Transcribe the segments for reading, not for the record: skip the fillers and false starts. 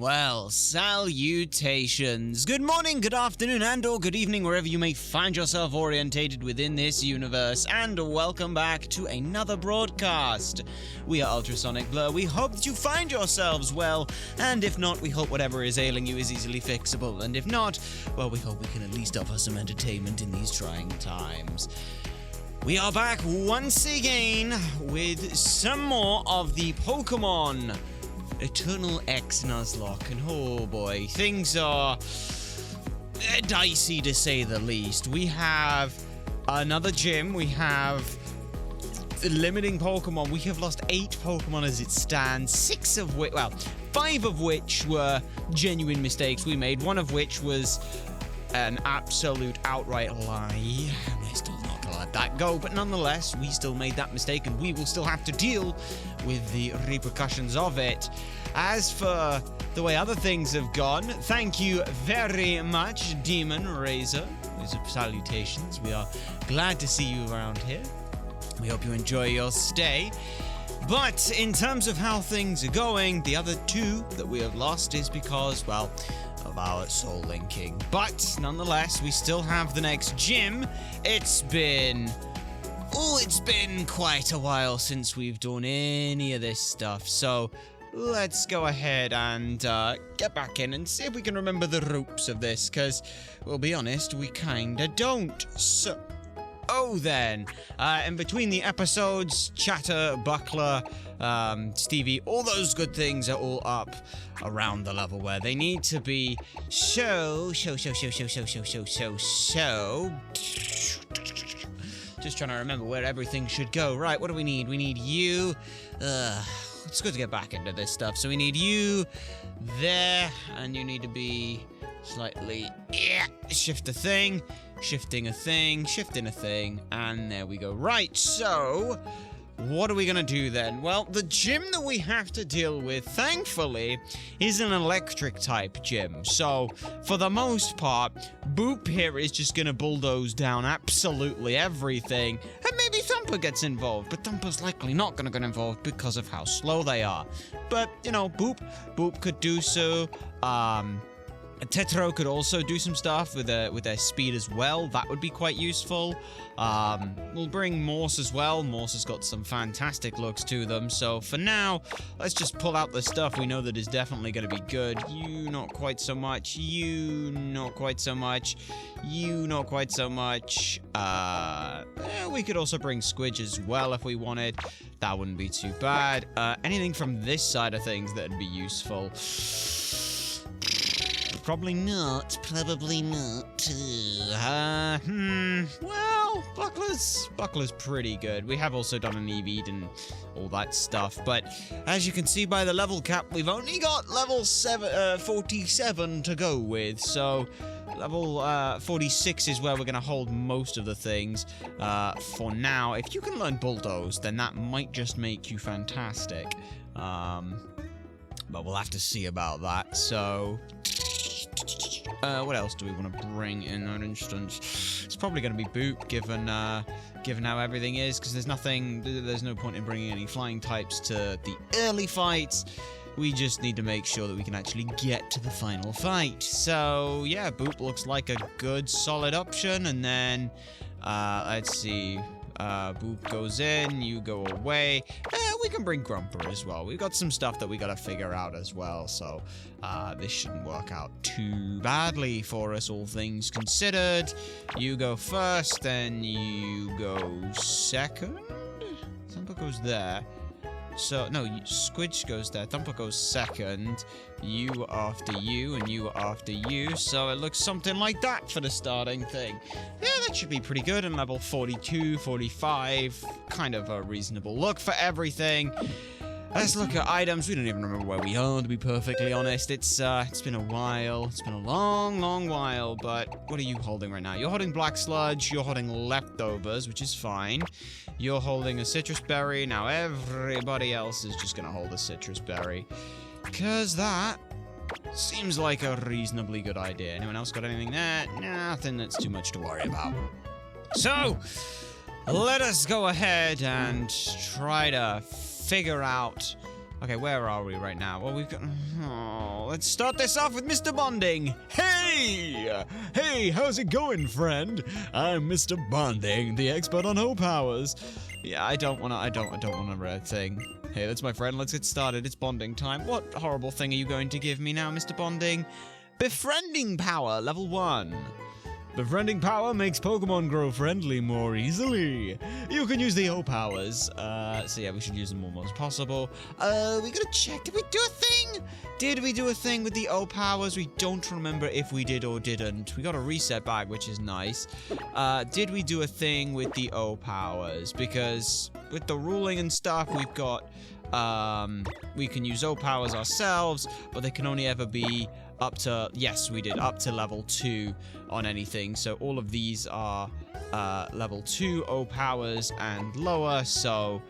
Well, salutations. Good morning, good afternoon, and or good evening, wherever you may find yourself orientated within this universe, and welcome back to another broadcast. We are Ultrasonic Blur. We hope that you find yourselves well, and if not, we hope whatever is ailing you is easily fixable, and if not, well, we hope we can at least offer some entertainment in these trying times. We are back once again with some more of the Pokémon Eternal X Nuzlocke, and oh boy, things are dicey to say the least. We have another gym, we have the limiting Pokemon. We have lost 8 Pokemon as it stands, 5 of which were genuine mistakes we made, one of which was an absolute outright lie. We're still not gonna let that go, but nonetheless, we still made that mistake, and we will still have to deal with the repercussions of it. As for the way other things have gone, thank you very much, Demon Razor. These are salutations. We are glad to see you around here. We hope you enjoy your stay. But in terms of how things are going, the other 2 that we have lost is because, well, of our soul linking. But nonetheless, we still have the next gym. It's been quite a while since we've done any of this stuff, so let's go ahead and get back in and see if we can remember the ropes of this, because, we'll be honest, we kinda don't. So, then, in between the episodes, Chatter, Buckler, Stevie, all those good things are all up around the level where they need to be. So. Just trying to remember where everything should go. Right, what do we need? We need you. It's good to get back into this stuff. So we need you there, and you need to be slightly shift a thing, shifting a thing, shifting a thing, and there we go. Right, so what are we gonna do then? Well, the gym that we have to deal with, thankfully, is an electric type gym. So, for the most part, Boop here is just gonna bulldoze down absolutely everything, and maybe Thumper gets involved, but Thumper's likely not gonna get involved because of how slow they are. But, you know, Boop could do so. Tetro could also do some stuff with their speed as well. That would be quite useful. We'll bring Morse as well. Morse has got some fantastic looks to them. So for now, let's just pull out the stuff we know that is definitely going to be good. You, not quite so much. You, not quite so much. You, not quite so much. We could also bring Squidge as well if we wanted. That wouldn't be too bad. Anything from this side of things that would be useful. Probably not. Well, Buckler's pretty good. We have also done an EV and all that stuff, but as you can see by the level cap, we've only got level 47 to go with, so level 46 is where we're going to hold most of the things for now. If you can learn Bulldoze, then that might just make you fantastic. But we'll have to see about that, so what else do we want to bring in that instance? It's probably going to be Boop, given how everything is, because there's no point in bringing any flying types to the early fights. We just need to make sure that we can actually get to the final fight. So, yeah, Boop looks like a good, solid option, and then, let's see, Boop goes in, you go away. We can bring Grumper as well. We've got some stuff that we gotta figure out as well, so this shouldn't work out too badly for us, all things considered. You go first, then you go second? Thumper goes there. So, no, Squidge goes there, Thumper goes second, you after you, and you after you, so it looks something like that for the starting thing. Yeah, that should be pretty good, and level 42, 45, kind of a reasonable look for everything. Let's look at items. We don't even remember where we are, to be perfectly honest. It's been a while. It's been a long, long while, but what are you holding right now? You're holding Black Sludge, you're holding Leftovers, which is fine. You're holding a Citrus Berry. Now everybody else is just gonna hold a Citrus Berry, because that seems like a reasonably good idea. Anyone else got anything there? Nothing that's too much to worry about. So, let us go ahead and try to figure out Okay, where are we right now? Well, we've got... Oh, let's start this off with Mr. Bonding. Hey! Hey, how's it going, friend? I'm Mr. Bonding, the expert on O powers. Yeah, I don't want a red thing. Hey, that's my friend. Let's get started. It's bonding time. What horrible thing are you going to give me now, Mr. Bonding? Befriending power, level 1. Befriending power makes Pokemon grow friendly more easily. You can use the O powers. So yeah, we should use them almost possible. We gotta check. Did we do a thing? Did we do a thing with the O powers? We don't remember if we did or didn't. We got a reset back, which is nice. Did we do a thing with the O powers? Because with the ruling and stuff, we've got, we can use O powers ourselves, but they can only ever be up to, yes, we did, up to level 2 on anything. So all of these are level 2 O powers and lower. So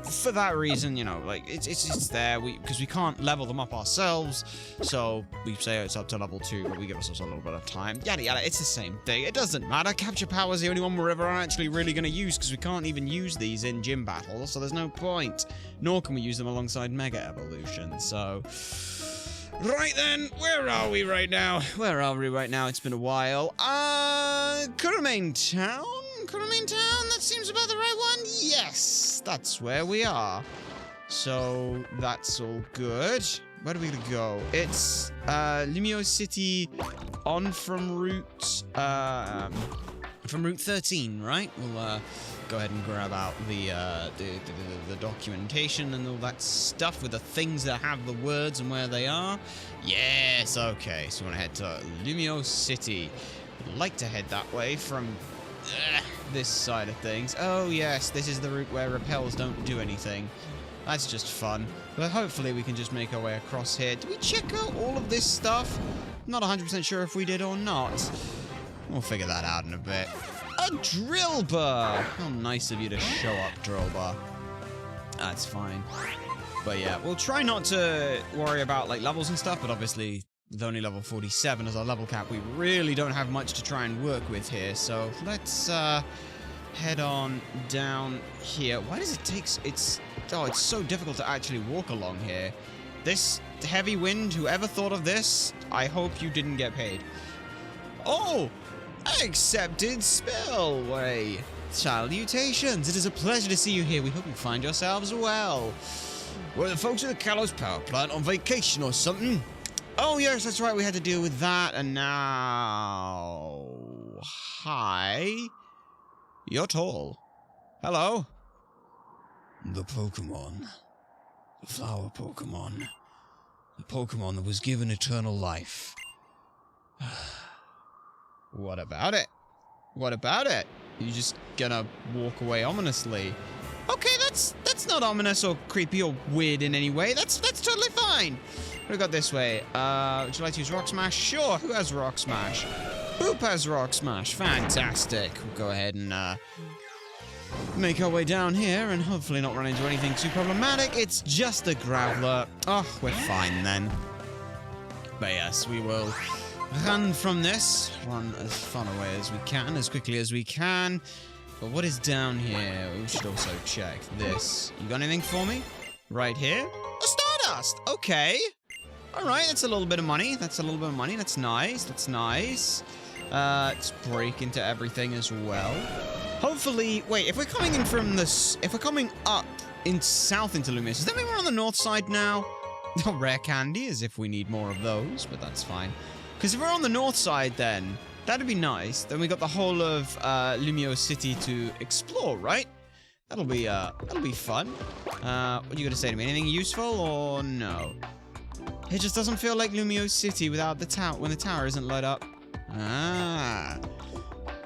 for that reason, you know, like it's there. Because we can't level them up ourselves. So we say it's up to level 2, but we give ourselves a little bit of time. Yada yada. It's the same thing. It doesn't matter. Capture power is the only one we're ever actually really going to use, because we can't even use these in gym battles. So there's no point. Nor can we use them alongside Mega Evolution. So. Right then, where are we right now? Where are we right now? It's been a while. Kuramain Town? Kuramain Town? That seems about the right one? Yes, that's where we are. So, that's all good. Where do we gotta go? It's, Lumio City on from Route 13, right? We'll, go ahead and grab out the documentation and all that stuff with the things that have the words and where they are. Yes, okay. So we want to head to Lumio City. I'd like to head that way from this side of things. Oh, yes, this is the route where repels don't do anything. That's just fun. But hopefully we can just make our way across here. Did we check out all of this stuff? I'm not 100% sure if we did or not. We'll figure that out in a bit. A Drillbur! How nice of you to show up, Drillbur. That's fine. But yeah, we'll try not to worry about like levels and stuff, but obviously with only level 47 as our level cap, we really don't have much to try and work with here. So let's head on down here. Why does it take... it's so difficult to actually walk along here. This heavy wind, whoever thought of this, I hope you didn't get paid. Oh! Accepted spellway. Salutations. It is a pleasure to see you here. We hope you find yourselves well. Were the folks at the Kalos power plant on vacation or something? Oh, yes, that's right. We had to deal with that. And now... Hi. You're tall. Hello. The Pokémon. The flower Pokémon. The Pokémon that was given eternal life. What about it? What about it? You just gonna walk away ominously? Okay, that's not ominous or creepy or weird in any way. That's totally fine. What do we got this way? Would you like to use Rock Smash? Sure. Who has Rock Smash? Boop has Rock Smash. Fantastic. We'll go ahead and make our way down here and hopefully not run into anything too problematic. It's just a Graveler. Oh, we're fine then. But yes, we will run from this. Run as far away as we can, as quickly as we can. But what is down here? We should also check this. You got anything for me? Right here? A Stardust! Okay. Alright, that's a little bit of money. That's a little bit of money. That's nice. That's nice. Let's break into everything as well. Hopefully... Wait, if we're coming in from this... If we're coming up in south into Lumious, does that mean we're on the north side now? Rare candy, as if we need more of those, but that's fine. Because if we're on the north side, then that'd be nice. Then we got the whole of Lumio City to explore, right? That'll be fun. What are you gonna say to me? Anything useful or no? It just doesn't feel like Lumio City without the tower when the tower isn't lit up. Ah.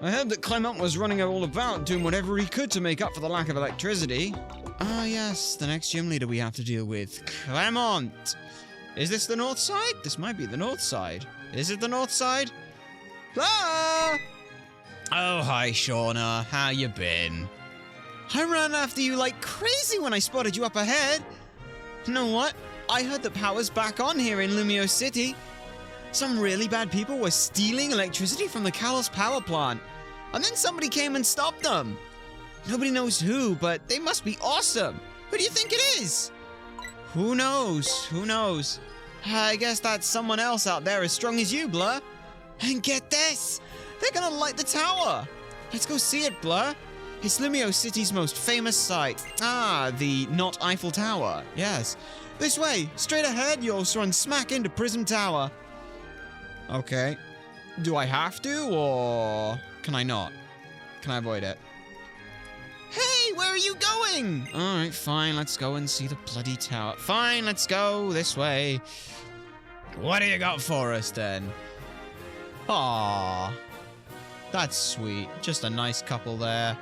I heard that Clement was running all about, doing whatever he could to make up for the lack of electricity. Ah, yes, the next gym leader we have to deal with, Clement. Is this the north side? This might be the north side. Is it the north side? Ah! Oh, hi, Shauna. How you been? I ran after you like crazy when I spotted you up ahead. You know what? I heard the power's back on here in Lumio City. Some really bad people were stealing electricity from the Kalos power plant. And then somebody came and stopped them. Nobody knows who, but they must be awesome. Who do you think it is? Who knows? Who knows? I guess that's someone else out there as strong as you, Blur. And get this! They're gonna light the tower! Let's go see it, Blur. It's Lumio City's most famous site. Ah, the not Eiffel Tower. Yes. This way. Straight ahead, you'll run smack into Prism Tower. Okay. Do I have to, or can I not? Can I avoid it? Hey, where are you going? Alright, fine. Let's go and see the bloody tower. Fine, let's go this way. What do you got for us, then? Aww. That's sweet. Just a nice couple there.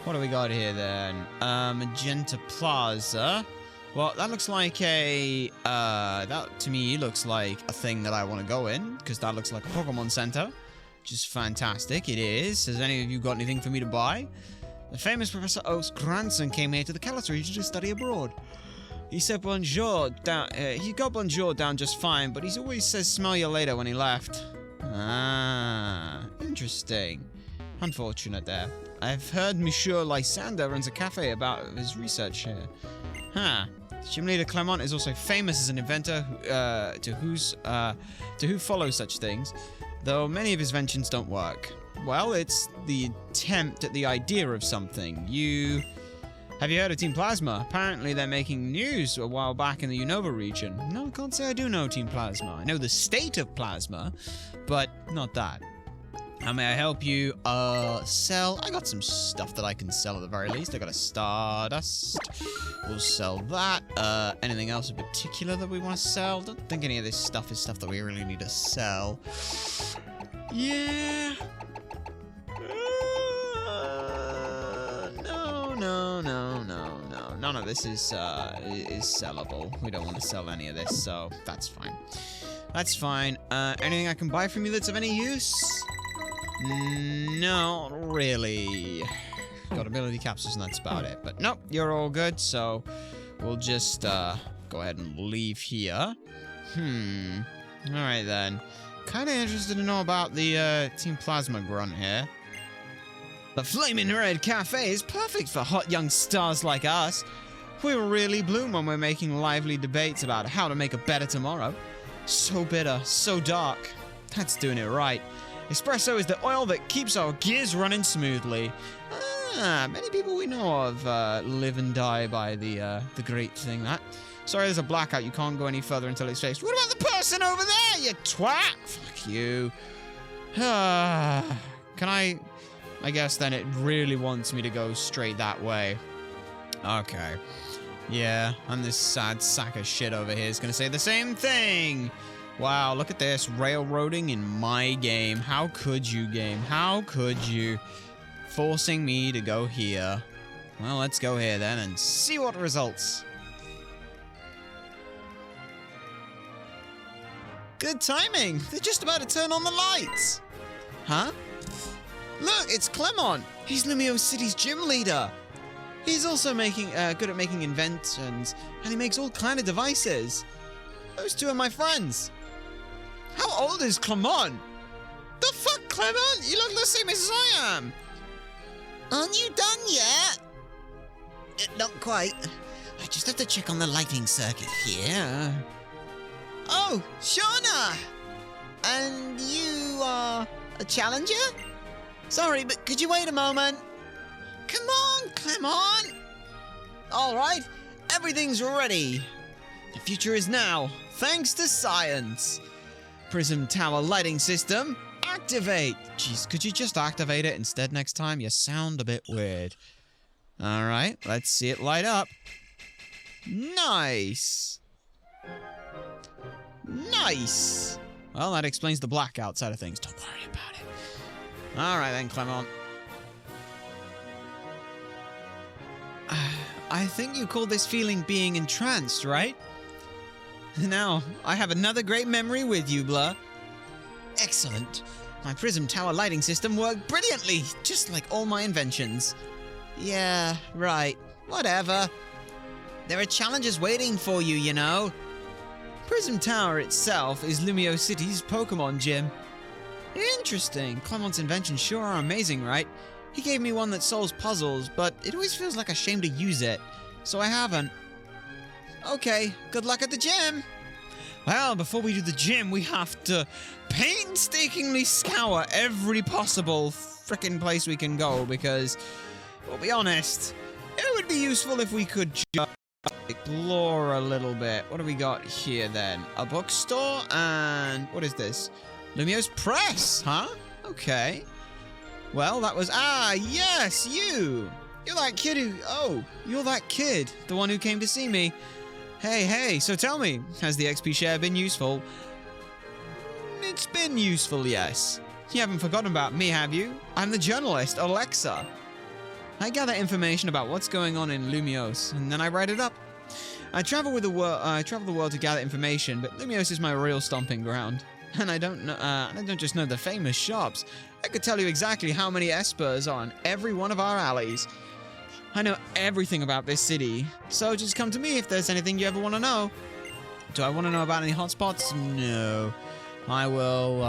What do we got here, then? Magenta Plaza. Well, that looks like a... that, to me, looks like a thing that I want to go in, because that looks like a Pokemon Center, which is fantastic. It is. Has any of you got anything for me to buy? The famous Professor Oak's grandson came here to the Kalos region to study abroad. He said bonjour down... he got bonjour down just fine, but he always says smell you later when he left. Ah, interesting. Unfortunate there. I've heard Monsieur Lysander runs a cafe about his research here. Huh. Gym leader Clement is also famous as an inventor to who follows such things, though many of his inventions don't work. Well, it's the attempt at the idea of something. Have you heard of Team Plasma? Apparently they're making news a while back in the Unova region. No, I can't say I do know Team Plasma. I know the state of Plasma, but not that. How may I help you? Sell. I got some stuff that I can sell at the very least. I got a Stardust. We'll sell that. Anything else in particular that we want to sell? Don't think any of this stuff is stuff that we really need to sell. Yeah. No. None of this is sellable. We don't want to sell any of this, so that's fine. That's fine. Anything I can buy from you that's of any use? No, not really. Got ability capsules and that's about it. But nope, you're all good, so we'll just go ahead and leave here. Alright then. Kinda interested to know about the Team Plasma grunt here. The Flaming Red Cafe is perfect for hot young stars like us. We really bloom when we're making lively debates about how to make a better tomorrow. So bitter, so dark. That's doing it right. Espresso is the oil that keeps our gears running smoothly. Many people we know of live and die by the great thing that. Sorry, there's a blackout. You can't go any further until it's fixed. What about the person over there, you twat? Fuck you. Can I guess then it really wants me to go straight that way. Okay. Yeah, and this sad sack of shit over here is going to say the same thing. Wow, look at this. Railroading in my game. How could you, game? How could you? Forcing me to go here. Well, let's go here then and see what results. Good timing. They're just about to turn on the lights. Huh? Look, it's Clement. He's Lumio City's gym leader. He's also good at making inventions, and he makes all kind of devices. Those two are my friends. How old is Clement? The fuck, Clement? You look the same as I am. Aren't you done yet? Not quite. I just have to check on the lighting circuit here. Oh, Shauna! And you are a challenger? Sorry, but could you wait a moment? Come on, Clement! Alright, everything's ready. The future is now, thanks to science. Prism Tower lighting system, activate! Jeez, could you just activate it instead next time? You sound a bit weird. Alright, let's see it light up. Nice! Nice! Well, that explains the blackout side of things. Don't worry about it. Alright then, Clement. I think you call this feeling being entranced, right? Now, I have another great memory with you, Blur. Excellent. My Prism Tower lighting system worked brilliantly, just like all my inventions. Yeah, right. Whatever. There are challenges waiting for you, you know. Prism Tower itself is Lumio City's Pokémon gym. Interesting. Clement's inventions sure are amazing, right? He gave me one that solves puzzles, but it always feels like a shame to use it, so I haven't. Okay, good luck at the gym. Well, before we do the gym, we have to painstakingly scour every possible frickin' place we can go because, we'll be honest, it would be useful if we could just explore a little bit. What do we got here then? A bookstore and what is this? Lumio's Press, huh? Okay. Well, that was yes, you. You're that kid who you're that kid, the one who came to see me. Hey, so tell me, has the XP share been useful? It's been useful, yes. You haven't forgotten about me, have you? I'm the journalist, Alexa. I gather information about what's going on in Lumiose, and then I write it up. I travel the world to gather information, but Lumiose is my real stomping ground. And I don't just know the famous shops. I could tell you exactly how many espers are on every one of our alleys. I know everything about this city, so just come to me if there's anything you ever want to know. Do I want to know about any hotspots? No. I will,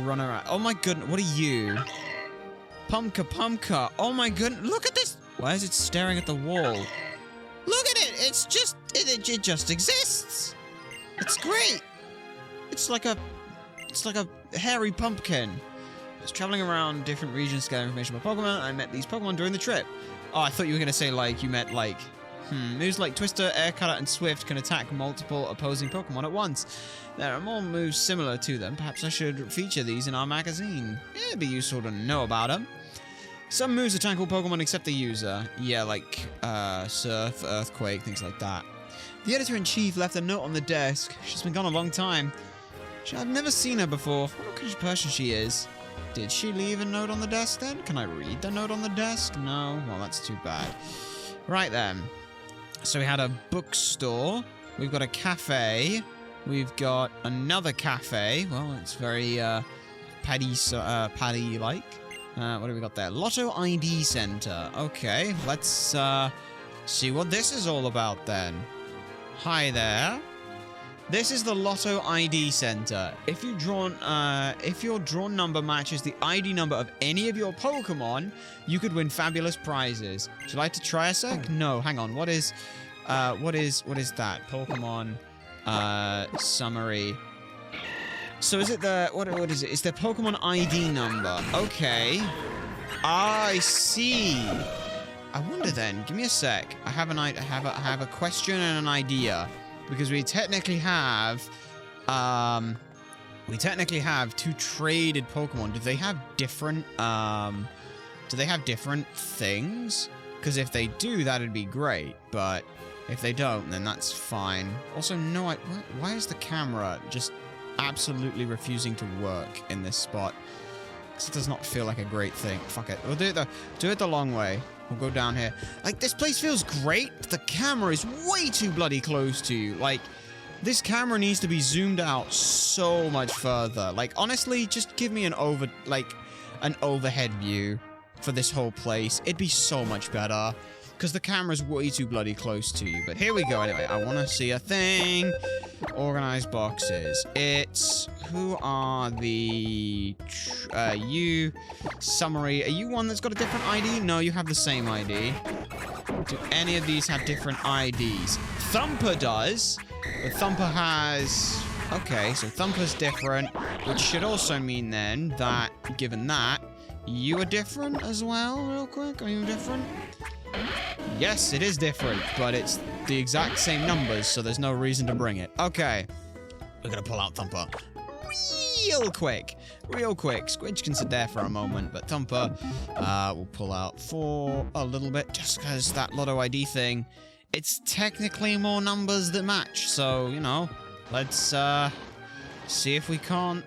run around. Oh my goodness, what are you? Pumpka. Oh my goodness, look at this. Why is it staring at the wall? Look at it, it just exists. It's great. It's like a hairy pumpkin. I was traveling around different regions to gather information about Pokemon. I met these Pokemon during the trip. Oh, I thought you were going to say, like, you met, like... moves like Twister, Air Cutter, and Swift can attack multiple opposing Pokemon at once. There are more moves similar to them. Perhaps I should feature these in our magazine. Yeah, it'd be useful to know about them. Some moves attack all Pokemon except the user. Yeah, like, Surf, Earthquake, things like that. The editor-in-chief left a note on the desk. She's been gone a long time. I've never seen her before. What kind of person she is. Did she leave a note on the desk then? Can I read the note on the desk? No? Well, that's too bad. Right then. So we had a bookstore. We've got a cafe. We've got another cafe. Well, it's very paddy-like. What do we got there? Lotto ID Center. Okay, let's see what this is all about then. Hi there. This is the Lotto ID Center. If your drawn number matches the ID number of any of your Pokemon, you could win fabulous prizes. Would you like to try a sec? No, hang on. What is that? Pokemon summary. So is it the what is it? It's the Pokemon ID number. Okay. I see. I wonder then. Give me a sec. I have a question and an idea. Because we technically have two traded Pokemon. Do they have different things? Because if they do, that'd be great. But if they don't, then that's fine. Also, no, why is the camera just absolutely refusing to work in this spot? Because it does not feel like a great thing. Fuck it. We'll do it the long way. We'll go down here. Like, this place feels great, but the camera is way too bloody close to you. Like, this camera needs to be zoomed out so much further. Like, honestly, just give me an overhead view for this whole place. It'd be so much better. Because the camera's way too bloody close to you. But here we go anyway. I want to see a thing. Organized boxes. It's... Who are the... you... Summary. Are you one that's got a different ID? No, you have the same ID. Do any of these have different IDs? Thumper does. But Thumper has... Okay, so Thumper's different. Which should also mean then that, given that, you are different as well, real quick. Are you different? Yes, it is different, but it's the exact same numbers, so there's no reason to bring it. Okay. We're gonna pull out Thumper. Real quick. Squidge can sit there for a moment, but Thumper, we'll pull out for a little bit, just because that Lotto ID thing, it's technically more numbers that match, so, you know, let's, see if we can't,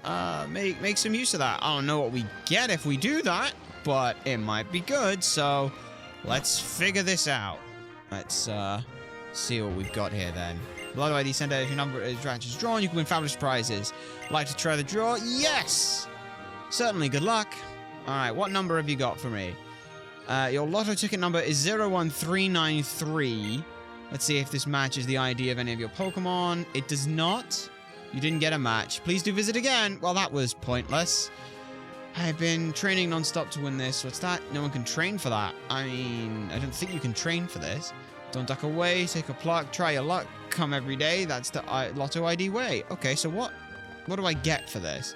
make some use of that. I don't know what we get if we do that, but it might be good, so... Let's figure this out. Let's see what we've got here then. Lotto ID Center, if your number is drawn, you can win fabulous prizes. Like to try the draw? Yes! Certainly, good luck. Alright, what number have you got for me? Your Lotto ticket number is 01393. Let's see if this matches the ID of any of your Pokemon. It does not. You didn't get a match. Please do visit again. Well, that was pointless. I've been training non-stop to win this. What's that? No one can train for that. I mean, I don't think you can train for this. Don't duck away, take a pluck, try your luck, come every day. That's the Lotto ID way. Okay, so what do I get for this?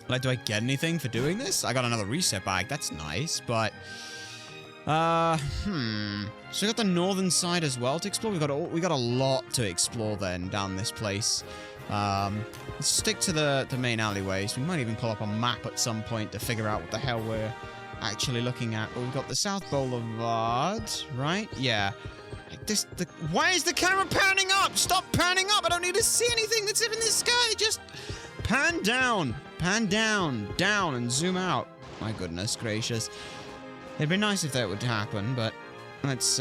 Like, do I get anything for doing this? I got another reset bag. That's nice, but... So we got the northern side as well to explore. We got a lot to explore then down this place. Let's stick to the main alleyways. We might even pull up a map at some point to figure out what the hell we're actually looking at. But we've got the South Boulevard, right? Yeah. Like this. Why is the camera panning up? Stop panning up! I don't need to see anything that's up in the sky. Just pan down, down, and zoom out. My goodness gracious. It'd be nice if that would happen, but let's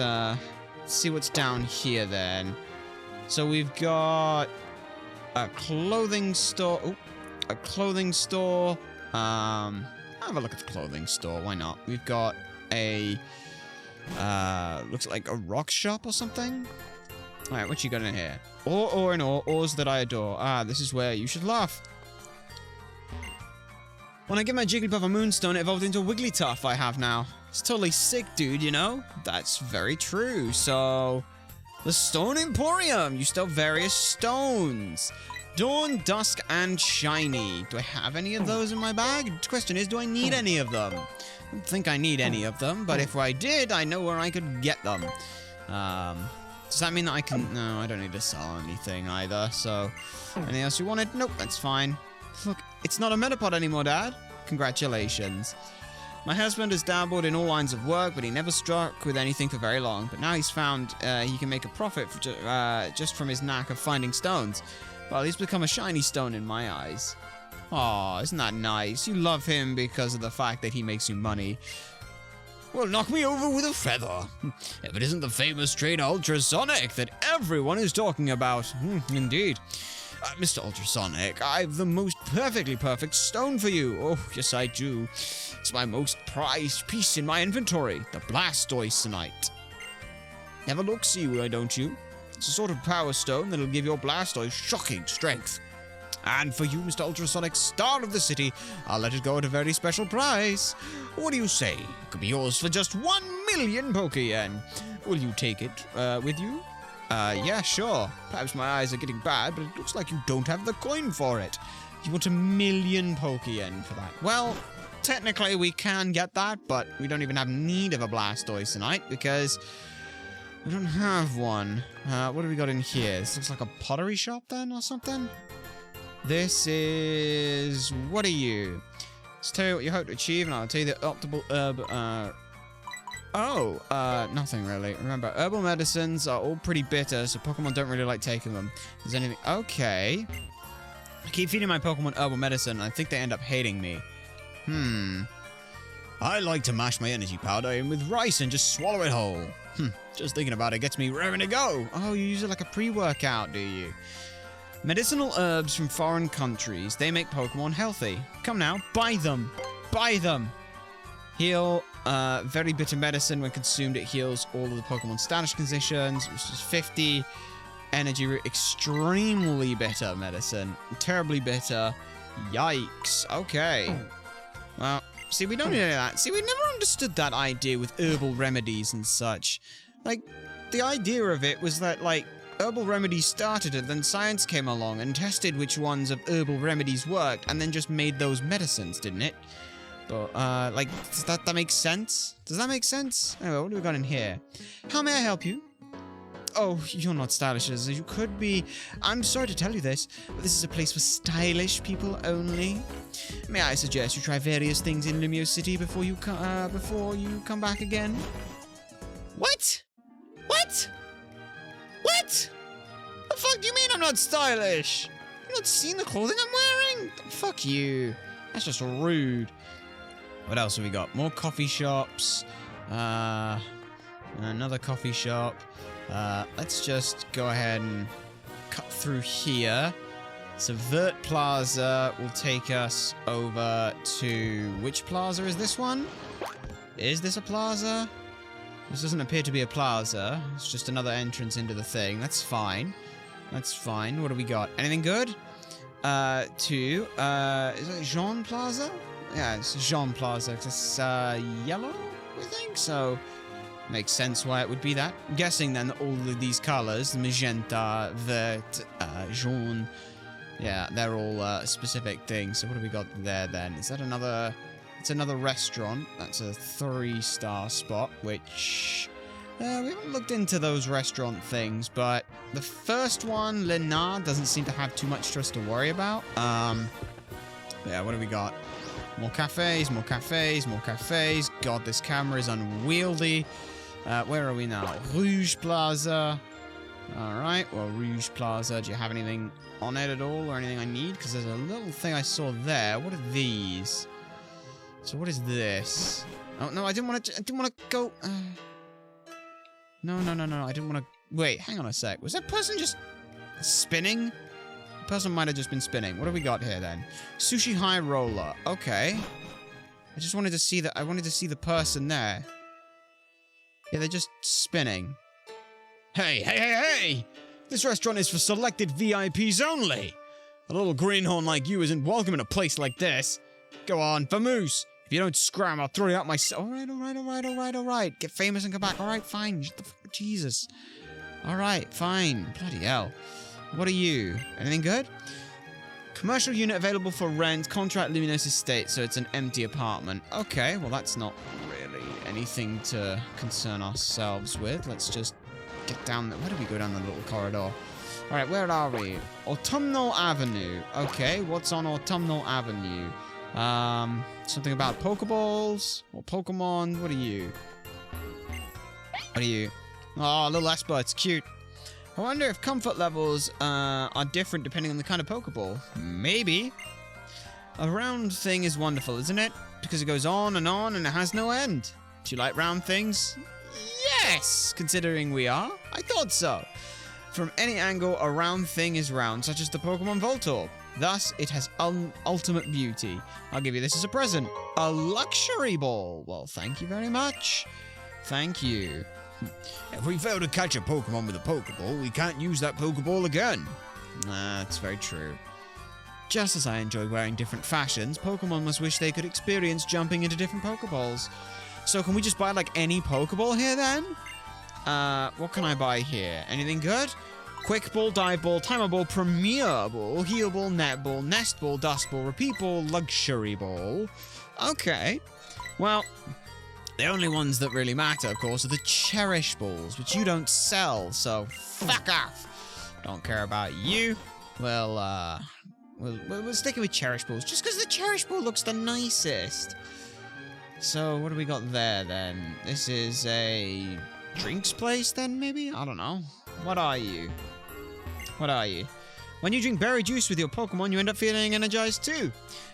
see what's down here then. So we've got a clothing store. Ooh, a clothing store. Have a look at the clothing store. Why not? We've got a looks like a rock shop or something. All right, what you got in here? Ore and ores that I adore. Ah, this is where you should laugh. When I get my Jigglypuff a Moonstone, it evolved into a Wigglytuff I have now. It's totally sick, dude, you know? That's very true. So, the Stone Emporium. You still have various stones. Dawn, Dusk, and Shiny. Do I have any of those in my bag? The question is, do I need any of them? I don't think I need any of them, but if I did, I know where I could get them. Does that mean that I can... No, I don't need to sell anything either, so... Anything else you wanted? Nope, that's fine. Look, it's not a Metapod anymore, Dad. Congratulations. My husband has dabbled in all lines of work, but he never struck with anything for very long. But now he's found he can make a profit for just from his knack of finding stones. Well, he's become a shiny stone in my eyes. Aw, isn't that nice? You love him because of the fact that he makes you money. Well, knock me over with a feather. If it isn't the famous trainer Ultrasonic that everyone is talking about. Indeed. Mr. Ultrasonic, I've the most perfectly perfect stone for you. Oh, yes, I do. It's my most prized piece in my inventory, the Blastoiseite. Never looks you, don't you? It's a sort of power stone that'll give your Blastoise shocking strength. And for you, Mr. Ultrasonic, star of the city, I'll let it go at a very special price. What do you say? It could be yours for just 1 million Poké-Yen. Will you take it with you? Yeah, sure. Perhaps my eyes are getting bad, but it looks like you don't have the coin for it. You want 1 million Poké-Yen for that. Well, technically we can get that, but we don't even have need of a Blastoiseite because we don't have one. What do we got in here? This looks like a pottery shop then or something? This is... What are you? Let's tell you what you hope to achieve, and I'll tell you the optimal herb... nothing really. Remember, herbal medicines are all pretty bitter, so Pokemon don't really like taking them. Is anything... Okay. I keep feeding my Pokemon herbal medicine, and I think they end up hating me. I like to mash my energy powder in with rice and just swallow it whole. Just thinking about it gets me raring to go. Oh, you use it like a pre-workout, do you? Medicinal herbs from foreign countries. They make Pokemon healthy. Come now, buy them. Buy them. Heal... very bitter medicine. When consumed, it heals all of the Pokemon status conditions, which is 50. Energy root, extremely bitter medicine. Terribly bitter. Yikes. Okay. Well, see, we don't need any of that. See, we never understood that idea with herbal remedies and such. Like, the idea of it was that, like, herbal remedies started and then science came along and tested which ones of herbal remedies worked and then just made those medicines, didn't it? But, like, does that make sense? Does that make sense? Anyway, what do we got in here? How may I help you? Oh, you're not stylish as you could be. I'm sorry to tell you this, but this is a place for stylish people only. May I suggest you try various things in Lumio City before you come back again? What? What? What? The fuck do you mean I'm not stylish? You've not seen the clothing I'm wearing? Fuck you. That's just rude. What else have we got? More coffee shops. Another coffee shop. Let's just go ahead and cut through here. So Vert Plaza will take us over to... Which plaza is this one? Is this a plaza? This doesn't appear to be a plaza. It's just another entrance into the thing. That's fine. That's fine. What do we got? Anything good? Is it Jean Plaza? Yeah, it's Jean Plaza. It's yellow, I think. So Makes sense why it would be that. I'm guessing then that all of these colors, the magenta, vert, jaune, yeah, they're all specific things. So what do we got there then? Is that another... It's another restaurant. That's a 3-star spot, which... we haven't looked into those restaurant things, but the first one, Lenard, doesn't seem to have too much for us to worry about. Yeah, what do we got? More cafes, more cafes, more cafes. God, this camera is unwieldy. Where are we now? Rouge Plaza. Alright, well, Rouge Plaza. Do you have anything on it at all or anything I need? Because there's a little thing I saw there. What are these? So what is this? Oh, no, I didn't want to go... No, I didn't want to... Wait, hang on a sec. Was that person just spinning? The person might have just been spinning. What do we got here, then? Sushi High Roller. Okay. I just wanted to see that... I wanted to see the person there. Yeah, they're just spinning. Hey! This restaurant is for selected VIPs only. A little greenhorn like you isn't welcome in a place like this. Go on, vamoose. If you don't scram, I'll throw you out myself. Alright. Get famous and come back. Alright, fine. Jesus. Alright, fine. Bloody hell. What are you? Anything good? Commercial unit available for rent. Contract Luminous Estate, so it's an empty apartment. Okay, well that's not really anything to concern ourselves with. Let's just get down there. Where do we go down the little corridor? Alright, where are we? Autumnal Avenue. Okay, what's on Autumnal Avenue? Something about Pokeballs or Pokemon. What are you? Oh, little Esper, it's cute. I wonder if comfort levels are different depending on the kind of Pokeball. Maybe. A round thing is wonderful, isn't it? Because it goes on and it has no end. Do you like round things? Yes! Considering we are. I thought so. From any angle, a round thing is round, such as the Pokemon Voltorb. Thus, it has ultimate beauty. I'll give you this as a present. A luxury ball. Well, thank you very much. Thank you. If we fail to catch a Pokemon with a Pokeball, we can't use that Pokeball again. That's very true. Just as I enjoy wearing different fashions, Pokemon must wish they could experience jumping into different Pokeballs. So can we just buy, like, any Pokeball here, then? What can I buy here? Anything good? Quick Ball, Dive Ball, Timer Ball, Premier Ball, Heal Ball, Net Ball, Nest Ball, Dust Ball, Repeat Ball, Luxury Ball. Okay. Well, the only ones that really matter, of course, are the Cherish Balls, which you don't sell, so fuck off. Don't care about you. Well, we'll stick it with Cherish Balls, just because the Cherish Ball looks the nicest. So, what do we got there, then? This is a drinks place, then, maybe? I don't know. What are you? When you drink berry juice with your Pokemon, you end up feeling energized too.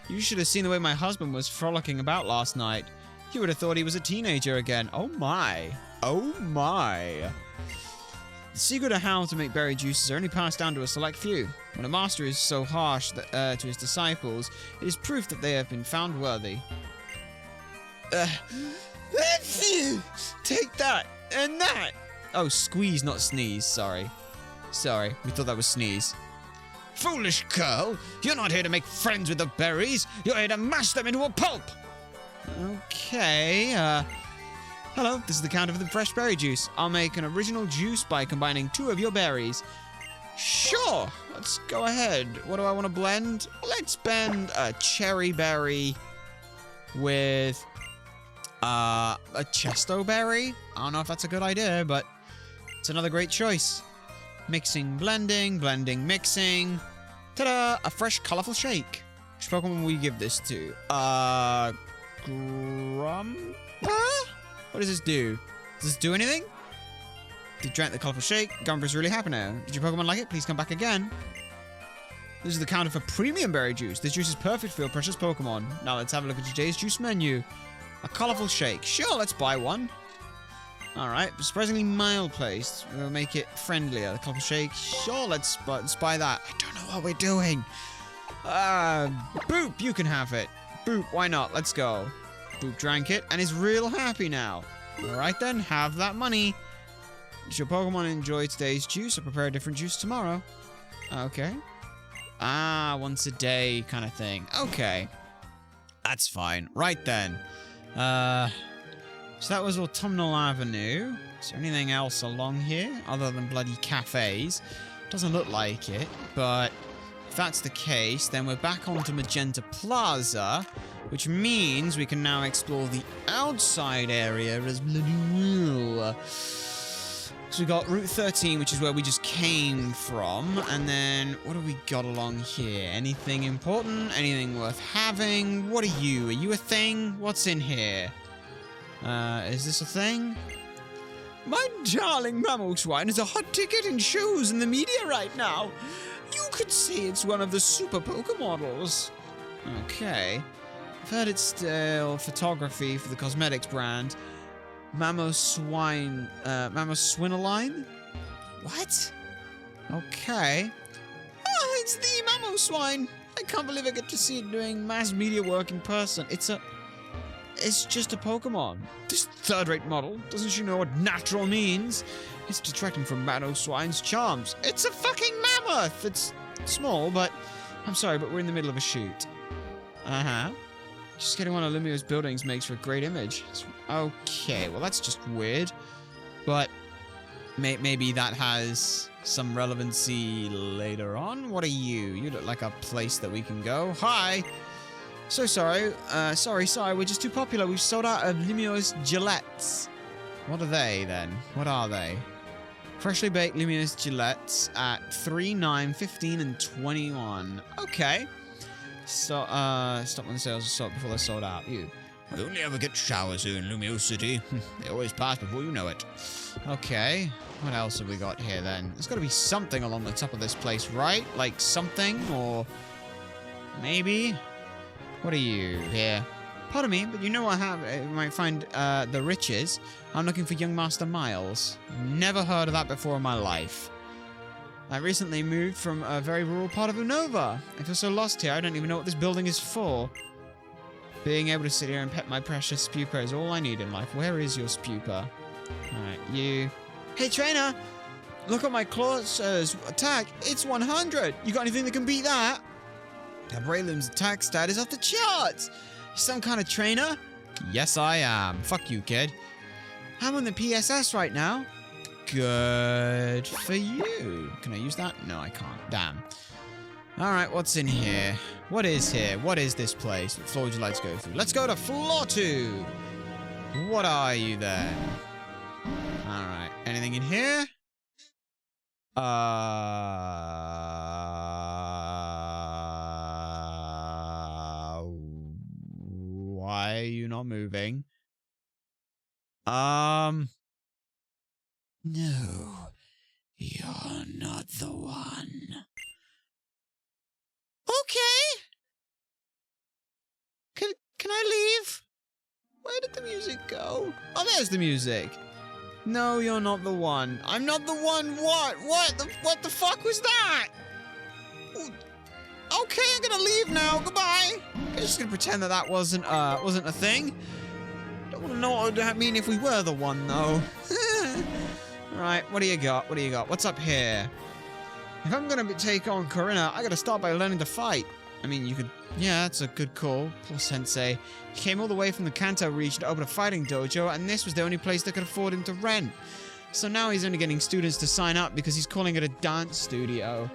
You should have seen the way my husband was frolicking about last night. You would have thought he was a teenager again. Oh my. The secret of how to make berry juices are only passed down to a select few. When a master is so harsh to his disciples, it is proof that they have been found worthy. Take that and that. Oh, squeeze, not sneeze. Sorry, we thought that was sneeze. Foolish girl! You're not here to make friends with the berries. You're here to mash them into a pulp. Okay, hello, this is the counter for the fresh berry juice. I'll make an original juice by combining 2 of your berries. Sure, let's go ahead. What do I want to blend? Let's blend a cherry berry with a chesto berry. I don't know if that's a good idea, but it's another great choice. Mixing, blending, mixing. Ta-da! A fresh, colorful shake. Which Pokemon will we give this to? Grumpa? What does this do? Does this do anything? Did you drink the colorful shake? Gumpa's really happy now. Did your Pokemon like it? Please come back again. This is the counter for premium berry juice. This juice is perfect for your precious Pokemon. Now let's have a look at today's juice menu. A colorful shake. Sure, let's buy one. Alright, surprisingly mild placed. We'll make it friendlier. The colorful shake. Sure, let's buy that. I don't know what we're doing. Boop, you can have it. Boop, why not? Let's go. Boop drank it and is real happy now. Alright then, have that money. Does your Pokemon enjoy today's juice or prepare a different juice tomorrow? Okay. Once a day kind of thing. Okay. That's fine. Right then. So that was Autumnal Avenue. Is there anything else along here other than bloody cafes? Doesn't look like it, but if that's the case, then we're back onto Magenta Plaza, which means we can now explore the outside area as bloody well. So we got Route 13, which is where we just came from, and then what do we got along here? Anything important? Anything worth having? What are you? Are you a thing? What's in here? Is this a thing? My darling mammal swine is a hot ticket in shows in the media right now. You could say it's one of the super Pokemodels. Okay. I've heard it's still photography for the cosmetics brand. Mammo Swinoline? What? Okay. Oh, it's the Mammo Swine. I can't believe I get to see it doing mass media work in person. It's just a Pokemon. This third-rate model, doesn't she know what natural means? It's detracting from Mammo Swine's charms. It's a fucking mammoth! It's small, but... I'm sorry, but we're in the middle of a shoot. Uh-huh. Just getting one of Lumio's buildings makes for a great image. Okay, well that's just weird. But maybe that has some relevancy later on. What are you? You look like a place that we can go. Hi! So sorry. Sorry. We're just too popular. We've sold out of Lumio's Gillettes. What are they, then? What are they? Freshly baked Lumio's Gillettes at 3, 9, 15, and 21. Okay. So, stop when the sales are sold before they're sold out. You. I only ever get showers here in Lumio City. They always pass before you know it. Okay. What else have we got here, then? There's got to be something along the top of this place, right? Like something, or... maybe? What are you here? Pardon me, but you know I might find the riches. I'm looking for young Master Miles. Never heard of that before in my life. I recently moved from a very rural part of Unova. I feel so lost here, I don't even know what this building is for. Being able to sit here and pet my precious Spupa is all I need in life. Where is your Spupa? Alright, you... Hey, trainer! Look at my Claw's attack. It's 100! You got anything that can beat that? Braylum's attack stat is off the charts! Some kind of trainer? Yes, I am. Fuck you, kid. I'm on the PSS right now. Good for you. Can I use that? No, I can't. Damn. Alright, what's in here? What is here? What is this place? What floor would you like to go through? Let's go to floor 2! What are you then? Alright, anything in here? Why are you not moving? No, you're not the one. Okay. Can I leave? Where did the music go? Oh, there's the music. No, you're not the one. I'm not the one. What? What the fuck was that? Okay, I'm gonna leave now. Goodbye. I'm just gonna pretend that wasn't a thing. Don't want to know what would that mean if we were the one, though. Right, what do you got? What do you got? What's up here? If I'm gonna take on Corinna, I gotta start by learning to fight. I mean, you could... yeah, that's a good call. Poor Sensei. He came all the way from the Kanto region to open a fighting dojo, and this was the only place that could afford him to rent. So now he's only getting students to sign up because he's calling it a dance studio.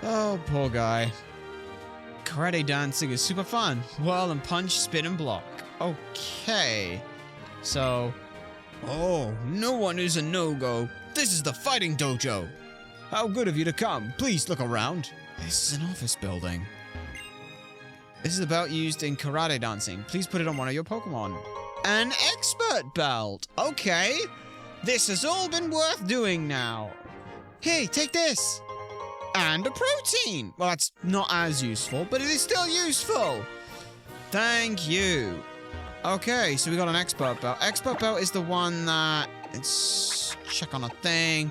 Oh, poor guy. Karate dancing is super fun. Whirl and punch, spin and block. Okay. So... oh, no one is a no-go. This is the fighting dojo. How good of you to come. Please look around. This is an office building. This is the belt used in karate dancing. Please put it on one of your Pokemon. An expert belt. Okay. This has all been worth doing now. Hey, take this. And a protein. Well, that's not as useful, but it is still useful. Thank you. Okay, so we got an expert belt. Expert belt is the one that... let's check on a thing.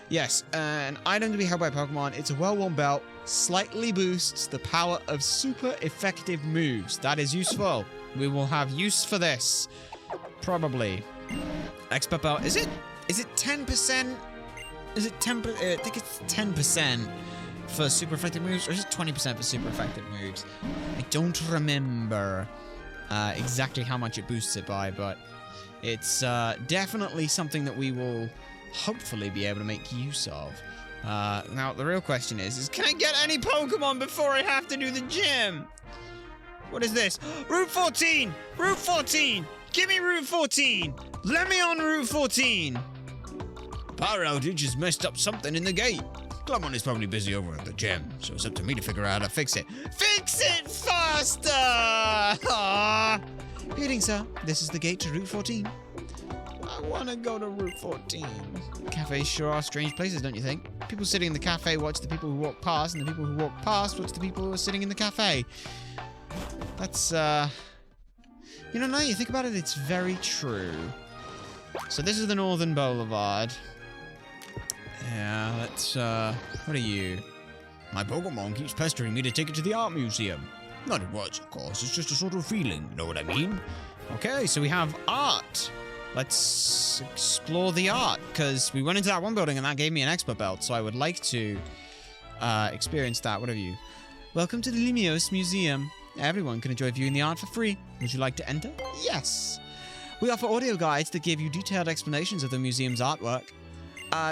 Yes, an item to be held by Pokemon. It's a well-worn belt. Slightly boosts the power of super effective moves. That is useful. We will have use for this. Probably. Expert belt. Is it 10%? Is it 10%? I think it's 10% for super effective moves, or is it 20% for super effective moves? I don't remember exactly how much it boosts it by, but It's definitely something that we will hopefully be able to make use of. Now, the real question is can I get any Pokemon before I have to do the gym? What is this? Route 14! Route 14! Give me Route 14! Let me on Route 14! Power outage has messed up something in the gate. Glumon is probably busy over at the gym, so it's up to me to figure out how to fix it. Fix it faster! Aww. Greetings, sir. This is the gate to Route 14. I want to go to Route 14. Cafes sure are strange places, don't you think? People sitting in the cafe watch the people who walk past, and the people who walk past watch the people who are sitting in the cafe. That's, You know, now you think about it, it's very true. So this is the Northern Boulevard. Yeah, let's, what are you? My Pokemon keeps pestering me to take it to the art museum. Not at once, of course. It's just a sort of feeling, you know what I mean? Okay, so we have art. Let's explore the art, because we went into that one building and that gave me an expert belt, so I would like to experience that. What have you? Welcome to the Limios Museum. Everyone can enjoy viewing the art for free. Would you like to enter? Yes. We offer audio guides that give you detailed explanations of the museum's artwork.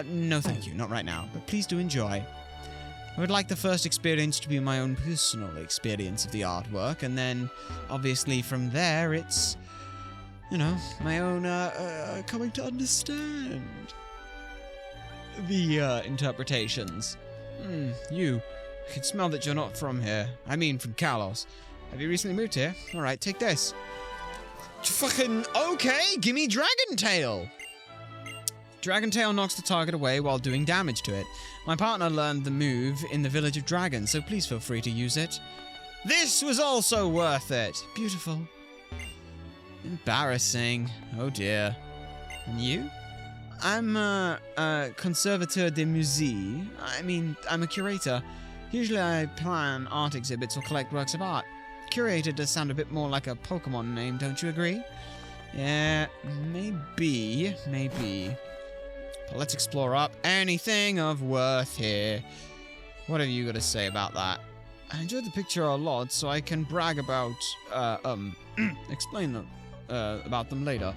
No thank you, not right now, but please do enjoy. I would like the first experience to be my own personal experience of the artwork, and then, obviously, from there, it's, you know, my own, coming to understand the, interpretations. You. I can smell that you're not from here. I mean, from Kalos. Have you recently moved here? Alright, take this. Fucking, okay, gimme Dragon Tail! Dragon Tail knocks the target away while doing damage to it. My partner learned the move in the Village of Dragons, so please feel free to use it. This was also worth it! Beautiful. Embarrassing. Oh dear. And you? I'm a conservateur de musée. I mean, I'm a curator. Usually I plan art exhibits or collect works of art. Curator does sound a bit more like a Pokemon name, don't you agree? Yeah, maybe. But let's explore up anything of worth here. What have you got to say about that? I enjoyed the picture a lot, so I can brag about, explain them, about them later.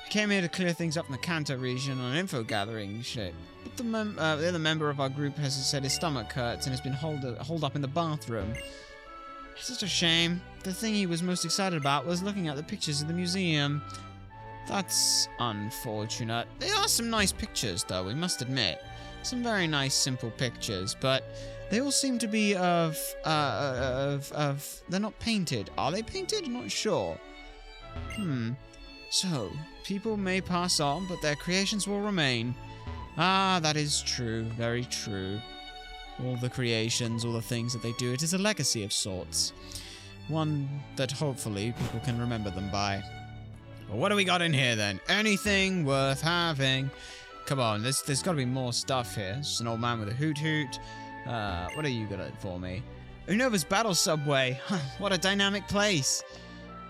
I came here to clear things up in the Kanto region on info gathering shit. But the other member of our group has said his stomach hurts and has been holed up in the bathroom. It's such a shame. The thing he was most excited about was looking at the pictures of the museum. That's unfortunate. There are some nice pictures, though, we must admit. Some very nice, simple pictures, but they all seem to be of they're not painted. Are they painted? I'm not sure. So, people may pass on, but their creations will remain. Ah, that is true. Very true. All the creations, all the things that they do, it is a legacy of sorts. One that hopefully people can remember them by. Well, what do we got in here then? Anything worth having? Come on, there's got to be more stuff here. It's just an old man with a hoot hoot. What are you got for me? Unova's Battle Subway. What a dynamic place.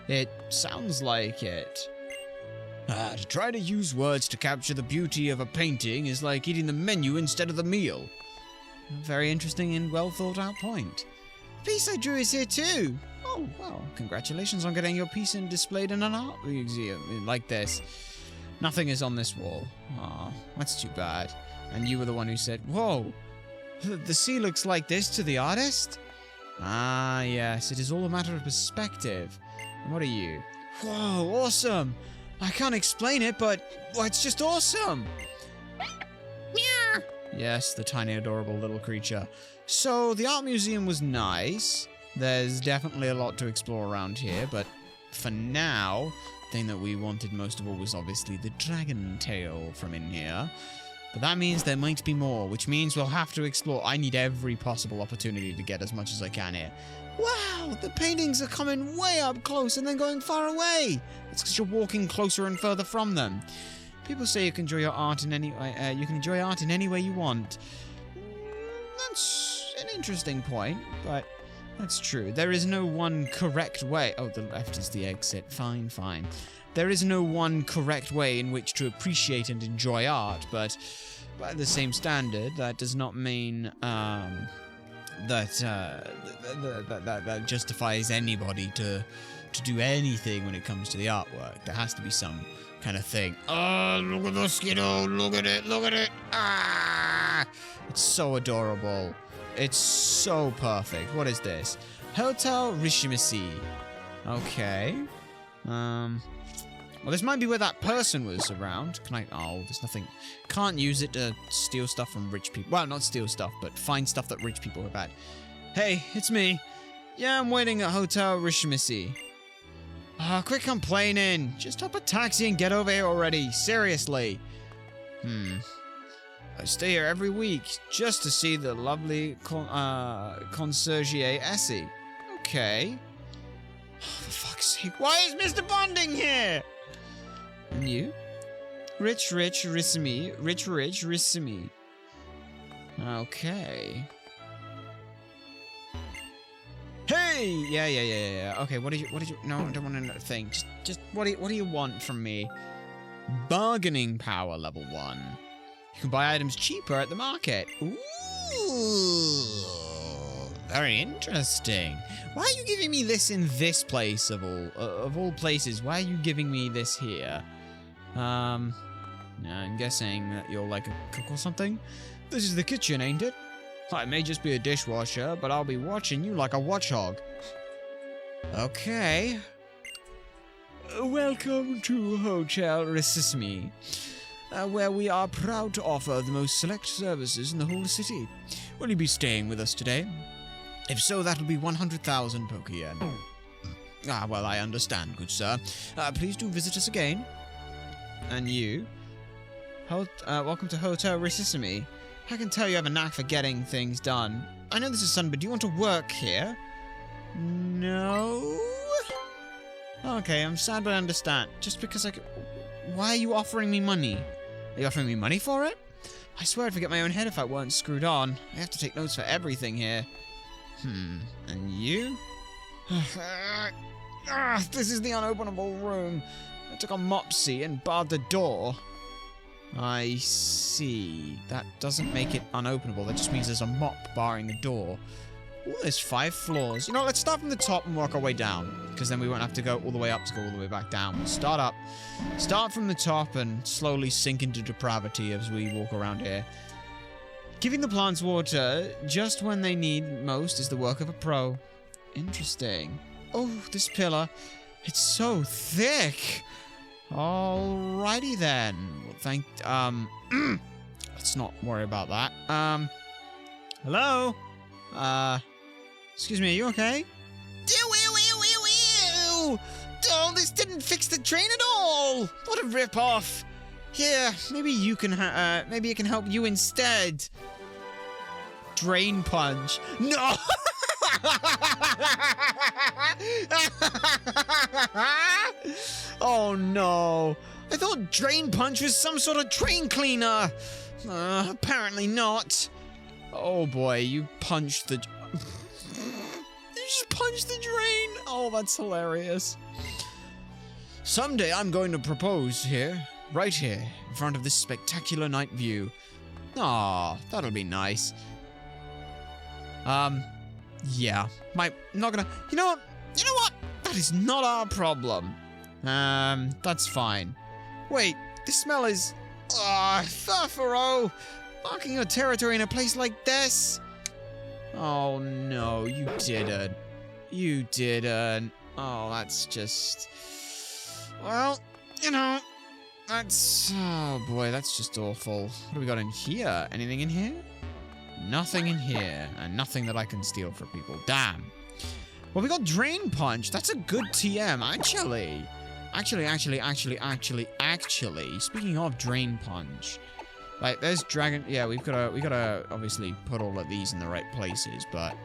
It sounds like it. To try to use words to capture the beauty of a painting is like eating the menu instead of the meal. A very interesting and well thought out point. The piece I drew is here too. Oh, well, congratulations on getting your piece displayed in an art museum like this. Nothing is on this wall. Aw, that's too bad. And you were the one who said, whoa, the sea looks like this to the artist? Ah, yes, it is all a matter of perspective. And what are you? Whoa, awesome! I can't explain it, but well, it's just awesome! Yes, the tiny, adorable little creature. So, the art museum was nice. There's definitely a lot to explore around here, but for now, the thing that we wanted most of all was obviously the dragon tail from in here. But that means there might be more, which means we'll have to explore. I need every possible opportunity to get as much as I can here. Wow, the paintings are coming way up close and then going far away. That's because you're walking closer and further from them. People say you can enjoy your art in any way. You can enjoy art in any way you want. That's an interesting point, but that's true. There is no one correct way. Oh, the left is the exit. Fine, fine. There is no one correct way in which to appreciate and enjoy art, but by the same standard, that does not mean that justifies anybody to do anything when it comes to the artwork. There has to be some kind of thing. Oh, look at the Skiddo! Look at it! Look at it! Ah! It's so adorable. It's so perfect. What is this? Hotel Rishimisi. Okay. Well, this might be where that person was around. Can I? Oh, there's nothing. Can't use it to steal stuff from rich people. Well, not steal stuff, but find stuff that rich people have had. Hey, it's me. Yeah, I'm waiting at Hotel Rishimisi. Quit complaining. Just hop a taxi and get over here already. Seriously. I stay here every week just to see the lovely concierge Essie. Okay. Oh, for fuck's sake. Why is Mr. Bonding here? And you? Rich Rissimi. Rich Rissimi. Okay. Hey! Yeah. Okay, what did you... No, I don't want another thing. Just what do you want from me? Bargaining power level 1. You can buy items cheaper at the market. Ooh. Very interesting. Why are you giving me this in this place of all places? Why are you giving me this here? I'm guessing that you're like a cook or something. This is the kitchen, ain't it? I may just be a dishwasher, but I'll be watching you like a watchhog. Okay. Welcome to Hotel Rissimi, where we are proud to offer the most select services in the whole city. Will you be staying with us today? If so, that'll be 100,000 Poké-yen. Well, I understand, good sir. Please do visit us again. And you? Welcome to Hotel Rissimi. I can tell you have a knack for getting things done. I know this is sudden, but do you want to work here? No? Okay, I'm sad, but I understand. Just because why are you offering me money? Are you offering me money for it? I swear I'd forget my own head if I weren't screwed on. I have to take notes for everything here. And you? This is the unopenable room. I took a mopsy and barred the door. I see. That doesn't make it unopenable. That just means there's a mop barring the door. Ooh, there's 5 floors. You know, let's start from the top and work our way down. Because then we won't have to go all the way up to go all the way back down. We'll start up. Start from the top and slowly sink into depravity as we walk around here. Giving the plants water just when they need most is the work of a pro. Interesting. Oh, this pillar. It's so thick. Alrighty then. Well, let's not worry about that. Hello? Excuse me, are you okay? Oh, this didn't fix the drain at all. What a rip-off. Here, maybe you can maybe it can help you instead. Drain punch. No! Oh no. I thought drain punch was some sort of drain cleaner. Apparently not. Oh boy, you punched the... You just punched the drain. Oh, that's hilarious. Someday I'm going to propose here, right here, in front of this spectacular night view. Aw, that'll be nice. Yeah. Not gonna... You know what? That is not our problem. That's fine. Wait, this smell is... Furfuro! Marking your territory in a place like this? Oh no, you didn't. You didn't. Oh, that's just... Well, you know, that's... Oh boy, that's just awful. What do we got in here? Anything in here? Nothing in here, and nothing that I can steal from people. Damn. Well, we got Drain Punch. That's a good TM, actually. Actually, speaking of Drain Punch, like, there's Dragon... Yeah, we gotta obviously put all of these in the right places, but...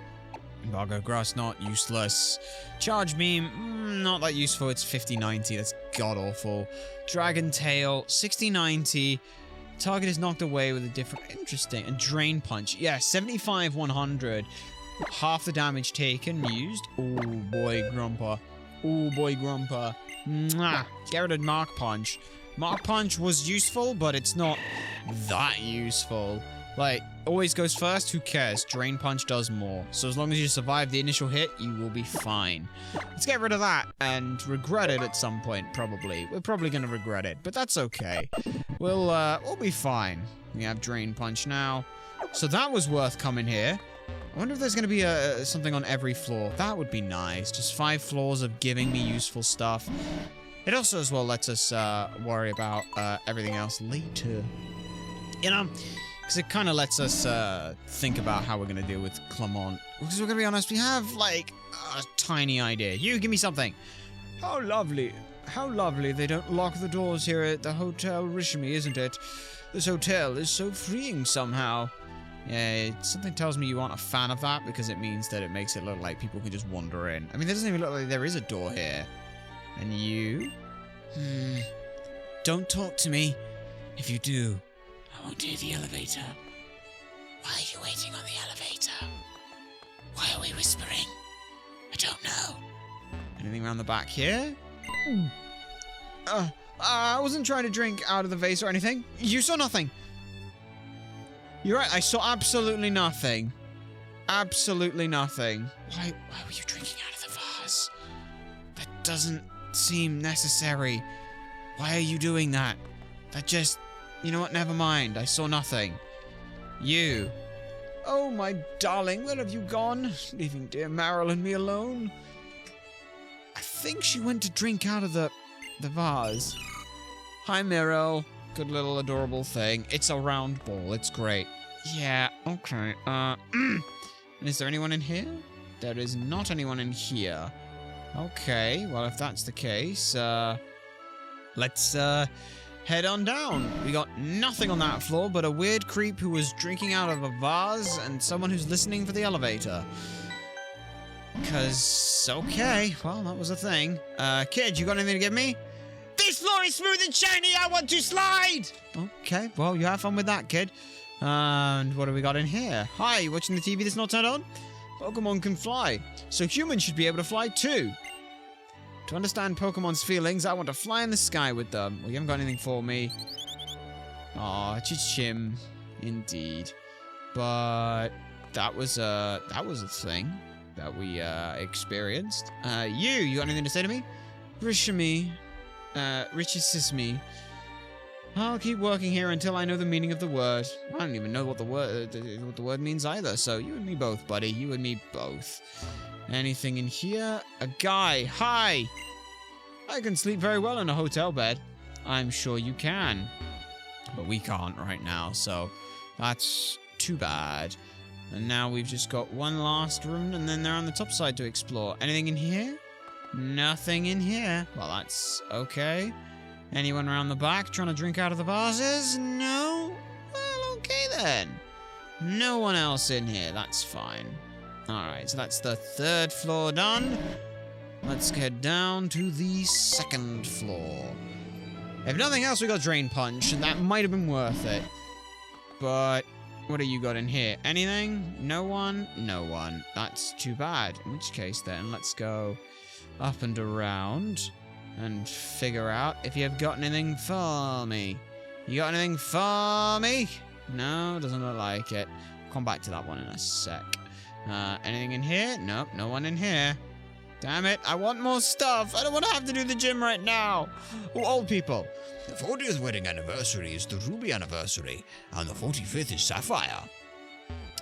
Embargo Grass, not useless. Charge Beam, not that useful. It's 50-90. That's god-awful. Dragon Tail, 60-90. Target is knocked away with a different... Interesting. And Drain Punch. Yeah, 75-100. Half the damage taken used. Oh, boy, Grumpa. Oh, boy, Grumpa. Mwah. Get rid of Mark Punch. Mark Punch was useful, but it's not that useful. Like, always goes first. Who cares? Drain Punch does more. So as long as you survive the initial hit, you will be fine. Let's get rid of that and regret it at some point, probably. We're probably going to regret it, but that's okay. We'll be fine. We have Drain Punch now. So that was worth coming here. I wonder if there's going to be something on every floor. That would be nice. Just 5 floors of giving me useful stuff. It also as well lets us worry about everything else later. You know, because it kind of lets us think about how we're going to deal with Clement. Because we're going to be honest, we have, like, a tiny idea. You, give me something. How lovely. How lovely they don't lock the doors here at the Hotel Rishimi, isn't it? This hotel is so freeing somehow. Yeah, something tells me you aren't a fan of that because it means that it makes it look like people can just wander in. I mean, it doesn't even look like there is a door here. And you? Don't talk to me. If you do, I won't hear the elevator. Why are you waiting on the elevator? Why are we whispering? I don't know. Anything around the back here? I wasn't trying to drink out of the vase or anything. You saw nothing. You're right, I saw absolutely nothing. Absolutely nothing. Why were you drinking out of the vase? That doesn't seem necessary. Why are you doing that? That just... You know what? Never mind. I saw nothing. You. Oh, my darling, where have you gone? Leaving dear Meryl and me alone? I think she went to drink out of the vase. Hi, Meryl. Good little adorable thing. It's a round ball. It's great. Yeah, okay. And is there anyone in here? There is not anyone in here. Okay, well, if that's the case, let's, head on down. We got nothing on that floor but a weird creep who was drinking out of a vase and someone who's listening for the elevator. Okay, well, that was a thing. Kid, you got anything to give me? This floor is smooth and shiny, I want to slide! Okay, well, you have fun with that, kid. And what do we got in here? Hi, you watching the TV that's not turned on? Pokemon can fly, so humans should be able to fly too. To understand Pokemon's feelings, I want to fly in the sky with them. Well, you haven't got anything for me. Aw, Chichim. Indeed. But that was a thing that we experienced. You got anything to say to me? Rishimi. Richisismi. I'll keep working here until I know the meaning of the word. I don't even know what the word means either, so you and me both, buddy. You and me both. Anything in here? A guy. Hi! I can sleep very well in a hotel bed. I'm sure you can. But we can't right now, so that's too bad. And now we've just got one last room, and then they're on the top side to explore. Anything in here? Nothing in here. Well, that's okay. Anyone around the back trying to drink out of the vases? No? Well, okay then. No one else in here. That's fine. Alright, so that's the 3rd floor done. Let's get down to the 2nd floor. If nothing else, we got Drain Punch, and that might have been worth it. But what do you got in here? Anything? No one? No one. That's too bad. In which case, then, let's go up and around and figure out if you've got anything for me. You got anything for me? No, doesn't look like it. Come back to that one in a sec. Anything in here? Nope, no one in here. Damn it, I want more stuff. I don't want to have to do the gym right now. Oh, old people. The 40th wedding anniversary is the Ruby anniversary, and the 45th is Sapphire.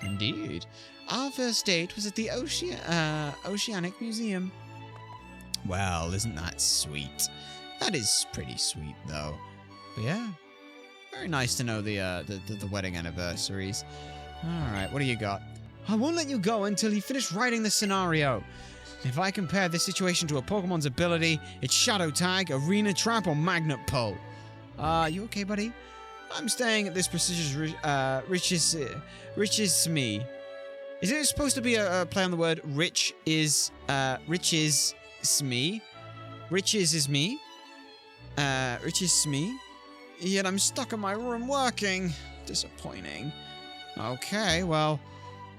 Indeed. Our first date was at the Oceanic Museum. Well, isn't that sweet? That is pretty sweet, though. But yeah, very nice to know the wedding anniversaries. All right, what do you got? I won't let you go until you finish writing the scenario. If I compare this situation to a Pokemon's ability, it's Shadow Tag, Arena Trap, or Magnet Pull. You okay, buddy? I'm staying at this prestigious Riches Me. Is it supposed to be a play on the word rich is me? Riches is me? Riches me? Yet I'm stuck in my room working. Disappointing. Okay, well,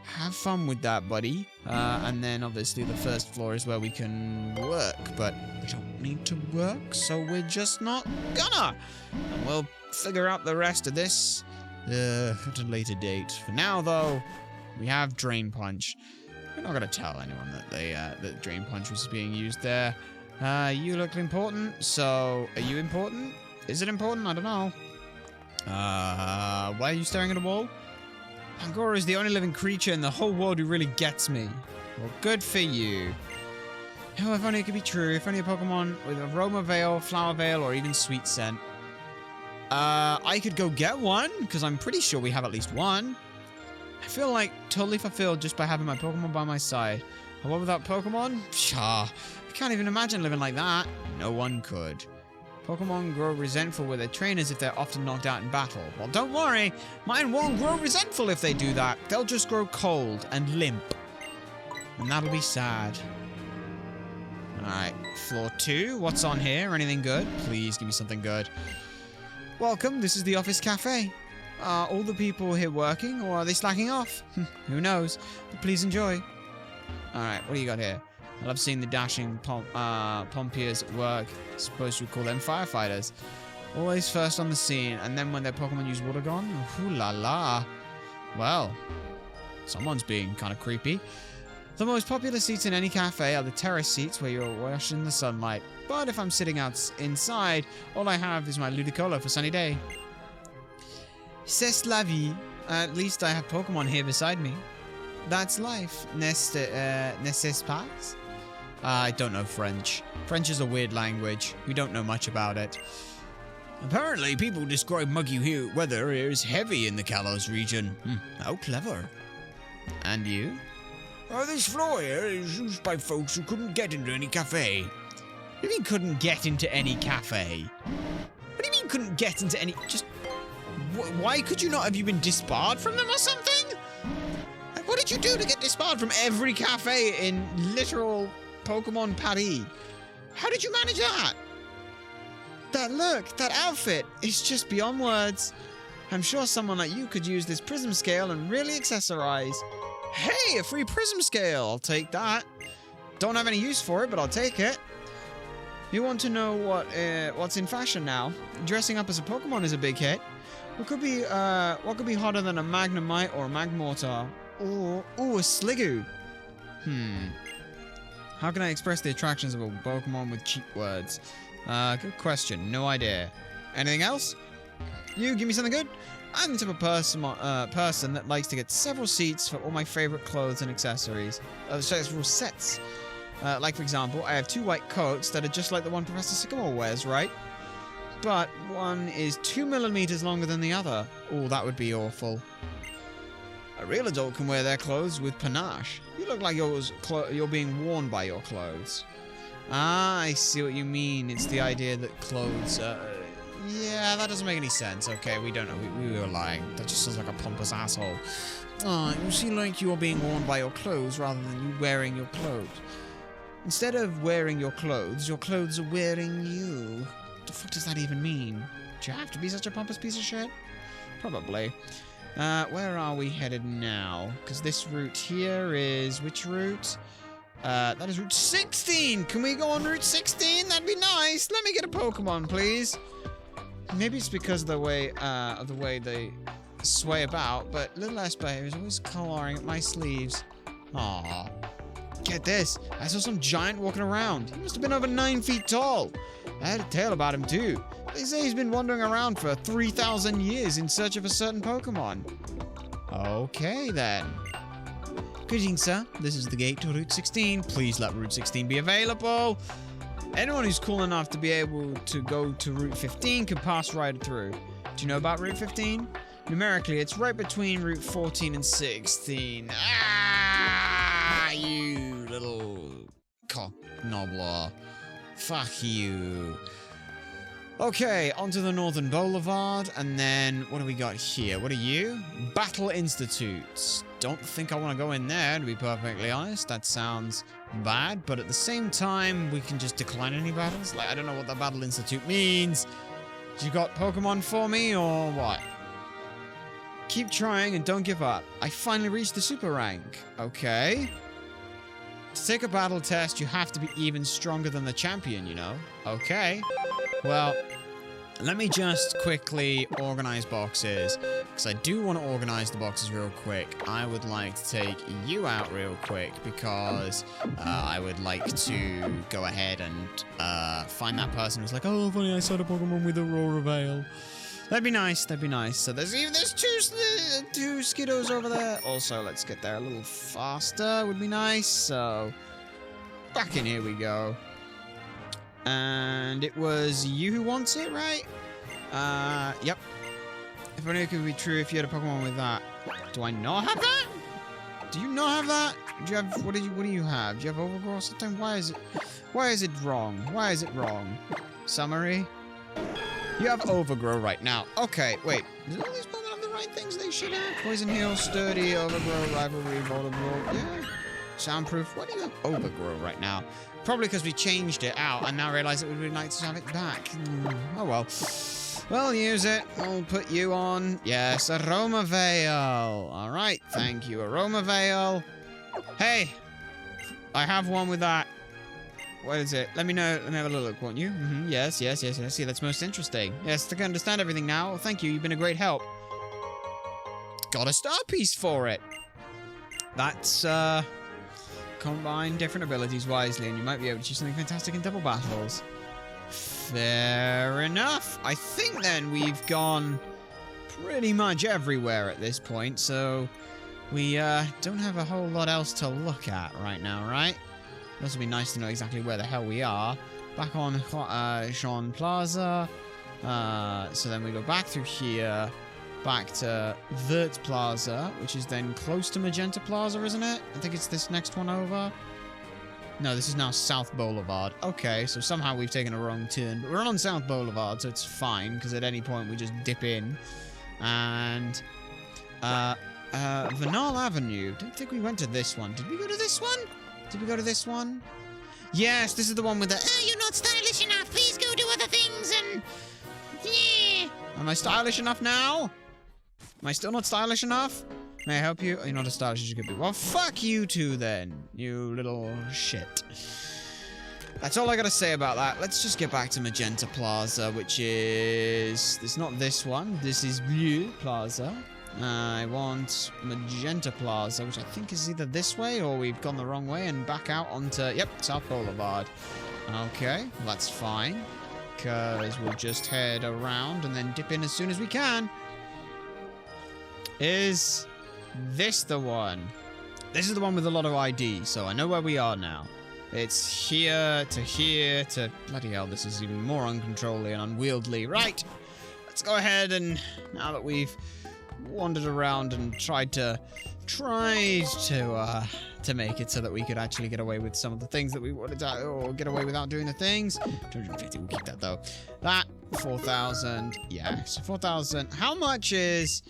have fun with that, buddy. And then obviously the 1st floor is where we can work, but we don't need to work, so we're just not gonna. And we'll figure out the rest of this At a later date. For now, though, we have Drain Punch. We're not going to tell anyone that that Drain Punch was being used there. You look important, so are you important? Is it important? I don't know. Why are you staring at a wall? Pangoro is the only living creature in the whole world who really gets me. Well, good for you. Oh, if only it could be true. If only a Pokemon with Aroma Veil, Flower Veil, or even Sweet Scent. I could go get one, because I'm pretty sure we have at least one. I feel like totally fulfilled just by having my Pokemon by my side. A world without Pokemon? Pshaw. I can't even imagine living like that. No one could. Pokemon grow resentful with their trainers if they're often knocked out in battle. Well, don't worry. Mine won't grow resentful if they do that. They'll just grow cold and limp. And that'll be sad. Alright, floor 2. What's on here? Anything good? Please give me something good. Welcome, this is the office cafe. Are all the people here working, or are they slacking off? Who knows? But please enjoy. Alright, what do you got here? I love seeing the dashing Pompiers at work. Supposed to call them firefighters. Always first on the scene, and then when their Pokemon use water gun? Ooh la la. Well, someone's being kind of creepy. The most popular seats in any cafe are the terrace seats where you're washed in the sunlight. But if I'm sitting inside, all I have is my Ludicolo for sunny day. C'est la vie. At least I have Pokemon here beside me. That's life. N'est-ce pas? I don't know French. French is a weird language. We don't know much about it. Apparently, people describe muggy weather as heavy in the Kalos region. How clever. And you? This floor here is used by folks who couldn't get into any cafe. What do you mean couldn't get into any cafe? What do you mean couldn't get into any... Just... Why could you not... Have you been disbarred from them or something? Like, what did you do to get disbarred from every cafe in literal Pokemon Paris? How did you manage that? That look, that outfit, is just beyond words. I'm sure someone like you could use this prism scale and really accessorize. Hey, a free prism scale. I'll take that. Don't have any use for it, but I'll take it. You want to know what's in fashion now? Dressing up as a Pokemon is a big hit. What could be hotter than a Magnemite or a Magmortar? Or a Sliggoo? How can I express the attractions of a Pokemon with cheap words? Good question. No idea. Anything else? You give me something good? I'm the type of person that likes to get several seats for all my favorite clothes and accessories. Several sets. Like, for example, I have 2 white coats that are just like the one Professor Sycamore wears, right? But one is 2 millimeters longer than the other. Oh, that would be awful. A real adult can wear their clothes with panache. You look like you're being worn by your clothes. Ah, I see what you mean. It's the idea that clothes... yeah, that doesn't make any sense. Okay, we don't know. We were lying. That just sounds like a pompous asshole. Oh, you seem like you're being worn by your clothes rather than you wearing your clothes. Instead of wearing your clothes are wearing you. What the fuck does that even mean? Do you have to be such a pompous piece of shit? Probably. Where are we headed now? Because this route here is... Which route? That is Route 16! Can we go on Route 16? That'd be nice! Let me get a Pokemon, please! Maybe it's because of the way they sway about, but little Esper is always clawing at my sleeves. Aww. Get this! I saw some giant walking around. He must have been over 9 feet tall. I had a tale about him too. They say he's been wandering around for 3,000 years in search of a certain Pokemon. Okay then. Greetings, sir. This is the gate to Route 16. Please let Route 16 be available. Anyone who's cool enough to be able to go to Route 15 can pass right through. Do you know about Route 15? Numerically, it's right between Route 14 and 16. Ah, you little cock knobbler. Fuck you. Okay, onto the Northern Boulevard, and then what do we got here? What are you? Battle Institutes. Don't think I want to go in there, to be perfectly honest. That sounds bad, but at the same time, we can just decline any battles. Like, I don't know what that Battle Institute means. You got Pokemon for me, or what? Keep trying and don't give up. I finally reached the super rank. Okay. To take a battle test, you have to be even stronger than the champion, you know? Okay. Well, Let me just quickly organize boxes, because I do want to organize the boxes real quick. I would like to take you out real quick, because I would like to go ahead and find that person who's like, oh, funny, I saw a Pokemon with Aurora Veil. That'd be nice, that'd be nice. So there's two Skiddos over there. Also, let's get there a little faster, would be nice. So, back in here we go. And it was you who wants it, right? Yep. If only it could be true if you had a Pokemon with that. Do I not have that? Do you not have that? Do you have, what do you have? Do you have Overgrow or something? Why is it wrong? Why is it wrong? Summary? You have Overgrow right now. Okay, wait. Does all these Pokemon have the right things they should have? Poison Heal, Sturdy, Overgrow, Rivalry, Vulnerable. Yeah. Soundproof. Why do you have Overgrow right now? Probably because we changed it out and now realize it would be nice to have it back. Oh well. Well, use it. I'll put you on. Yes, Aroma Veil. Alright, thank you, Aroma Veil. Hey! I have one with that. What is it? Let me know. Let me have a little look, won't you? Yes. See, that's most interesting. Yes, I can understand everything now. Well, thank you. You've been a great help. Got a star piece for it. That's, combine different abilities wisely and you might be able to choose something fantastic in double battles. Fair enough. I think then we've gone pretty much everywhere at this point, so we don't have a whole lot else to look at right now, right? This would be nice to know exactly where the hell we are. Back on Jean Plaza. So then we go back through here. Back to Vert Plaza, which is then close to Magenta Plaza, isn't it? I think it's this next one over. No, this is now South Boulevard. Okay, so somehow we've taken a wrong turn. But we're on South Boulevard, so it's fine, because at any point we just dip in. And, Vanal Avenue. Don't think we went to this one. Did we go to this one? Did we go to this one? Yes, this is the one with the, you're not stylish enough. Please go do other things and... Yeah. Am I stylish enough now? Am I still not stylish enough? May I help you? You're not as stylish as you could be. Well, fuck you two then, you little shit. That's all I gotta say about that. Let's just get back to Magenta Plaza, which is... It's not this one. This is Blue Plaza. I want Magenta Plaza, which I think is either this way or we've gone the wrong way and back out onto... Yep, South Boulevard. Okay, well, that's fine. Because we'll just head around and then dip in as soon as we can. Is this the one? This is the one with a lot of ID, so I know where we are now. It's here to here to... Bloody hell, this is even more uncontrollably and unwieldy. Right, let's go ahead and... Now that we've wandered around and tried to make it so that we could actually get away with some of the things that we wanted to, or get away without doing the things. 250, we'll keep that though. That, 4,000, yeah, so 4,000. How much is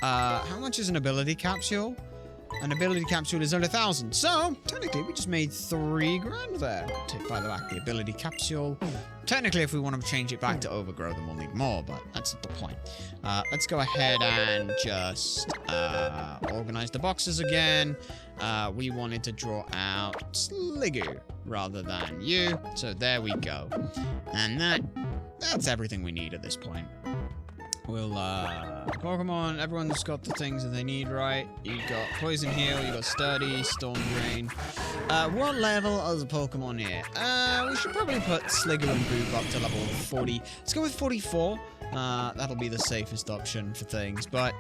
an ability capsule? An ability capsule is under 1,000. So, technically, we just made 3 grand there. Take by the back the ability capsule. Technically, if we want to change it back to Overgrow, then we'll need more, but that's not the point. Let's go ahead and just organize the boxes again. We wanted to draw out Sliggoo rather than you. So there we go. And that's everything we need at this point. We'll, Pokemon, everyone's got the things that they need, right? You've got Poison Heal, you've got Sturdy, Storm Drain. What level is a Pokemon here? We should probably put Sliggoo and Boop up to level 40. Let's go with 44. That'll be the safest option for things, but...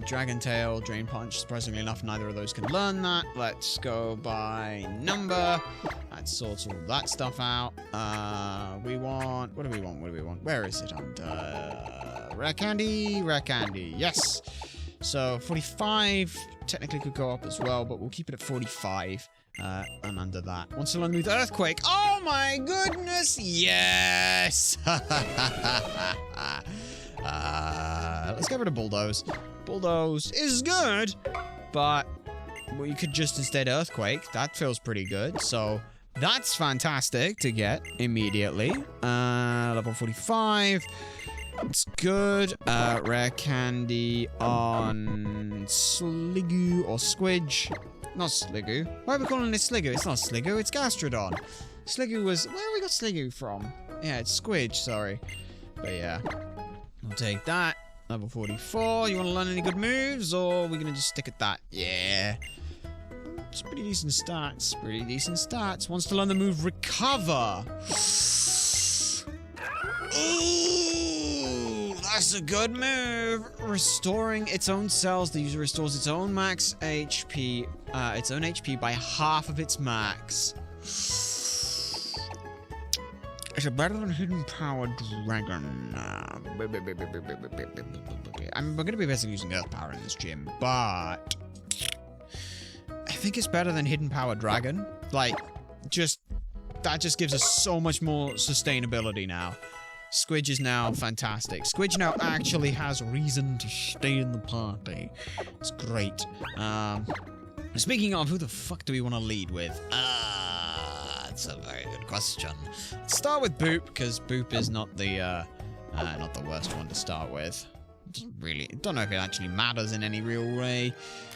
Dragon Tail, Drain Punch, surprisingly enough, neither of those can learn that. Let's go by number. That sorts all that stuff out. We want... What do we want? Where is it? Rare Candy, yes. So, 45 technically could go up as well, but we'll keep it at 45. And under that. Wants to learn with Earthquake. Oh my goodness, yes! Let's get rid of Bulldoze. Bulldoze is good, but well, you could just instead Earthquake. That feels pretty good, so that's fantastic to get immediately. Level 45. It's good. Rare Candy on Sliggoo or Squidge. Not Sliggoo. Why are we calling it Sliggoo? It's not Sliggoo, it's Gastrodon. Sliggoo was... Where have we got Sliggoo from? Yeah, it's Squidge, sorry. But yeah, we'll take that. Level 44. You want to learn any good moves, or are we going to just stick at that? Yeah. It's pretty decent stats. Pretty decent stats. Wants to learn the move Recover. Ooh, that's a good move. Restoring its own cells. The user restores its own max HP, its own HP by half of its max. Is it better than Hidden Power Dragon? I mean, we're going to be basically using Earth Power in this gym, but I think it's better than Hidden Power Dragon. Like, that just gives us so much more sustainability now. Squidge is now fantastic. Squidge now actually has reason to stay in the party. It's great. Speaking of, who the fuck do we want to lead with? That's a very good question. Let's start with Boop, because Boop is not the worst one to start with. Don't know if it actually matters in any real way.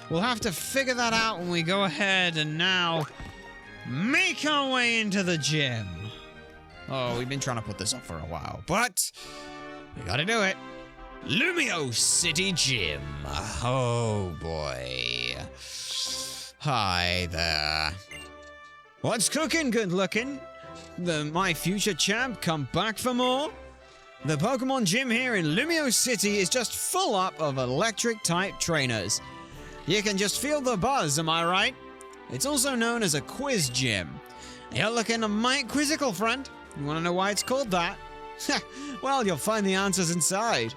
We'll have to figure that out when we go ahead and now make our way into the gym. Oh, we've been trying to put this up for a while, but we gotta do it. Lumio City Gym. Oh boy. Hi there. What's cooking, good looking? My future champ come back for more? The Pokemon gym here in Lumio City is just full up of electric type trainers. You can just feel the buzz, am I right? It's also known as a quiz gym. You're looking a mite quizzical, friend. You want to know why it's called that? Well, you'll find the answers inside.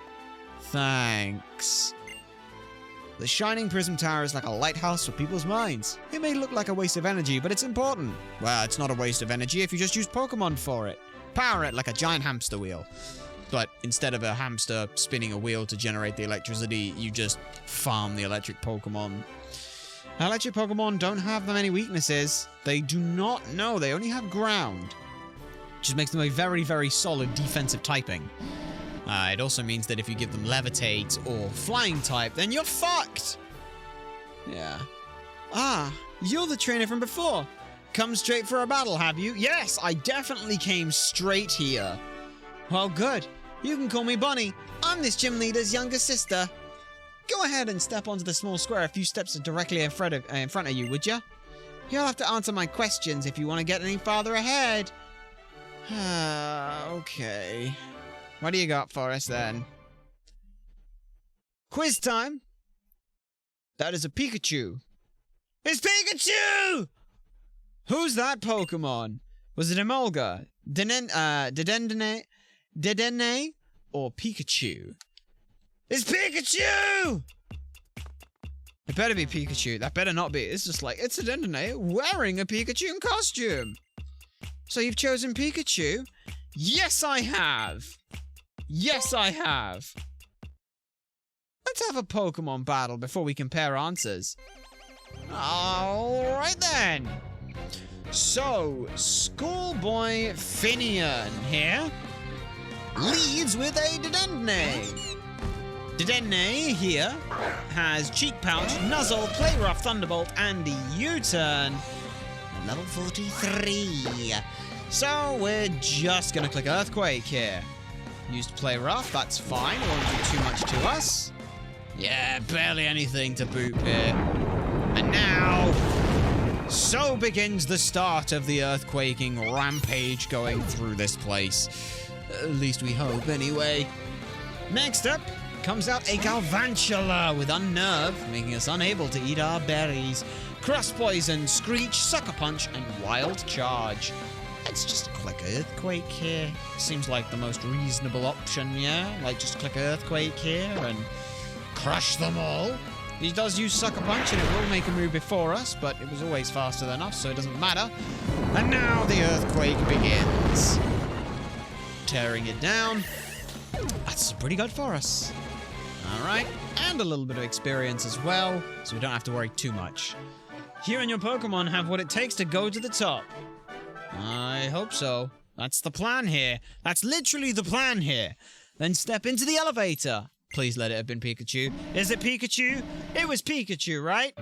Thanks. The Shining Prism Tower is like a lighthouse for people's minds. It may look like a waste of energy, but it's important. Well, it's not a waste of energy if you just use Pokemon for it. Power it like a giant hamster wheel. But instead of a hamster spinning a wheel to generate the electricity, you just farm the electric Pokemon. Electric Pokemon don't have many weaknesses. They do not know. They only have ground. Which makes them a very, very solid defensive typing. It also means that if you give them Levitate or Flying type, then you're fucked! Yeah. Ah, you're the trainer from before. Come straight for a battle, have you? Yes, I definitely came straight here. Well, good. You can call me Bonnie. I'm this gym leader's younger sister. Go ahead and step onto the small square a few steps directly in front of you, would ya? You'll have to answer my questions if you want to get any farther ahead. Okay. What do you got for us then? Quiz time! That is a Pikachu. It's Pikachu! Who's that Pokemon? Was it Emolga, Dedenne, or Pikachu? It's Pikachu! It better be Pikachu. That better not be. It's just like, it's a Dedenne wearing a Pikachu costume. So you've chosen Pikachu? Yes, I have. Yes, I have. Let's have a Pokemon battle before we compare answers. Alright then. So, Schoolboy Finian here leads with a Dedenne. Dedenne here has Cheek Pouch, Nuzzle, Play Rough, Thunderbolt, and U-Turn. Level 43. So we're just gonna click Earthquake here. Used Play Rough, that's fine. It won't do too much to us. Yeah, barely anything to Boop here. And now, so begins the start of the earthquaking rampage going through this place. At least we hope, anyway. Next up comes out a Galvantula with Unnerve, making us unable to eat our berries. Cross Poison, Screech, Sucker Punch, and Wild Charge. Let's just click Earthquake here. Seems like the most reasonable option, yeah? Like, just click Earthquake here and crush them all. He does use Sucker Punch, and it will make a move before us, but it was always faster than us, so it doesn't matter. And now the Earthquake begins. Tearing it down. That's pretty good for us. Alright, and a little bit of experience as well, so we don't have to worry too much. You and your Pokemon have what it takes to go to the top. I hope so. That's the plan here. That's literally the plan here. Then step into the elevator. Please let it have been Pikachu. Is it Pikachu? It was Pikachu, right?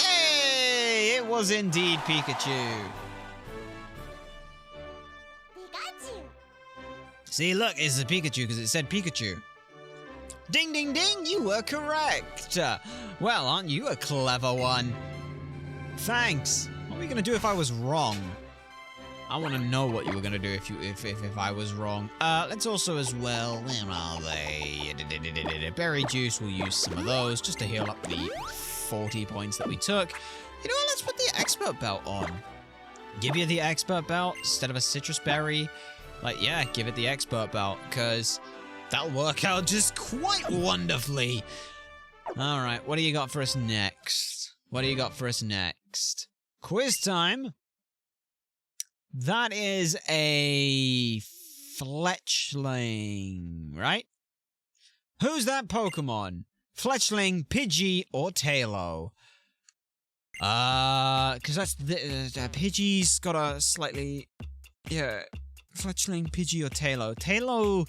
Hey! It was indeed Pikachu. See, look, it's a Pikachu because it said Pikachu. Ding, ding, ding, you were correct. Well, aren't you a clever one? Thanks. What were you going to do if I was wrong? I want to know what you were going to do if I was wrong. Let's also as well, where are they? Berry juice, we'll use some of those just to heal up the 40 points that we took. You know what, let's put the expert belt on. Give you the expert belt instead of a citrus berry. Like, yeah, give it the expert belt, because that'll work out just quite wonderfully. Alright, what do you got for us next? What do you got for us next? Quiz time. That is a Fletchling, right? Who's that Pokemon? Fletchling, Pidgey, or Tailo? Because that's the Pidgey's got a slightly, yeah, Fletchling, Pidgey, or Tailo. Tailo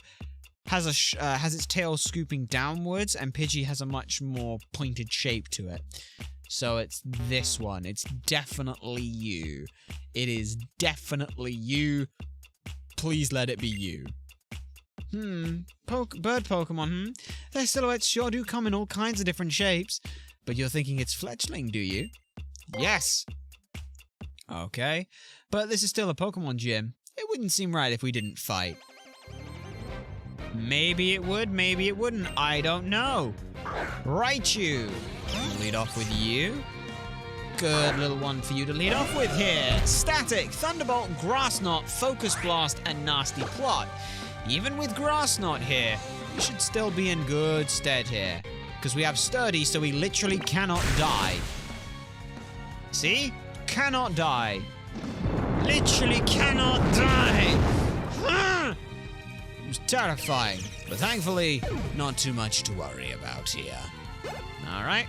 has has its tail scooping downwards, and Pidgey has a much more pointed shape to it. So it's this one. It's definitely you. It is definitely you. Please let it be you. Bird Pokemon, Their silhouettes sure do come in all kinds of different shapes. But you're thinking it's Fletchling, do you? Yes. Okay. But this is still a Pokemon gym. It wouldn't seem right if we didn't fight. Maybe it would, maybe it wouldn't. I don't know. Raichu. We'll lead off with you. Good little one for you to lead off with here. Static, Thunderbolt, Grass Knot, Focus Blast, and Nasty Plot. Even with Grass Knot here, we should still be in good stead here. Because we have Sturdy, so we literally cannot die. See? Cannot die. Literally cannot die. It was terrifying. But thankfully, not too much to worry about here. Alright.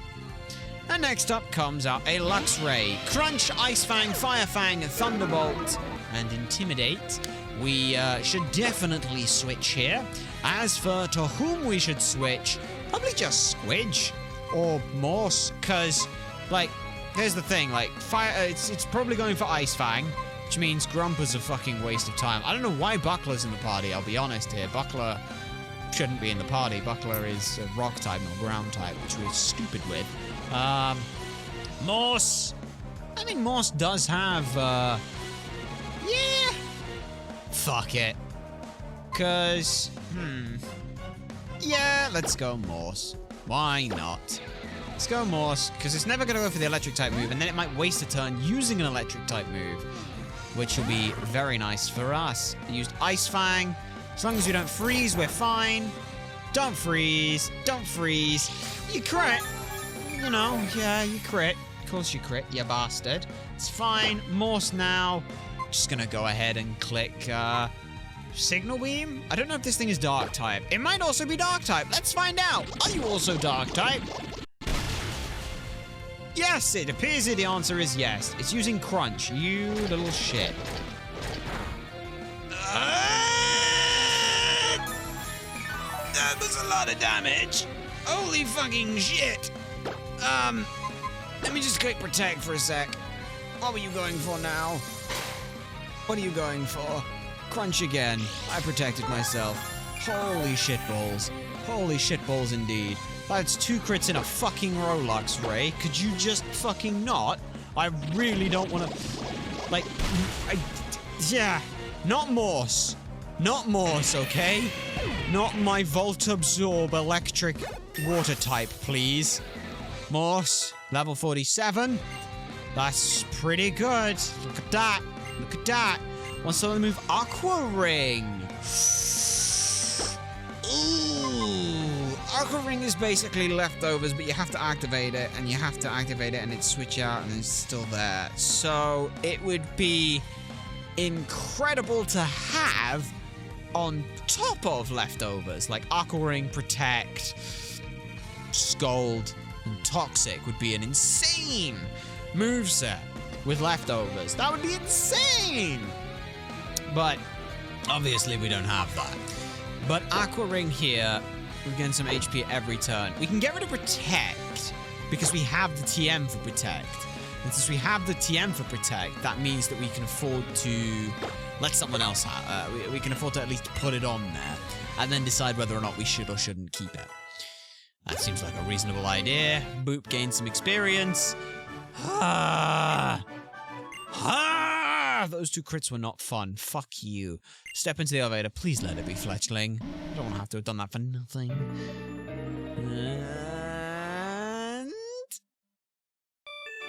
And next up comes out a Luxray. Crunch, Ice Fang, Fire Fang, Thunderbolt, and Intimidate. We should definitely switch here. As for to whom we should switch, probably just Squidge or Morse, because, like, here's the thing, like, it's probably going for Ice Fang, which means Grumpa's a fucking waste of time. I don't know why Buckler's in the party, I'll be honest here. Buckler shouldn't be in the party. Buckler is a rock type, not ground type, which we're stupid with. Morse. I mean, Morse does have, yeah. Fuck it. Cause, yeah, let's go Morse. Why not? Let's go Morse, because it's never going to go for the electric type move, and then it might waste a turn using an electric type move, which will be very nice for us. I used Ice Fang. As long as we don't freeze, we're fine. Don't freeze. Don't freeze. You crit. You know, yeah, you crit. Of course you crit, you bastard. It's fine. Morse now. Just gonna go ahead and click, Signal Beam? I don't know if this thing is Dark type. It might also be Dark type. Let's find out. Are you also Dark type? Yes, it appears that the answer is yes. It's using Crunch. You little shit. That was a lot of damage. Holy fucking shit. Let me just click Protect for a sec. What were you going for now? What are you going for? Crunch again. I protected myself. Holy shitballs. Holy shitballs indeed. That's 2 crits in a fucking row, Luxray. Could you just fucking not? I really don't want to... Like, yeah. Not Morse. Not Morse, okay? Not my Volt Absorb electric water type, please. Morse, level 47. That's pretty good. Look at that. Look at that. Wants to move Aqua Ring. Ooh. Aqua Ring is basically leftovers, but you have to activate it, and you have to activate it, and it switch out, and it's still there. So it would be incredible to have on top of leftovers, like Aqua Ring, Protect, Scold, and Toxic would be an insane moveset with leftovers. That would be insane! But obviously we don't have that. But Aqua Ring here, we're getting some HP every turn. We can get rid of Protect because we have the TM for Protect. And since we have the TM for Protect, that means that we can afford to let someone else have. We can afford to at least put it on there, and then decide whether or not we should or shouldn't keep it. That seems like a reasonable idea. Boop gains some experience. Those 2 crits were not fun. Fuck you. Step into the elevator. Please let it be Fletchling. I don't want to have to have done that for nothing. And...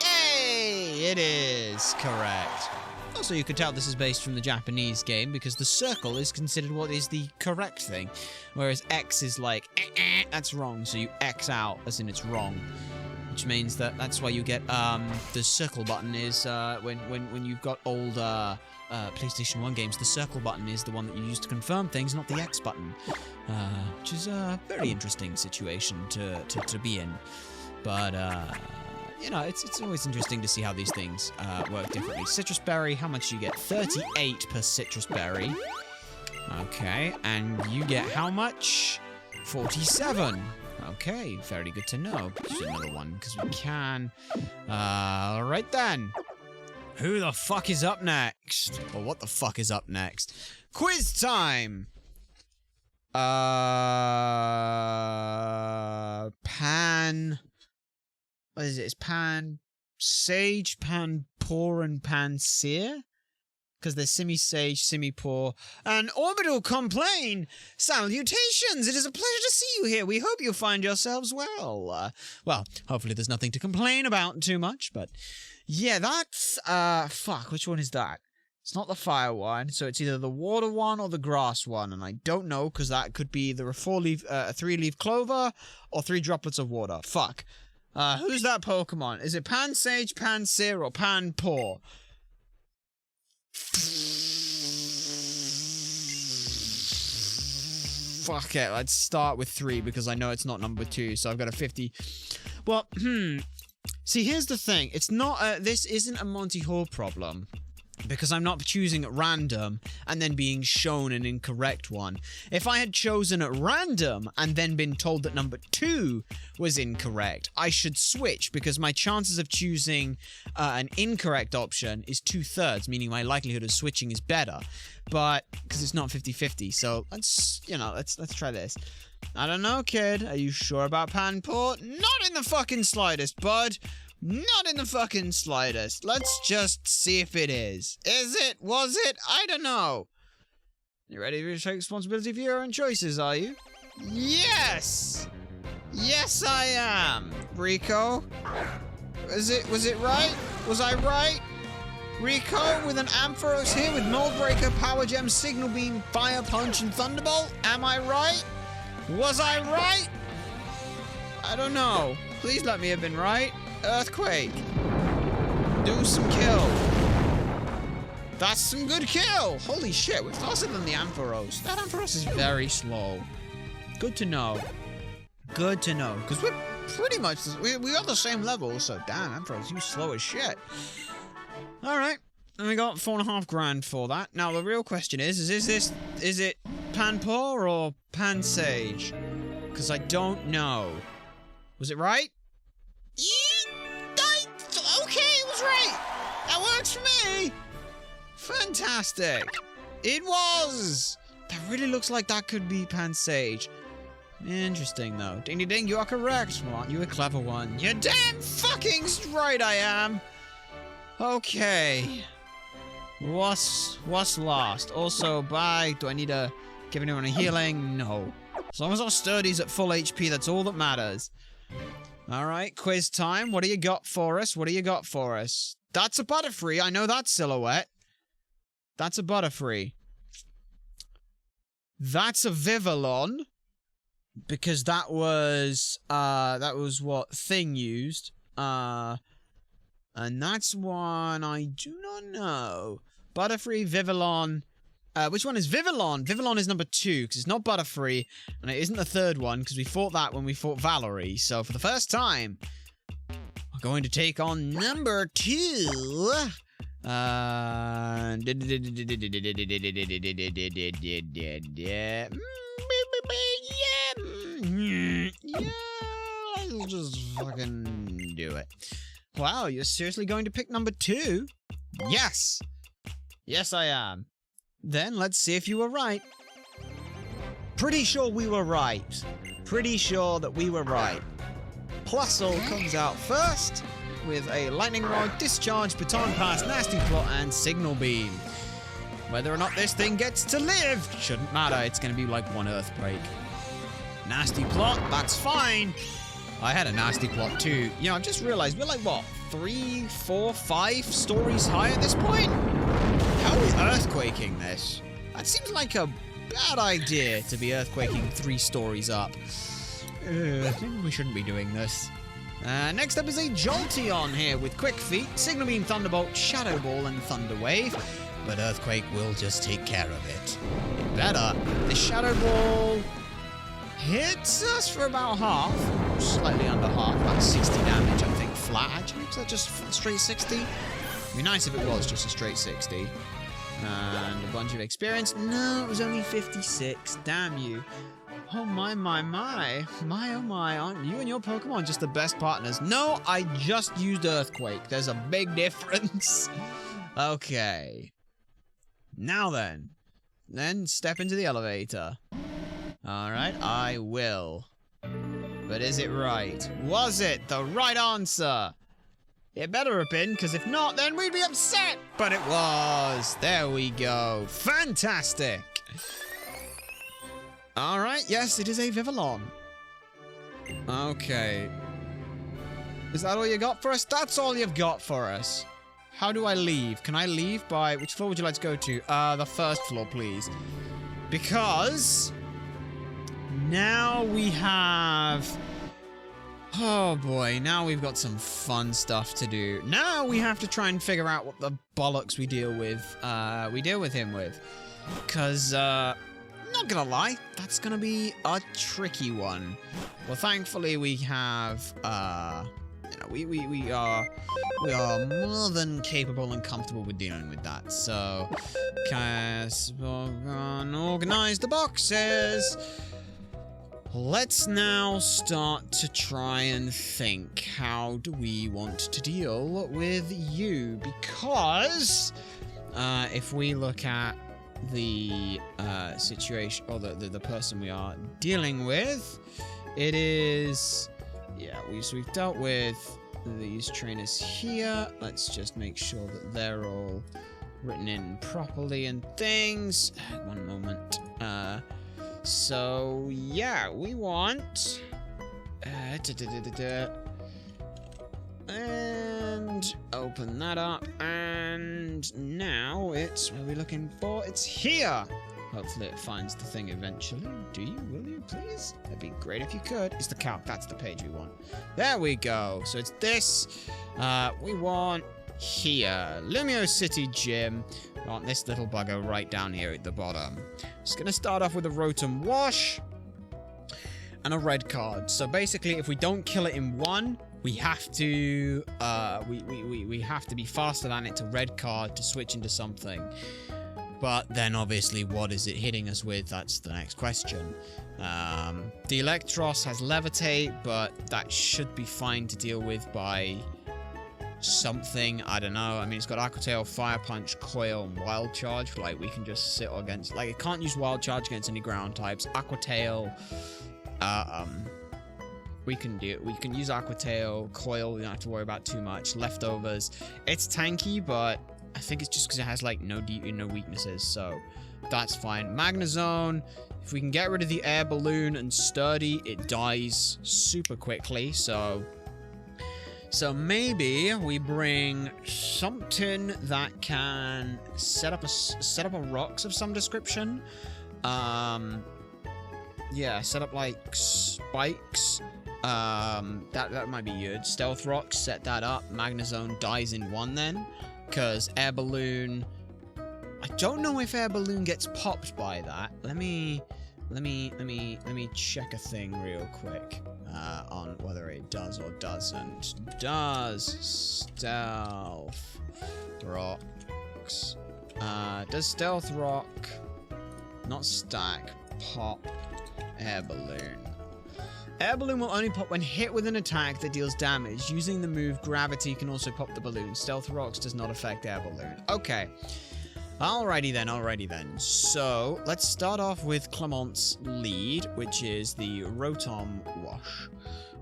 hey! It is correct. Also, you could tell this is based from the Japanese game because the circle is considered what is the correct thing, whereas X is like, that's wrong, so you X out as in it's wrong. Which means that's why you get the circle button is when you've got old PlayStation 1 games, the circle button is the one that you use to confirm things, not the X button, which is a very interesting situation to be in. But you know, it's always interesting to see how these things work differently. Citrus berry, how much do you get? 38 per citrus berry. Okay, and you get how much? 47. Okay, very good to know. Just another one, because we can. Alright then. Who the fuck is up next? Or what the fuck is up next? Quiz time! Pan... what is it? It's Pan... Sage, Pan Poor, and Pan Seer? Because there's Simi-Sage, Simi-Poor, and Orbital Complain! Salutations! It is a pleasure to see you here. We hope you find yourselves well. Well, hopefully there's nothing to complain about too much, but... yeah, that's... fuck, which one is that? It's not the fire one, so it's either the water one or the grass one, and I don't know, because that could be either a 3-leaf clover or 3 droplets of water. Fuck. Who's that Pokemon? Is it Pan Sage, Pan Seer, or Pan Poor? Fuck it, let's start with 3 because I know it's not number 2, so I've got a 50. Well, see, here's the thing. It's not this isn't a Monty Hall problem. Because I'm not choosing at random and then being shown an incorrect one. If I had chosen at random and then been told that number 2 was incorrect, I should switch because my chances of choosing an incorrect option is 2/3, meaning my likelihood of switching is better. But because it's not 50-50, so let's try this. I don't know, kid. Are you sure about Panport? Not in the fucking slightest, bud. Not in the fucking slightest. Let's just see if it is. Is it? Was it? I don't know. You ready to take responsibility for your own choices, are you? Yes! Yes, I am. Rico? Was it right? Was I right? Rico with an Ampharos here with Mold Breaker, Power Gem, Signal Beam, Fire Punch, and Thunderbolt? Am I right? Was I right? I don't know. Please let me have been right. Earthquake. Do some kill. That's some good kill. Holy shit, we're faster than the Ampharos. That Ampharos is very slow. Good to know. Good to know. Because we're pretty much... we are the same level, so damn, Ampharos, you slow as shit. Alright. And we got 4.5 grand for that. Now, the real question is it Panpour or Pansage? Because I don't know. Was it right? Okay, it was right. That works for me. Fantastic. It was. That really looks like that could be Pansage. Interesting, though. Ding ding ding, you are correct. Well, aren't you a clever one? You're damn fucking right I am. Okay. What's lost? Also, bye. Do I need to give anyone a healing? No. As long as our sturdy's at full HP, that's all that matters. Alright, quiz time. What do you got for us? What do you got for us? That's a Butterfree. I know that silhouette. That's a Butterfree. That's a Vivillon. Because that was what Thing used. And that's one I do not know. Butterfree, Vivillon. Which one is Vivillon? Vivillon is number 2, because it's not Butterfree, and it isn't the 3rd one, because we fought that when we fought Valerie. So for the first time, we're going to take on number 2. Yeah, I'll just fucking do it. Wow, you're seriously going to pick number 2? Yes! Yes, I am. Then let's see if you were right. Pretty sure we were right. Pretty sure that we were right. Plusle comes out first with a lightning rod, discharge, baton pass, nasty plot, and signal beam. Whether or not this thing gets to live shouldn't matter. It's going to be like one earthquake. Nasty plot, that's fine. I had a nasty plot too. You know, I've just realized we're like, what, 3, 4, 5 stories high at this point? How are we earthquaking this? That seems like a bad idea to be earthquaking 3 stories up. Maybe we shouldn't be doing this. Next up is a Jolteon here with Quick Feet, Signal Beam, Thunderbolt, Shadow Ball, and Thunder Wave. But Earthquake will just take care of it. It better. The Shadow Ball hits us for about half. Slightly under half. About 60 damage, I think, flat. Actually, is that just straight 60? It'd be nice if it was just a straight 60. And a bunch of experience. No, it was only 56. Damn you. Oh my. My, oh my. Aren't you and your Pokemon just the best partners? No, I just used Earthquake. There's a big difference. Okay. Now then. Then step into the elevator. Alright, I will. But is it right? Was it the right answer? It better have been, because if not, then we'd be upset. But it was. There we go. Fantastic. Alright, yes, it is a Vivillon. Okay. Is that all you got for us? That's all you've got for us. How do I leave? Can I leave by... Which floor would you like to go to? The first floor, please. Because... now we have... oh boy, now we've got some fun stuff to do. Now we have to try and figure out what the bollocks we deal with him with. Because, not gonna lie, that's gonna be a tricky one. Well, thankfully we have, you know, we are more than capable and comfortable with dealing with that. So, organize the boxes. Let's now start to try and think, how do we want to deal with you? Because if we look at the situation, or the person we are dealing with, it is, yeah, we've dealt with these trainers here. Let's just make sure that they're all written in properly and things. One moment. So, yeah, we want... and open that up. And now it's... where are we looking for? It's here! Hopefully it finds the thing eventually. Do you? Will you, please? That'd be great if you could. It's the calc. That's the page we want. There we go. So it's this. We want... here. Lumio City Gym. We want this little bugger right down here at the bottom. Just gonna start off with a Rotom Wash and a red card. So basically, if we don't kill it in one, we have to we have to be faster than it to red card to switch into something. But then obviously, what is it hitting us with? That's the next question. The Electros has Levitate, but that should be fine to deal with by something. I don't know. I mean, it's got Aqua Tail, Fire Punch, Coil, and Wild Charge. Like, we can just sit against... like, it can't use Wild Charge against any ground types. Aqua Tail... we can use Aqua Tail, Coil, we don't have to worry about too much. Leftovers. It's tanky, but I think it's just because it has, like, no weaknesses, so that's fine. Magnezone, if we can get rid of the Air Balloon and Sturdy, it dies super quickly, so maybe we bring something that can set up a rocks of some description. Yeah, set up like spikes. That might be good. Stealth rocks, set that up. Magnezone dies in one then, because Air Balloon. I don't know if Air Balloon gets popped by that. Let me check a thing real quick. On whether it does or doesn't. Does Stealth Rocks... does Stealth Rock... not stack, pop Air Balloon? Air Balloon will only pop when hit with an attack that deals damage. Using the move Gravity can also pop the balloon. Stealth Rocks does not affect Air Balloon. Okay. Alrighty then. So, let's start off with Clement's lead, which is the Rotom Wash.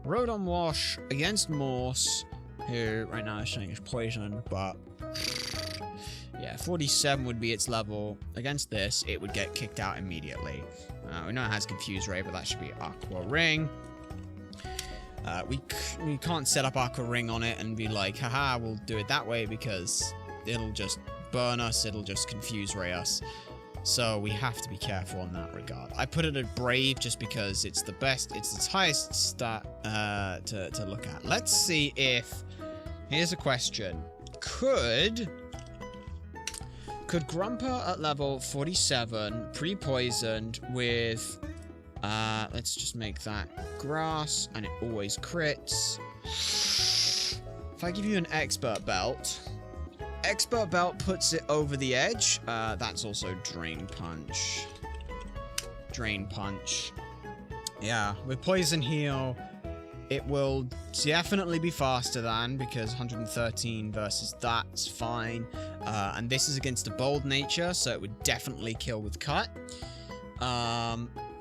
Rotom Wash against Morse, who right now is showing his poison, but yeah, 47 would be its level. Against this, it would get kicked out immediately. We know it has Confuse Ray, but that should be Aqua Ring. We can't set up Aqua Ring on it and be like, haha, we'll do it that way, because it'll just burn us, it'll just Confuse Ray us. So we have to be careful in that regard. I put it at Brave just because it's the best, it's its highest stat to look at. Let's see if, here's a question. Could Grumpa at level 47 pre-poisoned with, let's just make that grass, and it always crits. If I give you an Expert Belt, Expert Belt puts it over the edge. That's also Drain Punch. Drain Punch. Yeah, with Poison Heal, it will definitely be faster than, because 113 versus that's fine. And this is against a Bold Nature, so it would definitely kill with Cut.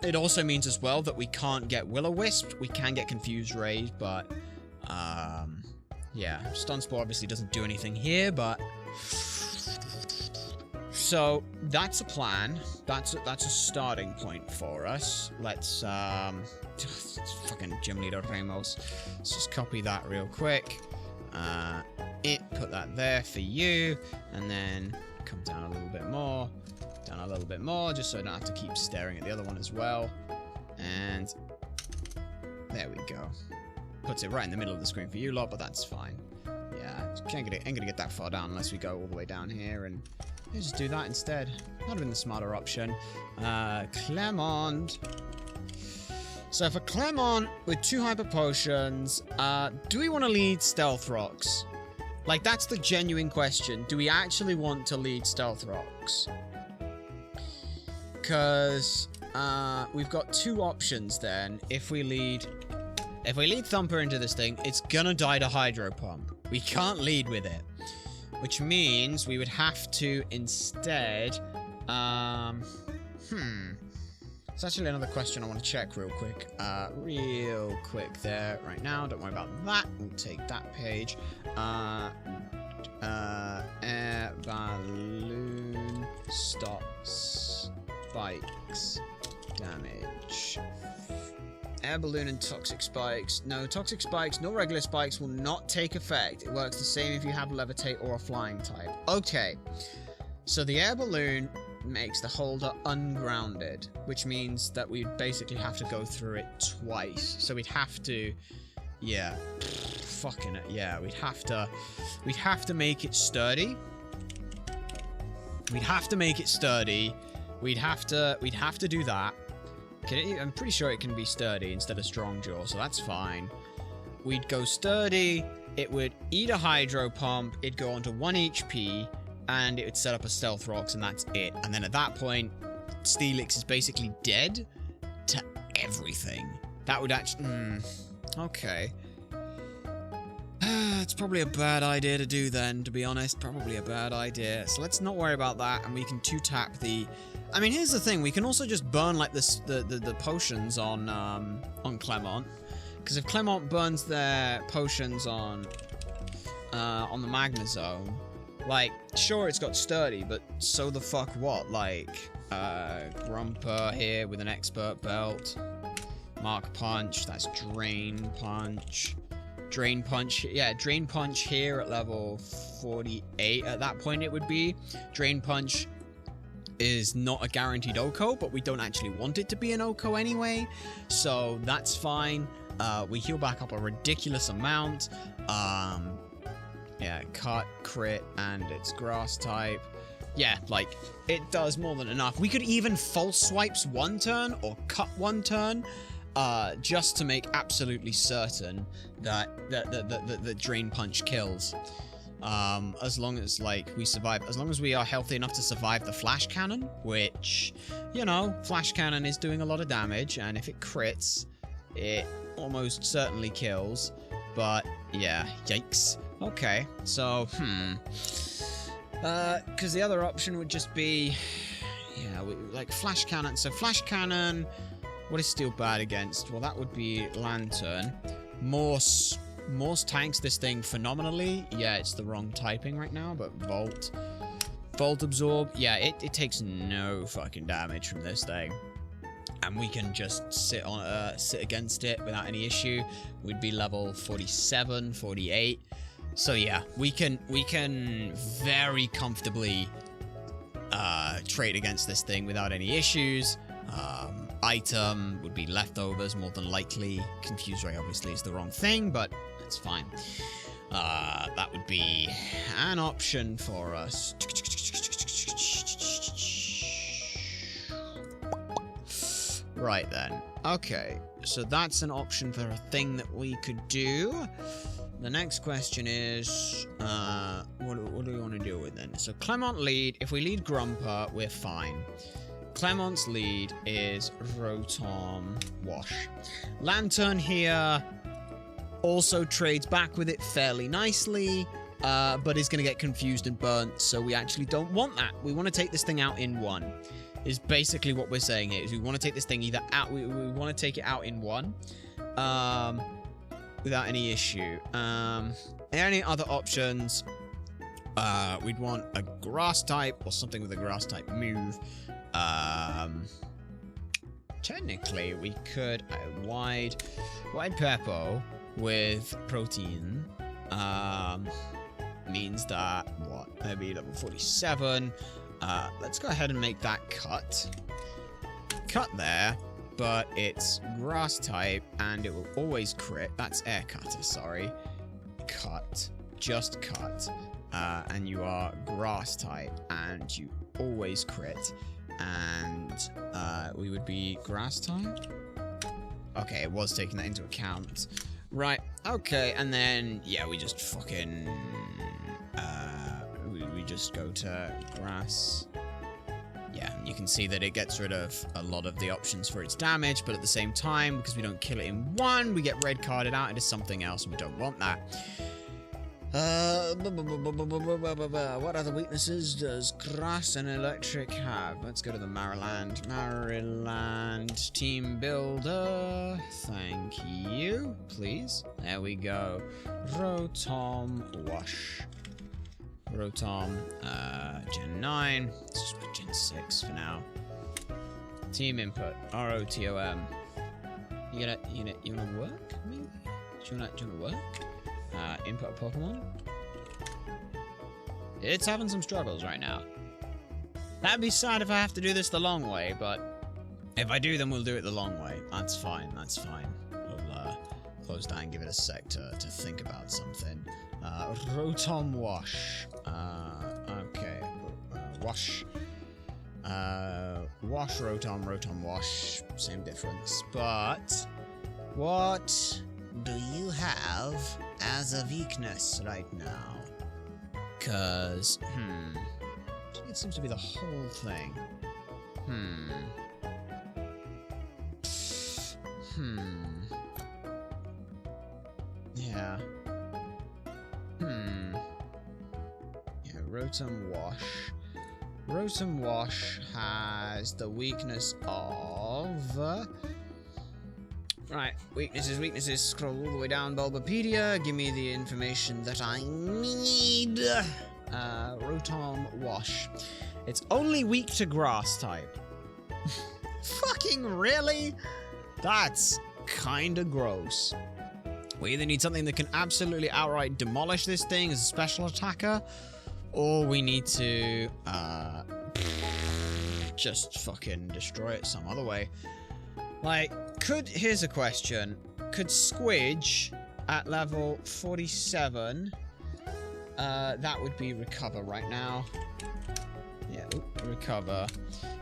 It also means as well that we can't get Will-O-Wisp. We can get Confused Ray, but yeah, Stun Spore obviously doesn't do anything here, but so that's a plan. That's a starting point for us. Let's fucking Gym Leader Ramos. Let's just copy that real quick. Put that there for you, and then come down a little bit more. Down a little bit more, just so I don't have to keep staring at the other one as well. And there we go. Puts it right in the middle of the screen for you lot, but that's fine. Yeah, ain't gonna get that far down unless we go all the way down here, and just do that instead. That would have been the smarter option. Clement. So for Clement, with 2 Hyper Potions, do we want to lead Stealth Rocks? Like, that's the genuine question. Do we actually want to lead Stealth Rocks? Because we've got 2 options then. If we lead Thumper into this thing, it's gonna die to Hydro Pump. We can't lead with it. Which means we would have to instead... It's actually another question I want to check real quick. Real quick there, right now. Don't worry about that. We'll take that page. Air Balloon stops spikes damage. Air Balloon and Toxic Spikes. No, Toxic Spikes, no regular spikes will not take effect. It works the same if you have Levitate or a Flying type. Okay. So the Air Balloon makes the holder ungrounded, which means that we'd basically have to go through it twice. So we'd have to... Yeah. Fucking it. Yeah, we'd have to make it sturdy. We'd have to make it sturdy. We'd have to do that. I'm pretty sure it can be sturdy instead of strong jaw, so that's fine. We'd go sturdy, it would eat a Hydro Pump, it'd go onto 1 HP, and it would set up a Stealth Rocks, and that's it. And then at that point, Steelix is basically dead to everything. That would actually... okay. It's probably a bad idea to do then, to be honest. Probably a bad idea. So let's not worry about that, and we can 2-tap the... I mean, here's the thing. We can also just burn, like, the potions on Clement. Because if Clement burns their potions on the Magnezone, like, sure, it's got sturdy, but so the fuck what? Like, Grumpa here with an Expert Belt. Mark Punch, that's Drain Punch. Drain Punch, yeah, Drain Punch here at level 48. At that point, it would be. Drain Punch is not a guaranteed OHKO, but we don't actually want it to be an OHKO anyway, so that's fine. We heal back up a ridiculous amount. Yeah, Cut, Crit, and it's Grass type. Yeah, like, it does more than enough. We could even False Swipes 1 turn, or Cut 1 turn, just to make absolutely certain that the Drain Punch kills. As long as, like, we survive, as long as we are healthy enough to survive the Flash Cannon, which, you know, Flash Cannon is doing a lot of damage, and if it crits, it almost certainly kills, but, yeah, yikes. Okay, so, Because the other option would just be... Yeah, like flash cannon. So flash cannon... What is steel bad against? Well, that would be lantern. Morse tanks this thing phenomenally. Yeah, it's the wrong typing right now, but Volt absorb. Yeah, it takes no fucking damage from this thing. And we can just sit against it without any issue. We'd be level 47, 48. So yeah, we can very comfortably trade against this thing without any issues. Item would be leftovers more than likely. Confuse ray obviously is the wrong thing, but that's fine. That would be an option for us. Right then. Okay, so that's an option for a thing that we could do. The next question is, what do we want to deal with then? So Clement lead. If we lead Grumper, we're fine. Clement's lead is Rotom Wash. Lantern here also trades back with it fairly nicely, but is going to get confused and burnt, so we actually don't want that. We want to take this thing out in one, is basically what we're saying here. Is we want to take this thing either out, we want to take it out in one, without any issue. Any other options? We'd want a grass type or something with a grass type move. Technically, we could wide Peppo with protein. Means that what? Maybe level 47. Let's go ahead and make that cut. Cut there, but it's grass type and it will always crit. That's air cutter, sorry. Cut. Just cut. And you are grass type and you always crit. And we would be grass type. Okay, it was taking that into account. Right, okay, and then, yeah, we just fucking... we just go to grass. Yeah, you can see that it gets rid of a lot of the options for its damage, but at the same time, because we don't kill it in one, we get red carded out into something else, and we don't want that. What other weaknesses does grass and electric have? Let's go to the Maryland. Maryland team builder. Thank you. Please. There we go. Rotom Wash. Rotom, Gen 9. Let's just put Gen 6 for now. Team input. ROTOM. You wanna work? Maybe? Do you wanna work? Input a Pokemon. It's having some struggles right now. That'd be sad if I have to do this the long way, but if I do, then we'll do it the long way. That's fine, that's fine. We'll close down and give it a sec to think about something. Rotom Wash. Okay. Wash. Wash Rotom Wash. Same difference. But what do you have as a weakness right now? Cause, it seems to be the whole thing. Yeah. Yeah, Rotom Wash. Rotom Wash has the weakness of... Right, weaknesses, scroll all the way down Bulbapedia, give me the information that I need. Rotom Wash. It's only weak to grass type. Fucking really? That's kinda gross. We either need something that can absolutely outright demolish this thing as a special attacker, or we need to, just fucking destroy it some other way. Like, here's a question. Could Squidge at level 47, that would be recover right now. Yeah, recover.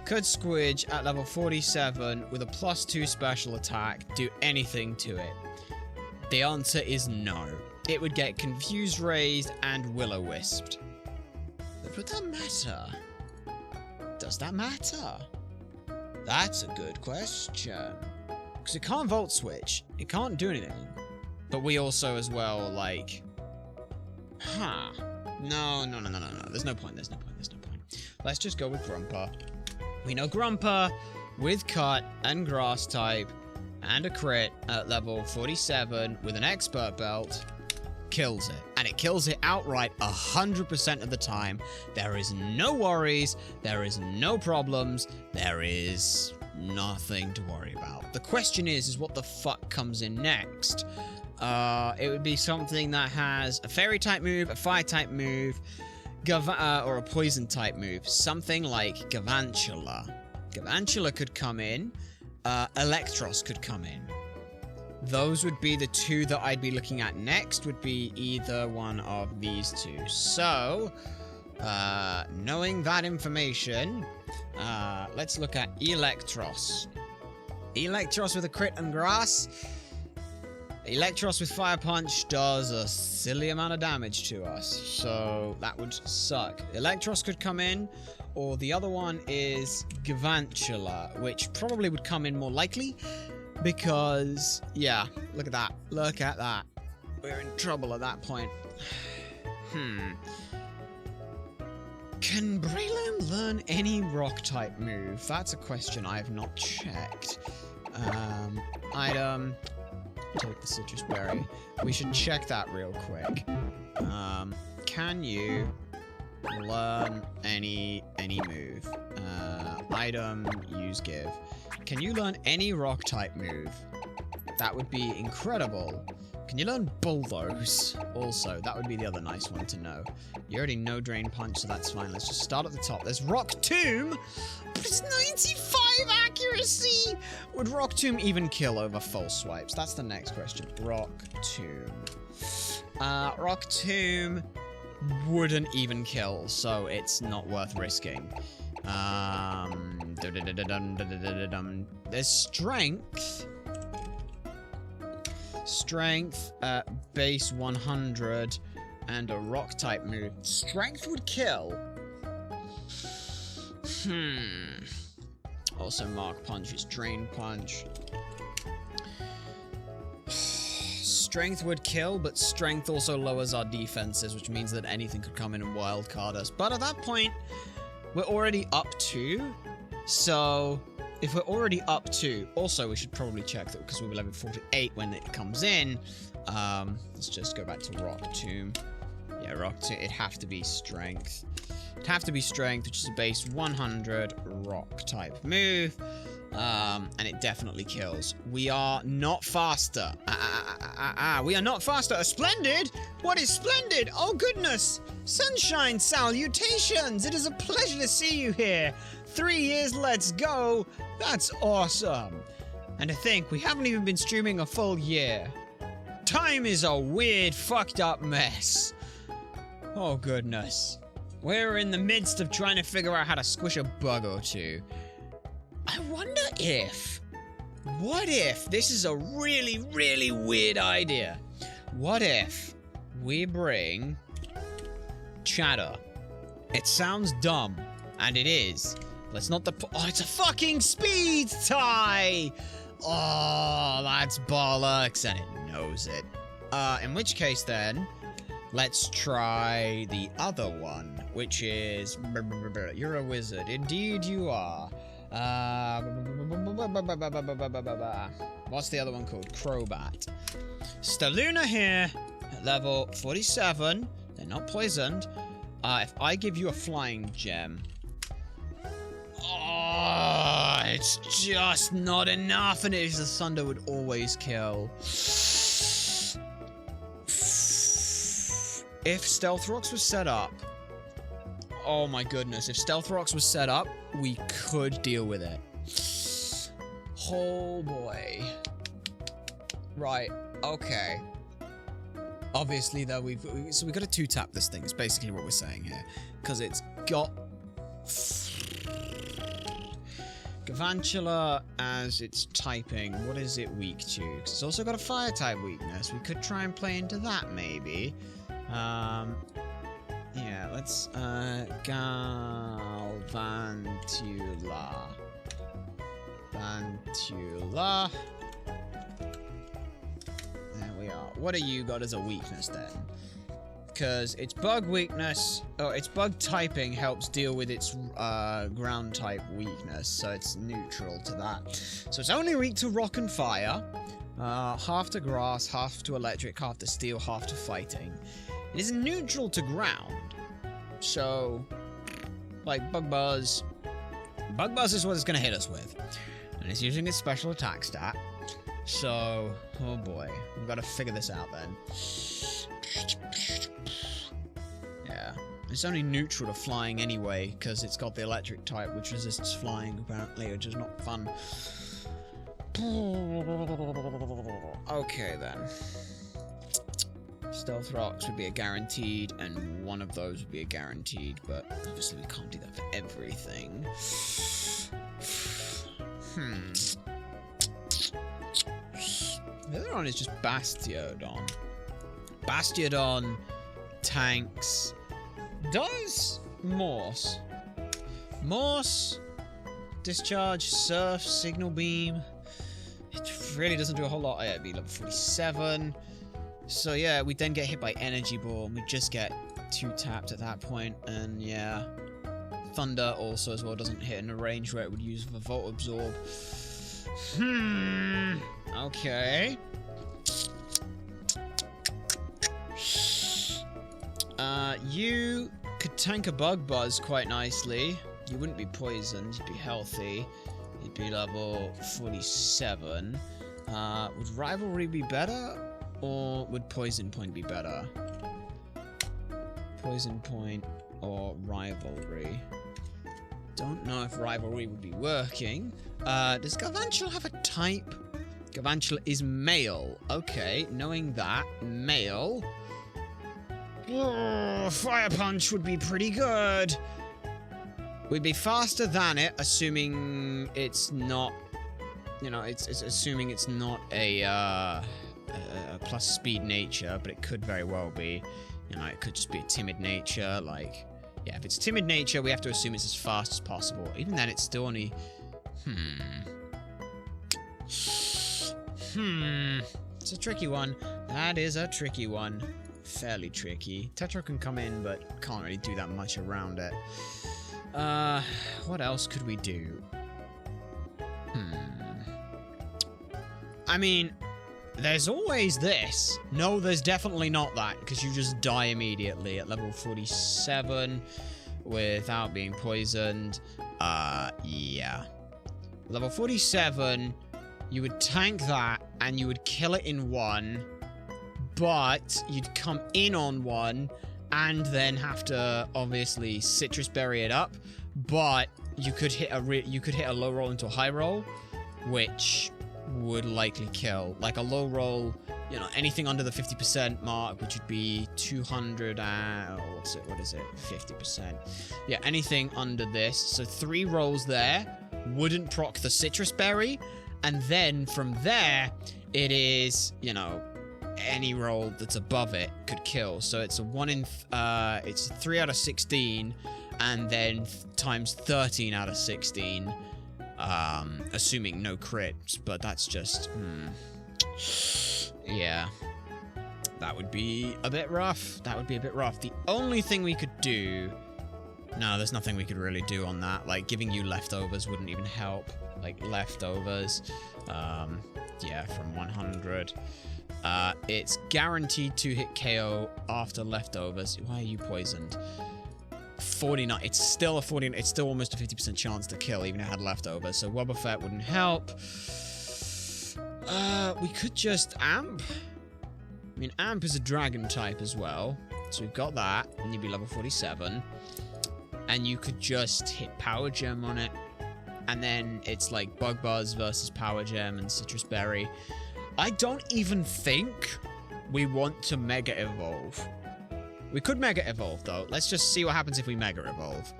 Could Squidge at level 47 with a +2 special attack do anything to it? The answer is no. It would get Confused Raised and Will-O-Wisped. But would that matter? Does that matter? That's a good question. Because it can't Volt Switch. It can't do anything. But we also as well, like... No. There's no point. Let's just go with Grumper. We know Grumper with Cut and Grass type and a crit at level 47 with an expert belt kills it. And it kills it outright 100% of the time. There is no worries. There is no problems. There is nothing to worry about. The question is what the fuck comes in next? It would be something that has a fairy type move, a fire type move, or a poison type move. Something like Gavantula. Gavantula could come in. Electros could come in. Those would be the two that I'd be looking at next, would be either one of these two. So, knowing that information, let's look at Electros. Electros with a crit and grass. Electros with Fire Punch does a silly amount of damage to us, so that would suck. Electros could come in, or the other one is Gavantula, which probably would come in more likely, because, yeah, look at that. Look at that. We're in trouble at that point. Can Breloom learn any rock-type move? That's a question I have not checked. Item... Take the citrus berry. We should check that real quick. Can you learn any move? Item, use, give. Can you learn any rock type move? That would be incredible. Can you learn Bulldoze? Also, that would be the other nice one to know. You already know Drain Punch, so that's fine. Let's just start at the top. There's Rock Tomb, but it's 95 accuracy! Would Rock Tomb even kill over false swipes? That's the next question. Rock Tomb. Rock Tomb wouldn't even kill, so it's not worth risking. There's Strength. Strength at base 100 and a rock type move. Strength would kill. Also Mark Punch is Drain Punch. Strength would kill, but Strength also lowers our defenses, which means that anything could come in and wildcard us. But at that point, we're already up 2. So if we're already up 2, also we should probably check that because we will level 48 when it comes in. Let's just go back to Rock Tomb. Yeah, Rock Tomb, it'd have to be Strength. It'd have to be Strength, which is a base 100 rock type move. And it definitely kills. We are not faster. We are not faster. Splendid? What is Splendid? Oh goodness! Sunshine salutations! It is a pleasure to see you here. 3 years, let's go. That's awesome. And to think, we haven't even been streaming a full year. Time is a weird, fucked up mess. Oh goodness. We're in the midst of trying to figure out how to squish a bug or two. I wonder if... What if... This is a really, really weird idea. What if we bring Chatter? It sounds dumb, and it is. But it's not the... Oh, it's a fucking speed tie! Oh, that's bollocks, and it knows it. In which case, then, let's try the other one, which is... You're a wizard. Indeed you are. What's the other one called? Crobat. Staluna here, at level 47. They're not poisoned. If I give you a flying gem... Oh, it's just not enough, and it is the Thunder would always kill. If Stealth Rocks was set up... Oh my goodness, if Stealth Rocks was set up, we could deal with it. Oh boy. Right, okay. Obviously, though, we've got to 2-tap this thing, is basically what we're saying here. Because it's got... Gavantula as its typing. What is it weak to? Because it's also got a fire type weakness. We could try and play into that, maybe. Yeah, let's, Galvantula. Vantula. There we are. What do you got as a weakness, then? because its bug weakness, its bug typing helps deal with its ground type weakness, so it's neutral to that. So it's only weak to rock and fire, half to grass, half to electric, half to steel, half to fighting. It is neutral to ground, so like Bug Buzz. Bug Buzz is what it's going to hit us with, and it's using its special attack stat. So, oh boy, we've got to figure this out then. Yeah, it's only neutral to flying anyway, because it's got the electric type, which resists flying, apparently, which is not fun. Okay, then. Stealth Rocks would be a guaranteed, and one of those would be a guaranteed, but obviously we can't do that for everything. The other one is just Bastiodon. Bastiodon tanks. Does Morse? Morse, Discharge, Surf, Signal Beam. It really doesn't do a whole lot. Oh, yeah, it'd be level 47. So yeah, we then get hit by Energy Ball, and we just get 2 tapped at that point. And yeah, Thunder also as well doesn't hit in a range where it would use the Volt Absorb. Okay. You could tank a Bug Buzz quite nicely. You wouldn't be poisoned, you'd be healthy. You'd be level 47. Would Rivalry be better? Or would Poison Point be better? Poison Point or Rivalry? Don't know if Rivalry would be working. Does Galvantula have a type? Galvantula is male. Okay, knowing that, male. Oh, Fire Punch would be pretty good. We'd be faster than it, assuming it's not, you know, it's assuming it's not a plus speed nature, but it could very well be. You know, it could just be a timid nature. Like, yeah, if it's timid nature, we have to assume it's as fast as possible. Even then, it's still only. It's a tricky one. That is a tricky one. Fairly tricky. Tetra can come in, but can't really do that much around it. What else could we do? I mean, there's always this. No, there's definitely not that, because you just die immediately at level 47 without being poisoned. Yeah. Level 47, you would tank that, and you would kill it in one, but you'd come in on one, and then have to obviously Citrus Berry it up, but you could hit a low roll into a high roll, which would likely kill. Like a low roll, you know, anything under the 50% mark, which would be 200 what is it? 50%. Yeah, anything under this. So 3 rolls there wouldn't proc the Citrus Berry, and then from there it is, you know, any roll that's above it could kill. So it's a it's 3 out of 16, and then times 13 out of 16, assuming no crits, but that's just, yeah, that would be a bit rough. That would be a bit rough. The only thing we could do, no, there's nothing we could really do on that. Like, giving you leftovers wouldn't even help. Like, leftovers, yeah, from 100. It's guaranteed to hit KO after leftovers. Why are you poisoned? 49. It's still a 49. It's still almost a 50% chance to kill, even if it had leftovers. So Wobbuffet wouldn't help. We could just Amp. I mean, Amp is a dragon type as well. So we've got that, and you'd be level 47. And you could just hit Power Gem on it. And then it's like Bug Buzz versus Power Gem and Citrus Berry. I don't even think we want to Mega Evolve. We could Mega Evolve, though. Let's just see what happens if we Mega Evolve.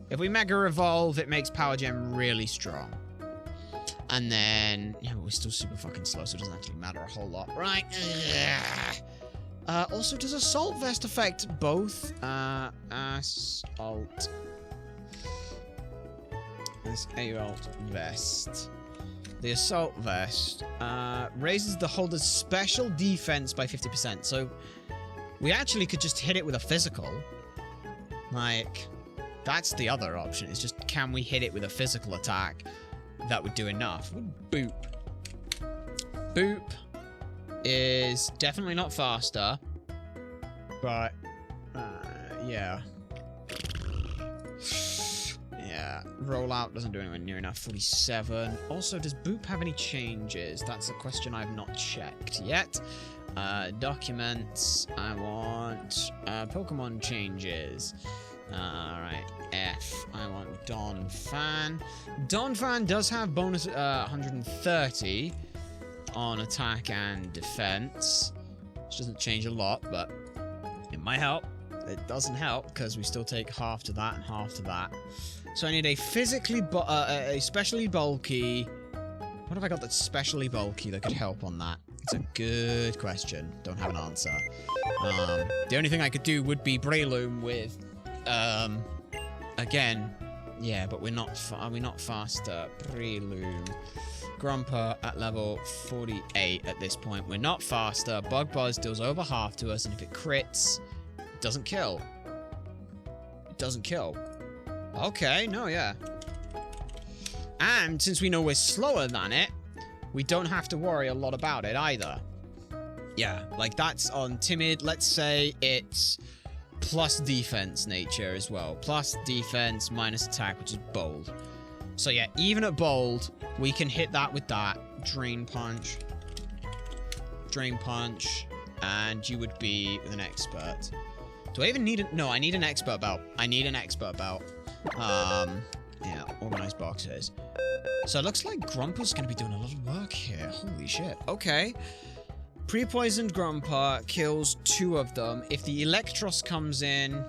If we Mega Evolve, it makes Power Gem really strong. And then, yeah, but we're still super fucking slow, so it doesn't actually matter a whole lot, right? Also, does Assault Vest affect both? Assault Vest. The Assault Vest raises the holder's special defense by 50%. So We actually could just hit it with a physical. Like, that's the other option. It's just, can we hit it with a physical attack that would do enough? Boop. Boop is definitely not faster. But, yeah. Yeah, rollout doesn't do anywhere near enough. 47. Also, does Boop have any changes? That's a question I've not checked yet. Documents. I want Pokemon changes. Alright, F. I want Donphan. Donphan does have bonus 130 on attack and defense. Which doesn't change a lot, but it might help. It doesn't help because we still take half to that and half to that. So I need a especially bulky. What have I got that's specially bulky that could help on that? It's a good question. Don't have an answer. The only thing I could do would be Breloom with, again, yeah, but we're not. Are we not faster? Breloom, Grumpa at level 48 at this point. We're not faster. Bug Buzz deals over half to us, and if it crits, it doesn't kill. It doesn't kill. Okay, no, yeah. And since we know we're slower than it, we don't have to worry a lot about it either. Yeah, like that's on timid. Let's say it's plus defense nature as well. Plus defense minus attack, which is bold. So yeah, even at bold, we can hit that with that. Drain Punch. Drain Punch. And you would be with an expert. Do I even need a... No, I need an expert belt. I need an expert belt. Yeah, organized boxes. So it looks like Grumpa's going to be doing a lot of work here. Holy shit. Okay. Pre-poisoned Grumpa kills 2 of them. If the Electros comes in,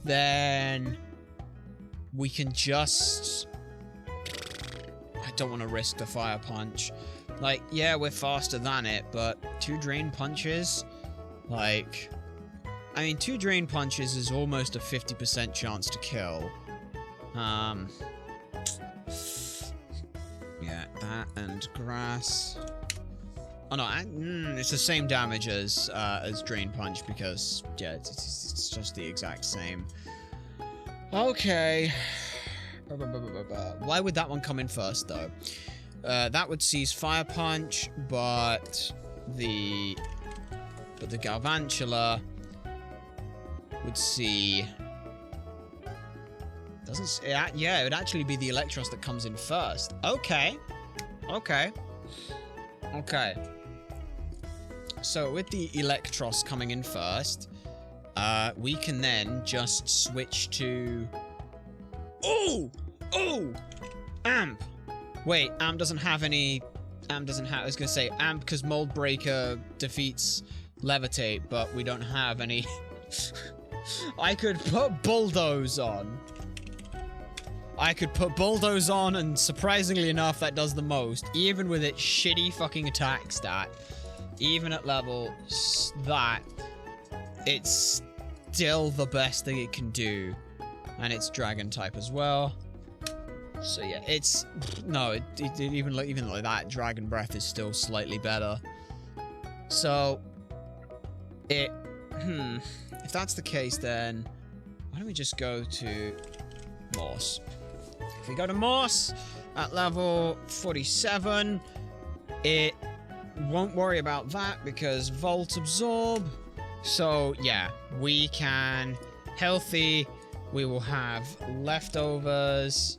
then we can just... I don't want to risk the Fire Punch. Like, yeah, we're faster than it, but 2 Drain Punches? Like... I mean, 2 Drain Punches is almost a 50% chance to kill. Yeah, that and Grass. Oh no, it's the same damage as Drain Punch because, yeah, it's just the exact same. Okay. Why would that one come in first, though? That would seize Fire Punch, but the Galvantula would see... Doesn't... Yeah, it would actually be the Electros that comes in first. Okay. Okay. Okay. So, with the Electros coming in first, we can then just switch to... Oh! Oh! Amp! Wait, Amp doesn't have any... Amp doesn't have... I was gonna say Amp because Mold Breaker defeats Levitate, but we don't have any... I could put Bulldoze on. I could put Bulldoze on, and surprisingly enough, that does the most. Even with its shitty fucking attack stat. Even at level that, it's still the best thing it can do. And it's Dragon type as well. So yeah, it's... No, even like that, Dragon Breath is still slightly better. So... It... If that's the case, then why don't we just go to Morse? If we go to Morse at level 47, it won't worry about that because Volt Absorb. So yeah, we can healthy. We will have leftovers.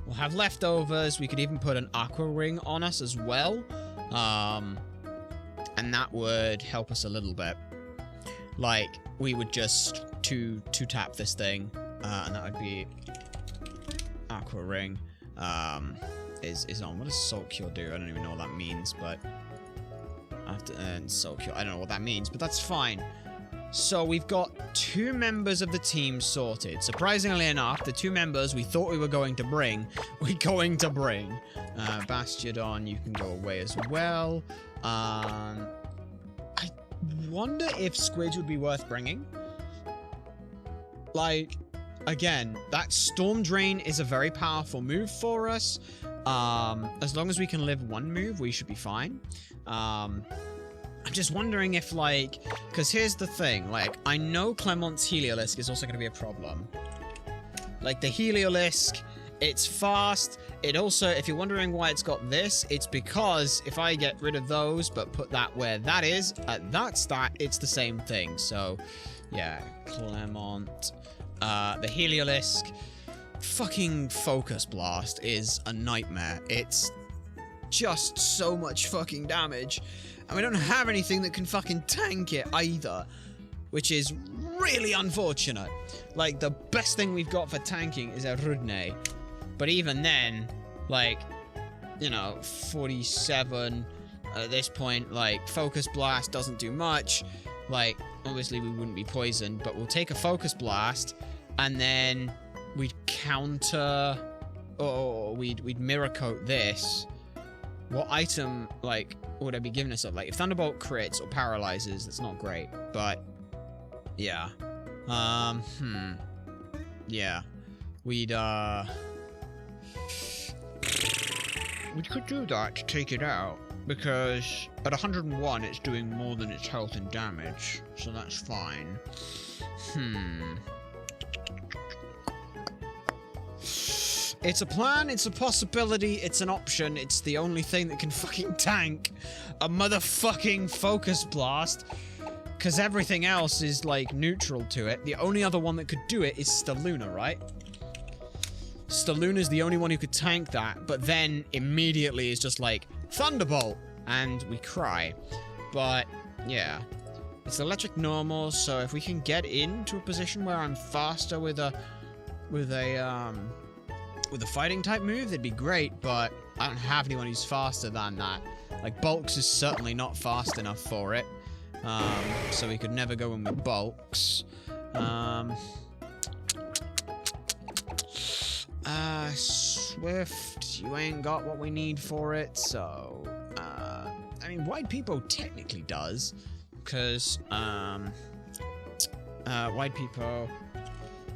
We'll have leftovers. We could even put an Aqua Ring on us as well, and that would help us a little bit. Like, we would just two tap this thing, and that would be Aqua Ring, is on. What does Salt Cure do? I don't even know what that means, but Salt Cure, I don't know what that means, but that's fine. So we've got 2 members of the team sorted. Surprisingly enough, the 2 members we thought we were going to bring, we're going to bring. Bastiodon, you can go away as well. I wonder if Squidge would be worth bringing. Like, again, that Storm Drain is a very powerful move for us. As long as we can live 1 move, we should be fine. I'm just wondering if, like... Because here's the thing. Like, I know Clement's Heliolisk is also going to be a problem. Like, the Heliolisk, it's fast. It also, if you're wondering why it's got this, it's because if I get rid of those, but put that where that is, at that stat, it's the same thing. So, yeah, Clement. The Heliolisk. Fucking Focus Blast is a nightmare. It's just so much fucking damage. And we don't have anything that can fucking tank it either, which is really unfortunate. Like, the best thing we've got for tanking is a Rudne. But even then, like, you know, 47 at this point, like, Focus Blast doesn't do much. Like, obviously we wouldn't be poisoned, but we'll take a Focus Blast, and then we'd counter, or we'd Mirror Coat this. What item, like, would I be giving us up? Like, if Thunderbolt crits or paralyzes, that's not great, but, yeah. Yeah. We could do that to take it out, because at 101 it's doing more than its health and damage, so that's fine. It's a plan, it's a possibility, it's an option, it's the only thing that can fucking tank a motherfucking Focus Blast, because everything else is, like, neutral to it. The only other one that could do it is Staluna, right? Staluna's the only one who could tank that, but then immediately is just like, Thunderbolt! And we cry. But, yeah. It's electric normal, so if we can get into a position where I'm faster with a fighting type move, that'd be great, but I don't have anyone who's faster than that. Like, Bulks is certainly not fast enough for it. So we could never go in with Bulks. Swift, you ain't got what we need for it, so, I mean, Wide Peepo technically does, because, Wide Peepo,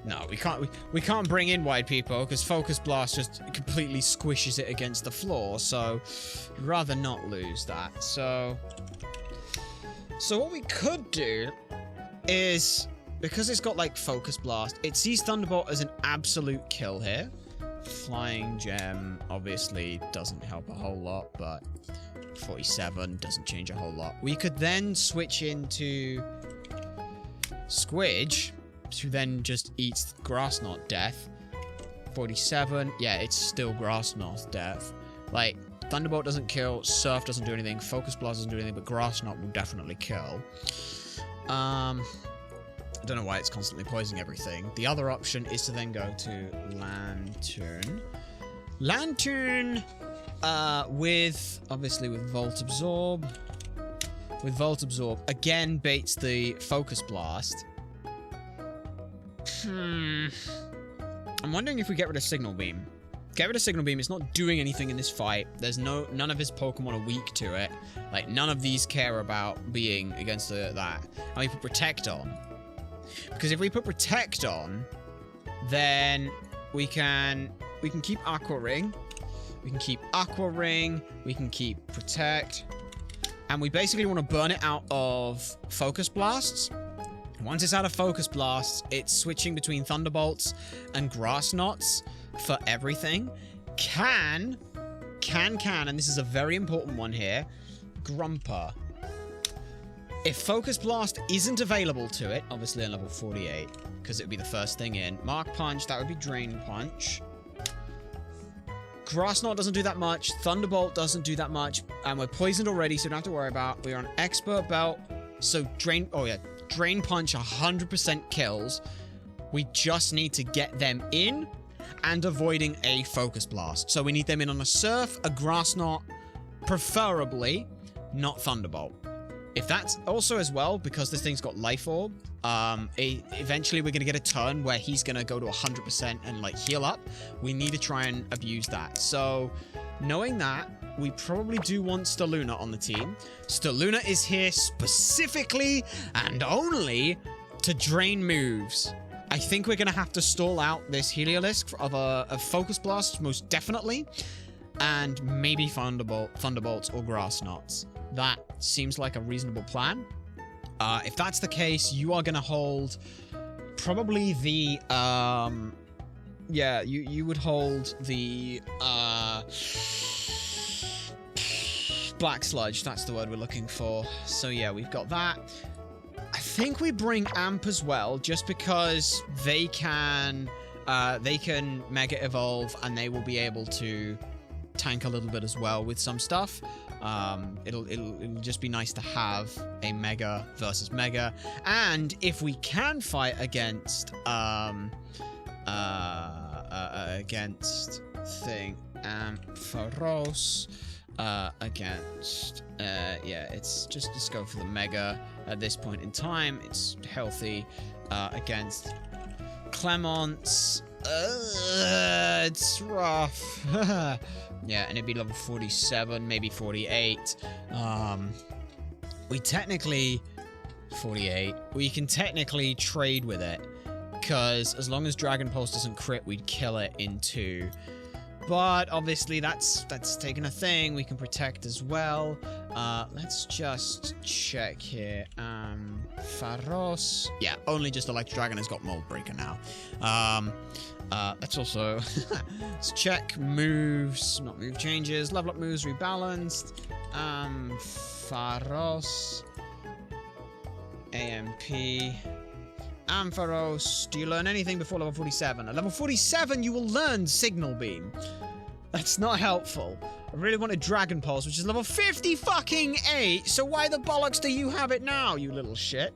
no, we can't bring in Wide Peepo, because Focus Blast just completely squishes it against the floor, so, I'd rather not lose that, so what we could do is, because it's got, like, Focus Blast, it sees Thunderbolt as an absolute kill here. Flying Gem obviously doesn't help a whole lot, but 47 doesn't change a whole lot. We could then switch into Squidge, who then just eats Grass Knot death. 47, yeah, it's still Grass Knot death. Like, Thunderbolt doesn't kill, Surf doesn't do anything, Focus Blast doesn't do anything, but Grass Knot will definitely kill. I don't know why it's constantly poisoning everything. The other option is to then go to Lantern. Lantern, obviously with Volt Absorb. With Volt Absorb, again baits the Focus Blast. I'm wondering if we get rid of Signal Beam. Get rid of Signal Beam, it's not doing anything in this fight. There's none of his Pokemon are weak to it. Like, none of these care about being against that. And we put Protect on. Because if we put Protect on, then we can keep Aqua Ring. We can keep Aqua Ring. We can keep Protect. And we basically want to burn it out of Focus Blasts. Once it's out of Focus Blasts, it's switching between Thunderbolts and Grass Knots for everything. And this is a very important one here, Grumper. If Focus Blast isn't available to it, obviously on level 48, because it would be the first thing in. Mark Punch, that would be Drain Punch. Grass Knot doesn't do that much. Thunderbolt doesn't do that much. And we're poisoned already, so we don't have to worry about. We're on Expert Belt, so Drain Punch 100% kills. We just need to get them in and avoiding a Focus Blast. So we need them in on a Surf, a Grass Knot, preferably not Thunderbolt. If that's also as well, because this thing's got Life Orb, eventually we're going to get a turn where he's going to go to 100% and, like, heal up. We need to try and abuse that. So, knowing that, we probably do want Staluna on the team. Staluna is here specifically and only to drain moves. I think we're going to have to stall out this Heliolisk of Focus Blast, most definitely. and maybe Thunderbolts or Grass Knots. That seems like a reasonable plan. If that's the case, you are going to hold probably the, yeah, you would hold the, Black Sludge. That's the word we're looking for. So yeah, we've got that. I think we bring Amp as well, just because they can Mega Evolve, and they will be able to tank a little bit as well with some stuff. It'll just be nice to have a Mega versus Mega. And if we can fight against Ampharos, against yeah, let's go for the Mega at this point in time. It's healthy. Against Clements, it's rough. Yeah, and it'd be level 47, maybe 48. We technically 48. We can technically trade with it, because as long as Dragon Pulse doesn't crit, we'd kill it in 2. But obviously that's taking a thing. We can protect as well. Let's just check here. Pharos. Yeah, only just Electro Dragon has got Mold Breaker now. Let's also let's check moves, not move changes. Level up moves rebalanced. Pharos. AMP. Ampharos, do you learn anything before level 47? At level 47, you will learn Signal Beam. That's not helpful. I really wanted Dragon Pulse, which is level 50 fucking 8. So why the bollocks do you have it now, you little shit?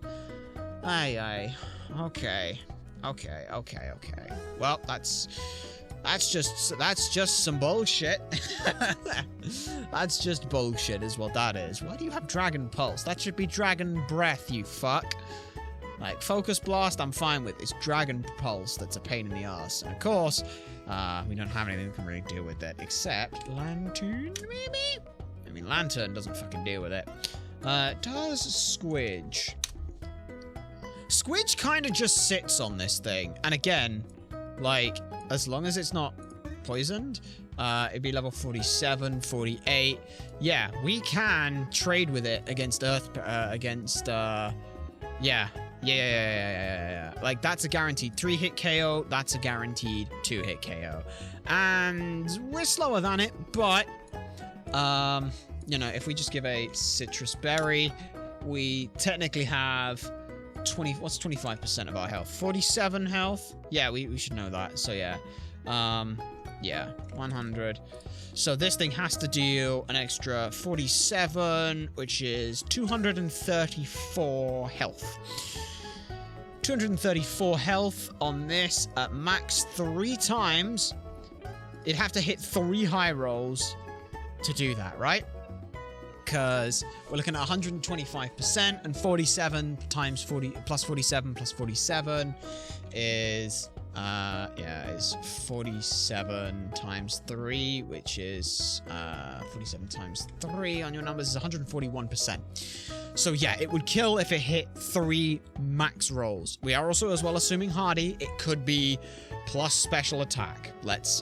Aye. Okay. Well, that's just some bullshit. That's just bullshit is what that is. Why do you have Dragon Pulse? That should be Dragon Breath, you fuck. Like, Focus Blast, I'm fine with. It's Dragon Pulse that's a pain in the ass. And of course, we don't have anything that can really deal with that, except Lantern, maybe? I mean, Lantern doesn't fucking deal with it. Does Squidge? Squidge kind of just sits on this thing. And again, like, as long as it's not poisoned, it'd be level 47, 48. Yeah, we can trade with it against Earth, yeah. Like, that's a guaranteed 3-hit KO. That's a guaranteed 2-hit KO. And we're slower than it, but, you know, if we just give a Citrus Berry, we technically have 25% of our health? 47 health? Yeah, we should know that. So, yeah. Yeah, 100. So this thing has to deal an extra 47, which is 234 health. 234 health on this at max 3 times. It'd have to hit 3 high rolls to do that, right? Because we're looking at 125%, and 47 times 40 plus 47 plus 47 is is 47 times 3, which is 47 times 3 on your numbers is 141%. So yeah, it would kill if it hit 3 max rolls. We are also as well assuming hardy. It could be plus special attack. Let's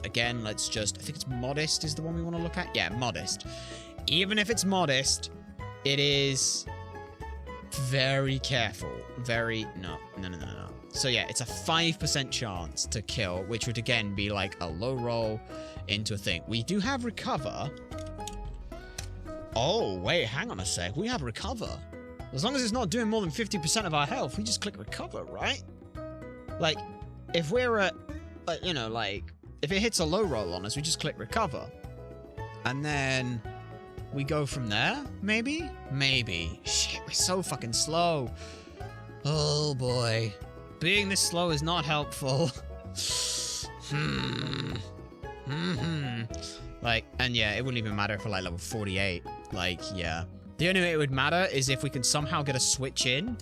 just, I think it's modest is the one we want to look at. Yeah, modest. Even if it's modest, it is very careful. No. So yeah, it's a 5% chance to kill, which would again be like a low roll into a thing. We do have recover. Oh, wait, hang on a sec. We have recover. As long as it's not doing more than 50% of our health, we just click recover, right? Like, if we're at, you know, like, if it hits a low roll on us, we just click recover. And then we go from there, maybe? Maybe. Shit, we're so fucking slow. Oh, boy. Being this slow is not helpful. Like, and yeah, it wouldn't even matter if we're like level 48. Like, yeah. The only way it would matter is if we can somehow get a switch in.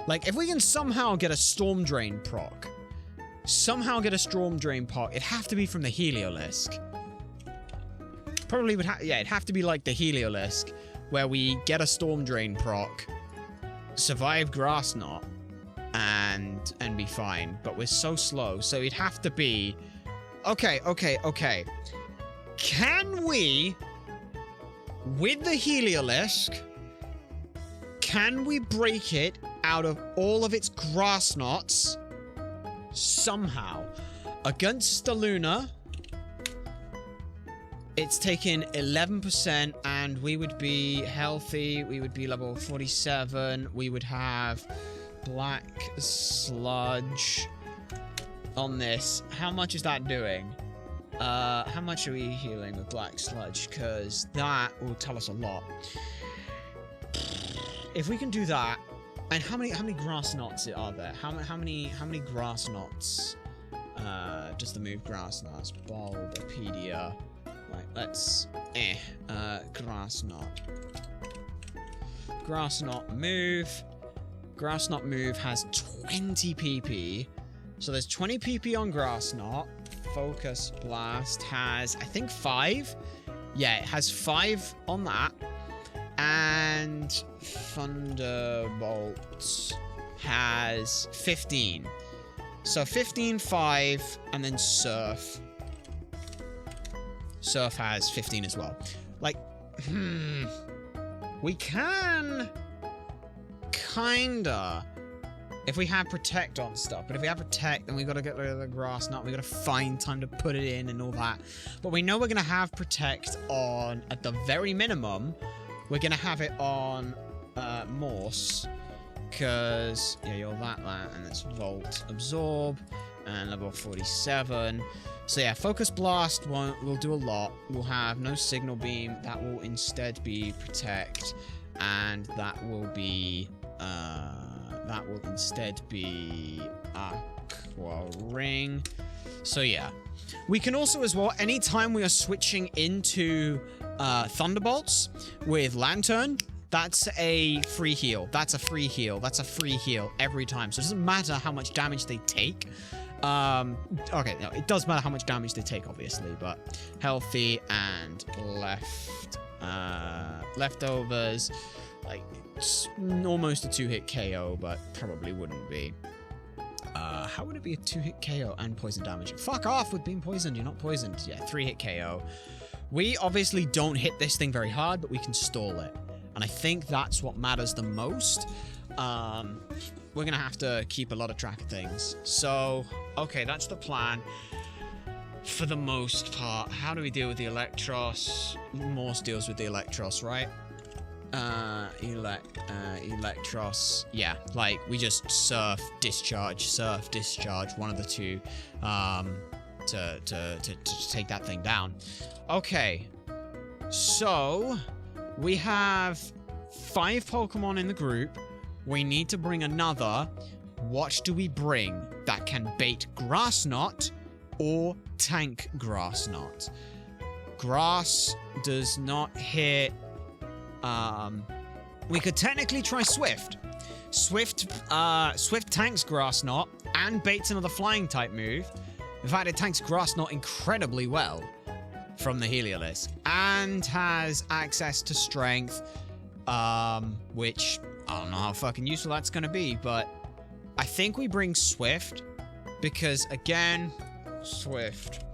Like, if we can somehow get a Storm Drain proc. It'd have to be from the Heliolisk. Probably would have, yeah, it'd have to be like the Heliolisk, where we get a Storm Drain proc, survive Grass Knot, and be fine. But we're so slow, so it'd have to be... Okay. Can we, with the Heliolisk, can we break it out of all of its grass knots somehow? Against the Luna, it's taken 11%, and we would be healthy. We would be level 47. We would have black sludge on this. How much is that doing? How much are we healing with black sludge? Because that will tell us a lot. If we can do that, and how many grass knots are there? How many grass knots? Just the move grass knots. Bulbapedia. Right, let's grass knot. Grass knot move. Grass knot move has 20 PP. So there's 20 PP on grass knot. Focus Blast has, I think, 5. Yeah, it has 5 on that. And Thunderbolt has 15. So 15, 5, and then Surf. Surf has 15 as well. Like, we can kinda, if we have Protect on stuff. But if we have Protect, then we gotta get rid of the grass knot. We gotta find time to put it in and all that. But we know we're gonna have Protect on, at the very minimum, we're gonna have it on Morse. Because, yeah, you're that, and it's Volt Absorb, and level 47. So yeah, Focus Blast will do a lot. We'll have no Signal Beam. That will instead be Protect, and that will instead be Aqua Ring. So yeah, we can also as well, anytime we are switching into Thunderbolts with Lantern, that's a free heal. That's a free heal. That's a free heal every time. So it doesn't matter how much damage they take. Okay, no, it does matter how much damage they take, obviously, but healthy and leftovers, like, it's almost a 2-hit KO, but probably wouldn't be. How would it be a 2-hit KO and poison damage? Fuck off with being poisoned. You're not poisoned. Yeah, 3-hit KO. We obviously don't hit this thing very hard, but we can stall it. And I think that's what matters the most. We're going to have to keep a lot of track of things. So, okay, that's the plan. For the most part, how do we deal with the Electros? Morse deals with the Electros, right? Electros. Yeah, like, we just surf, discharge, one of the two, to take that thing down. Okay, so we have 5 Pokemon in the group. We need to bring another. What do we bring that can bait Grass Knot or tank Grass Knot? Grass does not hit. We could technically try Swift. Swift tanks Grass Knot and baits another flying type move. In fact, it tanks Grass Knot incredibly well from the Heliolisk and has access to Strength, which I don't know how fucking useful that's going to be, but I think we bring Swift because, again, Swift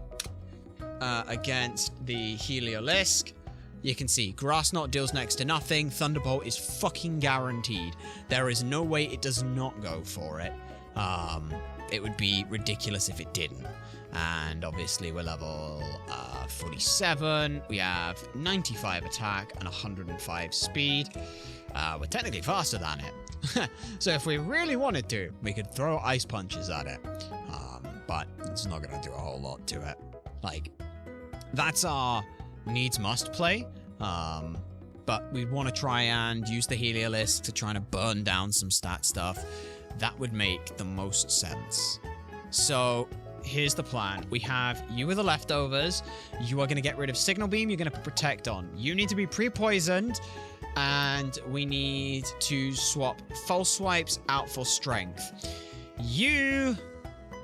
against the Heliolisk. You can see Grass Knot deals next to nothing. Thunderbolt is fucking guaranteed. There is no way it does not go for it. It would be ridiculous if it didn't. And obviously we're level 47. We have 95 attack and 105 speed. We're technically faster than it. So if we really wanted to, we could throw ice punches at it. But it's not going to do a whole lot to it. Like, that's our needs must play. But we want to try and use the Heliolisk to try to burn down some stat stuff. That would make the most sense. So here's the plan. We have you with the leftovers. You are going to get rid of Signal Beam. You're going to put Protect on. You need to be pre-poisoned. And we need to swap False Swipes out for Strength. You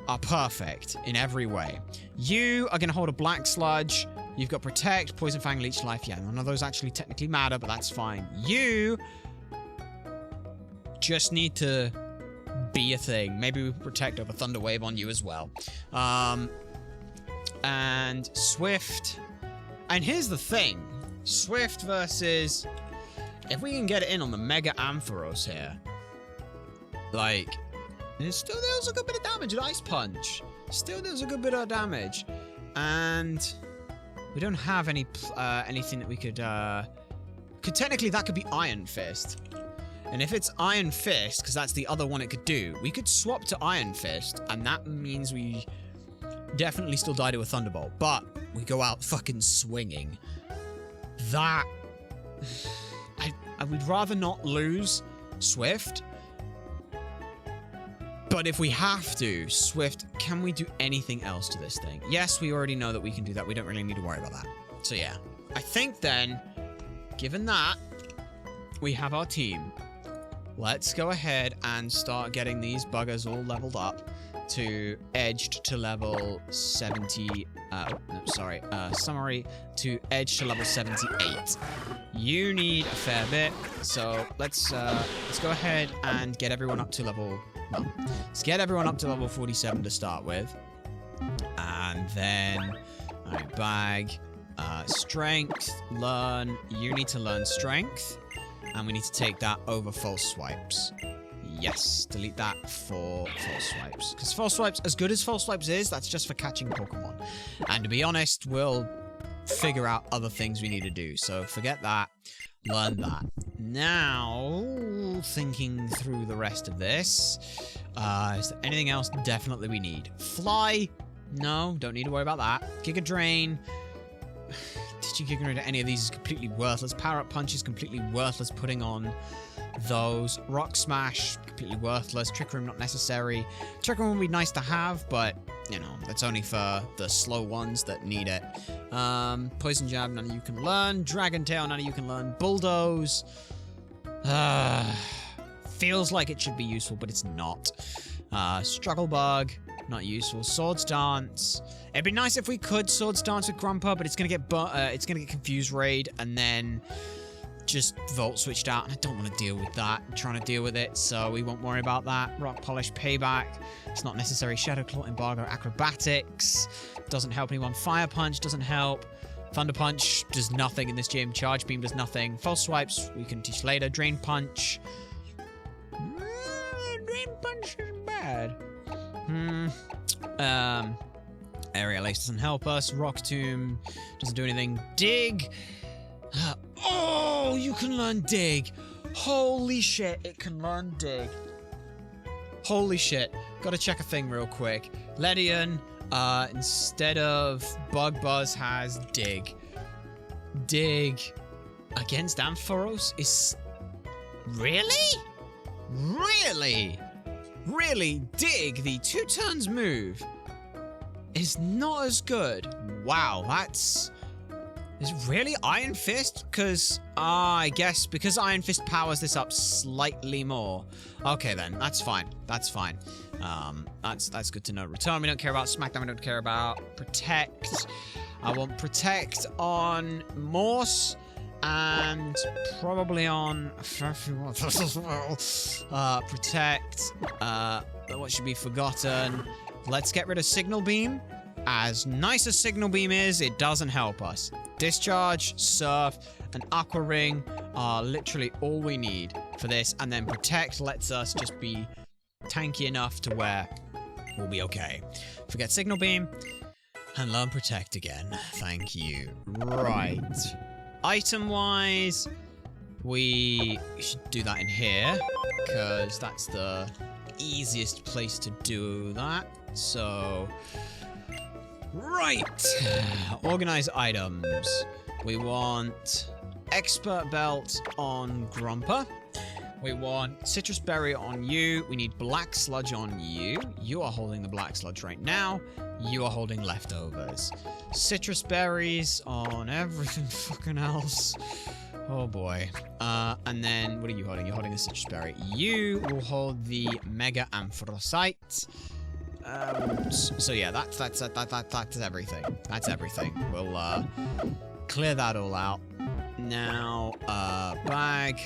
are perfect in every way. You are going to hold a Black Sludge. You've got Protect, Poison Fang, Leech Life. Yeah, none of those actually technically matter, but that's fine. You just need to be a thing. Maybe we Protect over Thunder Wave on you as well. And Swift And here's the thing. Swift versus... If we can get it in on the Mega Ampharos here, like, it still deals a good bit of damage at Ice Punch. Still deals a good bit of damage. And we don't have any anything that we could technically, that could be Iron Fist. And if it's Iron Fist, because that's the other one it could do, we could swap to Iron Fist, and that means we definitely still die to a Thunderbolt. But we go out fucking swinging. That... I would rather not lose Swift. But if we have to, Swift, can we do anything else to this thing? Yes, we already know that we can do that. We don't really need to worry about that. So yeah, I think then, given that, we have our team. Let's go ahead and start getting these buggers all leveled up to edged to level 70. Summary to edge to level 78. You need a fair bit, so let's go ahead and get everyone up to level. Well, let's get everyone up to level 47 to start with, and then bag, strength, learn. You need to learn strength, and we need to take that over false swipes. Yes, delete that for false swipes. Because false swipes, as good as false swipes is, that's just for catching Pokemon. And to be honest, we'll figure out other things we need to do. So forget that. Learn that. Now, thinking through the rest of this, is there anything else definitely we need? Fly? No, don't need to worry about that. Giga Drain. Teaching Giga Drain to any of these is completely worthless. Power Up Punch is completely worthless putting on those. Rock Smash, completely worthless. Trick Room, not necessary. Trick Room would be nice to have, but, you know, that's only for the slow ones that need it. Poison Jab, none of you can learn. Dragon Tail, none of you can learn. Bulldoze. Feels like it should be useful, but it's not. Struggle Bug, not useful. Swords Dance. It'd be nice if we could Swords Dance with Grumpa, but it's gonna get Confused Raid, and then just Volt switched out, and I don't want to deal with that. I'm trying to deal with it, so we won't worry about that. Rock Polish, Payback. It's not necessary. Shadow Claw, Embargo, Acrobatics. Doesn't help anyone. Fire Punch doesn't help. Thunder Punch does nothing in this gym. Charge Beam does nothing. False Swipes we can teach later. Drain Punch. Drain Punch is bad. Aerial Ace doesn't help us. Rock Tomb doesn't do anything. Dig. Oh, you can learn Dig. Holy shit, it can learn Dig. Holy shit. Gotta check a thing real quick. Ledian, instead of Bug Buzz, has Dig. Dig against Ampharos is... Really? Really? Really? Dig, the 2 turns move, is not as good. Wow, that's... Is it really Iron Fist? Because, I guess, because Iron Fist powers this up slightly more. Okay then, that's fine. That's fine. That's good to know. Return we don't care about. Smackdown we don't care about. Protect. I want Protect on Morse. And probably on... Protect. What should be forgotten? Let's get rid of Signal Beam. As nice as Signal Beam is, it doesn't help us. Discharge, Surf, and Aqua Ring are literally all we need for this. And then Protect lets us just be tanky enough to where we'll be okay. Forget Signal Beam and learn Protect again. Thank you. Right. Item-wise, we should do that in here, because that's the easiest place to do that. So... Right! Organize items. We want Expert Belt on Grumpa. We want Citrus Berry on you. We need Black Sludge on you. You are holding the Black Sludge right now. You are holding Leftovers. Citrus Berries on everything fucking else. Oh boy. And then, what are you holding? You're holding a Citrus Berry. You will hold the Mega Ampharosite. So yeah, that's everything. That's everything. We'll clear that all out. Now, bag,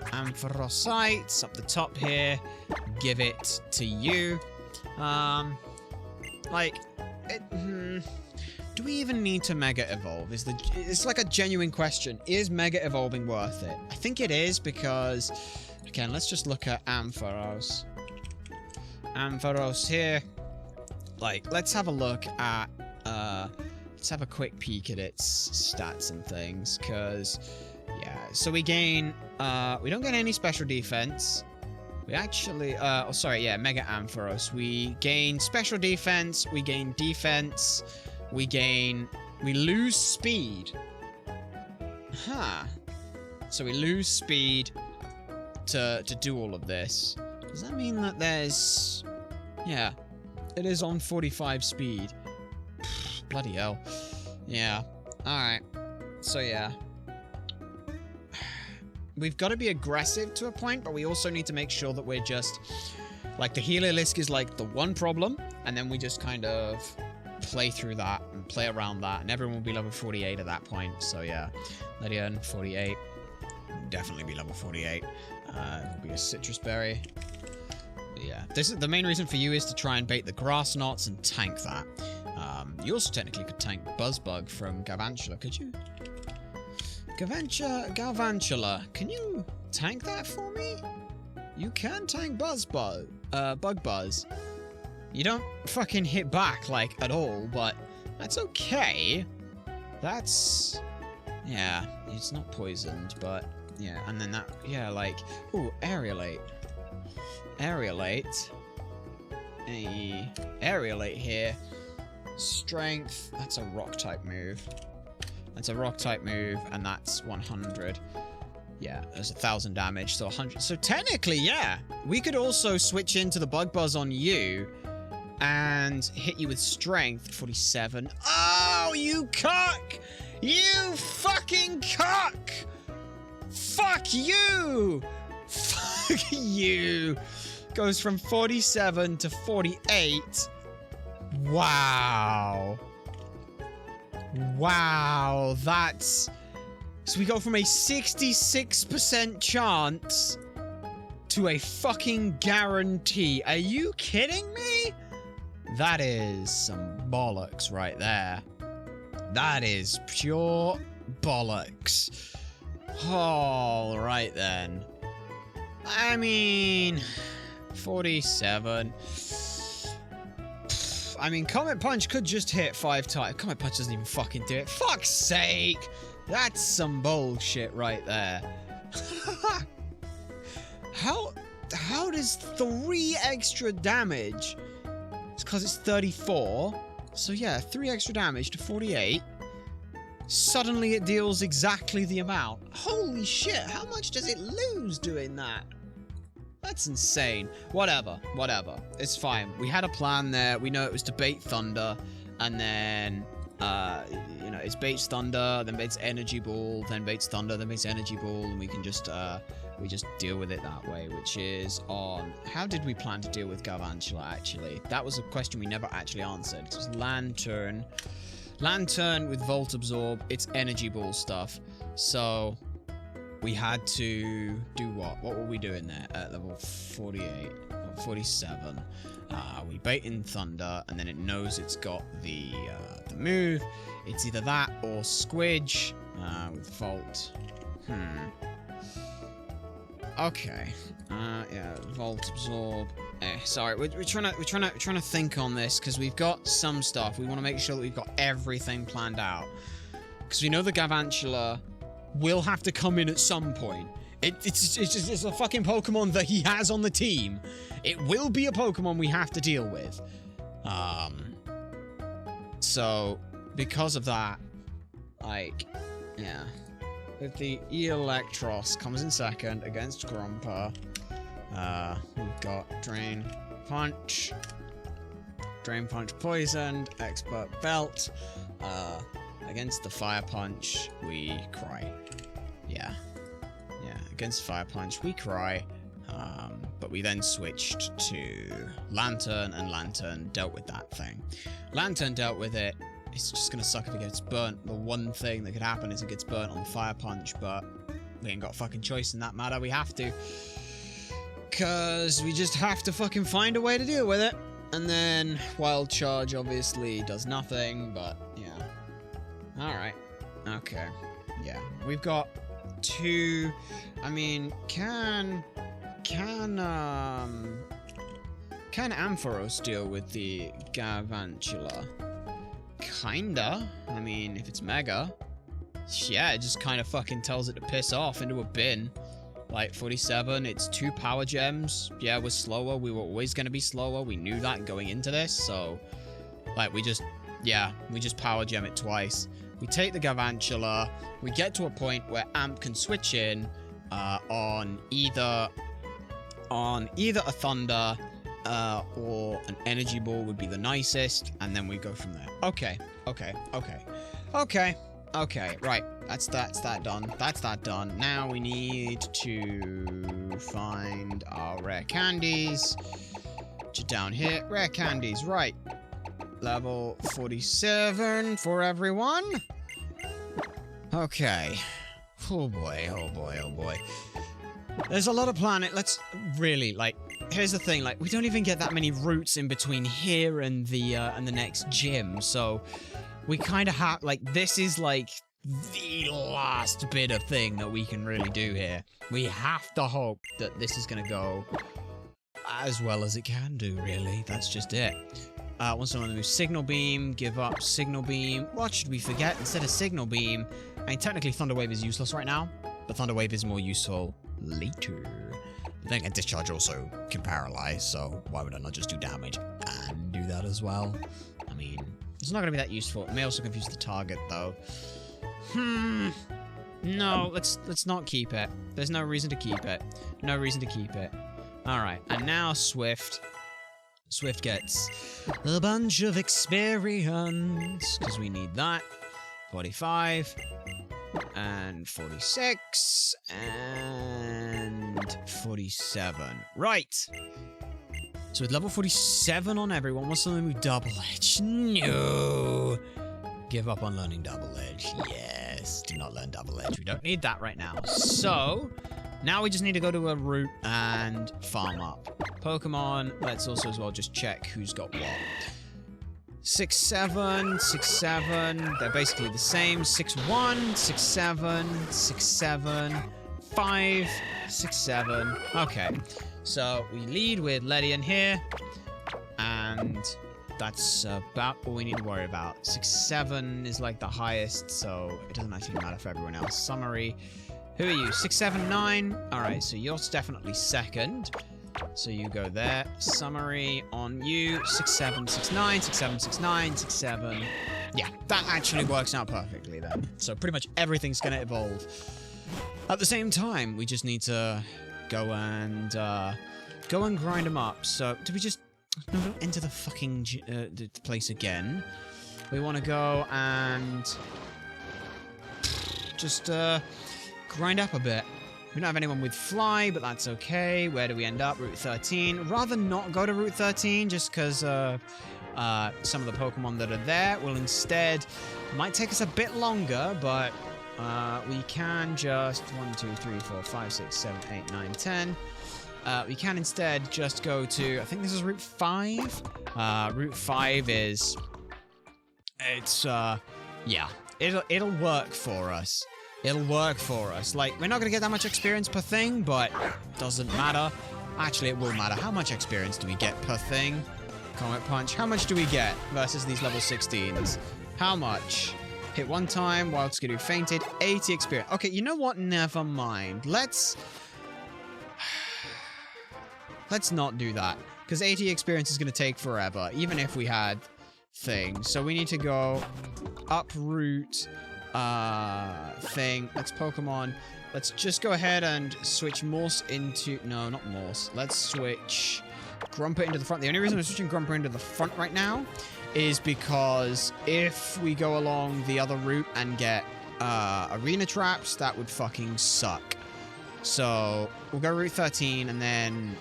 Ampharosites up the top here. Give it to you. Do we even need to Mega Evolve? It's like a genuine question. Is Mega Evolving worth it? I think it is because... Again, let's just look at Ampharos. Ampharos here. Like, let's have a look at... let's have a quick peek at its stats and things, because... Yeah, so we gain... we don't get any special defense. We actually... oh, sorry, yeah, Mega Ampharos. We gain special defense, we gain defense... We lose speed. Huh. So we lose speed to do all of this. Does that mean that there's... Yeah. It is on 45 speed. Bloody hell. Yeah. Alright. So yeah. We've got to be aggressive to a point, but we also need to make sure that we're just... Like, the Heliolisk is like the one problem, and then we just kind of... play through that and play around that, and everyone will be level 48 at that point. So yeah, Lydian 48, definitely be level 48. It'll be a citrus berry. But yeah, this is the main reason for you is to try and bait the grass knots and tank that. You also technically could tank Buzzbug from Galvantula, could you? Galvantula, can you tank that for me? You can tank Buzzbug, Bug Buzz. You don't fucking hit back, like, at all, but that's okay. That's... Yeah, it's not poisoned, but... Yeah, and then that... Yeah, like... Ooh, Aerialate. Aerialate. Aerialate here. Strength. That's a rock-type move. That's a rock-type move, and that's 100. Yeah, there's 1,000 damage, so 100. So technically, yeah, we could also switch into the Bug Buzz on you... and hit you with strength, 47. Oh, you cock! You fucking cock! Fuck you! Fuck you! Goes from 47 to 48. Wow. Wow, that's... So we go from a 66% chance to a fucking guarantee. Are you kidding me? That is some bollocks right there. That is pure bollocks. All right then. I mean, 47. I mean, Comet Punch could just hit 5 times. Comet Punch doesn't even fucking do it. Fuck's sake. That's some bullshit right there. How does 3 extra damage... It's because it's 34. So yeah, 3 extra damage to 48. Suddenly it deals exactly the amount. Holy shit, how much does it lose doing that? That's insane. Whatever. It's fine. We had a plan there. We know it was to bait Thunder. And then, you know, it's baits Thunder, then baits Energy Ball, then baits Thunder, then baits Energy Ball. And we can just, we just deal with it that way, which is on... How did we plan to deal with Galvantula, actually? That was a question we never actually answered. It was Lantern. Lantern with Volt Absorb. It's Energy Ball stuff. So, we had to do what? What were we doing there at level 48? Or 47. We bait in Thunder, and then it knows it's got the move. It's either that or Squidge with Volt. Okay. Yeah, Volt Absorb. Sorry, we're trying to think on this because we've got some stuff. We want to make sure that we've got everything planned out because we know the Galvantula will have to come in at some point. It's a fucking Pokemon that he has on the team. It will be a Pokemon we have to deal with. So because of that, like, yeah. With the Electros comes in second against Grumpa. We've got Drain Punch. Drain Punch poisoned. Expert Belt. Against the Fire Punch, we cry. Yeah. Yeah, against Fire Punch, we cry. But we then switched to Lantern, and Lantern dealt with that thing. Lantern dealt with it. It's just gonna suck if it gets burnt. The one thing that could happen is it gets burnt on the Fire Punch, but we ain't got a fucking choice in that matter. We have to. Because we just have to fucking find a way to deal with it. And then Wild Charge obviously does nothing, but yeah. Alright. Okay. Yeah. We've got 2... I mean, can Ampharos deal with the Garvantula? Kinda. I mean, if it's Mega. Yeah, it just kind of fucking tells it to piss off into a bin. Like, 47, it's 2 power gems. Yeah, we're slower. We were always going to be slower. We knew that going into this, so... Like, we just power gem it twice. We take the Garvantula. We get to a point where Amp can switch in on either a Thunder or an Energy Ball would be the nicest, and then we go from there. Okay, right. That's that done. That's that done. Now we need to find our rare candies. Just down here. Rare candies, right. Level 47 for everyone. Okay. Oh boy, oh boy, oh boy. There's a lot of planet. Let's really, like, here's the thing, like, we don't even get that many routes in between here and the next gym, so we kind of have, like, this is, like, the last bit of thing that we can really do here. We have to hope that this is going to go as well as it can do, really. That's just it. Once I'm going to move Signal Beam, give up Signal Beam. What should we forget? Instead of Signal Beam, I mean, technically Thunder Wave is useless right now, but Thunder Wave is more useful later. But then Discharge also can paralyze, so why would I not just do damage and do that as well? I mean, it's not going to be that useful. It may also confuse the target, though. No, let's not keep it. There's no reason to keep it. No reason to keep it. Alright, and now Swift. Swift gets a bunch of experience, because we need that. 45, and 46, and 47. Right! So with level 47 on everyone, what's something with Double Edge? No! Give up on learning Double Edge. Yes, do not learn Double Edge. We don't need that right now. So, now we just need to go to a route and farm up. Pokemon, let's also as well just check who's got what. 6, 7, 6, 7. They're basically the same. 6, 1, 6, 7, 6, 7, 5, 6, 7. Okay. So we lead with Ledian here. And that's about all we need to worry about. 6, 7 is like the highest, so it doesn't actually matter for everyone else. Summary. Who are you? 6, 7, 9. Alright, so you're definitely second. So you go there. Summary on you. 6, 7, 6, 9, 6, 7, 6, 9, 6, 7. Yeah, that actually works out perfectly then. So pretty much everything's going to evolve. At the same time, we just need to go and grind them up. So, do we just... No, don't enter the fucking the place again. We want to go and... just grind up a bit. We don't have anyone with Fly, but that's okay. Where do we end up? Route 13. Rather not go to Route 13, just because some of the Pokemon that are there will instead... Might take us a bit longer, but we can just... 1, 2, 3, 4, 5, 6, 7, 8, 9, 10. We can instead just go to... I think this is Route 5. Route 5 is... It's, yeah. It'll work for us. It'll work for us. Like, we're not going to get that much experience per thing, but doesn't matter. Actually, it will matter. How much experience do we get per thing? Comet Punch. How much do we get versus these level 16s? How much? Hit one time, Wild Skidoo fainted. 80 experience. Okay, you know what? Never mind. Let's not do that. Because 80 experience is going to take forever, even if we had things. So we need to go uproot... thing. Let's Pokemon. Let's just go ahead and switch Morse into... No, not Morse. Let's switch Grumper into the front. The only reason we're switching Grumper into the front right now is because if we go along the other route and get Arena Traps, that would fucking suck. So, we'll go Route 13 and then...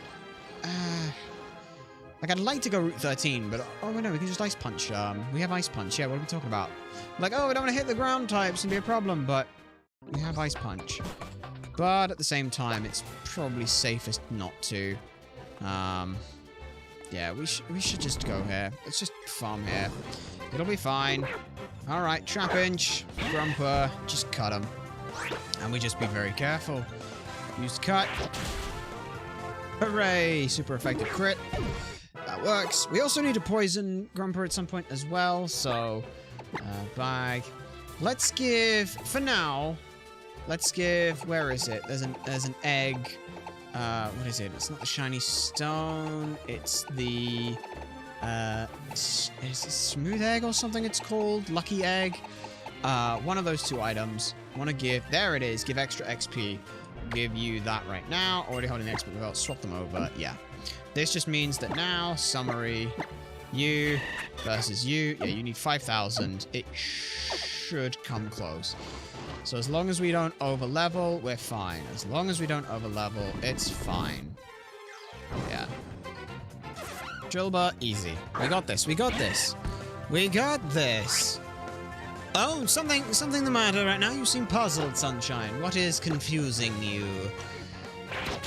like, I'd like to go Route 13, but... Oh, no, we can just Ice Punch. We have Ice Punch. Yeah, what are we talking about? Like, oh, we don't want to hit the ground types and be a problem, but... We have Ice Punch. But at the same time, it's probably safest not to. Yeah, we should just go here. Let's just farm here. It'll be fine. Alright, Trapinch, Grumper, just cut him. And we just be very careful. Use cut. Hooray! Super effective crit. That works. We also need to poison Grumper at some point as well, so... bag. Let's give... For now, let's give... Where is it? There's an egg. What is it? It's not the shiny stone. It's the... is it smooth egg or something it's called? Lucky egg? One of those two items. Want to give... There it is. Give extra XP. Give you that right now. Already holding the expert without. Swap them over. Yeah. This just means that now, summary, you versus you. Yeah, you need 5,000. It should come close. So as long as we don't over-level, we're fine. As long as we don't over-level, it's fine. Yeah. Drilba, easy. We got this. We got this. We got this. Oh, something the matter right now? You seem puzzled, Sunshine. What is confusing you?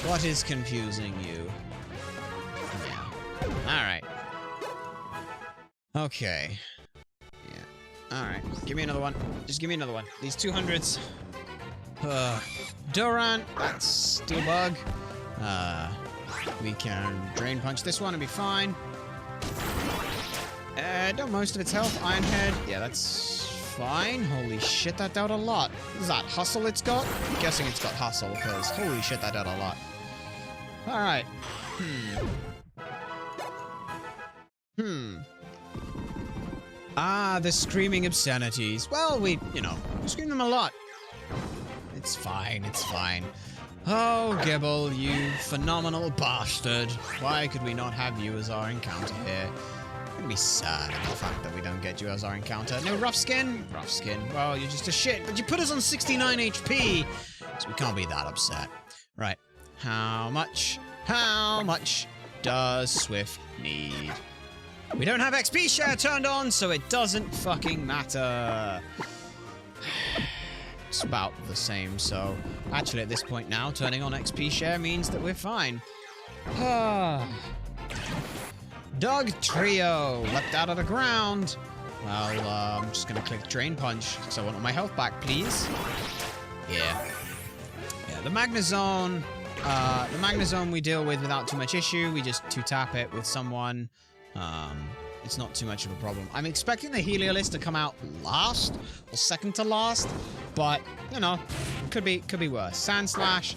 What is confusing you? Yeah. Alright. Okay. Yeah. Alright. Give me another one. Just give me another one. These 200s. Durant. That's Steel Bug. We can Drain Punch this one and be fine. Don't most of its health. Iron Head. Yeah, that's... fine. Holy shit, that dealt a lot. Is that Hustle it's got? I'm guessing it's got Hustle, because holy shit, that dealt a lot. Alright. Ah, the screaming obscenities. Well, we scream them a lot. It's fine, it's fine. Oh, Gibble, you phenomenal bastard. Why could we not have you as our encounter here? I'm gonna be sad at the fact that we don't get you as our encounter. No, Rough Skin? Rough Skin. Well, you're just a shit, but you put us on 69 HP, so we can't be that upset. Right. How much does Swift need? We don't have XP share turned on, so it doesn't fucking matter. It's about the same, so... Actually, at this point now, turning on XP share means that we're fine. Dog Trio leapt out of the ground. Well, I'm just gonna click Drain Punch, because I want all my health back, please. Yeah. Yeah, the Magnezone... the Magnezone we deal with without too much issue. We just 2-tap it with someone. It's not too much of a problem. I'm expecting the Heliolisk to come out last, or second to last, but, could be worse. Sandslash.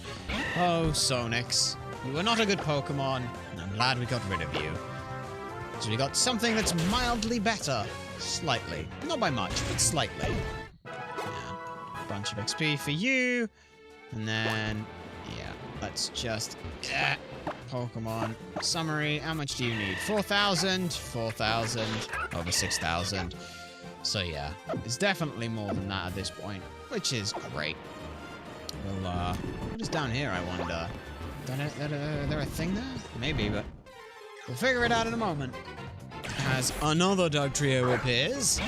Oh, Sonix. You were not a good Pokemon, and I'm glad we got rid of you. So we got something that's mildly better. Slightly. Not by much, but slightly. Yeah. Bunch of XP for you. And then, yeah, let's just... Pokemon summary. How much do you need? 4,000. 4,000. Over 6,000. So yeah, it's definitely more than that at this point, which is great. Well, what is down here, I wonder? Is there a thing there? Maybe, but we'll figure it out in a moment. As another Dog Trio appears.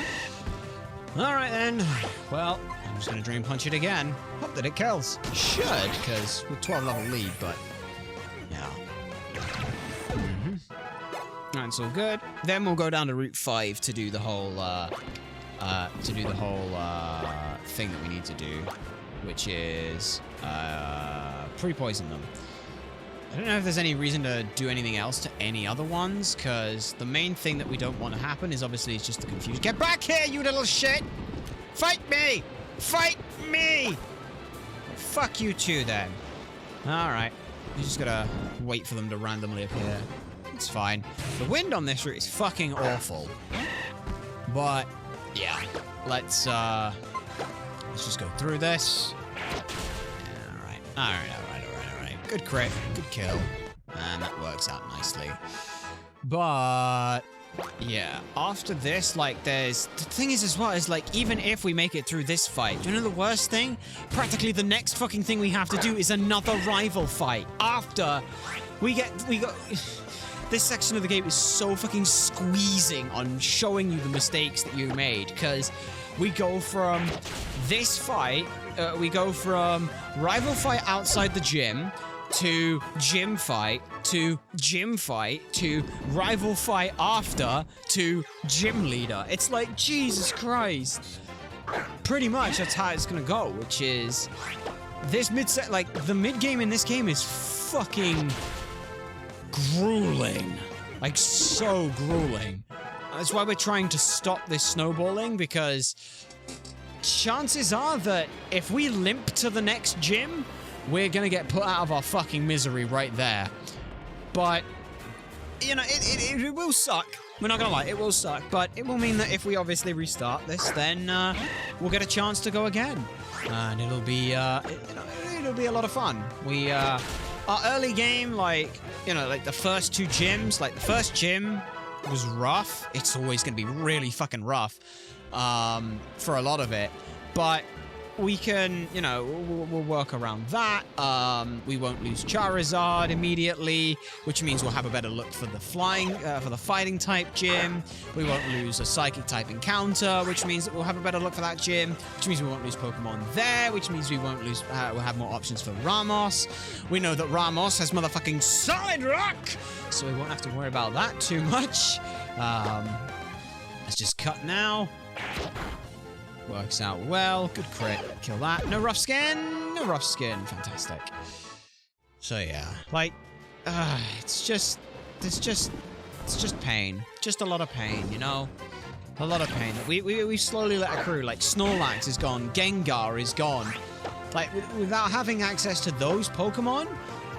Alright then. Well, I'm just gonna Drain Punch it again. Hope that it kills. Should, because we're 12 level lead, but yeah. That's all good. Then we'll go down to Route 5 to do the whole thing that we need to do, which is pre-poison them. I don't know if there's any reason to do anything else to any other ones, because the main thing that we don't want to happen is obviously it's just the confusion. Get back here, you little shit! Fight me! Fight me! Well, fuck you too, then. Alright. You just gotta wait for them to randomly appear. It's fine. The wind on this route is fucking awful. But, yeah. Let's just go through this. Alright. Good crit. Good kill. And that works out nicely. But, yeah. After this, like, there's... The thing is as well, is, like, even if we make it through this fight, do you know the worst thing? Practically the next fucking thing we have to do is another rival fight. After we got... This section of the game is so fucking squeezing on showing you the mistakes that you made, because we go from this fight, we go from rival fight outside the gym to gym fight to gym fight to rival fight after to gym leader. It's like, Jesus Christ. Pretty much that's how it's gonna go, which is this mid-set, like the mid-game in this game is fucking grueling. Like, so grueling. That's why we're trying to stop this snowballing, because chances are that if we limp to the next gym, we're gonna get put out of our fucking misery right there. But, you know, it will suck. We're not gonna lie, it will suck. But it will mean that if we obviously restart this, then we'll get a chance to go again. And it'll be, it'll be a lot of fun. We, our early game, like, you know, like the first two gyms, like the first gym was rough. It's always gonna be really fucking rough for a lot of it. But we can, you know, we'll work around that. We won't lose Charizard immediately, which means we'll have a better look for the for the fighting type gym. We won't lose a psychic type encounter, which means that we'll have a better look for that gym, which means we won't lose Pokemon there, which means we won't lose, we'll have more options for Ramos. We know that Ramos has motherfucking Solid Rock, so we won't have to worry about that too much. Let's just cut now. Works out well. Good crit. Kill that. No rough skin. No rough skin. Fantastic. So yeah, like, it's just pain. Just a lot of pain, you know? A lot of pain. We slowly let accrue. Like, Snorlax is gone. Gengar is gone. Like, without having access to those Pokemon,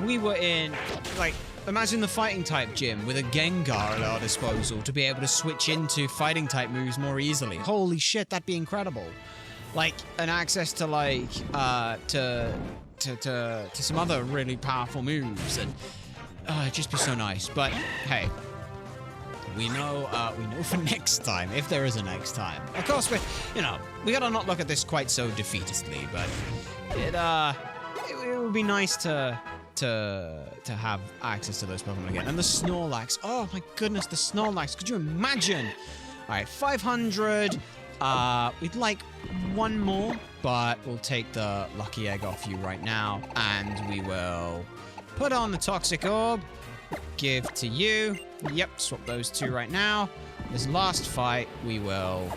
we were in, like, imagine the fighting type gym with a Gengar at our disposal to be able to switch into fighting type moves more easily. Holy shit, that'd be incredible. Like, an access to, like, to some other really powerful moves, and it'd just be so nice. But hey, we know for next time, if there is a next time. Of course, we gotta not look at this quite so defeatistly, but it would be nice to have access to those Pokemon again. And the Snorlax. Oh my goodness, the Snorlax. Could you imagine? Alright, 500. We'd like one more, but we'll take the Lucky Egg off you right now. And we will put on the Toxic Orb. Give to you. Yep, swap those two right now. This last fight, we will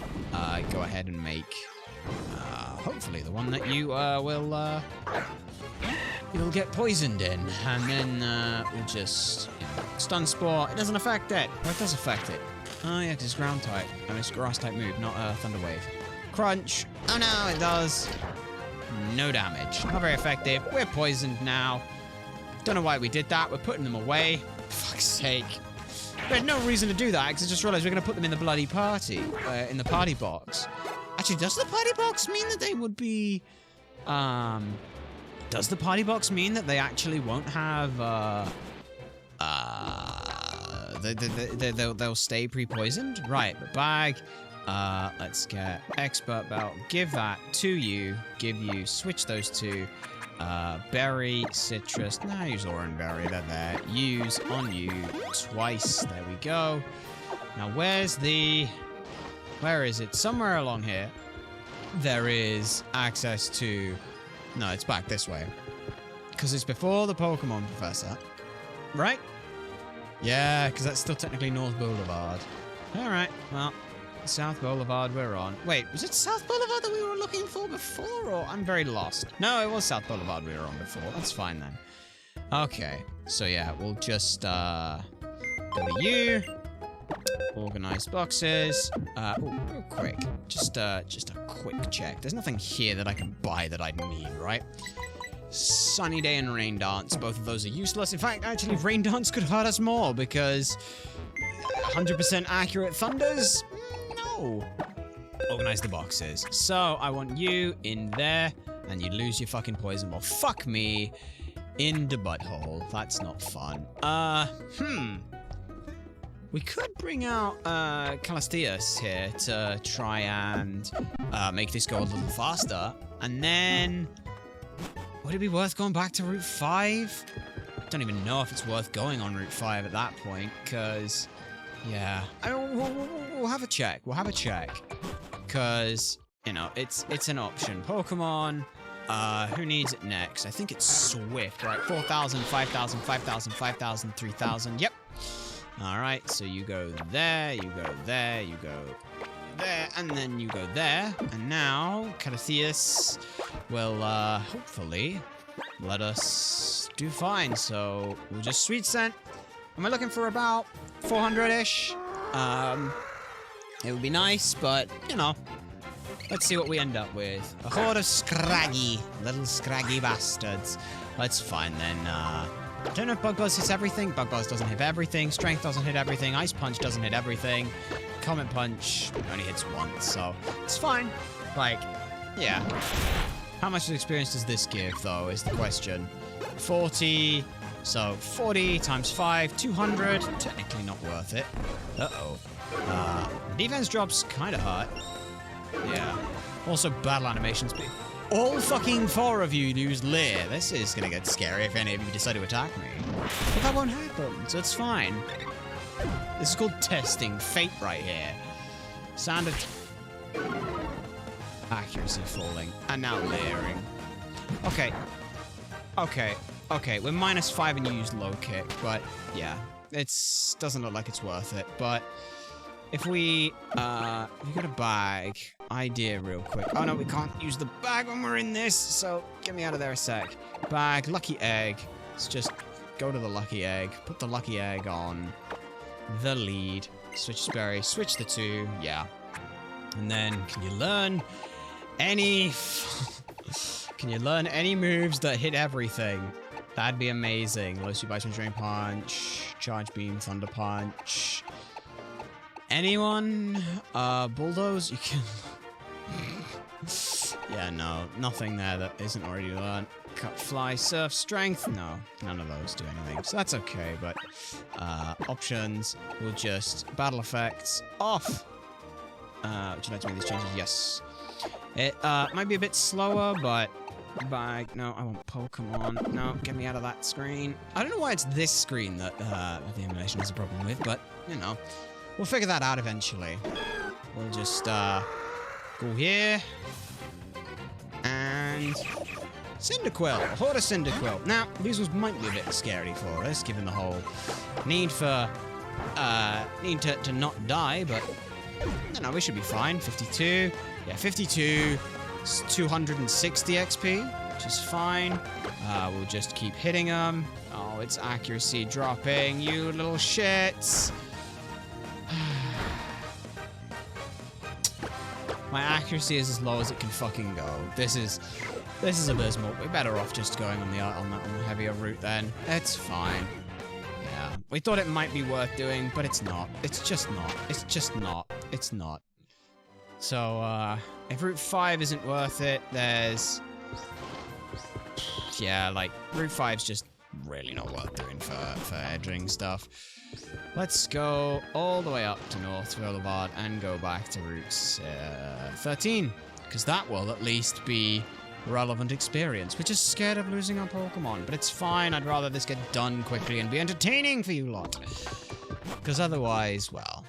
go ahead and make hopefully the one that you will you'll get poisoned in, and then we'll just, you know, Stun Spore. It doesn't affect it. Or it does affect it. Oh yeah, 'cause it's ground type. And it's grass type move, not Thunder Wave. Crunch. Oh no, it does. No damage. Not very effective. We're poisoned now. Don't know why we did that. We're putting them away. For fuck's sake. We had no reason to do that, because I just realized we're going to put them in the bloody party. In the party box. Actually, does the party box mean that they would be... Does the party box mean that they actually won't have, they'll stay pre-poisoned? Right, but bag, let's get expert belt, give that to you, switch those two, berry, citrus, nah, use orange berry, they're there, use on you twice, there we go. Now where is it? Somewhere along here, there is access to... No, it's back this way. Because it's before the Pokemon Professor. Right? Yeah, because that's still technically North Boulevard. Alright, well, South Boulevard we're on. Wait, was it South Boulevard that we were looking for before, or I'm very lost? No, it was South Boulevard we were on before. That's fine then. Okay, so yeah, we'll just, go to you. Organize boxes. Real quick. Just a quick check. There's nothing here that I can buy that I need, right? Sunny Day and Rain Dance. Both of those are useless. In fact, actually, Rain Dance could hurt us more because 100% accurate thunders? No. Organize the boxes. So, I want you in there, and you lose your fucking poison. Well, fuck me in the butthole. That's not fun. We could bring out Calastias here to try and make this go a little faster. And then... Would it be worth going back to Route 5? I don't even know if it's worth going on Route 5 at that point, because... Yeah. We'll have a check. We'll have a check. Because, you know, it's an option. Pokemon Who needs it next? I think it's Swift, right? 4,000, 5,000, 5,000, 5,000, 3,000. Yep. All right, so you go there, you go there, you go there, and then you go there. And now, Calatheus will, hopefully let us do fine. So we'll just Sweet Scent. And we're looking for about 400-ish. It would be nice, but, you know, let's see what we end up with. A horde of scraggy, little scraggy bastards. That's fine then. I don't know if Bug Buzz hits everything. Bug Buzz doesn't hit everything. Strength doesn't hit everything. Ice Punch doesn't hit everything. Comet Punch only hits once, so it's fine. Like, yeah. How much experience does this give, though, is the question. 40... So, 40 times 5, 200. Technically not worth it. Uh-oh. Defense drops kind of hurt. Yeah. Also, battle animations. All fucking 4 of you use Leer. This is gonna get scary if any of you decide to attack me. But that won't happen, so it's fine. This is called testing fate right here. Sound of... accuracy falling. And now Leering. Okay. Okay. Okay, we're -5 and you use low kick, but yeah, it's doesn't look like it's worth it. But if we get a bag, idea real quick. Oh no, we can't use the bag when we're in this, so get me out of there a sec. Bag, lucky egg. Let's just go to the lucky egg, put the lucky egg on the lead, switch berry, switch the 2, yeah. And then can you learn any moves that hit everything? That'd be amazing. Low Speed Bison Drain Punch, Charge Beam, Thunder Punch. Anyone? Bulldoze? You can... yeah, no. Nothing there that isn't already learned. Cut, Fly, Surf, Strength? No. None of those do anything. So that's okay, but... options. We'll just... Battle Effects. Off! Would you like to make these changes? Yes. It, might be a bit slower, but... Bag. No, I want Pokemon. No, get me out of that screen. I don't know why it's this screen that the emulation has a problem with, but, you know, we'll figure that out eventually. We'll just, go here. And... Cyndaquil. A horde of Cyndaquil. Now, these ones might be a bit scary for us, given the whole need for, need to not die, but, you know, we should be fine. 52. Yeah, 52. 260 XP, which is fine. We'll just keep hitting them. Oh, it's accuracy dropping, you little shits. My accuracy is as low as it can fucking go. This is abysmal. We're better off just going on the heavier route then. It's fine. Yeah, we thought it might be worth doing, but it's not. It's just not. It's just not. It's not. So, if Route 5 isn't worth it, there's... Yeah, like, Route 5's just really not worth doing for edging stuff. Let's go all the way up to North Boulevard and go back to Route 13. Because that will at least be relevant experience. We're just scared of losing our Pokemon, but it's fine. I'd rather this get done quickly and be entertaining for you lot. Because otherwise, well...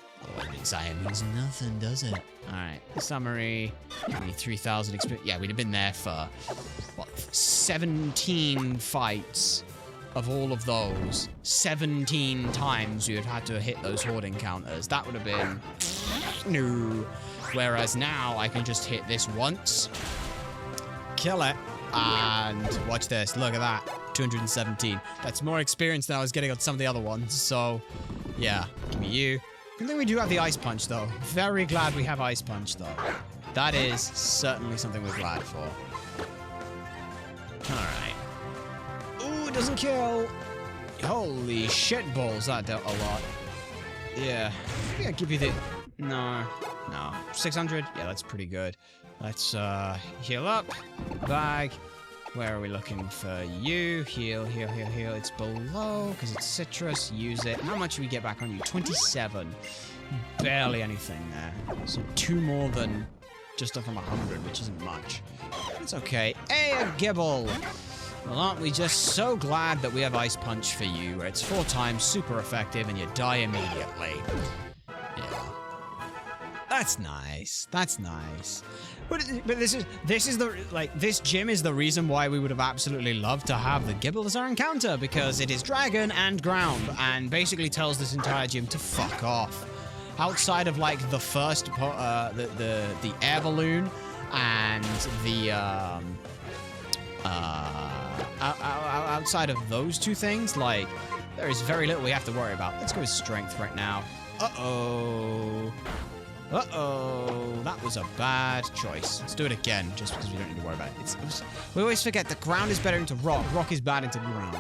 Anxiety means nothing, does it? Alright, summary. Give me 3,000 experience. Yeah, we'd have been there for, what, 17 fights of all of those. 17 times we would have had to hit those horde encounters. That would have been... No. Whereas now, I can just hit this once. Kill it. And watch this. Look at that. 217. That's more experience than I was getting on some of the other ones. So, yeah. Give me you. I think we do have the Ice Punch, though. Very glad we have Ice Punch, though. That is certainly something we're glad for. Alright. Ooh, it doesn't kill. Holy shit balls, that dealt a lot. Yeah. Maybe I'll give you the... No. No. 600? Yeah, that's pretty good. Let's, heal up. Bag. Where are we looking for you? Heal, heal, heal, heal. It's below, because it's citrus. Use it. How much do we get back on you? 27. Barely anything there. So 2 more than just up from 100, which isn't much. It's okay. Hey, a Gibble! Well, aren't we just so glad that we have Ice Punch for you, where it's 4 times super effective and you die immediately. Yeah. That's nice. That's nice. But this is the, like, this gym is the reason why we would have absolutely loved to have the Gibble as our encounter, because it is dragon and ground and basically tells this entire gym to fuck off. Outside of like the first the air balloon and the outside of those two things, like, there is very little we have to worry about. Let's go with strength right now. Uh-oh. That was a bad choice. Let's do it again, just because we don't need to worry about it. We always forget that ground is better into rock. Rock is bad into ground.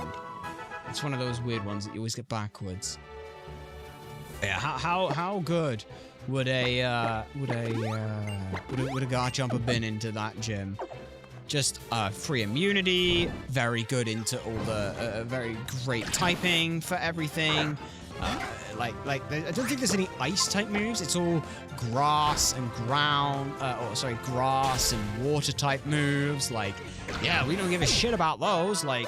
It's one of those weird ones that you always get backwards. Yeah, how good would a guard jumper been into that gym? Just free immunity, very good into all the very great typing for everything. I don't think there's any ice type moves. It's all grass and ground, grass and water type moves. Like, yeah, we don't give a shit about those. Like,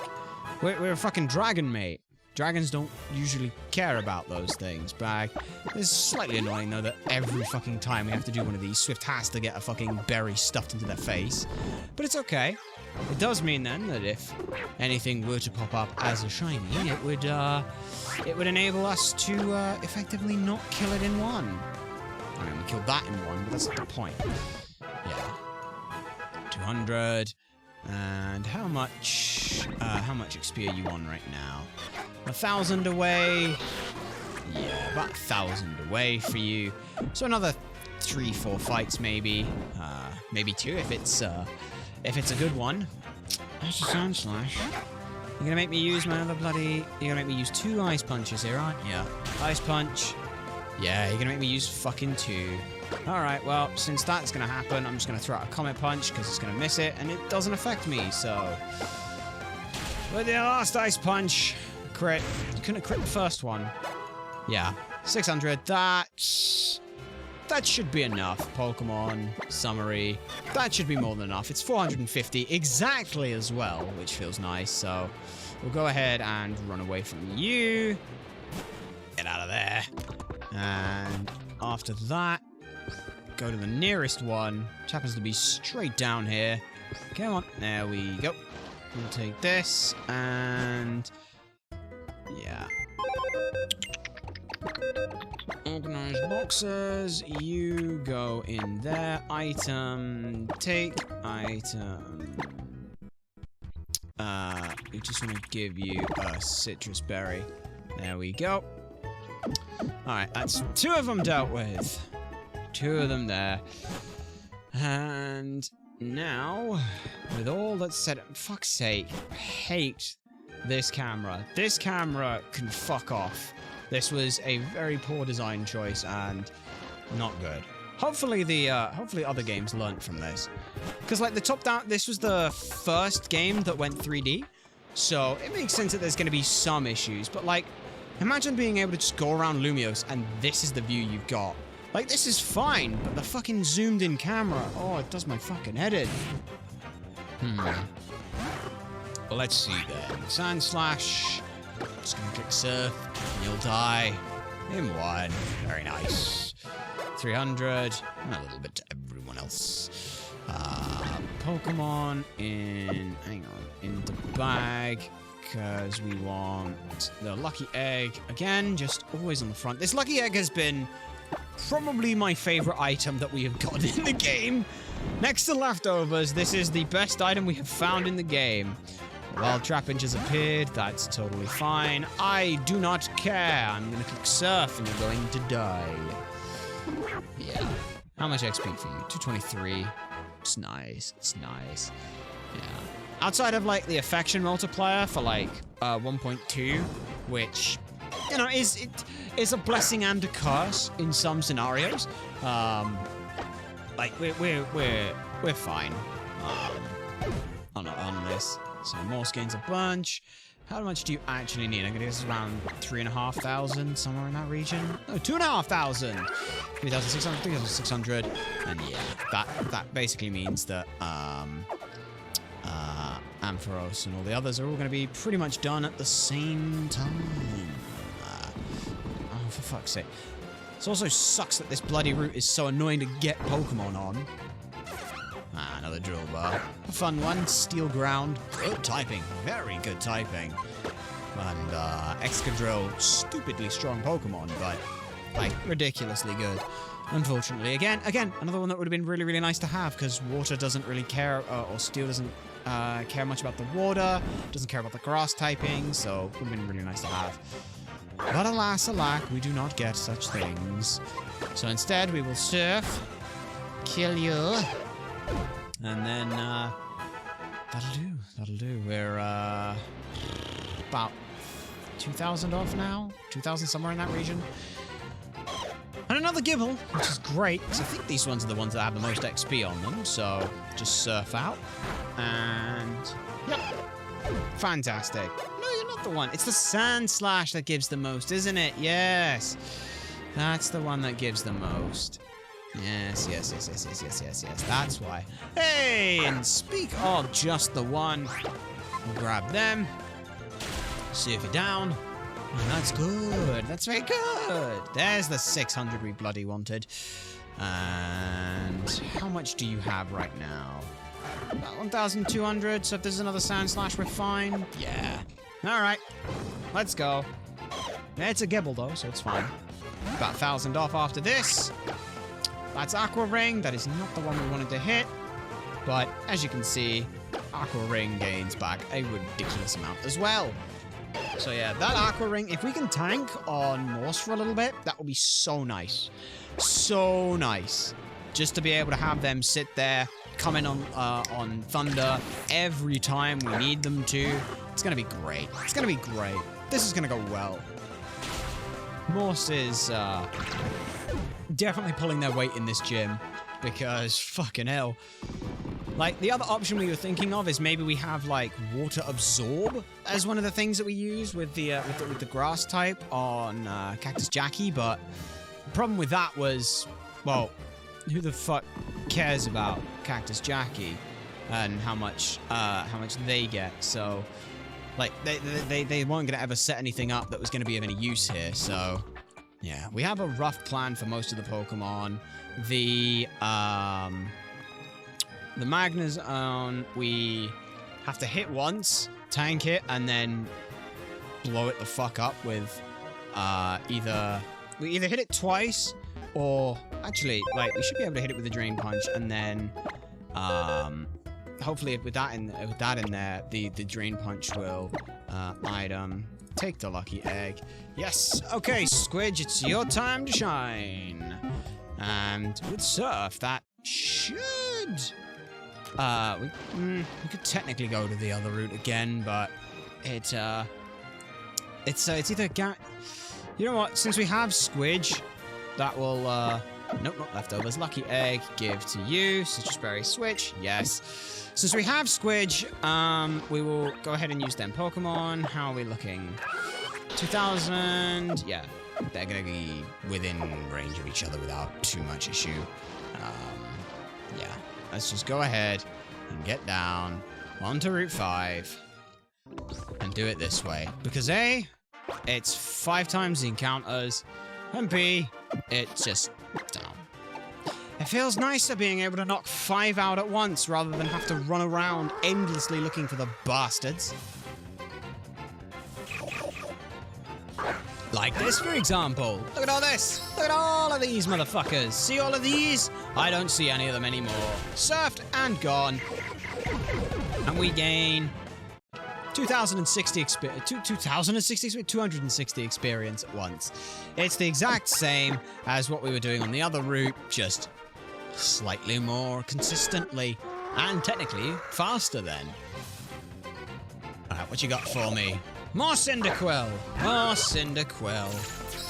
we're a fucking dragon, mate. Dragons don't usually care about those things, Brag. It's slightly annoying, though, that every fucking time we have to do one of these, Swift has to get a fucking berry stuffed into their face. But it's okay. It does mean, then, that if anything were to pop up as a shiny, it would enable us to effectively not kill it in one. I mean, we killed that in one, but that's not the point. Yeah. 200. And how much XP are you on right now? 1,000 away. Yeah, about 1,000 away for you. So another 3-4 fights, maybe. Maybe 2 if it's a good one. That's a sound slash. You're gonna make me use my other bloody. You're gonna make me use 2 ice punches here, aren't you? Ice punch. Yeah, you're gonna make me use fucking 2. Alright, well, since that's gonna happen, I'm just gonna throw out a Comet Punch, because it's gonna miss it, and it doesn't affect me, so... With the last Ice Punch, crit. You couldn't crit the first one. Yeah, 600, that should be enough. Pokemon, summary, that should be more than enough. It's 450 exactly as well, which feels nice, so... We'll go ahead and run away from you. Get out of there. And after that, go to the nearest one, which happens to be straight down here. Come on, there we go. We'll take this, and... yeah. Organized boxes, you go in there. Item, take item. We just want to give you a citrus berry. There we go. Alright, that's 2 of them dealt with. 2 of them there. And now, with all that's said, fuck's sake, I hate this camera. This camera can fuck off. This was a very poor design choice and not good. Hopefully hopefully other games learnt from this. Because like the top-down, this was the first game that went 3D. So it makes sense that there's going to be some issues. But like, imagine being able to just go around Lumiose and this is the view you've got. Like, this is fine, but the fucking zoomed-in camera, oh, it does my fucking head in. Well, let's see then. Sand Slash. Just gonna click Surf, and you'll die. In 1. Very nice. 300. And a little bit to everyone else. Pokemon in... hang on. Into bag. Because we want the Lucky Egg. Again, just always on the front. This Lucky Egg has been... probably my favorite item that we have gotten in the game. Next to leftovers, this is the best item we have found in the game. Wild Trapinch has appeared, that's totally fine. I do not care. I'm gonna click Surf and you're going to die. Yeah. How much XP for you? 223. It's nice. It's nice. Yeah. Outside of like the affection multiplier for like 1.2, which, you know, is a blessing and a curse in some scenarios. Like we're fine on this. So Morse gains a bunch. How much do you actually need? I'm gonna guess around 3,500, somewhere in that region. No, 2,500. 3,600, 3,600, and yeah, that basically means that Ampharos and all the others are all gonna be pretty much done at the same time. Oh, for fuck's sake. It also sucks that this bloody route is so annoying to get Pokemon on. Ah, another drill bar. A fun one. Steel ground. Good typing. Very good typing. And Excadrill, stupidly strong Pokemon, but like ridiculously good. Unfortunately, again, another one that would have been really, really nice to have because water doesn't really care, or steel doesn't care much about the water, doesn't care about the grass typing, so it would have been really nice to have. But alas, alack, we do not get such things. So instead, we will surf, kill you, and then that'll do. We're about 2,000 off now, 2,000 somewhere in that region. And another Gibble, which is great, because I think these ones are the ones that have the most XP on them, so just surf out. And, yep, fantastic. No, you're not the one. It's the Sand Slash that gives the most, isn't it? Yes. That's the one that gives the most. Yes. That's why. Hey, and speak of just the one, we'll grab them. Surf it down. Oh, that's good. That's very good. There's the 600 we bloody wanted. And how much do you have right now? About 1,200. So if there's another Sand Slash, we're fine. Yeah. All right. Let's go. It's a Gibble, though, so it's fine. About 1,000 off after this. That's Aqua Ring. That is not the one we wanted to hit. But as you can see, Aqua Ring gains back a ridiculous amount as well. So yeah, that Aqua Ring, if we can tank on Morse for a little bit, that would be so nice. So nice. Just to be able to have them sit there, come in on Thunder every time we need them to. It's going to be great. It's going to be great. This is going to go well. Morse is definitely pulling their weight in this gym because fucking hell. Like, the other option we were thinking of is maybe we have, like, Water Absorb as one of the things that we use with the grass type on Cactus Jackie, but the problem with that was, well, who the fuck cares about Cactus Jackie and how much they get? So, like, they weren't going to ever set anything up that was going to be of any use here, so yeah. We have a rough plan for most of the Pokemon. The Magnezone, we have to hit once, tank it, and then blow it the fuck up with we either hit it twice, or actually, like, we should be able to hit it with a Drain Punch, and then hopefully with that in there, the Drain Punch will item take the lucky egg. Yes, okay, Squidge, it's your time to shine. And with Surf, that should. We could technically go to the other route again, but it's either you know what? Since we have Squidge, that will nope, not leftovers. Lucky egg, give to you. Citrus berry switch, yes. Since we have Squidge, we will go ahead and use them Pokemon. How are we looking? 2,000. Yeah, they're gonna be within range of each other without too much issue. Yeah. Let's just go ahead and get down onto Route 5 and do it this way. Because A, it's 5 times the encounters, and B, it's just down. It feels nicer being able to knock 5 out at once rather than have to run around endlessly looking for the bastards. Like this, for example. Look at all this. Look at all of these motherfuckers. See all of these? I don't see any of them anymore. Surfed and gone. And we gain 260 experience at once. It's the exact same as what we were doing on the other route, just slightly more consistently. And technically faster then. Alright, what you got for me? More Cyndaquil! More Cyndaquil.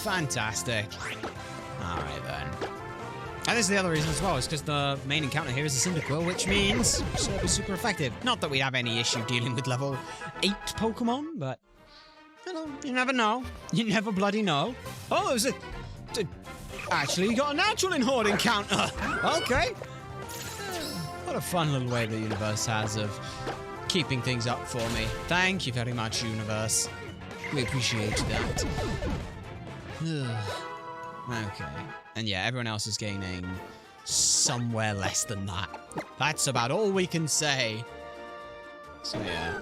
Fantastic. Alright then. And this is the other reason as well, is because the main encounter here is a Cyndaquil, which means it'll be super effective. Not that we have any issue dealing with level 8 Pokemon, but you know, you never know. You never bloody know. Oh, there's actually, you got a natural in Horde encounter. Okay. What a fun little way the universe has of keeping things up for me. Thank you very much, universe. We appreciate that. Okay. And yeah, everyone else is gaining somewhere less than that. That's about all we can say. So yeah.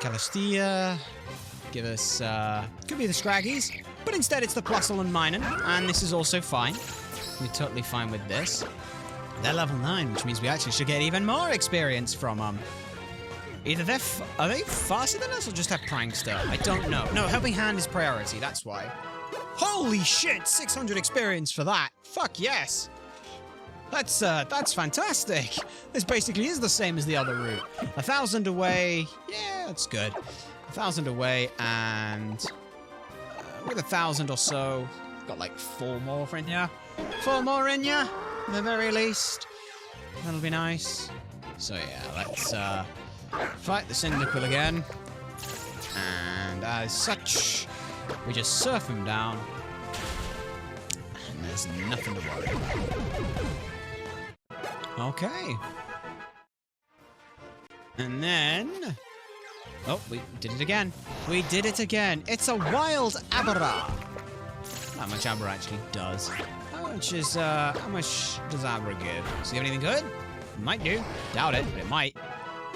Calastia. Give us, could be the Scraggies, but instead it's the Plusle and Minun, and this is also fine. We're totally fine with this. They're level 9, which means we actually should get even more experience from them. Either are they faster than us or just have Prankster? I don't know. No, Helping Hand is priority, that's why. Holy shit, 600 experience for that. Fuck yes. That's fantastic. This basically is the same as the other route. 1,000 away. Yeah, that's good. 1,000 away, and with 1,000 or so, got like 4 more in ya. 4 more in ya, at the very least. That'll be nice. So yeah, let's fight the Cyndaquil again. And as such, we just surf him down. And there's nothing to worry about. Okay. And then... oh, we did it again. We did it again. It's a wild Abra. How much Abra actually does. How much does Abra give? Does he have anything good? It might do. Doubt it, but it might.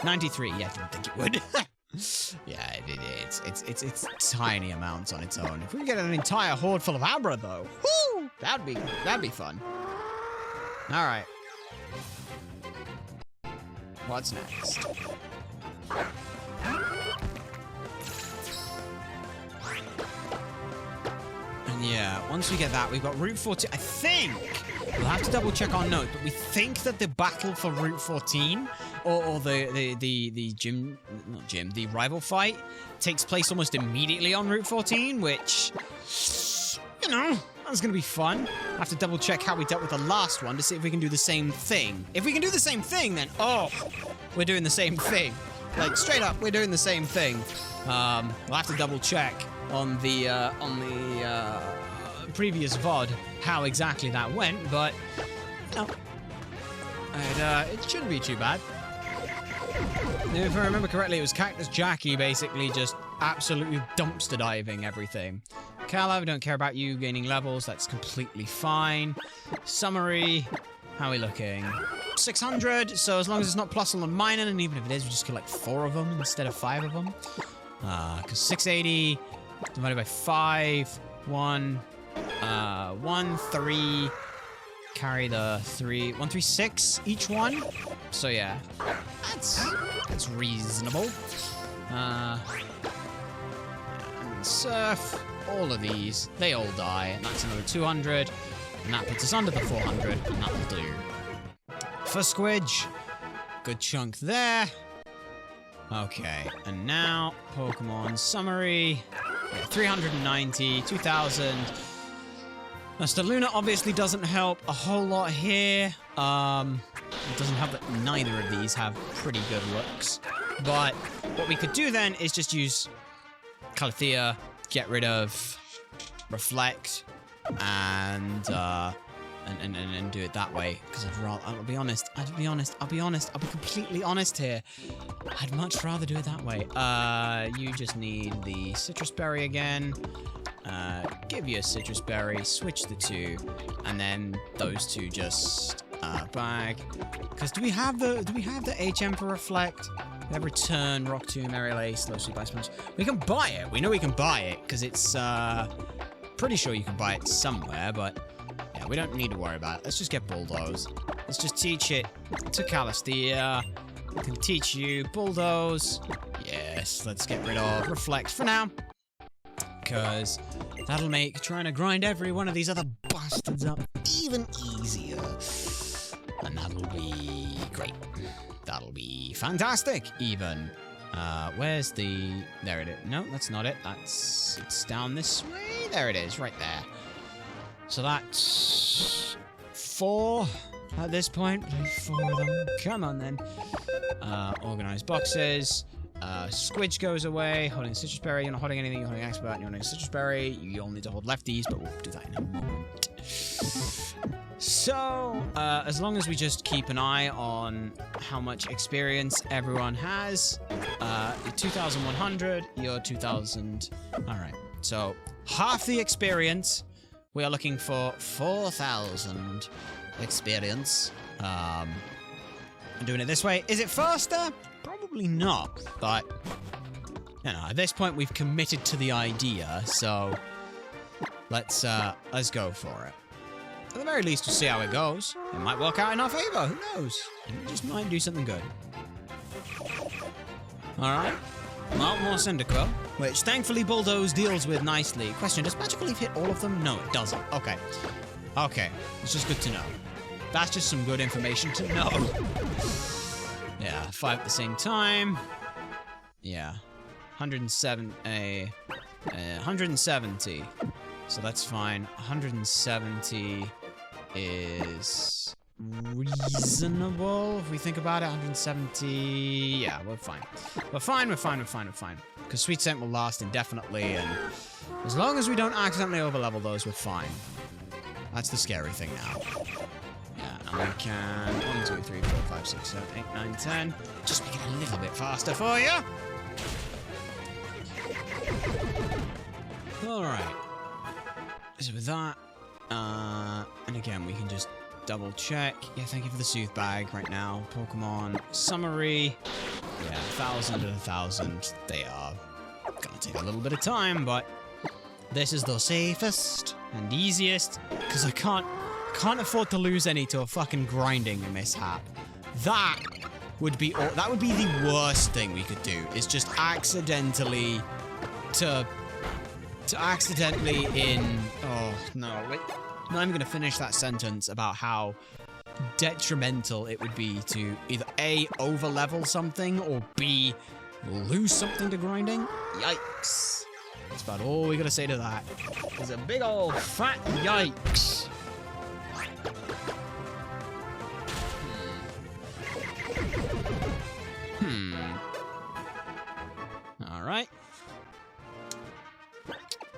93. Yeah, I didn't think it would. Yeah, it's tiny amounts on its own. If we get an entire horde full of Abra, though, whoo, that'd be fun. All right. What's next? And yeah, once we get that, we've got Route 14. I think we'll have to double check our notes, but we think that the battle for Route 14 or the rival fight takes place almost immediately on Route 14, which, you know, that's gonna be fun. I have to double check how we dealt with the last one to see if we can do the same thing. If we can do the same thing, then oh, we're doing the same thing. Like, straight up, we're doing the same thing. We'll have to double check on the previous VOD how exactly that went, but no, it shouldn't be too bad. If I remember correctly, it was Cactus Jackie basically just absolutely dumpster diving everything. Cala, we don't care about you gaining levels, that's completely fine. Summary, how are we looking? 600, so as long as it's not Plusle and Minun, and even if it is, we just kill like 4 of them instead of 5 of them. Because 680 divided by 5, 1, 3, carry the 3, 136 each one. So yeah, that's reasonable. And surf, all of these, they all die, and that's another 200, and that puts us under the 400, and that'll do. For Squidge, good chunk there. Okay, and now Pokemon summary. Yeah, 390, 2000. Luna obviously doesn't help a whole lot here. It doesn't help that neither of these have pretty good looks. But what we could do then is just use Calathea, get rid of Reflect, and do it that way. Because I'll be completely honest here. I'd much rather do it that way. You just need the Citrus Berry again. Give you a Citrus Berry, switch the 2, and then those 2 just bag. Because do we have the HM for Reflect? We have Return, Rock Tomb, Aerial Ace, Slow Sweep, Ice Punch. We can buy it. We know we can buy it because it's pretty sure you can buy it somewhere, but yeah, we don't need to worry about it. Let's just get Bulldoze. Let's just teach it to Calastia. We can teach you Bulldoze. Yes, let's get rid of Reflect for now. Because that'll make trying to grind every one of these other bastards up even easier. And that'll be great. That'll be fantastic, even. Where's the... there it is. No, that's not it. It's down this way. There it is, right there. So that's 4 at this point. 4 of them. Come on, then. Organized boxes. Squidge goes away, holding Citrus Berry. You're not holding anything, you're holding Expert, you're holding Citrus Berry. You all need to hold lefties, but we'll do that in a moment. So, as long as we just keep an eye on how much experience everyone has, you're 2,100, you're 2,000. Alright, so half the experience we are looking for 4,000 experience. And doing it this way. Is it faster? Probably not, but you know, at this point we've committed to the idea, so let's go for it. At the very least, we'll see how it goes. It might work out in our favor. Who knows? It just might do something good. All right. Well, more Cyndaquil, which thankfully Bulldoze deals with nicely. Question: does Magical Leaf hit all of them? No, it doesn't. Okay. Okay. It's just good to know. That's just some good information to know. Yeah, 5 at the same time. Yeah. 170. So that's fine. 170 is reasonable if we think about it. 170. Yeah, we're fine. We're fine. Because Sweet Scent will last indefinitely, and as long as we don't accidentally overlevel those, we're fine. That's the scary thing now. Yeah, and we can 1, 2, 3, 4, 5, 6, 7, 8, 9, 10. Just make it a little bit faster for you. Alright. So with that, and again, we can just double check. Yeah, thank you for the Soothe Bag right now. Pokemon summary. Yeah, 1,000 to 1,000. They are gonna take a little bit of time, but this is the safest and easiest, because I can't afford to lose any to a fucking grinding mishap. That would be the worst thing we could do, is just accidentally oh no, wait. I'm not even gonna finish that sentence about how detrimental it would be to either A, overlevel something, or B, lose something to grinding. Yikes. That's about all we gotta say to that. It's a big old fat yikes. Alright.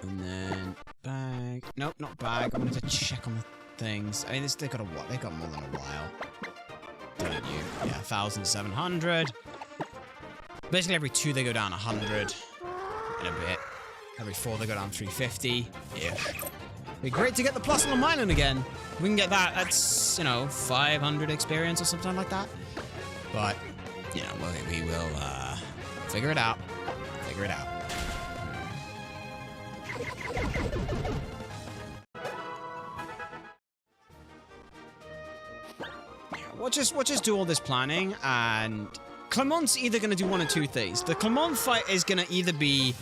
And then bag. Nope, not bag. I wanted to check on the things. I mean, they got more than a while. Don't you? Yeah, 1,700. Basically, every 2 they go down 100. In a bit. Every 4 they go down 350-ish. Be great to get the plus on the Milan again. We can get that. That's, you know, 500 experience or something like that. But, you know, we will figure it out. Figure it out. We'll just do all this planning, and Clement's either going to do one of two things. The Clement fight is going to either be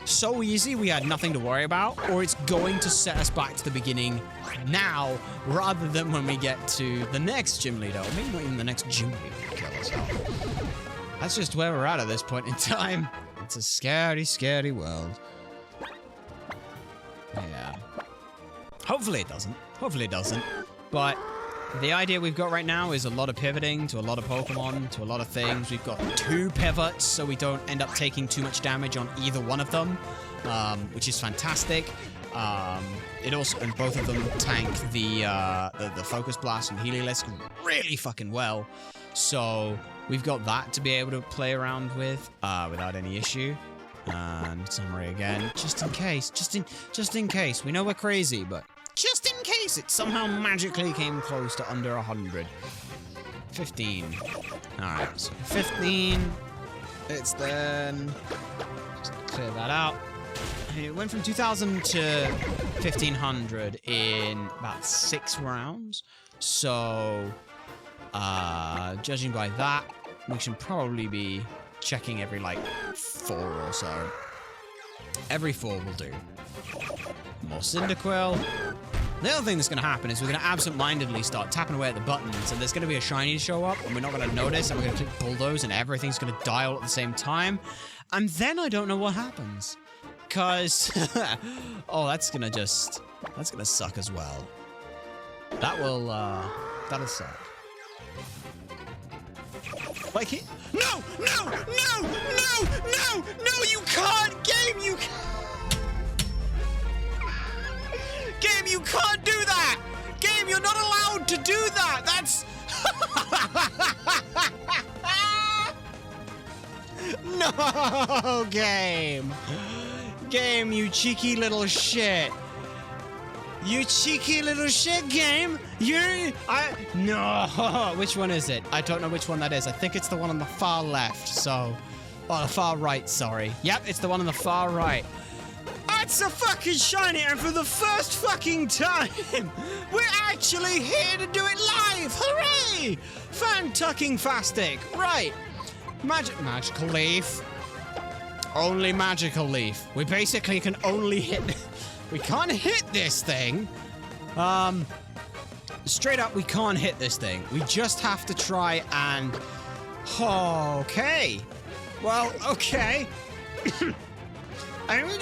so easy we had nothing to worry about, or it's going to set us back to the beginning now, rather than when we get to the next gym leader, or maybe not even the next gym leader to kill us off. That's just where we're at this point in time. It's a scary, scary world. Yeah. Hopefully it doesn't. Hopefully it doesn't. But the idea we've got right now is a lot of pivoting to a lot of Pokemon, to a lot of things. We've got 2 pivots, so we don't end up taking too much damage on either one of them, which is fantastic. It also, and both of them tank the Focus Blast and Heliolisk really fucking well. So we've got that to be able to play around with without any issue. And summary again, just in case, just in case. We know we're crazy, but just in case it somehow magically came close to under 100. 15. Alright, so 15. It's then... Just clear that out. It went from 2,000 to 1,500 in about 6 rounds. So, judging by that, we should probably be checking every, like, 4 or so. Every 4 will do. More Cyndaquil. The other thing that's going to happen is we're going to absent-mindedly start tapping away at the buttons, and there's going to be a shiny to show up, and we're not going to notice, and we're going to click Bulldoze, and everything's going to die all at the same time. And then I don't know what happens. Because... oh, that's going to suck as well. That'll suck. Like it... No! No! No! No! No! No! You can't! Game, you can't! Game, you can't do that! Game, you're not allowed to do that! That's... No, Game! Game, you cheeky little shit! You cheeky little shit game. No. Which one is it? I don't know which one that is. I think it's the one on the far left, so... Oh, the far right, sorry. Yep, it's the one on the far right. That's a fucking shiny, and for the first fucking time, we're actually here to do it live! Hooray! Fan-tucking-fastic. Right. Magical leaf. Only magical leaf. We basically can only hit... We can't hit this thing. Straight up, we can't hit this thing. We just have to try and... Okay. Well, okay. I mean,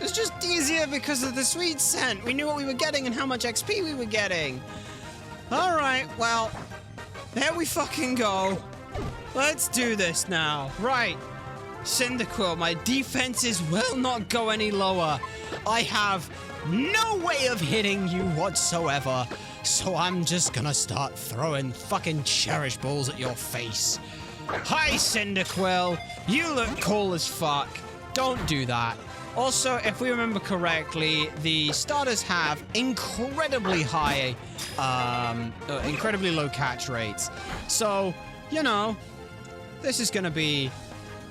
it's just easier because of the sweet scent. We knew what we were getting and how much XP we were getting. All right, well, there we fucking go. Let's do this now. Right. Cyndaquil, my defenses will not go any lower. I have no way of hitting you whatsoever, so I'm just gonna start throwing fucking cherish balls at your face. Hi, Cyndaquil. You look cool as fuck. Don't do that. Also, if we remember correctly, the starters have incredibly high, incredibly low catch rates. So, you know, this is gonna be...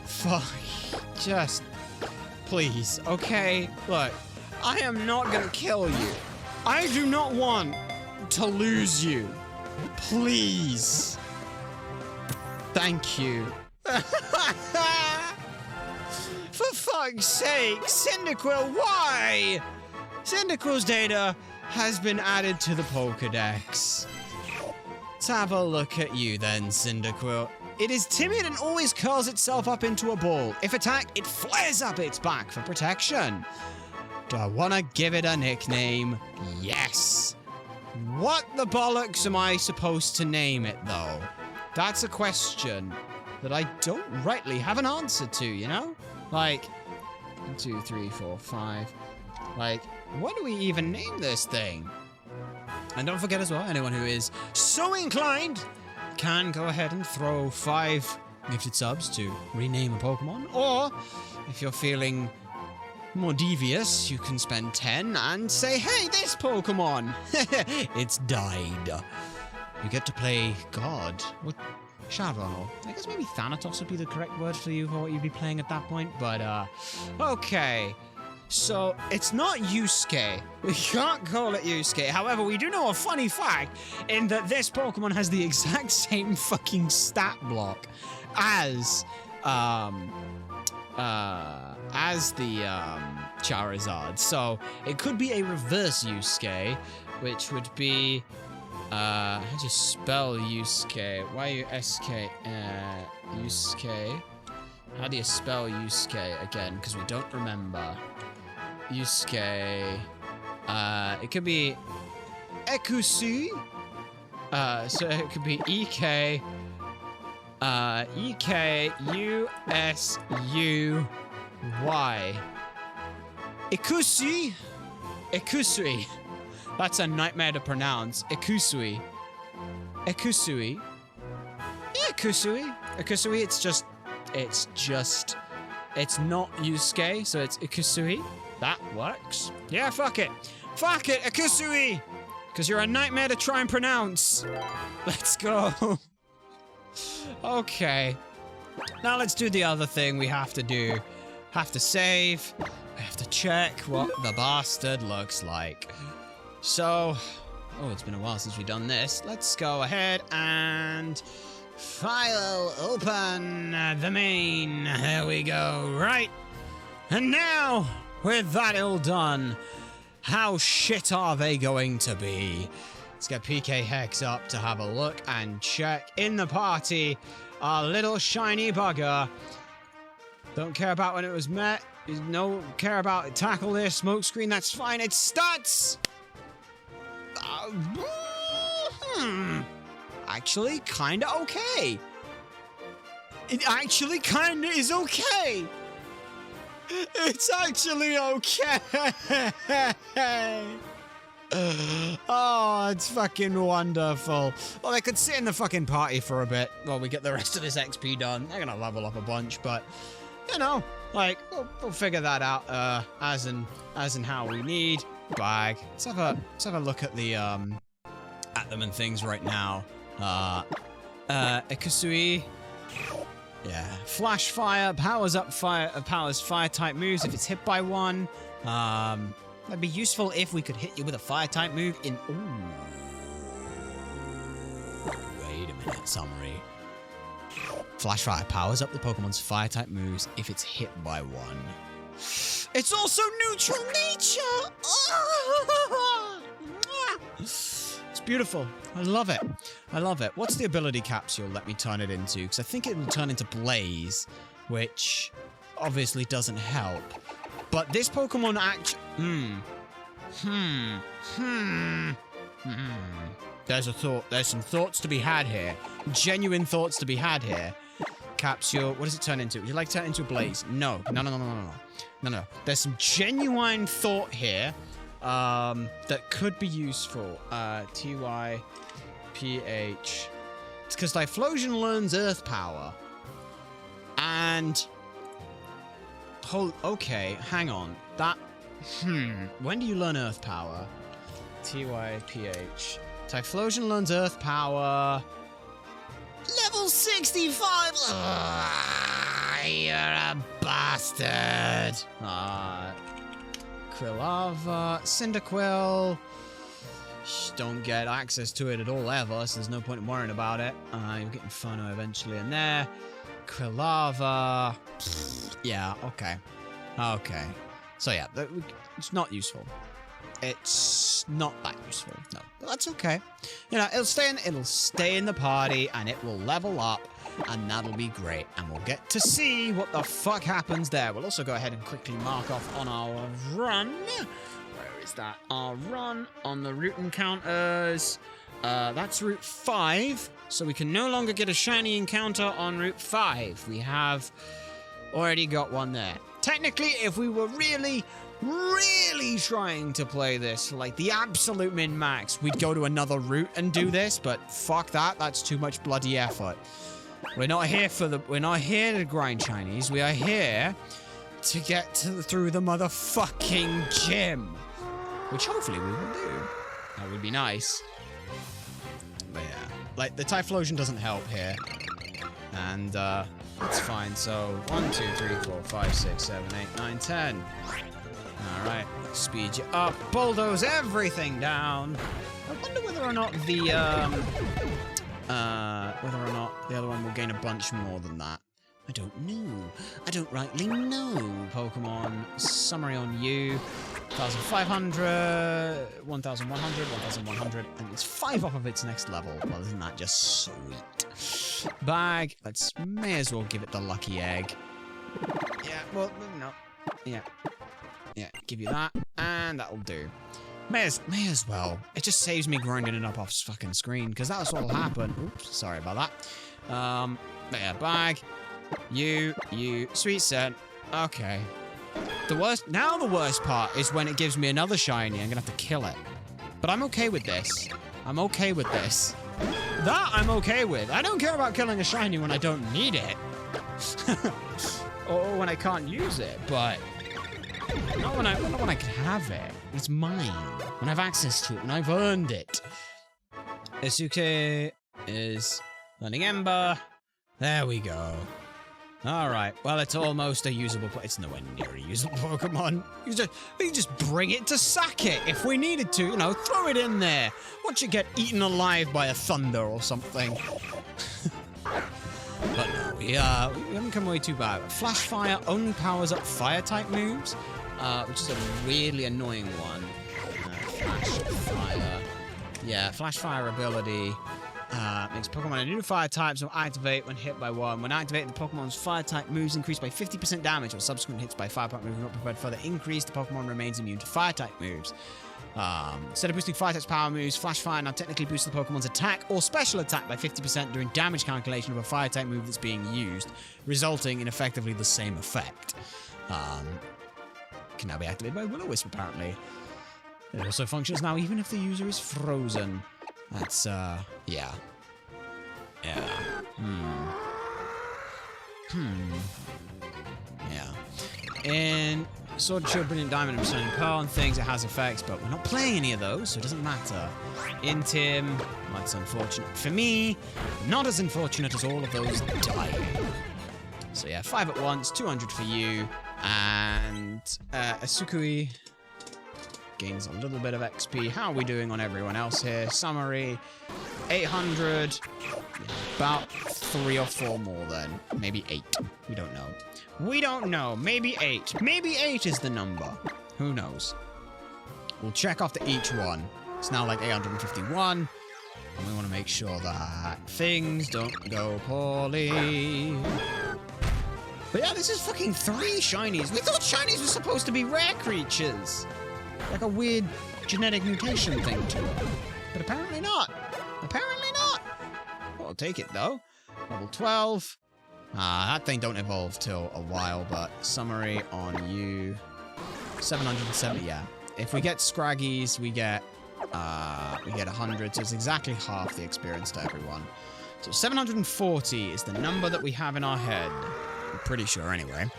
Fuck. Just... Please, okay? Look, I am not gonna kill you. I do not want to lose you. Please. Thank you. For fuck's sake, Cyndaquil, why? Cyndaquil's data has been added to the Pokédex. Let's have a look at you then, Cyndaquil. It is timid and always curls itself up into a ball. If attacked, it flares up its back for protection. Do I want to give it a nickname? Yes. What the bollocks am I supposed to name it, though? That's a question that I don't rightly have an answer to, you know? Like, 1, 2, 3, 4, 5. Like, what do we even name this thing? And don't forget as well, anyone who is so inclined can go ahead and throw 5 gifted subs to rename a Pokemon. Or, if you're feeling more devious, you can spend 10 and say, hey, this Pokemon! It's died. You get to play God. What? Charbonneau. I guess maybe Thanatos would be the correct word for you for what you'd be playing at that point, but, okay. So, it's not Yusuke. We can't call it Yusuke. However, we do know a funny fact in that this Pokemon has the exact same fucking stat block as the Charizard. So, it could be a reverse Yusuke, which would be... how do you spell Yusuke? Y-U-S-K, Yusuke. How do you spell Yusuke again? Because we don't remember. Yusuke. It could be Ekusu. So it could be E-K. E-K-U-S-U-Y. Ekusu. Ekusui. That's a nightmare to pronounce. Ekusui. Ekusui. Yeah, Ekusui. Ekusui, it's not Yusuke, so it's Ekusui. That works. Yeah, fuck it. Fuck it, Ekusui! Because you're a nightmare to try and pronounce. Let's go. Okay. Now let's do the other thing we have to do. Have to save. We have to check what the bastard looks like. So, oh, it's been a while since we've done this. Let's go ahead and file open the main. There we go. Right. And now, with that all done, how shit are they going to be? Let's get PK Hex up to have a look and check. In the party, our little shiny bugger. Don't care about when it was met. No care about tackle this smokescreen. That's fine. It starts. Actually, kinda okay. It actually kinda is okay. It's actually okay. Oh, it's fucking wonderful. Well, they could sit in the fucking party for a bit while we get the rest of this XP done. They're gonna level up a bunch, but, you know, like, we'll figure that out as in how we need. bag. Let's have a look at the at them and things right now. Ikusui. Yeah. Flash fire powers up powers fire type moves if it's hit by one. That'd be useful if we could hit you with a fire type move in. Ooh. Wait a minute, summary. Flash fire powers up the Pokemon's fire type moves if it's hit by one. It's also neutral nature! It's beautiful. I love it. I love it. What's the ability capsule let me turn it into? Because I think it'll turn into Blaze, which obviously doesn't help. But this Pokemon There's a thought. There's some thoughts to be had here. Genuine thoughts to be had here. Capsule. What does it turn into? Would you like to turn it into a Blaze? No. No. There's some genuine thought here that could be useful. TYPH. It's because Typhlosion learns Earth Power. And... okay, hang on. That... When do you learn Earth Power? TYPH. Typhlosion learns Earth Power... Level 65! You're a bastard! Quilava, Cyndaquil. Don't get access to it at all ever, so there's no point in worrying about it. You're getting Inferno eventually in there. Quilava. Yeah, okay. Okay. So yeah, it's not useful. It's not that useful, no. But that's okay. You know, it'll stay in the party, and it will level up, and that'll be great. And we'll get to see what the fuck happens there. We'll also go ahead and quickly mark off on our run. Where is that? Our run on the route encounters. That's Route 5, so we can no longer get a shiny encounter on Route 5. We have already got one there. Technically, if we were really trying to play this like the absolute min-max, we'd go to another route and do this, but fuck that, that's too much bloody effort. We're not here to grind shinies, we are here to get through the motherfucking gym. Which hopefully we will do. That would be nice. But yeah, like the Typhlosion doesn't help here. And it's fine, so 1, 2, 3, 4, 5, 6, 7, 8, 9, 10. Alright, speed you up, bulldoze everything down. I wonder whether or not the other one will gain a bunch more than that. I don't know. I don't rightly know. Pokemon summary on you. 1,500, 1,100, 1,100, and it's 5 off of its next level. Well, isn't that just sweet? Bag. May as well give it the lucky egg. Yeah, well, no. Yeah. Yeah, give you that, and that'll do. May as well. It just saves me grinding it up off fucking screen, because that's what'll happen. Oops, sorry about that. But yeah, bag. You, sweet scent. Okay. The worst part is when it gives me another shiny, I'm gonna have to kill it. But I'm okay with this. I'm okay with this. That I'm okay with. I don't care about killing a shiny when I don't need it. Or when I can't use it, but... Not when I can have it. It's mine. When I have access to it, and I've earned it. Isuke is learning Ember. There we go. Alright, well, it's almost a usable... It's nowhere near a usable Pokemon. We can just bring it to sack it if we needed to. You know, throw it in there. Watch it get eaten alive by a thunder or something. But no, we haven't come away too bad. Flash Fire only powers up Fire-type moves, which is a weirdly annoying one. Flash Fire. Yeah, Flash Fire ability makes Pokemon a new fire type, so activate when hit by one. When activated, the Pokemon's fire-type moves increase by 50% damage, or subsequent hits by fire-type moves not provide further increase. The Pokemon remains immune to fire-type moves. Instead of boosting Fire-type's power moves, Flash Fire now technically boosts the Pokemon's attack or special attack by 50% during damage calculation of a Fire-type move that's being used, resulting in effectively the same effect. Can now be activated by Will-O-Wisp, apparently. It also functions now even if the user is frozen. That's, yeah. Yeah. Yeah. And Sword, Shield, Brilliant Diamond, and Shining Pearl and things. It has effects, but we're not playing any of those, so it doesn't matter. Intim, that's unfortunate for me. Not as unfortunate as all of those dying. So yeah, 5 at once, 200 for you, and Asukui gains a little bit of XP. How are we doing on everyone else here? Summary, 800, about 3 or 4 more then. Maybe 8. We don't know. We don't know. Maybe 8. Maybe 8 is the number. Who knows? We'll check after each one. It's now like 851. And we want to make sure that things don't go poorly. But yeah, this is fucking 3 shinies. We thought shinies were supposed to be rare creatures. Like a weird genetic mutation thing to them. But apparently not. Apparently not. Well, I'll take it though. Level 12. That thing don't evolve till a while, but summary on you. 770, yeah. If we get Scraggies, we get 100, so it's exactly half the experience to everyone. So 740 is the number that we have in our head. I'm pretty sure anyway.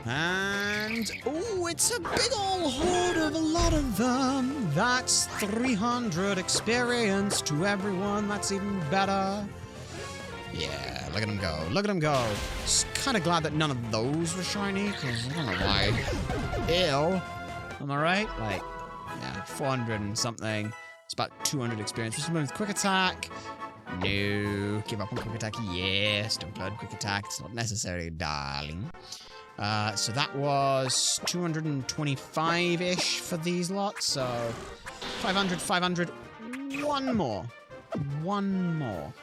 And, oh, it's a big old horde of a lot of them. That's 300 experience to everyone. That's even better. Yeah, look at them go. Look at them go. Just kind of glad that none of those were shiny, because I don't know why. Ew. Am I right? Like, yeah, 400 and something. It's about 200 experience. Just move with quick attack. No. Give up on quick attack. Yes. Don't blood quick attack. It's not necessary, darling. So that was 225-ish for these lots. So 500, 500. One more. One more.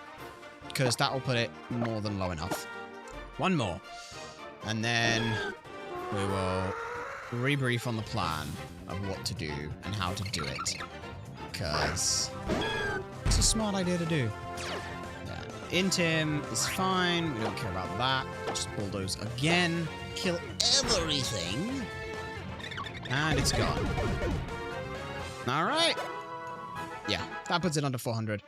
Because that will put it more than low enough. One more. And then we will rebrief on the plan of what to do and how to do it. Because it's a smart idea to do. Yeah. Intim is fine. We don't care about that. Just bulldoze again. Kill everything. And it's gone. Alright. Yeah, that puts it under 400.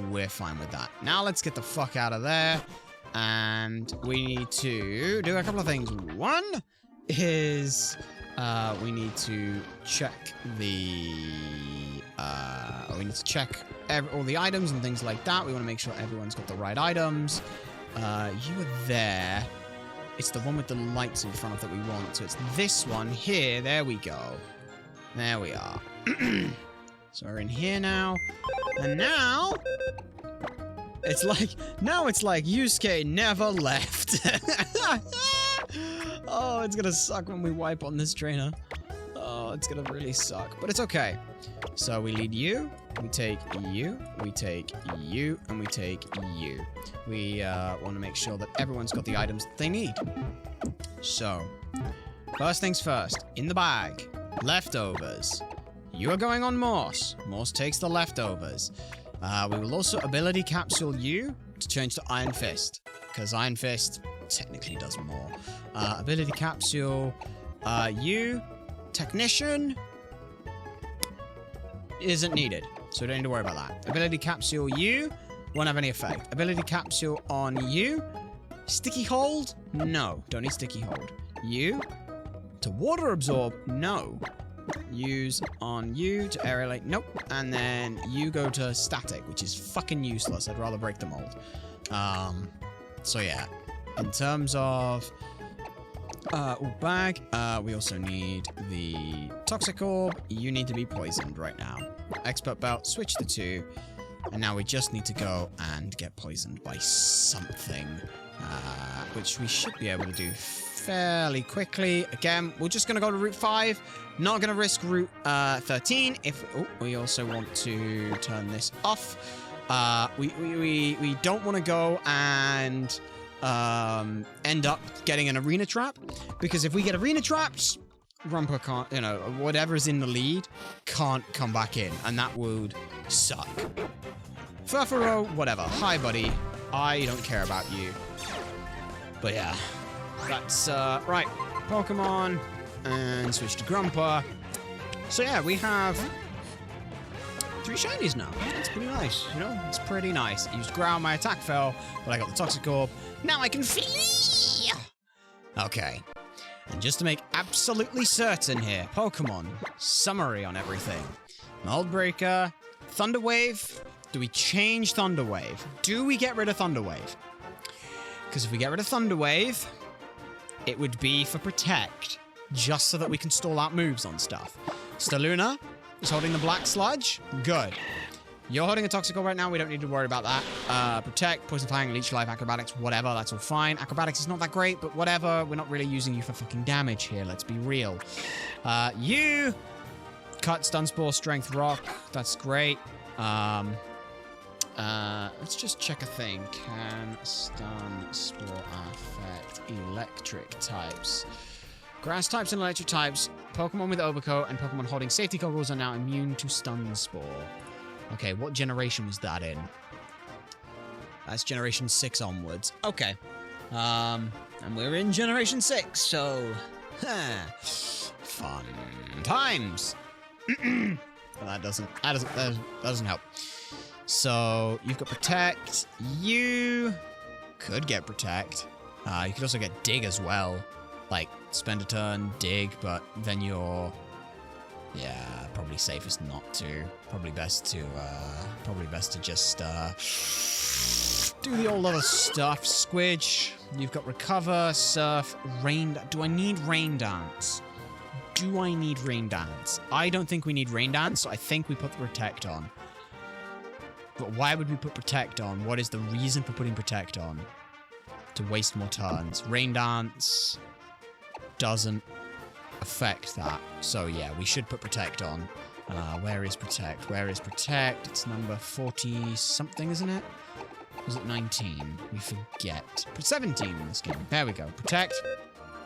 We're fine with that. Now let's get the fuck out of there. And we need to do a couple of things. One is we need to check the all the items and things like that. We want to make sure everyone's got the right items. You were there. It's the one with the lights in front of that we want. So it's this one here. There we go. There we are. So we're in here now. And now it's like Yusuke never left. Oh, it's gonna suck when we wipe on this trainer. Oh, it's gonna really suck. But it's okay. So we lead you, we take you, we take you, and we take you. We want to make sure that everyone's got the items that they need. So, first things first, in the bag, leftovers. You are going on Morse. Morse takes the leftovers. We will also ability capsule you to change to Iron Fist, because Iron Fist technically does more. Ability capsule you, Technician, isn't needed, so don't need to worry about that. Ability capsule you, won't have any effect. Ability capsule on you, Sticky Hold, no, don't need Sticky Hold. You, to Water Absorb, no. Use on you to aerolate, nope. And then you go to Static, which is fucking useless. I'd rather break the mold. So yeah, in terms of bag, we also need the Toxic Orb. You need to be poisoned right now. Expert Belt, switch the 2. And now we just need to go and get poisoned by something, which we should be able to do fairly quickly. Again, we're just going to go to Route 5. Not going to risk Route 13. If we also want to turn this off. We don't want to go and end up getting an arena trap, because if we get arena traps, Rumper can't, you know, whatever's in the lead can't come back in, and that would suck. Furfuro, whatever. Hi, buddy. I don't care about you. But yeah, that's right. Pokemon, and switch to Grumper. So yeah, we have 3 shinies now. That's pretty nice, you know? It's pretty nice. I used Growl, my attack fell, but I got the Toxic Orb. Now I can flee! Okay. And just to make absolutely certain here, Pokemon, summary on everything. Mold Breaker, Thunder Wave. Do we change Thunder Wave? Do we get rid of Thunder Wave? Because if we get rid of Thunder Wave, it would be for Protect, just so that we can stall out moves on stuff. Staluna is holding the Black Sludge. Good. You're holding a Toxical right now. We don't need to worry about that. Protect, Poison Fang, Leech Life, Acrobatics, whatever. That's all fine. Acrobatics is not that great, but whatever. We're not really using you for fucking damage here. Let's be real. You... Cut, Stun Spore, Strength, Rock. That's great. Let's just check a thing. Can Stun Spore affect electric types? Grass types and electric types. Pokemon with Overcoat and Pokemon holding safety goggles are now immune to Stun Spore. Okay, what generation was that in? That's Generation 6 onwards. Okay. And we're in Generation 6, so... fun times! But that doesn't help. So, you've got Protect. You could get Protect. You could also get Dig as well. Like, spend a turn, Dig, but then you're... Yeah, probably safest not to. Probably best to just, do the old other stuff. Squidge. You've got Recover, Surf, Rain... Do I need Rain Dance? Do I need Rain Dance? I don't think we need Rain Dance, so I think we put the Protect on. But why would we put Protect on? What is the reason for putting Protect on? To waste more turns. Rain Dance doesn't affect that. So yeah, we should put Protect on. Where is Protect? Where is Protect? It's number 40-something, isn't it? Was it 19? We forget. 17 in this game. There we go. Protect.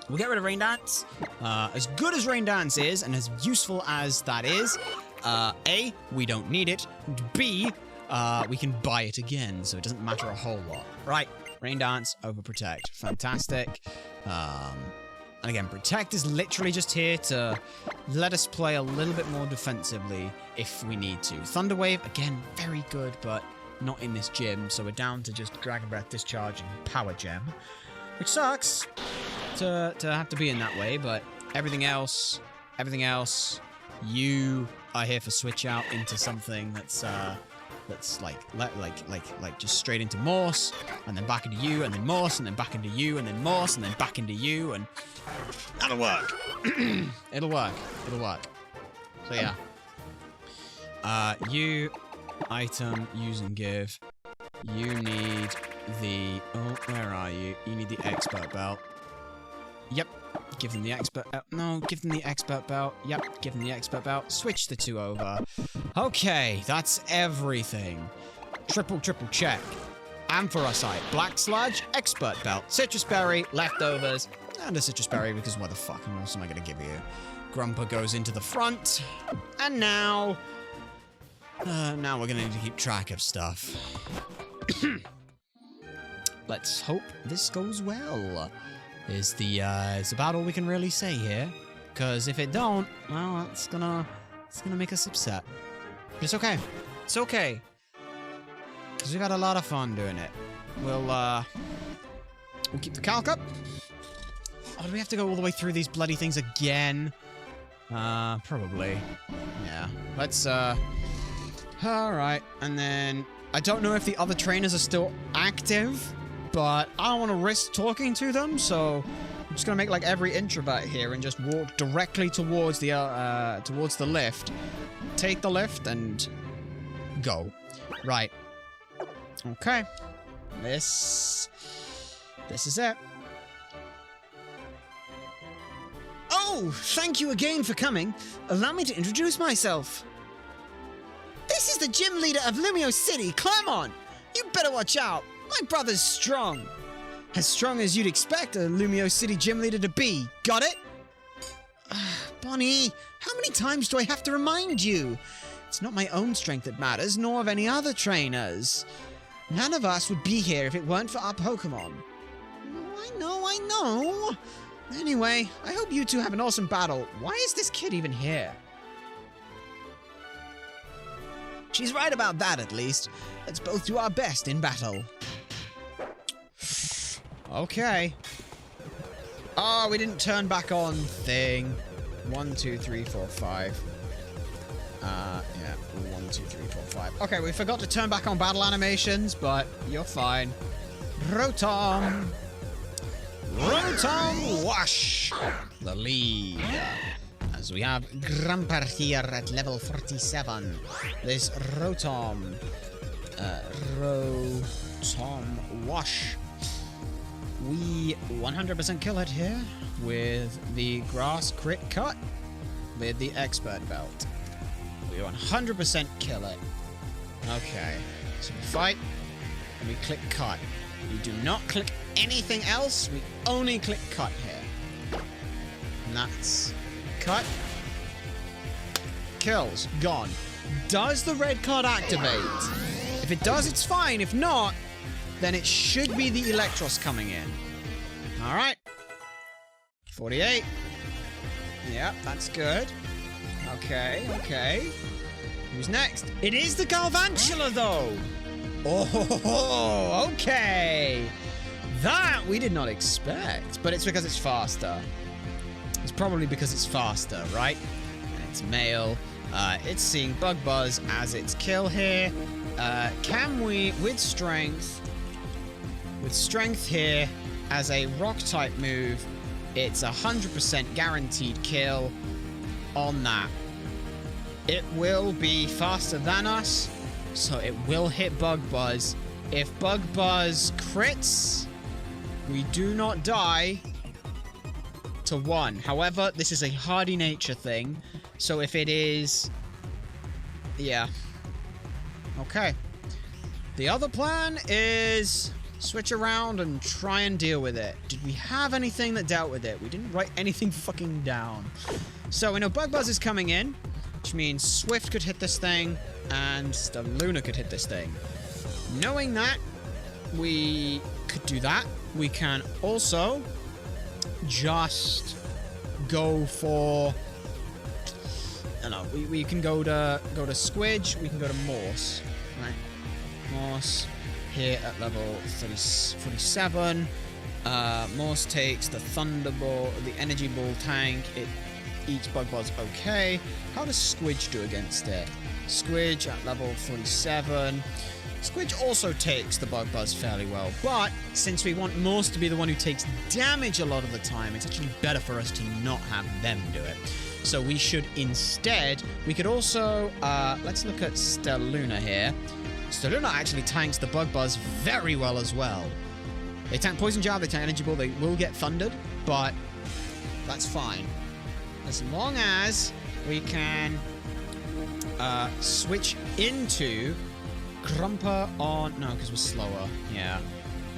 We'll get rid of Rain Dance. As good as Rain Dance is, and as useful as that is, A, we don't need it. And B, we can buy it again, so it doesn't matter a whole lot. Right, Rain Dance over Protect. Fantastic. And again, Protect is literally just here to let us play a little bit more defensively if we need to. Thunder Wave, again, very good, but not in this gym, so we're down to just Dragon Breath, Discharge, and Power Gem. Which sucks to have to be in that way, but everything else, you are here for switch out into something that's like just straight into Morse, and then back into you, and then Morse, and then back into you, and then Morse, and then back into you, and that'll work. It'll work. So yeah. You, item, use and give. You need the... Oh, where are you? You need the Expert Belt. Yep. Give them the Expert... no, give them the Expert Belt. Yep, give them the Expert Belt. Switch the two over. Okay, that's everything. Triple check. Ampharocyte, Black Sludge, Expert Belt, Citrus Berry, Leftovers, and a Citrus Berry, because what the fuck else am I going to give you? Grumpa goes into the front. And now... now we're going to need to keep track of stuff. Let's hope this goes well. Is about all we can really say here. Because if it don't, well, it's gonna make us upset. But it's okay. It's okay. Because we've had a lot of fun doing it. We'll keep the calc up. Oh, do we have to go all the way through these bloody things again? Probably. Yeah. Let's, alright. And then, I don't know if the other trainers are still active, but I don't want to risk talking to them, so I'm just gonna make like every introvert here and just walk directly towards the lift. Take the lift and go. Right. Okay. This is it. Oh, thank you again for coming. Allow me to introduce myself. This is the gym leader of Lumio City, Clermont. You better watch out. My brother's strong. As strong as you'd expect a Lumio City gym leader to be. Got it? Bonnie, how many times do I have to remind you? It's not my own strength that matters, nor of any other trainers. None of us would be here if it weren't for our Pokémon. I know. Anyway, I hope you two have an awesome battle. Why is this kid even here? She's right about that, at least. Let's both do our best in battle. Okay. Oh, we didn't turn back on thing. 1, 2, 3, 4, 5. Yeah, 1, 2, 3, 4, 5. Okay, we forgot to turn back on battle animations, but you're fine. Rotom! Rotom Wash! The lead. As we have Grumper here at level 47. This Rotom. Rotom Wash. We 100% kill it here with the grass crit cut with the expert belt. We 100% kill it. Okay, so we fight and we click cut. We do not click anything else. We only click cut here. And that's cut. Kills. Gone. Does the red card activate? If it does, it's fine. If not, then it should be the Electros coming in. Alright. 48. Yep, that's good. Okay, okay. Who's next? It is the Galvantula, though! Oh, okay! That we did not expect, but it's because it's faster. It's probably because it's faster, right? And it's male. It's seeing Bug Buzz as its kill here. Can we, with strength here, as a rock-type move, it's 100% guaranteed kill on that. It will be faster than us, so it will hit Bug Buzz. If Bug Buzz crits, we do not die to 1. However, this is a hardy nature thing, so if it is... yeah. Okay. The other plan is switch around and try and deal with it. Did we have anything that dealt with it? We didn't write anything fucking down. So we know Bug Buzz is coming in, which means Swift could hit this thing and Staluna could hit this thing. Knowing that, we could do that. We can also just go for... I don't know, we can go to Squidge, we can go to Morse, right? Morse here at level 47. Morse takes the Thunderbolt, the Energy Ball tank. It eats Bug Buzz okay. How does Squidge do against it? Squidge at level 47. Squidge also takes the Bug Buzz fairly well, but since we want Morse to be the one who takes damage a lot of the time, it's actually better for us to not have them do it. So we should instead, we could also, let's look at Staluna here. Staluna actually tanks the Bug Buzz very well as well. They tank Poison Jab, they tank Energy Ball, they will get thundered, but that's fine. As long as we can switch into Grumper on... no, because we're slower. Yeah.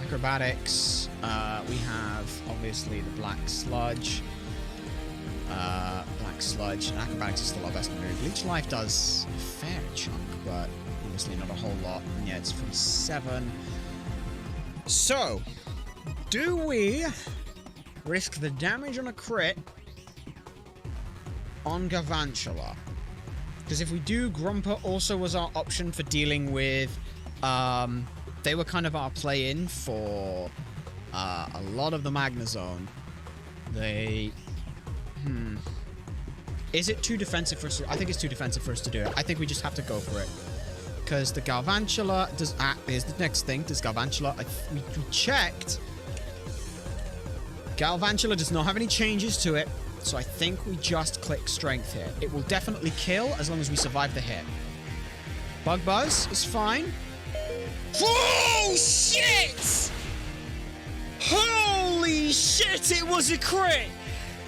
Acrobatics. We have, obviously, the Black Sludge. Black Sludge. And Acrobatics is still our best move. Leech Life does a fair chunk, but obviously not a whole lot. And yeah, it's 47. So, do we risk the damage on a crit on Galvantula? Because if we do, Grumper also was our option for dealing with... they were kind of our play-in for a lot of the Magnezone. They... Is it too defensive for us to... I think it's too defensive for us to do it. I think we just have to go for it. Because the Galvantula does... here's the next thing. Does Galvantula... we checked. Galvantula does not have any changes to it. So I think we just click Strength here. It will definitely kill as long as we survive the hit. Bug Buzz is fine. Oh, shit! Holy shit, it was a crit!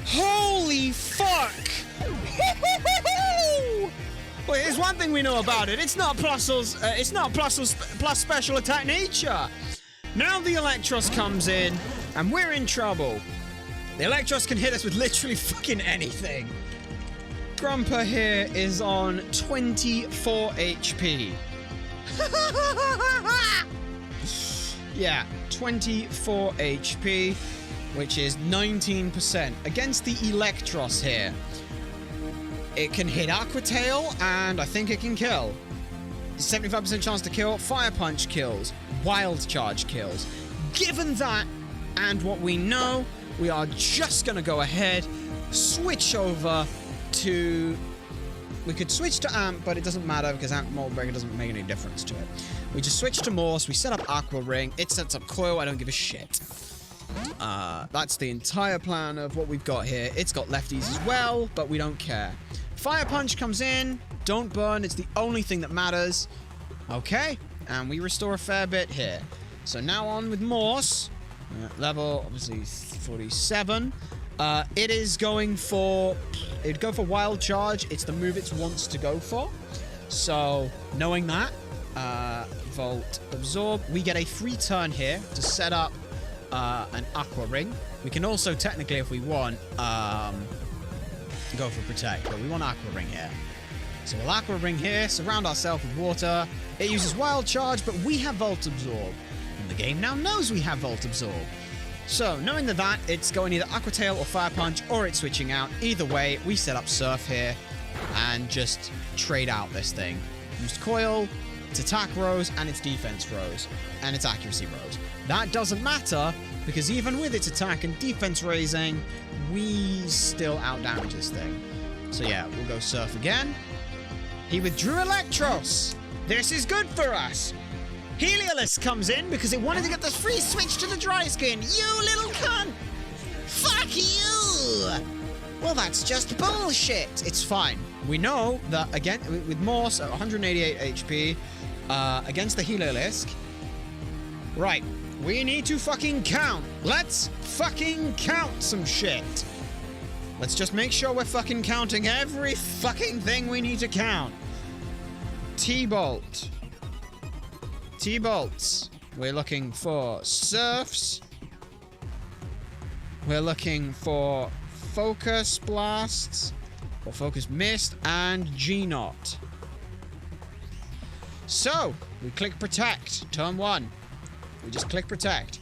Holy fuck! Well, here's one thing we know about it. It's not Plusle's plus special attack nature. Now the Electros comes in, and we're in trouble. The Electros can hit us with literally fucking anything. Grumper here is on 24 HP. Yeah, 24 HP, which is 19%. Against the Electros here, it can hit Aqua Tail, and I think it can kill. 75% chance to kill, Fire Punch kills, Wild Charge kills. Given that, and what we know, we are just going to go ahead, switch over to... We could switch to Amp, but it doesn't matter because Amp Mold Breaker doesn't make any difference to it. We just switch to Morse, we set up Aqua Ring, it sets up Coil, I don't give a shit. That's the entire plan of what we've got here. It's got lefties as well, but we don't care. Fire Punch comes in, don't burn, it's the only thing that matters. Okay, and we restore a fair bit here. So now on with Morse. Level, obviously, 47. It is going for... It'd go for Wild Charge. It's the move it wants to go for. So, knowing that, Volt Absorb. We get a free turn here to set up an Aqua Ring. We can also, technically, if we want, go for Protect. But we want Aqua Ring here. So we'll Aqua Ring here, surround ourselves with water. It uses Wild Charge, but we have Volt Absorb. And the game now knows we have Volt Absorb. So, knowing that it's going either Aqua Tail or Fire Punch, or it's switching out. Either way, we set up Surf here and just trade out this thing. Used Coil, its attack rose, and its defense rose, and its accuracy rose. That doesn't matter, because even with its attack and defense raising, we still outdamage this thing. So yeah, we'll go Surf again. He withdrew Electros. This is good for us. Heliolisk comes in because it wanted to get the free switch to the dry skin. You little cunt! Fuck you! Well, that's just bullshit. It's fine. We know that, again, with Morse at 188 HP, against the Heliolisk. Right. We need to fucking count. Let's fucking count some shit. Let's just make sure we're fucking counting every fucking thing we need to count. T-Bolt. T-Bolts. We're looking for Surfs. We're looking for Focus Blasts, or Focus Mist, and G-Knot. So, we click Protect. Turn 1. We just click Protect.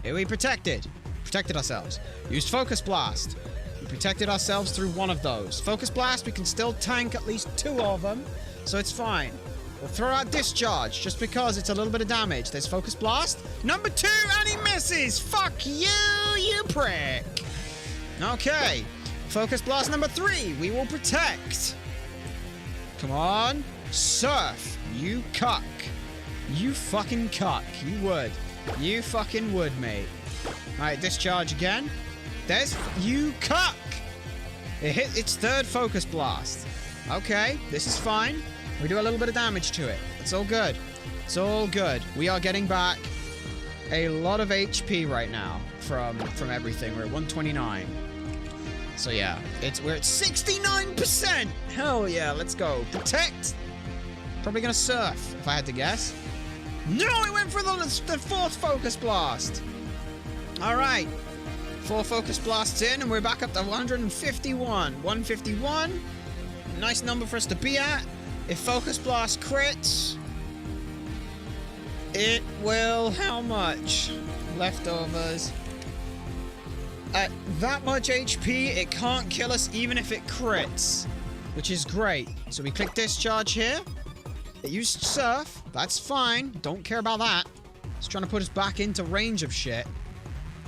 Here we protected. Protected ourselves. Used Focus Blast. We protected ourselves through one of those. Focus Blast, we can still tank at least 2 of them, so it's fine. We'll throw out Discharge, just because it's a little bit of damage. There's Focus Blast. Number 2, and he misses! Fuck you, you prick! Okay. Focus Blast number 3, we will protect. Come on. Surf, you cuck. You fucking cuck. You would. You fucking would, mate. Alright, Discharge again. There's... You cuck! It hit its 3rd Focus Blast. Okay, this is fine. We do a little bit of damage to it. It's all good. It's all good. We are getting back a lot of HP right now from everything. We're at 129. So yeah, we're at 69%! Hell yeah, let's go. Protect! Probably gonna Surf, if I had to guess. No, it went for the 4th Focus Blast! Alright. 4 Focus Blasts in, and we're back up to 151. 151. Nice number for us to be at. If Focus Blast crits, it will... How much? Leftovers. At that much HP, it can't kill us even if it crits, which is great. So we click Discharge here. It used Surf. That's fine. Don't care about that. It's trying to put us back into range of shit.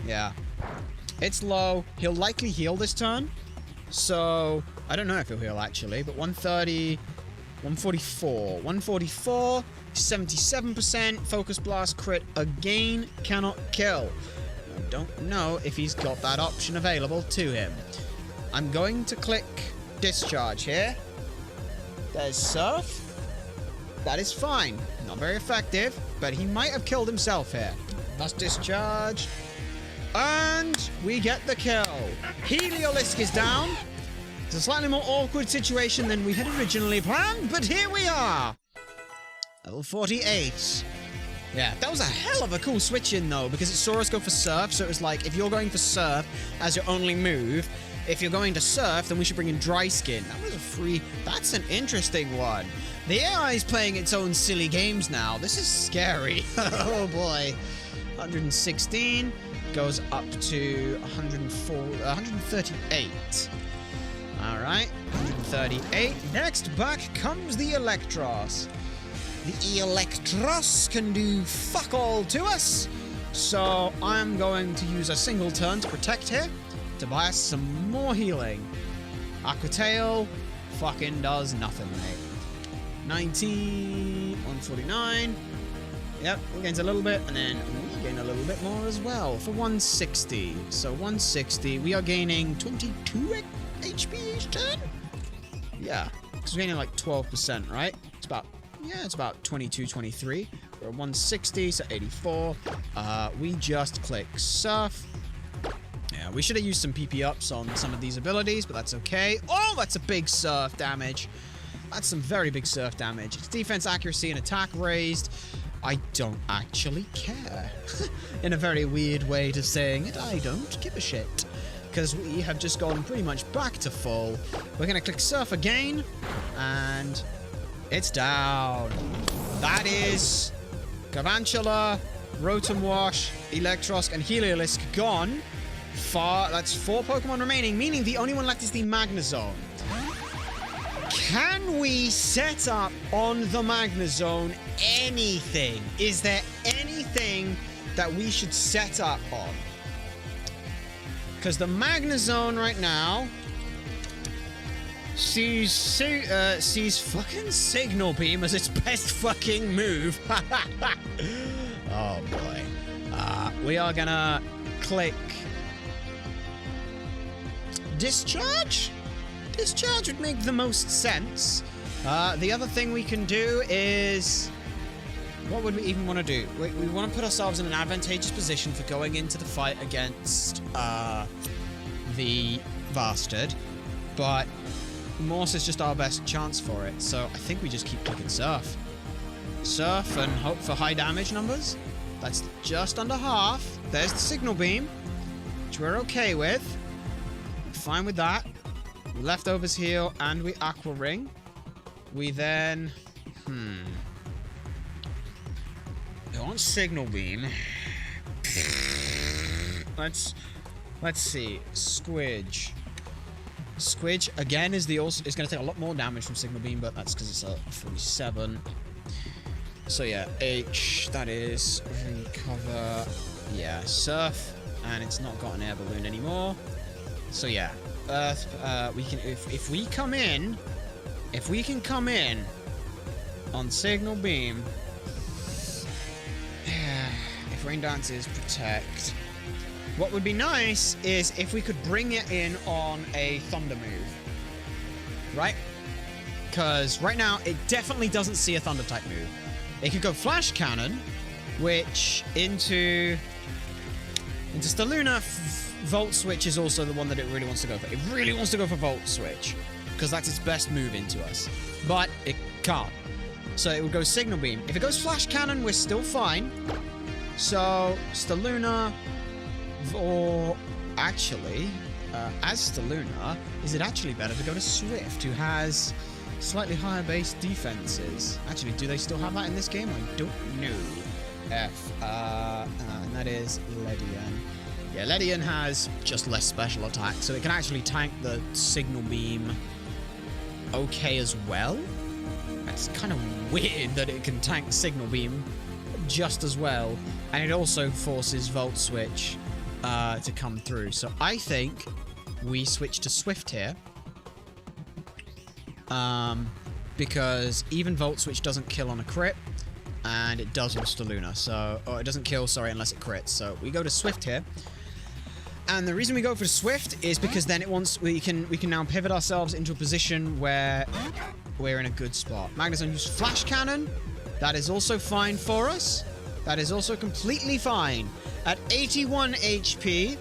Yeah. It's low. He'll likely heal this turn. So, I don't know if he'll heal actually, but 130, 144. 144, 77%. Focus Blast crit again. Cannot kill. I don't know if he's got that option available to him. I'm going to click Discharge here. There's Surf. That is fine. Not very effective, but he might have killed himself here. That's Discharge. And we get the kill. Heliolisk is down. It's a slightly more awkward situation than we had originally planned, but here we are. Level 48. Yeah, that was a hell of a cool switch in though, because it saw us go for Surf, so it was like, if you're going for Surf as your only move, if you're going to Surf, then we should bring in Dry Skin. That was a free... That's an interesting one. The AI is playing its own silly games now. This is scary. Oh boy. 116 goes up to 138. Alright, 138. Next back comes the Electros. The Electros can do fuck all to us. So I'm going to use a single turn to protect here to buy us some more healing. Aqua Tail fucking does nothing, mate. 90, 149. Yep, it gains a little bit, and then we gain a little bit more as well for 160. So 160, we are gaining 22 HP each turn? Yeah, because we're gaining like 12%, right? It's about 22, 23. We're at 160, so 84. We just click Surf. Yeah, we should have used some PP ups on some of these abilities, but that's okay. Oh, that's a big Surf damage. That's some very big Surf damage. It's defense, accuracy, and attack raised. I don't actually care. In a very weird way to saying it, I don't give a shit. Because we have just gone pretty much back to full. We're going to click Surf again, and it's down. That is Garvantula, Rotom Wash, Electrosk, and Heliolisk gone. That's 4 Pokemon remaining, meaning the only one left is the Magnezone. Can we set up on the Magnezone anything? Is there anything that we should set up on? Because the Magnezone right now sees fucking Signal Beam as its best fucking move. Oh boy. We are gonna click Discharge? Discharge would make the most sense. The other thing we can do is... What would we even want to do? We want to put ourselves in an advantageous position for going into the fight against the Bastard. But Morse is just our best chance for it. So I think we just keep clicking Surf. Surf and hope for high damage numbers. That's just under half. There's the Signal Beam, which we're okay with. Fine with that. We Leftovers heal and we Aqua Ring. We then... I want Signal Beam. Let's see. Squidge. Squidge again is going to take a lot more damage from Signal Beam, but that's because it's a 47. So yeah, H. That is recover. Yeah, Surf, and it's not got an air balloon anymore. So yeah, Earth. We can if we come in, if we can come in on Signal Beam. If Rain Dance is protect. What would be nice is if we could bring it in on a Thunder move. Right? Because right now, it definitely doesn't see a Thunder type move. It could go Flash Cannon, which into Staluna, Volt Switch is also the one that it really wants to go for. It really wants to go for Volt Switch, because that's its best move into us. But it can't. So it would go Signal Beam. If it goes Flash Cannon, we're still fine. So, Staluna, or actually, as Staluna, is it actually better to go to Swift, who has slightly higher base defenses? Actually, do they still have that in this game? I don't know. F, and that is Ledian. Yeah, Ledian has just less special attack, so it can actually tank the Signal Beam okay as well. It's kind of weird that it can tank Signal Beam just as well, and it also forces Volt Switch to come through. So I think we switch to Swift here, because even Volt Switch doesn't kill on a crit, and it does with Staluna. So, or it doesn't kill, sorry, unless it crits. So we go to Swift here. And the reason we go for Swift is because then we can now pivot ourselves into a position where we're in a good spot. Magnezone uses Flash Cannon. That is also fine for us. That is also completely fine. At 81 HP,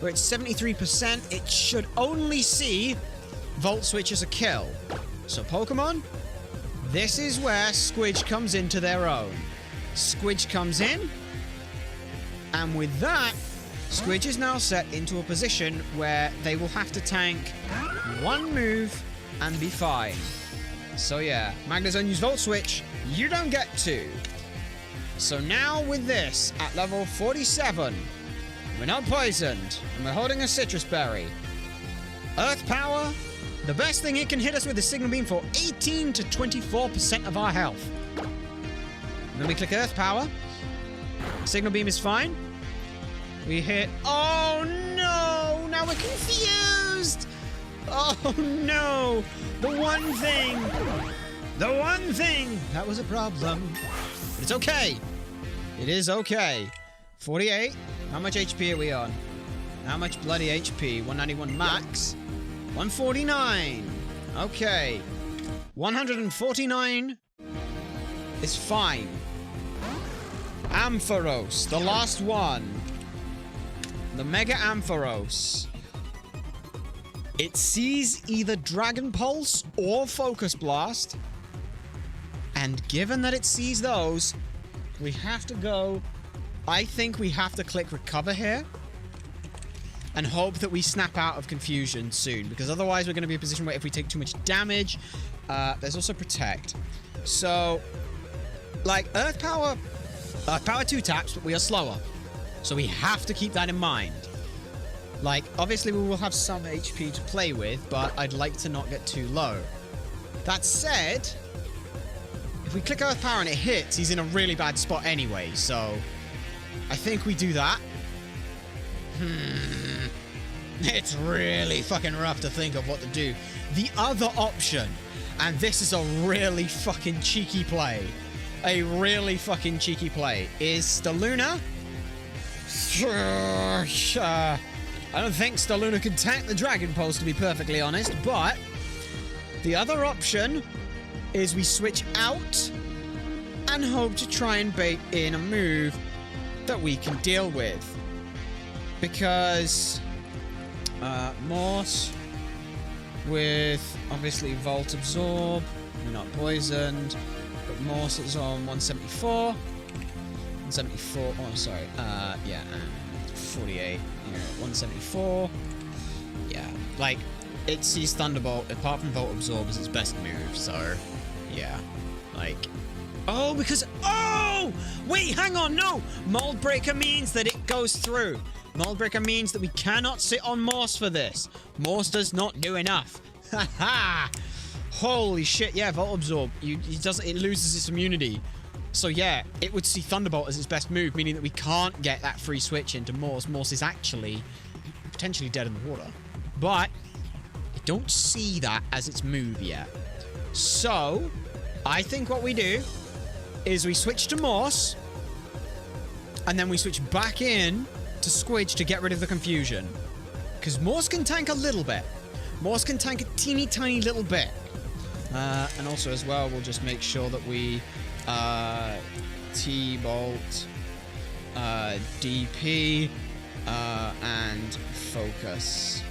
we're at 73%. It should only see Volt Switch as a kill. So Pokemon, this is where Squidge comes into their own. Squidge comes in, and with that, Squidge is now set into a position where they will have to tank one move and be fine. So yeah, Magnezone use Volt Switch, you don't get to. So now with this, at level 47, we're not poisoned, and we're holding a Citrus Berry. Earth Power, the best thing it can hit us with is Signal Beam for 18 to 24% of our health. Then we click Earth Power. Signal beam is fine. We hit... Oh, no! Now we're confused! Oh, no! The one thing! The one thing! That was a problem. But it's okay. It is okay. 48. How much HP are we on? How much bloody HP? 191 max. 149. Okay. 149 is fine. Ampharos, the last one. The Mega Ampharos. It sees either Dragon Pulse or Focus Blast. And given that it sees those, we have to go... I think we have to click Recover here. And hope that we snap out of confusion soon. Because otherwise we're going to be in a position where if we take too much damage... there's also Protect. So... Like, Earth Power 2 taps, but we are slower. So we have to keep that in mind. Like, obviously we will have some HP to play with, but I'd like to not get too low. That said, if we click Earth Power and it hits, he's in a really bad spot anyway, so... I think we do that. It's really fucking rough to think of what to do. The other option, and this is a really fucking cheeky play, a really fucking cheeky play, is Staluna. I don't think Staluna can tank the Dragon Pulse, to be perfectly honest, but the other option is we switch out and hope to try and bait in a move that we can deal with. Because Morse with obviously Volt Absorb, we're not poisoned, but Morse is on 174. 174, oh sorry, yeah, 48, 174. Yeah, like, it sees Thunderbolt, apart from Volt Absorb, as its best move, so, yeah, like... Oh, because... Oh! Wait, hang on, no! Mold Breaker means that it goes through. Mold Breaker means that we cannot sit on Morse for this. Morse does not do enough. Haha! Holy shit, yeah, Volt Absorb. It loses its immunity. So yeah, it would see Thunderbolt as its best move, meaning that we can't get that free switch into Morse. Morse is actually potentially dead in the water. But I don't see that as its move yet. So, I think what we do is we switch to Morse, and then we switch back in to Squidge to get rid of the confusion. Because Morse can tank a little bit. Morse can tank a teeny tiny little bit. And also as well, we'll just make sure that we T-Bolt, DP, and Focus.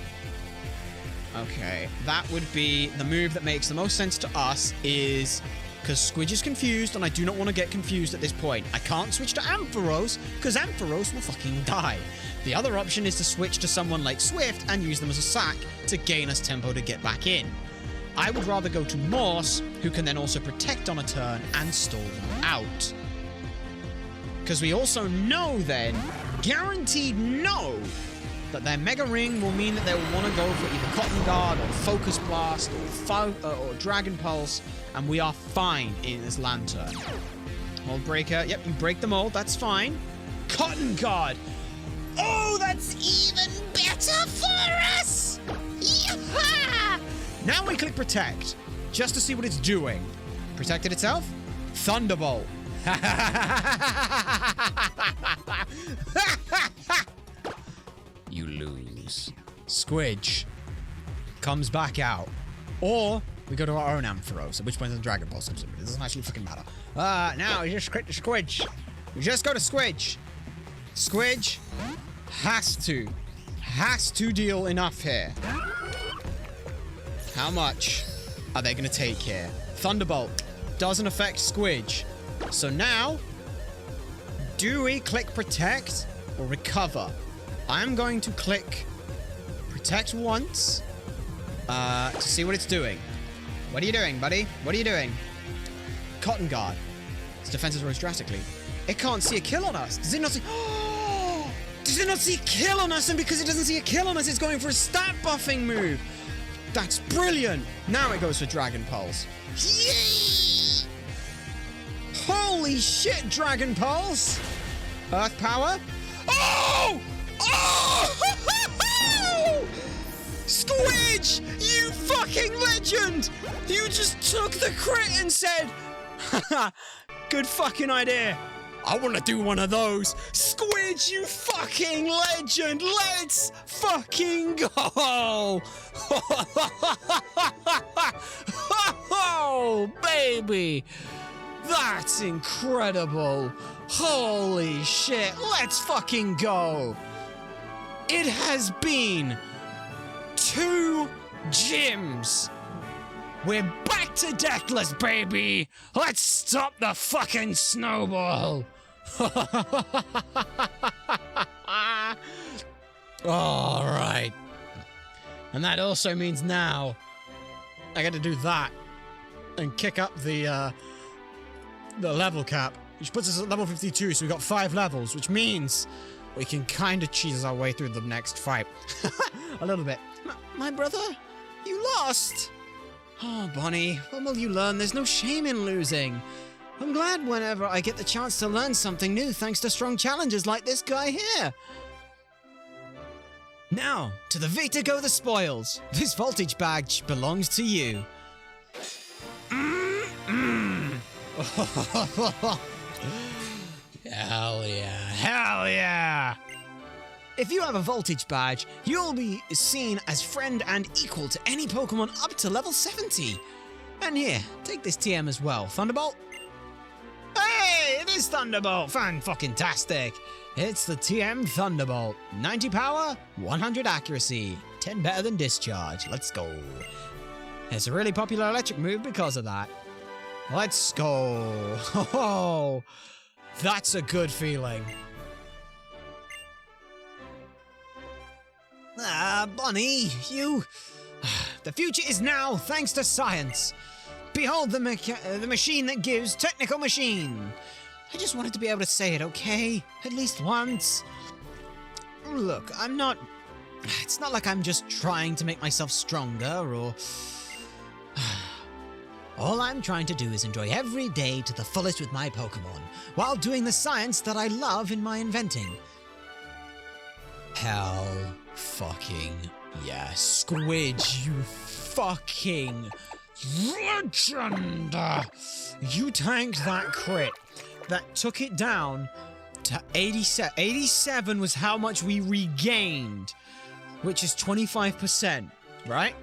Okay, that would be the move that makes the most sense to us is... Because Squidge is confused, and I do not want to get confused at this point. I can't switch to Ampharos, because Ampharos will fucking die. The other option is to switch to someone like Swift and use them as a sack to gain us tempo to get back in. I would rather go to Morse, who can then also protect on a turn and stall them out. Because we also know then, guaranteed know, that their Mega Ring will mean that they will want to go for either Cotton Guard or Focus Blast or Dragon Pulse, and we are fine in this Lantern. Mold Breaker, yep, you break the mold, that's fine. Cotton Guard! Oh, that's even better for us! Yeehaw! Now we click Protect, just to see what it's doing. Protected itself? Thunderbolt. You lose. Squidge comes back out. Or we go to our own Ampharos, at which point the Dragon Pulse comes in. It doesn't actually fucking matter. Now we just click the Squidge. We just go to Squidge. Squidge has to deal enough here. How much are they going to take here? Thunderbolt doesn't affect Squidge. So now, do we click Protect or Recover? I'm going to click Protect once to see what it's doing. What are you doing, buddy? What are you doing? Cotton Guard. Its defenses rose drastically. It can't see a kill on us. Does it not see... Oh! Does it not see a kill on us? And because it doesn't see a kill on us, it's going for a stat buffing move. That's brilliant. Now it goes for Dragon Pulse. Yay! Holy shit, Dragon Pulse! Earth power. Oh! Oh! Squidge! You fucking legend! You just took the crit and said, haha, good fucking idea. I want to do one of those. Squidge, you fucking legend! Let's fucking go! Oh, baby! That's incredible! Holy shit, let's fucking go! It has been 2 gyms. We're back to deathless, baby! Let's stop the fucking snowball! Alright. And that also means now I got to do that and kick up the level cap, which puts us at level 52, so we got 5 levels, which means we can kind of cheese our way through the next fight. A little bit. My brother, you lost! Oh, Bonnie, when will you learn there's no shame in losing? I'm glad whenever I get the chance to learn something new thanks to strong challengers like this guy here. Now, to the way to go the spoils. This voltage badge belongs to you. Hell yeah, hell yeah! If you have a voltage badge, you'll be seen as friend and equal to any Pokemon up to level 70. And here, take this TM as well. Thunderbolt? Hey, it is Thunderbolt! Fan-fucking-tastic! It's the TM Thunderbolt. 90 power, 100 accuracy. 10 better than Discharge. Let's go. It's a really popular electric move because of that. Let's go. Oh, that's a good feeling. Bonnie, you... The future is now, thanks to science. Behold the machine that gives technical machine. I just wanted to be able to say it, okay? At least once. Look, I'm not... It's not like I'm just trying to make myself stronger, or... All I'm trying to do is enjoy every day to the fullest with my Pokemon, while doing the science that I love in my inventing. Hell fucking yes. Squidge, you fucking legend! You tanked that crit. That took it down to 87. 87 was how much we regained, which is 25%, right?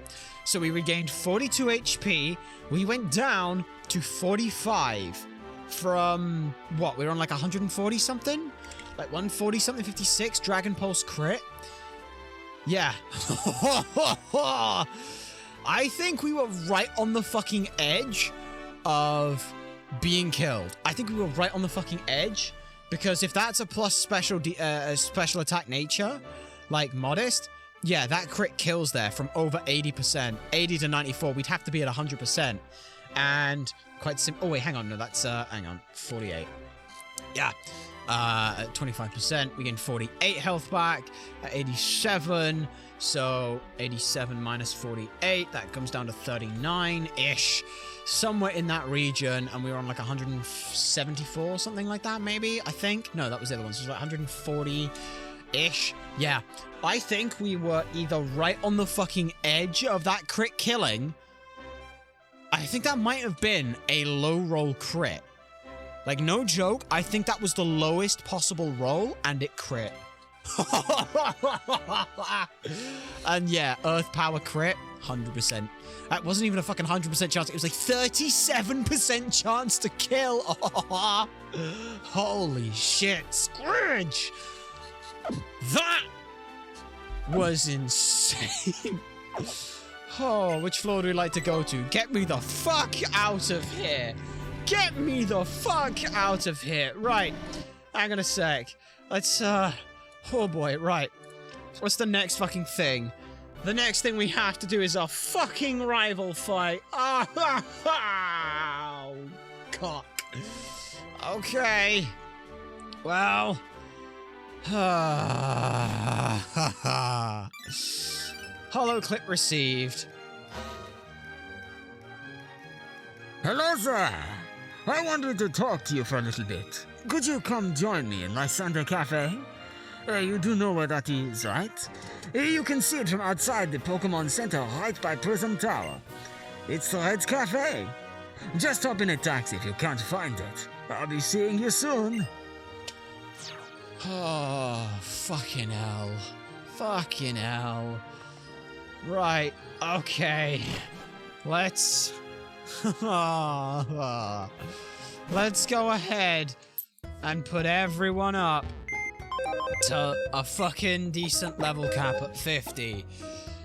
So we regained 42 HP. We went down to 45 from, what, we were on like 140 something? Like 140 something, 56, Dragon Pulse crit. Yeah. I think we were right on the fucking edge of being killed. I think we were right on the fucking edge, because if that's a plus special attack nature, like modest, yeah, that crit kills there from over 80%. 80 to 94, we'd have to be at 100%. And quite simple. Oh, wait, hang on. No, that's, hang on. 48. Yeah. At 25%, we gain 48 health back. At 87, so 87 minus 48, that comes down to 39-ish. Somewhere in that region, and we were on like 174, something like that, maybe, I think. No, that was the other one, so it was like 140-ish. Yeah, I think we were either right on the fucking edge of that crit killing. I think that might have been a low roll crit. Like, no joke, I think that was the lowest possible roll, and it crit. And yeah, Earth Power crit, 100%. That wasn't even a fucking 100% chance, it was like 37% chance to kill. Holy shit, Scourge! That was insane. Oh, which floor do we like to go to? Get me the fuck out of here. Get me the fuck out of here. Right. Hang on a sec. Let's, oh boy, right. What's the next fucking thing? The next thing we have to do is our fucking rival fight. Oh, cock. Okay. Well. Hollow clip received. Hello there. I wanted to talk to you for a little bit. could you come join me in my Sunday cafe? You do know where that is, right? You can see it from outside the Pokémon Center right by Prism Tower. It's the Red's Cafe. Just hop in a taxi if you can't find it. I'll be seeing you soon. Oh, fucking hell. Fucking hell. Right, okay. Let's go ahead and put everyone up to a fucking decent level cap at 50.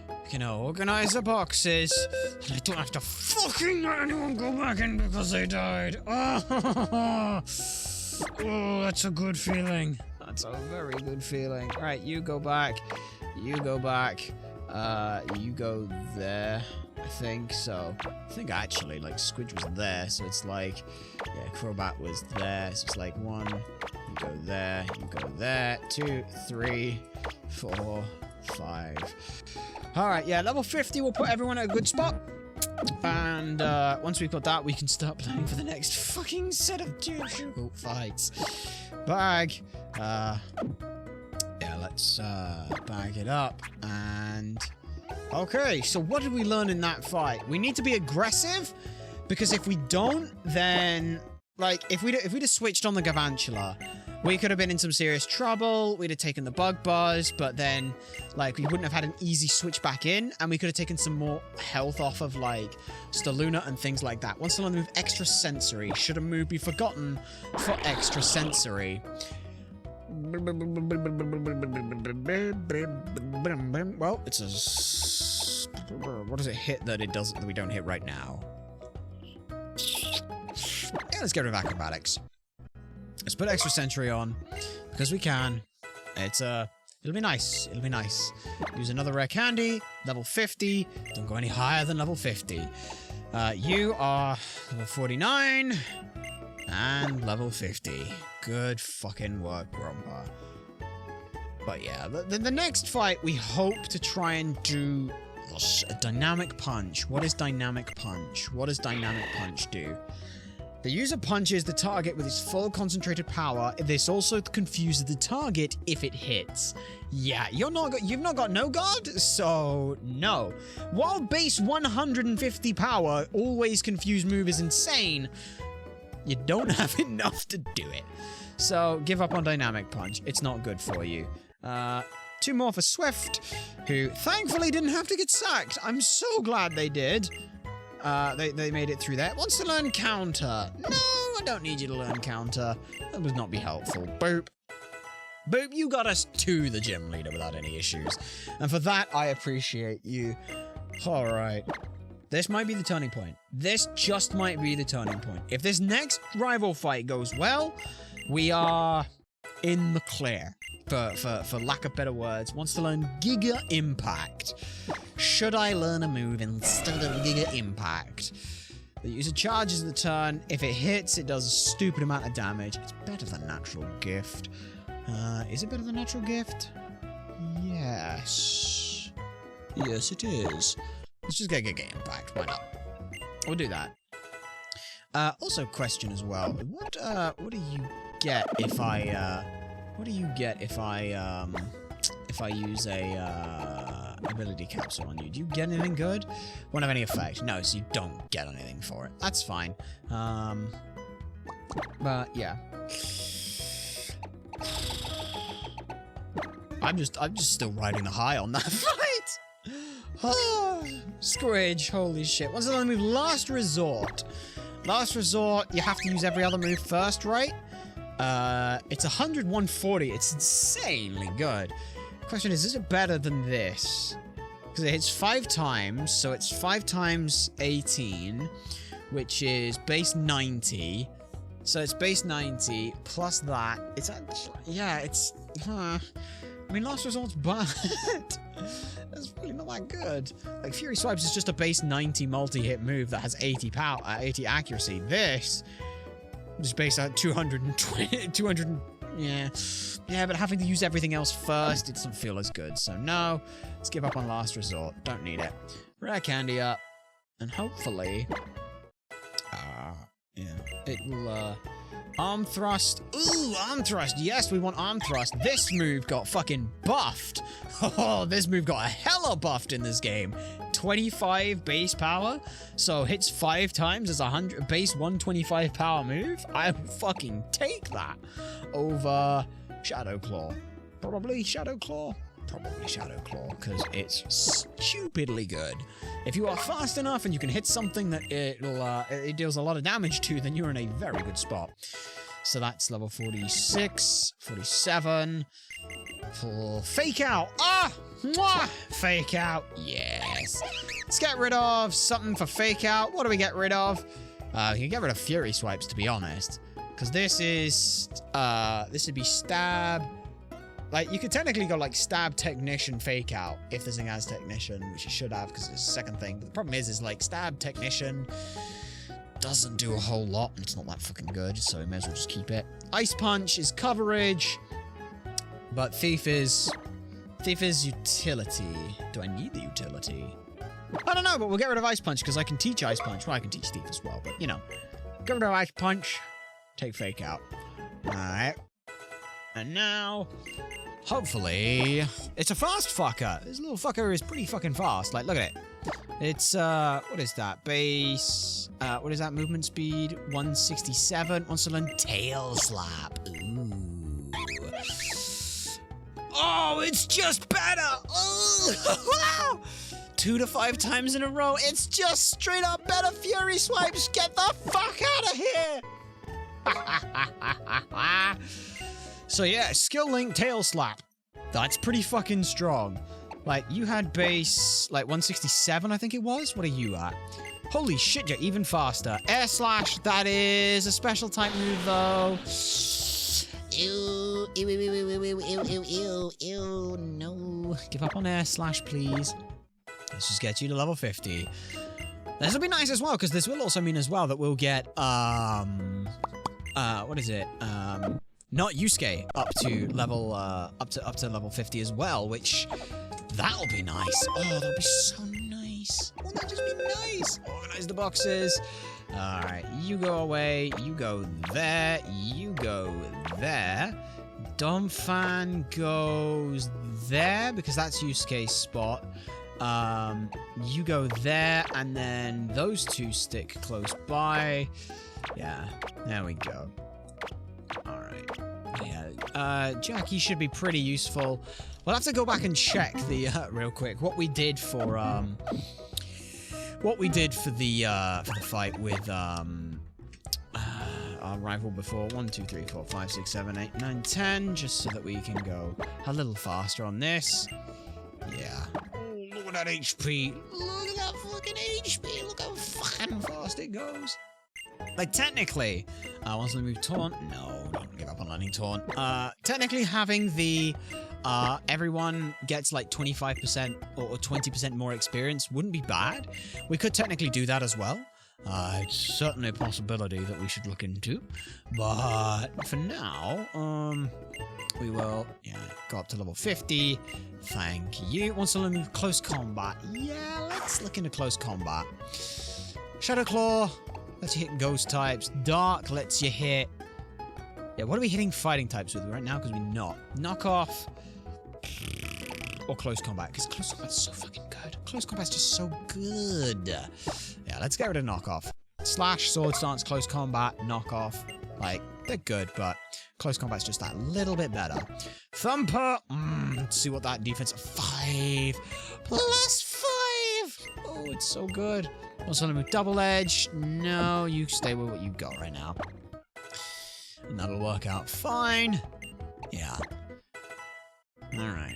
We can organize the boxes, and I don't have to fucking let anyone go back in because they died. Oh, that's a good feeling. That's a very good feeling. Alright, you go back. You go back. You go there. I think so. I think actually, like, Squidge was there, so it's like, yeah, Crobat was there, so it's like 1, you go there, you go there, 2, 3, 4, 5. Alright, yeah, level 50 will put everyone at a good spot. And once we've got that, we can start playing for the next fucking set of difficult fights. Bag. Yeah, let's bag it up. And okay, so what did we learn in that fight? We need to be aggressive, because if we don't, then like if we'd have switched on the Galvantula, we could have been in some serious trouble. We'd have taken the Bug Buzz, but then like we wouldn't have had an easy switch back in, and we could have taken some more health off of like Staluna and things like that. Once to learn the move Extra Sensory. Should a move be forgotten for Extra Sensory? Well, it's a... what does it hit that it doesn't, that we don't hit right now? Yeah, let's get rid of Acrobatics. Let's put Extra Sensory on, because we can. It's, it'll be nice. It'll be nice. Use another rare candy. Level 50. Don't go any higher than level 50. You are level 49. And level 50. Good fucking work, Grompa. But yeah, the next fight, we hope to try and do a Dynamic Punch. What is Dynamic Punch? What does Dynamic Punch do? The user punches the target with its full concentrated power. This also confuses the target if it hits. Yeah, you've not got no guard, so no. While base 150 power, always confused move is insane, you don't have enough to do it. So give up on Dynamic Punch. It's not good for you. 2 more for Swift, who thankfully didn't have to get sacked. I'm so glad they did. They made it through there. Wants to learn Counter. No, I don't need you to learn Counter. That would not be helpful. Boop. Boop, you got us to the gym leader without any issues. And for that, I appreciate you. Alright. This might be the turning point. This just might be the turning point. If this next rival fight goes well, we are in the clear. For lack of better words, wants to learn Giga Impact. Should I learn a move instead of Giga Impact? The user charges the turn. If it hits, it does a stupid amount of damage. It's better than Natural Gift. Is it better than Natural Gift? Yes. Yes, it is. Let's just get Giga Impact. Why not? We'll do that. Also, question as well. What do you get if I, what do you get if I use a ability capsule on you? Do you get anything good? Won't have any effect. No, so you don't get anything for it. That's fine. But yeah. I'm just still riding the high on that fight. Oh, Squidge, holy shit. What's the other move? Last Resort. Last Resort, you have to use every other move first, right? It's 100, 140. It's insanely good. Question is it better than this? Because it hits 5 times, so it's 5 times 18, which is base 90. So it's base 90 plus that. It's actually, yeah, it's, I mean, Last Resort's bad. That's really not that good. Like, Fury Swipes is just a base 90 multi-hit move that has 80 power, 80 accuracy. This is based on 220, 200, yeah. Yeah, but having to use everything else first, it doesn't feel as good. So no, let's give up on Last Resort. Don't need it. Rare Candy up. And hopefully, yeah, it will, Arm thrust. Ooh, arm thrust. Yes, we want arm thrust. This move got fucking buffed. Oh, this move got a hella buffed in this game. 25 base power, so hits 5 times as 100 base 125 power move. I would fucking take that over Shadow Claw. Probably Shadow Claw. Probably Shadow Claw, because it's stupidly good. If you are fast enough and you can hit something that it deals a lot of damage to, then you're in a very good spot. So that's level 46, 47. For Fake Out. Ah! Mwah! Fake Out. Yes. Let's get rid of something for Fake Out. What do we get rid of? We can get rid of Fury Swipes, to be honest. Because this is... this would be Stab... Like, you could technically go, like, Stab, Technician, Fake Out, if this thing has Technician, which it should have, because it's the second thing. But the problem is, like, Stab, Technician doesn't do a whole lot, and it's not that fucking good, so we may as well just keep it. Ice Punch is coverage, but Thief is utility. Do I need the utility? I don't know, but we'll get rid of Ice Punch, because I can teach Ice Punch. Well, I can teach Thief as well, but, you know. Get rid of Ice Punch, take Fake Out. Alright. And now, hopefully, it's a fast fucker. This little fucker is pretty fucking fast. Like, look at it. It's, what is that? Base, what is that? Movement speed, 167. Wants to learn Tail Slap. Ooh. Oh, it's just better. Oh, 2 to 5 times in a row. It's just straight up better Fury Swipes. Get the fuck out of here. So yeah, Skill Link Tail Slap. That's pretty fucking strong. Like, you had base, like, 167, I think it was? What are you at? Holy shit, you're even faster. Air Slash, that is a special type move, though. Ew, ew, ew, ew, ew, ew, ew, ew, ew, no. Give up on Air Slash, please. Let's just get you to level 50. This will be nice as well, because this will also mean as well that we'll get, what is it? Not Yusuke up to level up to level 50 as well, which that'll be nice. Oh, that'll be so nice. Won't that just be nice? Organize the boxes. All right, you go away. You go there. You go there. Domfan goes there because that's Yusuke's spot. You go there, and then those two stick close by. Yeah, there we go. All right. Yeah, Jackie should be pretty useful. We'll have to go back and check the real quick what we did for the fight with our rival before. 1, 2, 3, 4, 5, 6, 7, 8, 9, 10, just so that we can go a little faster on this. Yeah. Oh, look at that HP. Look at that fucking HP. Look how fucking fast it goes. Like, technically, wants to move Taunt? No, don't give up on learning Taunt. Technically, having the, everyone gets, like, 25% or 20% more experience wouldn't be bad. We could technically do that as well. It's certainly a possibility that we should look into. But for now, we will, yeah, go up to level 50. Thank you. Wants to learn Close Combat. Yeah, let's look into Close Combat. Shadow Claw lets you hit ghost types. Dark lets you hit... Yeah, what are we hitting fighting types with right now? Because we're not. Knockoff. Or Close Combat. Because Close Combat's so fucking good. Close Combat's just so good. Yeah, let's get rid of Knockoff. Slash, Sword Stance, Close Combat, Knockoff. Like, they're good, but Close Combat's just that little bit better. Thumper. Let's see what that defense... 5. Plus 5. Oh, it's so good. Also, let me Double Edge. No, you stay with what you got right now. And that'll work out fine. Yeah. Alright.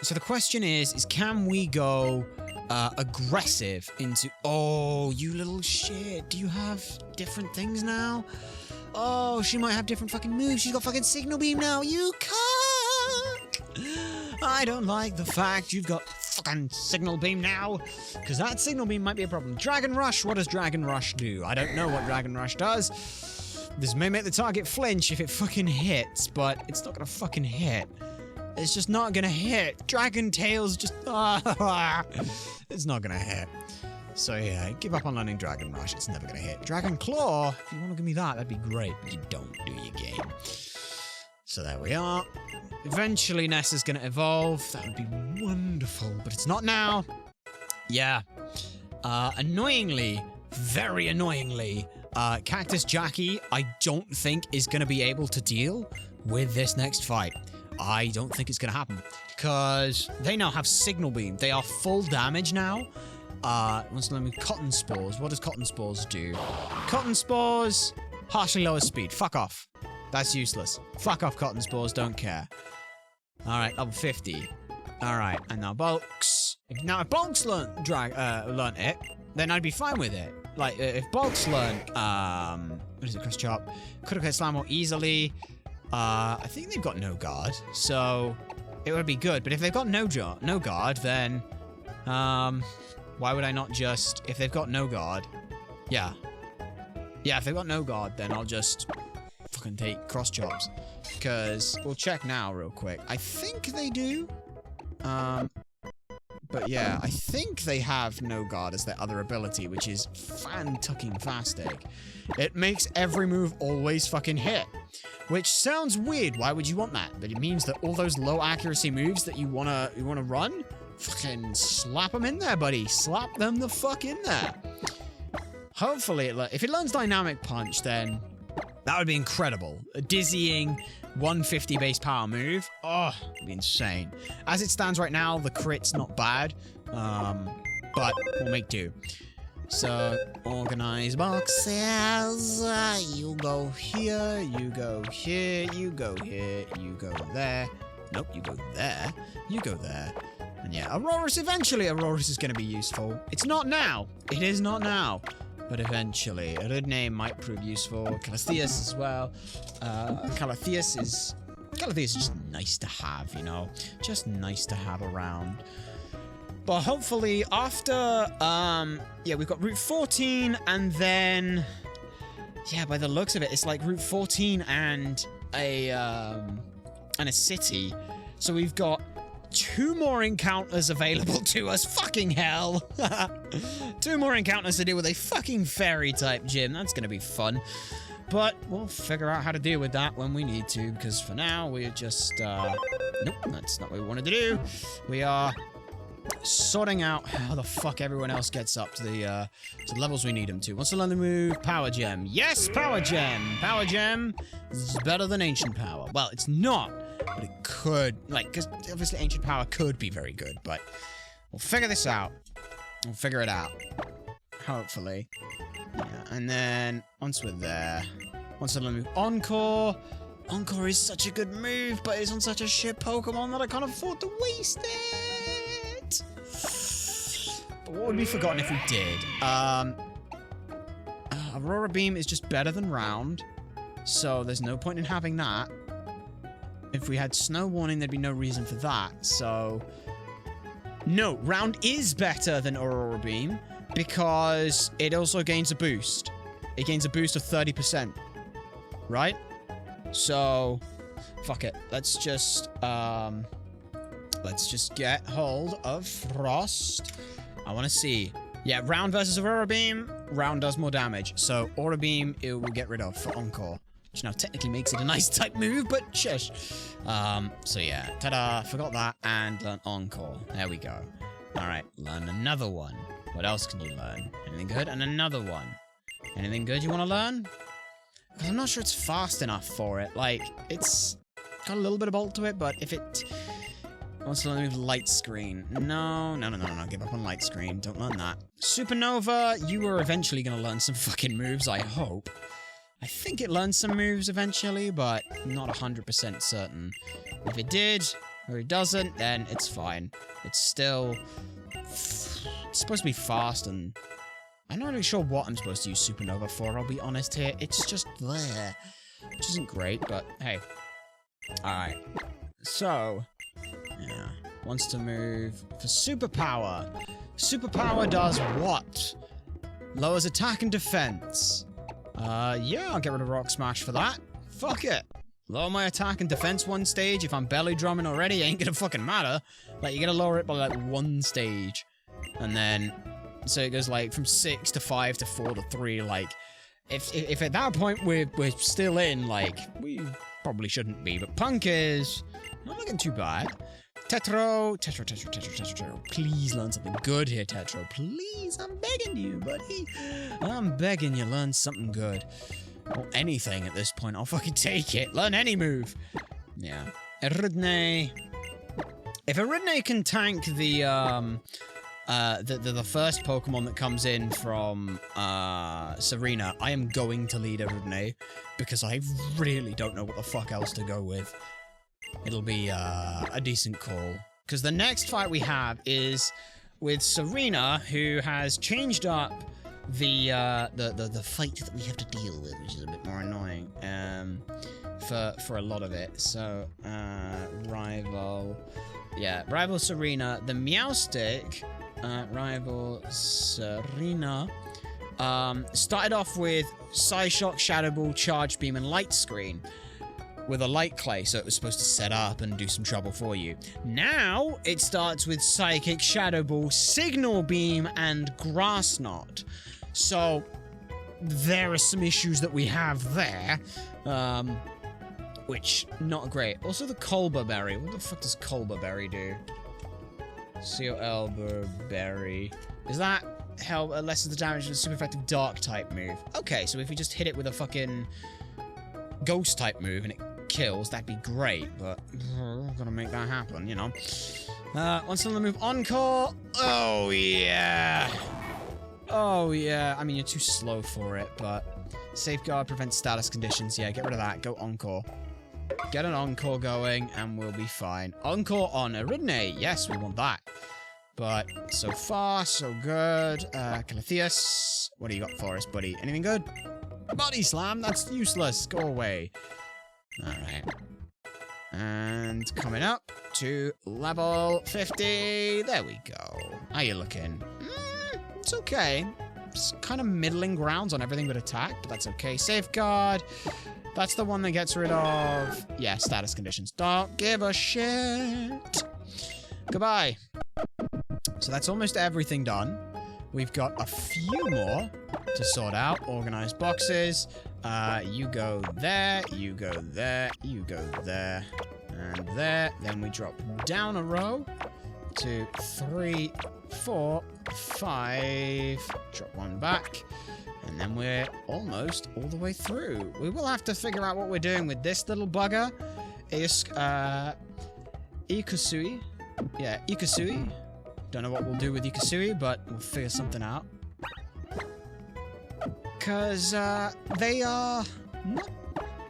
So the question is can we go aggressive into... Oh, you little shit. Do you have different things now? Oh, she might have different fucking moves. She's got fucking Signal Beam now. You can't! I don't like the fact you've got fucking Signal Beam now, because that Signal Beam might be a problem. Dragon Rush, what does Dragon Rush do? I don't know what Dragon Rush does. This may make the target flinch if it fucking hits, but it's not gonna fucking hit. It's just not gonna hit. Dragon Tail's just... it's not gonna hit. So yeah, give up on learning Dragon Rush. It's never gonna hit. Dragon Claw, if you want to give me that, that'd be great. But you don't, do you, game? So there we are. Eventually Nessa's gonna evolve. That would be wonderful, but it's not now. Yeah. Annoyingly, very annoyingly, Cactus Jackie, I don't think is gonna be able to deal with this next fight. I don't think it's gonna happen. Because they now have Signal Beam. They are full damage now. Wants to let me Cotton Spores. What does Cotton Spores do? Cotton Spores, partially lower speed. Fuck off. That's useless. Fuck off, Cotton Spores. Don't care. Alright, level 50. Alright, and now Bulks. Now, if Bulks learn it, then I'd be fine with it. Like, if Bulks learn, what is it, Cross Chop? Could have Slam more easily. I think they've got no guard, so it would be good. But if they've got no guard, then, why would I not just, if they've got no guard, yeah, if they've got no guard, then I'll just fucking take Cross Chops. Because we'll check now real quick. I think they do. But yeah, I think they have no guard as their other ability, which is fan-tucking-fastic. It makes every move always fucking hit. Which sounds weird, why would you want that? But it means that all those low accuracy moves that you wanna run, fucking slap them in there, buddy. Slap them the fuck in there. Hopefully, if it learns Dynamic Punch, then that would be incredible. A dizzying 150 base power move. Oh, it'd be insane. As it stands right now, the crit's not bad. But we'll make do. So, organize boxes. You go here, you go here, you go here, you go there. Nope, you go there, you go there. And yeah, Aurorus, eventually Aurorus is going to be useful. It's not now. It is not now. But eventually, a good name might prove useful. Calatheus as well. Calatheus is just nice to have, you know? Just nice to have around. But hopefully after, yeah, we've got Route 14 and then, yeah, by the looks of it, it's like Route 14 and a city. So we've got 2 more encounters available to us. Fucking hell. 2 more encounters to deal with a fucking fairy type gym. That's going to be fun. But we'll figure out how to deal with that when we need to, because for now we're just, nope, that's not what we wanted to do. We are sorting out how the fuck everyone else gets up to the levels we need them to. Wants to learn the move Power Gem. Yes, Power Gem. Power Gem is better than Ancient Power. Well, it's not, but it could, like, because obviously Ancient Power could be very good, but we'll figure this out. We'll figure it out. Hopefully. Yeah, and then once we're there, wants to learn the move Encore. Encore is such a good move, but it's on such a shit Pokemon that I can't afford to waste it. But what would be forgotten if we did? Aurora Beam is just better than Round, so there's no point in having that. If we had Snow Warning, there'd be no reason for that, so... No, Round is better than Aurora Beam, because it also gains a boost. It gains a boost of 30%. Right? So, fuck it. Let's just get hold of Frost. I want to see. Yeah, Round versus Aurora Beam. Round does more damage. So, Aura Beam, it will get rid of for Encore. Which now technically makes it a nice type move, but shush. So yeah, ta-da, forgot that, and learn Encore. There we go. Alright, learn another one. What else can you learn? Anything good? And another one. Anything good you want to learn? Because I'm not sure it's fast enough for it. Like, it's got a little bit of bolt to it, but if it wants to learn the move Light Screen. No, give up on Light Screen. Don't learn that. Supernova, you are eventually going to learn some fucking moves, I hope. I think it learns some moves eventually, but not 100% certain. If it did, or it doesn't, then it's fine. It's still... It's supposed to be fast, and... I'm not really sure what I'm supposed to use Supernova for, I'll be honest here. It's just there. Which isn't great, but hey. Alright. So... Yeah. Wants to move for Superpower. Superpower does what? Lowers attack and defense. Yeah, I'll get rid of Rock Smash for that. Fuck it. Lower my attack and defense 1 stage. If I'm belly drumming already, ain't gonna fucking matter. Like, you're gonna lower it by, like, 1 stage. And then So it goes like from 6 to 5 to 4 to 3. Like, if at that point we're still in, like, we probably shouldn't be. But Punk is not looking too bad. Tetro. Please learn something good here, Tetro. Please, I'm begging you, buddy. I'm begging you, learn something good. Or anything at this point. I'll fucking take it. Learn any move. Yeah. Eridne. If Eridne can tank the first Pokemon that comes in from Serena, I am going to lead Eridne because I really don't know what the fuck else to go with. It'll be a decent call. Because the next fight we have is with Serena, who has changed up the fight that we have to deal with, which is a bit more annoying for a lot of it. So, rival Serena, the Meowstic, rival Serena, started off with Psyshock, Shadow Ball, Charge Beam, and Light Screen with a Light Clay, so it was supposed to set up and do some trouble for you. Now, it starts with Psychic, Shadow Ball, Signal Beam, and Grass Knot. So, there are some issues that we have there, which, not great. Also, the Colbur Berry. What the fuck does Colbur Berry do? Colbur Berry. Does that help lessen the damage of a super effective Dark-type move? Okay, so if we just hit it with a fucking Ghost-type move and it kills, that'd be great, but we're gonna make that happen, you know. Once on the move, Encore. Oh, yeah. Oh, yeah. I mean, you're too slow for it, but Safeguard prevents status conditions. Yeah, get rid of that. Go Encore. Get an Encore going, and we'll be fine. Encore on Eridne. Yes, we want that. But so far, so good. Calatheus, what do you got for us, buddy? Anything good? Body Slam. That's useless. Go away. Alright. And coming up to level 50. There we go. How you looking? It's okay. It's kind of middling grounds on everything but attack, but that's okay. Safeguard. That's the one that gets rid of... yeah, status conditions. Don't give a shit. Goodbye. So that's almost everything done. We've got a few more to sort out. Organized boxes. You go there, you go there, you go there, and there. Then we drop down a row. 2, 3, 4, 5. Drop one back. And then we're almost all the way through. We will have to figure out what we're doing with this little bugger. Ikusui. Yeah, Ikusui. Don't know what we'll do with Ikusui, but we'll figure something out. Because they are not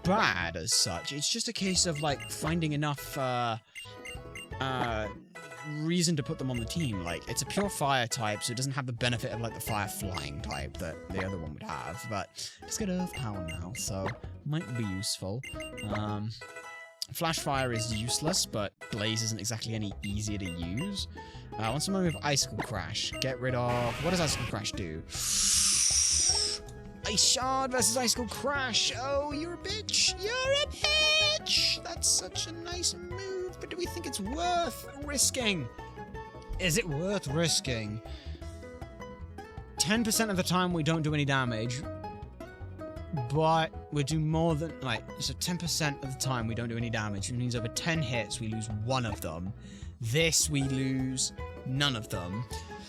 bad as such. It's just a case of, like, finding enough reason to put them on the team. Like, it's a pure fire type, so it doesn't have the benefit of, like, the fire flying type that the other one would have. But it's got earth power now, so might be useful. Flash fire is useless, but blaze isn't exactly any easier to use. Once I'm with Icicle Crash, get rid of... what does Icicle Crash do? Ice Shard versus Icicle Crash. Oh, you're a bitch. You're a bitch. That's such a nice move, but do we think it's worth risking? Is it worth risking? 10% of the time we don't do any damage, but we do more than, like, so 10% of the time we don't do any damage, which means over 10 hits we lose one of them. This we lose none of them.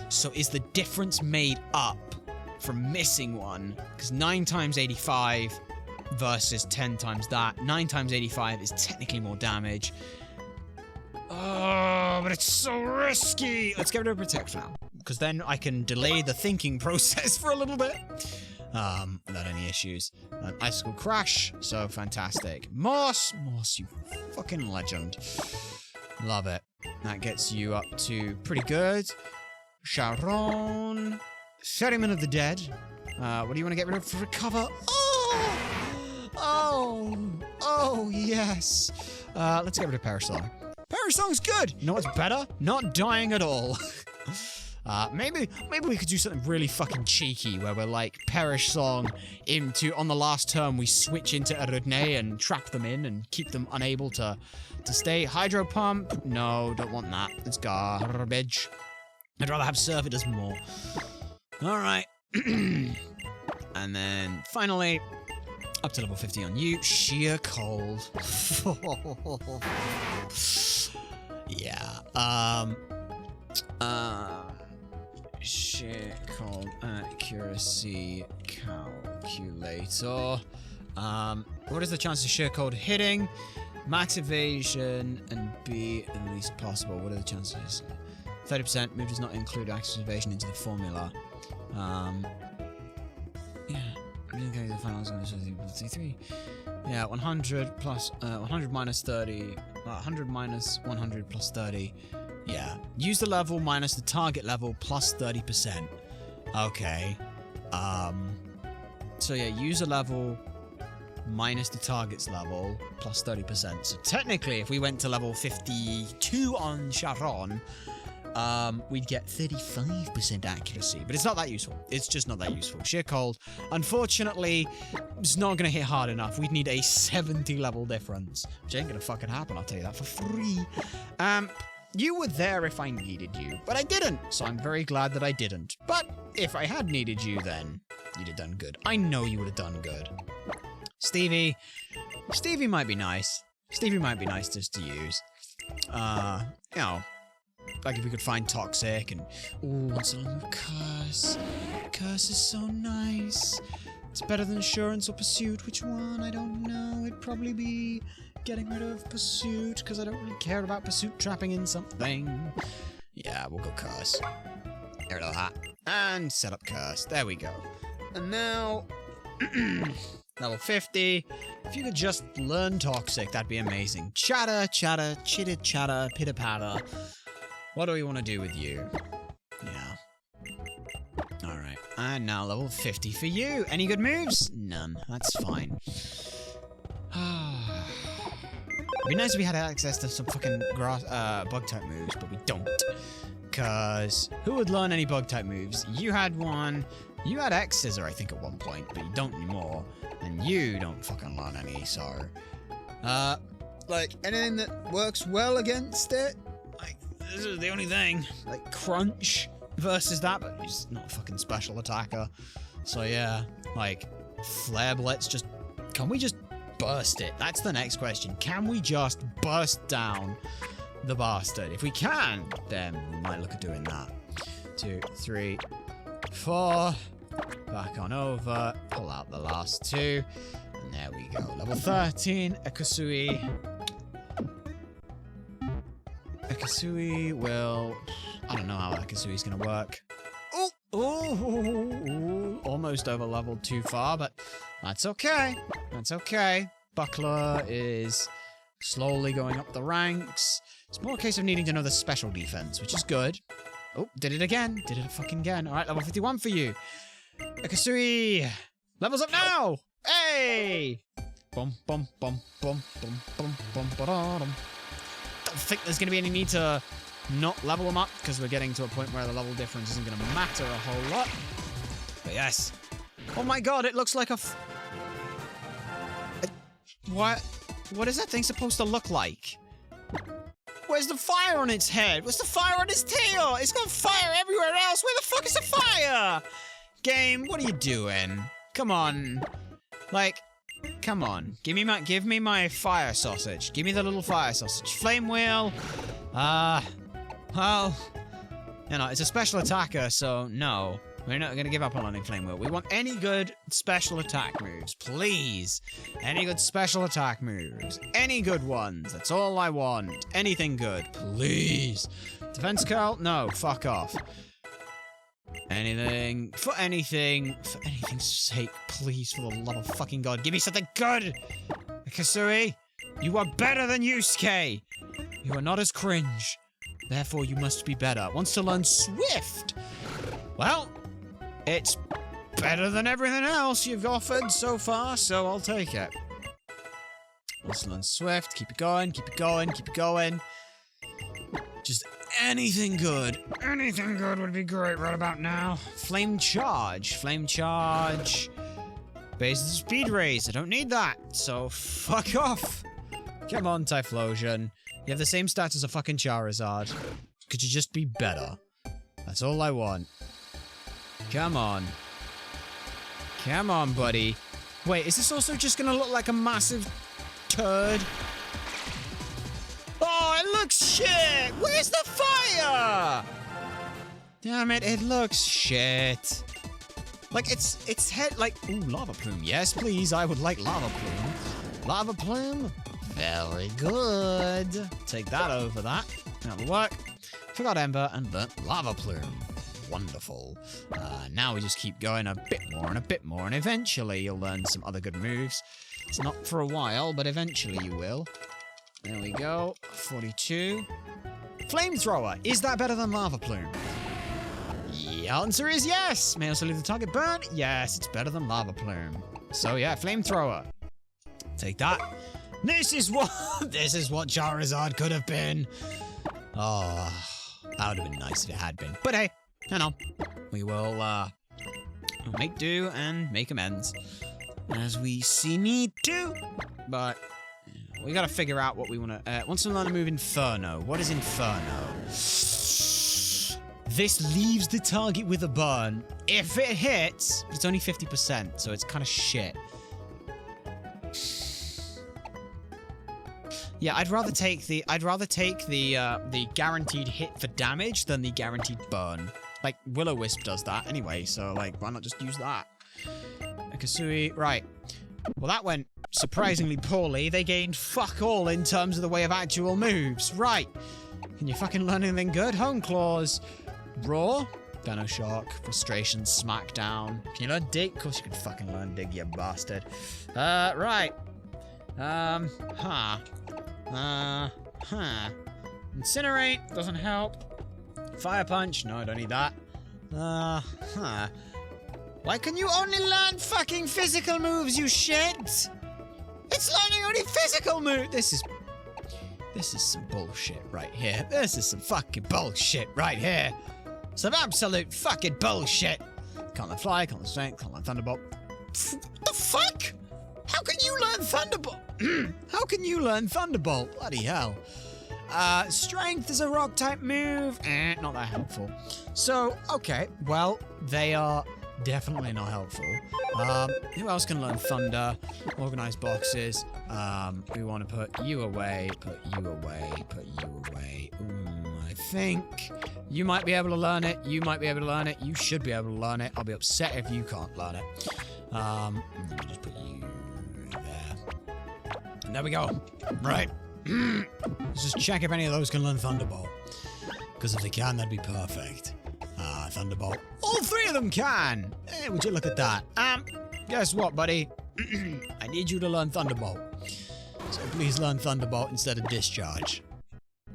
So is the difference made up from missing one? Because 9 times 85 versus 10 times that. 9 times 85 is technically more damage. Oh, but it's so risky. Let's get rid of Protect now, because then I can delay the thinking process for a little bit. Without any issues. Icicle Crash, so fantastic. Moss, you fucking legend. Love it. That gets you up to pretty good. Charon. Ferryman of the Dead. What do you want to get rid of for Recover? Oh, yes. Let's get rid of Perish Song. Perish Song's good. You know what's better? Not dying at all. Maybe we could do something really fucking cheeky where we're like Perish Song into, on the last turn we switch into Eridne and trap them in and keep them unable to stay. Hydro Pump? No, don't want that. It's garbage. I'd rather have Surf, it does more. Alright. And then, finally, up to level 50 on you. Sheer Cold. Yeah. Sheer Cold Accuracy Calculator. What is the chance of Sheer Cold hitting? Max evasion and be the least possible. What are the chances? 30%. Move does not include access evasion into the formula. Yeah. Okay, the final is going to be 3. Yeah, 100 plus 100 minus 30. 100 minus 100 plus 30. Yeah. Use the level minus the target level plus 30%. Okay. So yeah, use a level minus the target's level plus 30%. So technically, if we went to level 52 on Sharon, we'd get 35% accuracy. But it's not that useful. It's just not that useful. Sheer Cold, unfortunately, it's not going to hit hard enough. We'd need a 70 level difference, which ain't going to fucking happen, I'll tell you that for free. You were there if I needed you, but I didn't, so I'm very glad that I didn't. But if I had needed you, then you'd have done good. I know you would have done good. Stevie might be nice. Stevie might be nice just to use. You know, like if we could find Toxic and... Ooh, what's a little Curse? Curse is so nice. It's better than Assurance or Pursuit. Which one? I don't know. It'd probably be getting rid of Pursuit, because I don't really care about Pursuit trapping in something. Yeah, we'll go Curse. Get rid of that. And set up Curse. There we go. And now... level 50. If you could just learn Toxic, that'd be amazing. Chatter, chatter, chitter, chatter, pitter patter. What do we want to do with you? Yeah. Alright. And now level 50 for you. Any good moves? None. That's fine. It'd be nice if we had access to some fucking bug-type moves, but we don't. Because who would learn any bug-type moves? You had one. You had X-Scissor, I think, at one point, but you don't anymore. And you don't fucking learn any, so... like, anything that works well against it? Like, this is the only thing. Like, Crunch versus that, but he's not a fucking special attacker. So, yeah. Like, Flare Blitz, just... Can we just burst it? That's the next question. Can we just burst down the bastard? If we can, then we might look at doing that. 2, 3, 4... Back on over, pull out the last 2, and there we go. Level 13, Ekasui. Ekasui will... I don't know how Ekasui's gonna work. Ooh, almost over leveled too far, but that's okay. That's okay. Buckler is slowly going up the ranks. It's more a case of needing to know the special defense, which is good. Oh, did it again. Did it fucking again. All right, level 51 for you. Ekasui! Levels up now! Hey! Bum bum bum bum bum bum bum ba-da-dum. Don't think there's gonna be any need to not level them up, because we're getting to a point where the level difference isn't gonna matter a whole lot. But yes. Oh my god, it looks like a what? What is that thing supposed to look like? Where's the fire on its head? Where's the fire on its tail? It's got fire everywhere else. Where the fuck is the fire? Game, what are you doing? Come on. Like, come on. Give me my fire sausage. Give me the little fire sausage. Flame wheel. Well, you know, it's a special attacker, so no. We're not gonna give up on learning flame wheel. We want any good special attack moves, please. Any good special attack moves. Any good ones. That's all I want. Anything good, please. Defense curl? No, fuck off. Anything, for anything's sake, please, for the love of fucking God, give me something good! Kasui, you are better than Yusuke! You are not as cringe. Therefore, you must be better. Wants to learn Swift! Well, it's better than everything else you've offered so far, so I'll take it. Wants to learn Swift, keep it going, keep it going, keep it going. Just anything good. Anything good would be great right about now. Flame Charge. Flame Charge. Base the speed raise. I don't need that. So fuck off. Come on, Typhlosion. You have the same stats as a fucking Charizard. Could you just be better? That's all I want. Come on. Come on, buddy. Wait, is this also just gonna look like a massive turd? Oh, it looks shit! Where's the fire? Damn it, it looks shit. Like, it's head, like, ooh, lava plume. Yes, please, I would like lava plume. Lava plume? Very good. Take that over that. That'll work. Forgot Ember and learnt lava plume. Wonderful. Now we just keep going a bit more and a bit more, and eventually you'll learn some other good moves. It's not for a while, but eventually you will. There we go. 42. Flamethrower. Is that better than lava plume? The answer is yes. May also leave the target burnt. Yes, it's better than lava plume. So yeah, flamethrower. Take that. This is what Charizard could have been. Oh, that would have been nice if it had been. But hey, hang on. We will we'll make do and make amends as we see need to. But we gotta figure out what we want to. Wants to learn to move Inferno. What is Inferno? This leaves the target with a burn. If it hits, it's only 50%, so it's kind of shit. Yeah, I'd rather take the guaranteed hit for damage than the guaranteed burn. Like Will-O-Wisp does that anyway, so like why not just use that? Akasui, right. Well, that went surprisingly poorly. They gained fuck all in terms of the way of actual moves. Right. Can you fucking learn anything good? Hone Claws. Raw. Venoshock. Frustration. Smackdown. Can you learn Dig? Of course you can fucking learn Dig, you bastard. Right. Incinerate. Doesn't help. Fire Punch. No, I don't need that. Why can you only learn fucking physical moves, you shit? It's learning only physical moves. This is some bullshit right here. This is some fucking bullshit right here. Some absolute fucking bullshit. Can't learn Fly, can't learn Strength, can't learn Thunderbolt. What the fuck? How can you learn Thunderbolt? How can you learn Thunderbolt? Bloody hell. Strength is a rock type move. Not that helpful. So, okay. Well, they are definitely not helpful. Who else can learn Thunder? Organized boxes. We want to put you away, put you away, put you away. I think you might be able to learn it. You might be able to learn it. You should be able to learn it. I'll be upset if you can't learn it. Let me just put you there. And there we go. Right. Let's just check if any of those can learn Thunderbolt. Because if they can, that'd be perfect. Thunderbolt. All three of them can! Hey, would you look at that? Guess what, buddy? I need you to learn Thunderbolt. So please learn Thunderbolt instead of Discharge.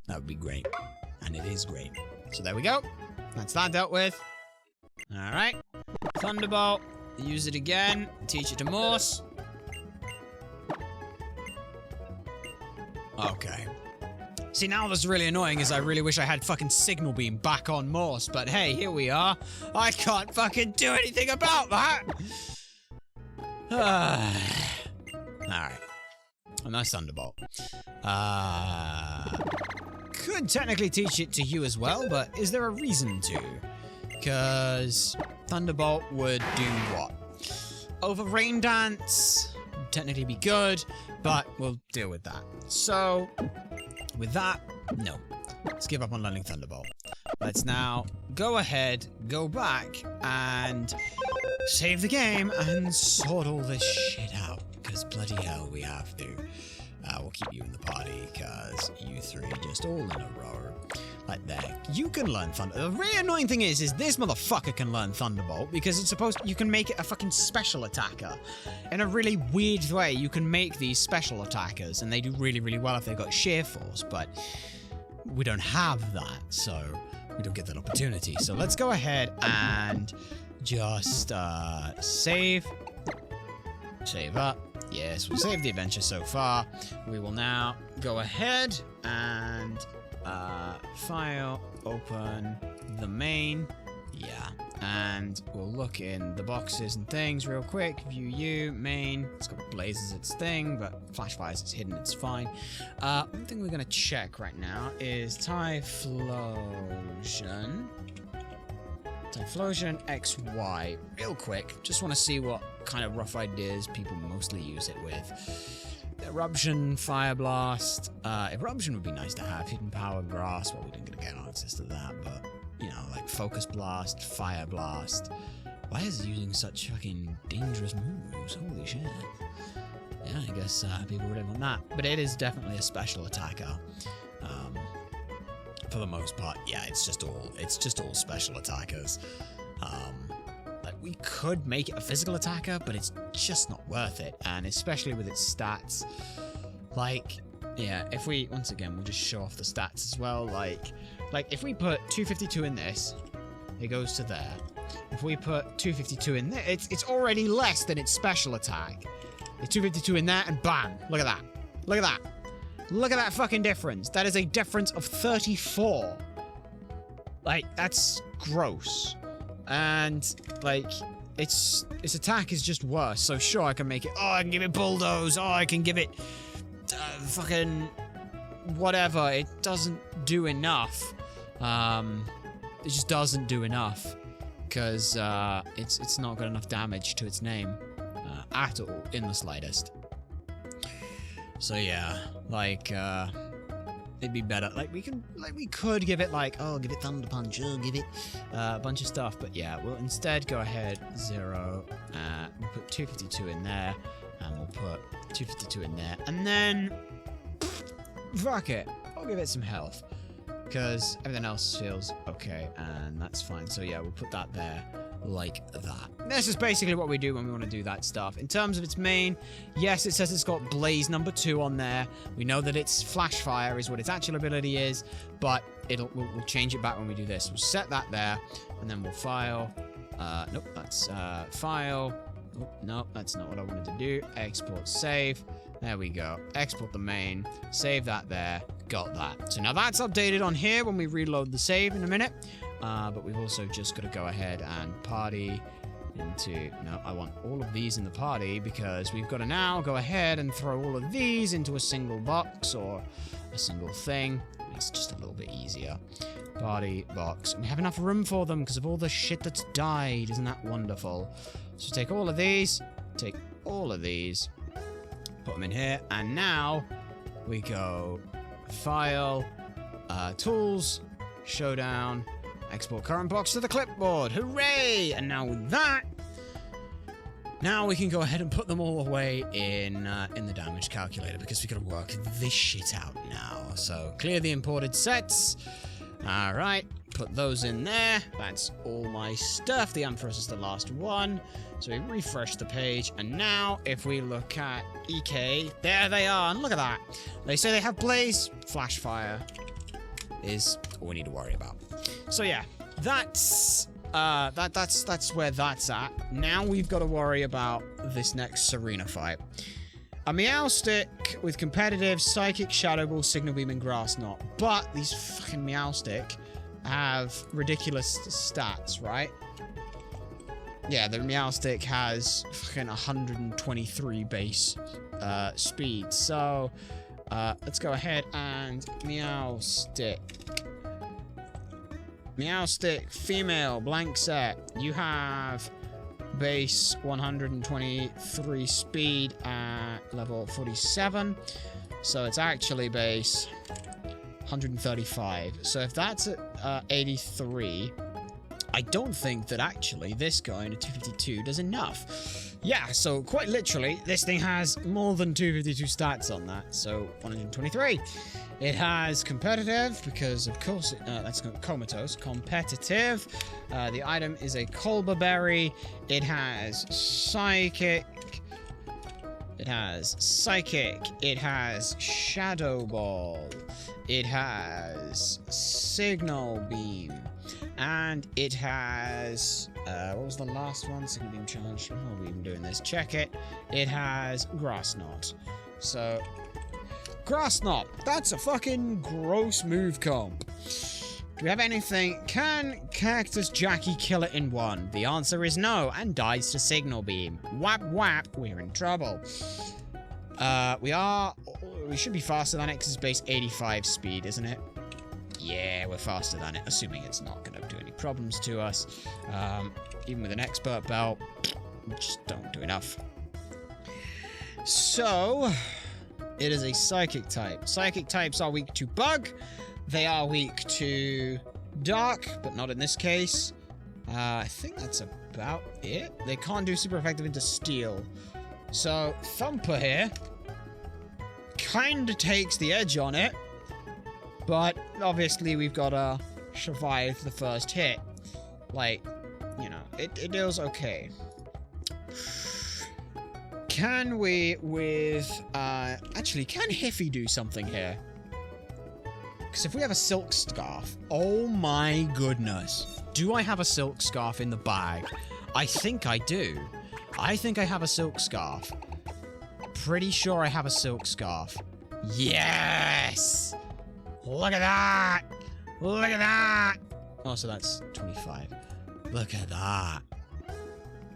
That would be great. And it is great. So there we go. That's that dealt with. Alright. Thunderbolt. Use it again. Teach it to Morse. Okay. See, now what's really annoying is I really wish I had fucking Signal Beam back on Morse, but hey, here we are. I can't fucking do anything about that! Alright. A nice Thunderbolt. Could technically teach it to you as well, but is there a reason to? Because Thunderbolt would do what? Over Rain Dance would technically be good, but we'll deal with that. So, with that, no. Let's give up on learning Thunderbolt. Let's now go ahead, go back, and save the game and sort all this shit out. Because bloody hell, we have to. We'll keep you in the party, because you three just all in a row. Like there. You can learn Thunder. The really annoying thing is this motherfucker can learn Thunderbolt, because it's supposed you can make it a fucking special attacker. In a really weird way, you can make these special attackers, and they do really, really well if they've got sheer force, but we don't have that, so we don't get that opportunity. So let's go ahead and just save. Save up. Yes, we'll save the adventure so far. We will now go ahead and file, open the main. Yeah, and we'll look in the boxes and things real quick. View you, main. It's got blazes, its thing, but flash fires, it's hidden, it's fine. One thing we're gonna check right now is Typhlosion. Typhlosion XY. Real quick, just want to see what kind of rough ideas people mostly use it with. Eruption, Fire Blast. Eruption would be nice to have. Hidden Power, Grass. Well, we didn't get access to that, but, you know, like Focus Blast, Fire Blast. Why is it using such fucking dangerous moves? Holy shit. Yeah, I guess people really want that. But it is definitely a special attacker. For the most part, yeah, it's just all special attackers. Like we could make it a physical attacker, but it's just not worth it, and especially with its stats. Like, yeah, if we once again we'll just show off the stats as well. Like if we put 252 in this, it goes to there. If we put 252 in there, it's already less than its special attack. It's 252 in there, and bam! Look at that! Look at that! Look at that fucking difference. That is a difference of 34. Like, that's gross. And, like, its attack is just worse. So sure, I can make it... Oh, I can give it Bulldoze. Oh, I can give it... fucking... whatever. It doesn't do enough. It just doesn't do enough. Because, it's not got enough damage to its name. At all. In the slightest. So yeah, like, it'd be better. Like, we could give it, like, oh, give it Thunder Punch, oh, give it a bunch of stuff. But yeah, we'll instead go ahead, 0, we'll put 252 in there, and we'll put 252 in there, and then, fuck it, I'll give it some health, because everything else feels okay, and that's fine. So yeah, we'll put that there. Like that. This is basically what we do when we want to do that stuff. In terms of its main, yes, it says it's got Blaze number 2 on there. We know that it's Flash Fire is what its actual ability is, but we'll change it back when we do this. We'll set that there, and then we'll file. Nope, that's file. Oh, nope, that's not what I wanted to do. Export, save. There we go. Export the main. Save that there. Got that. So now that's updated on here when we reload the save in a minute. But we've also just got to go ahead and party into... No, I want all of these in the party because we've got to now go ahead and throw all of these into a single box or a single thing. Makes it just a little bit easier. Party box. And we have enough room for them because of all the shit that's died. Isn't that wonderful? So take all of these. Take all of these. Put them in here. And now we go File, Tools, Showdown, Export current box to the clipboard. Hooray! And now with that, now we can go ahead and put them all away in the damage calculator because we gotta work this shit out now. So clear the imported sets. All right, put those in there. That's all my stuff. The Ampharos is the last one. So we refresh the page, and now if we look at EK, there they are, and look at that. They say they have Blaze, Flash Fire is all we need to worry about. So yeah, that's where that's at. Now we've got to worry about this next Serena fight. A Meowstic with competitive, Psychic, Shadow Ball, Signal Beam, and Grass Knot. But these fucking Meowstic have ridiculous stats, right? Yeah, the Meowstic has fucking 123 base speed. So let's go ahead and Meowstic. Meowstic, female, blank set. You have base 123 speed at level 47. So it's actually base 135. So if that's at 83, I don't think that actually this going to 252 does enough. Yeah, so quite literally, this thing has more than 252 stats on that. So 123. It has competitive, because of course, that's comatose. Competitive. The item is a Colba Berry. It has Psychic. It has Psychic. It has Shadow Ball. It has Signal Beam. And it has... what was the last one? Signal Beam Charge. How are we even doing this? Check it. It has Grass Knot. So... Grass Knot. That's a fucking gross move comp. Do we have anything? Can Cactus Jackie kill it in one? The answer is no, and dies to Signal Beam. Whap whap, we're in trouble. We should be faster than it, 'cause it's base 85 speed, isn't it? Yeah, we're faster than it, assuming it's not going to do any problems to us. Even with an expert belt, just don't do enough. So, it is a psychic type. Psychic types are weak to bug. They are weak to dark, but not in this case. I think that's about it. They can't do super effective into steel. So, Thumper here kind of takes the edge on it. But, obviously, we've got to survive the first hit. Like, you know, it deals okay. Can we, with, actually, can Hiffy do something here? Because if we have a silk scarf, oh my goodness. Do I have a silk scarf in the bag? I think I do. I think I have a silk scarf. Pretty sure I have a silk scarf. Yes! Look at that! Look at that! Oh, so that's 25. Look at that.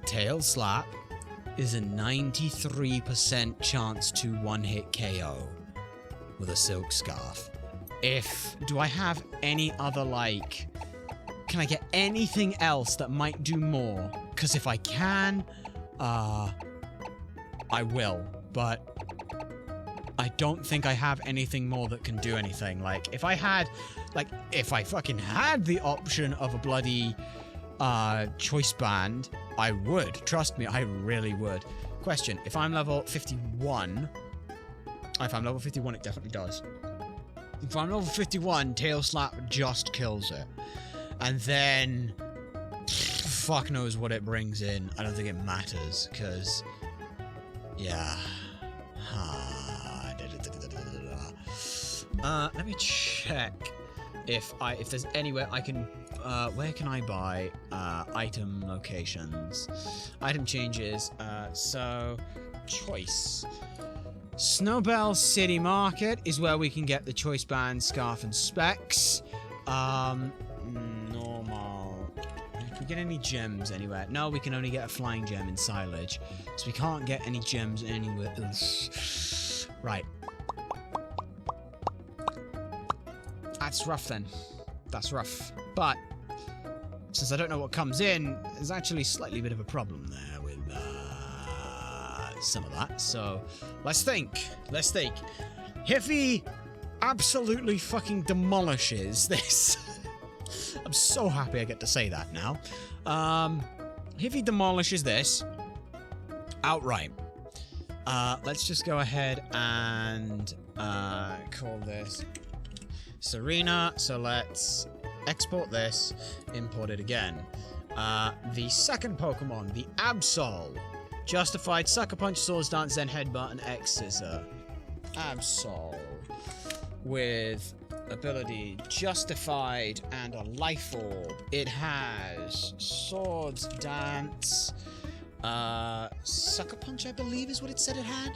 Tail Slap is a 93% chance to one-hit KO with a silk scarf. Do I have any other, like, can I get anything else that might do more? Because if I can, I will, but I don't think I have anything more that can do anything. Like, if I fucking had the option of a bloody, choice band, I would. Trust me, I really would. Question, if I'm level 51... If I'm level 51, it definitely does. If I'm level 51, Tail Slap just kills it. And then... fuck knows what it brings in. I don't think it matters, because... yeah. Let me check if there's anywhere I can... where can I buy item locations? Item changes. So, choice. Snowbell City Market is where we can get the choice band, scarf, and specs. Normal. Can we get any gems anywhere? No, we can only get a flying gem in silage. So we can't get any gems anywhere else. Right. That's rough then. That's rough. But since I don't know what comes in, there's actually slightly bit of a problem there with some of that. So let's think. Let's think. Hiffy absolutely fucking demolishes this. I'm so happy I get to say that now. Hiffy demolishes this outright. Let's just go ahead and call this Serena. So let's export this, import it again. The second Pokemon, the Absol. Justified, Sucker Punch, Swords Dance, Zen Headbutt, and X Scissor. Absol. With ability Justified and a Life Orb. It has Swords Dance, Sucker Punch, I believe is what it said it had.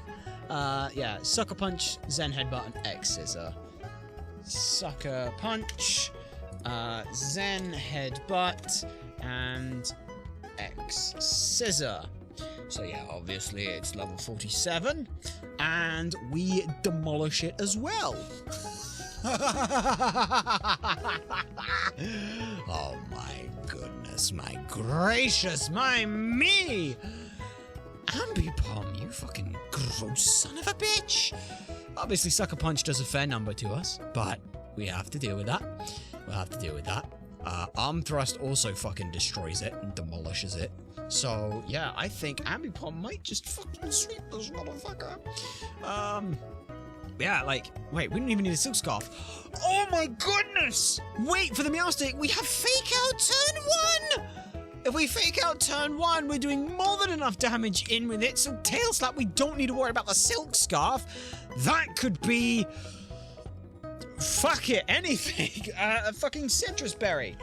Yeah, Sucker Punch, Zen Headbutt, and X Scissor. Sucker Punch, Zen Headbutt, and X Scissor. So yeah, obviously it's level 47, and we demolish it as well. Oh my goodness, my gracious, my me! Ambipom, you fucking gross son of a bitch! Obviously, Sucker Punch does a fair number to us, but we have to deal with that. We'll have to deal with that. Arm Thrust also fucking destroys it and demolishes it. So, yeah, I think Ambipom might just fucking sweep this motherfucker. Yeah, like, wait, we don't even need a Silk Scarf. Oh my goodness! Wait for the Meowstic, we have Fake Out turn 1! If we Fake Out turn 1, we're doing more than enough damage in with it, so Tail Slap, we don't need to worry about the Silk Scarf. That could be... fuck it, anything. A fucking Citrus Berry.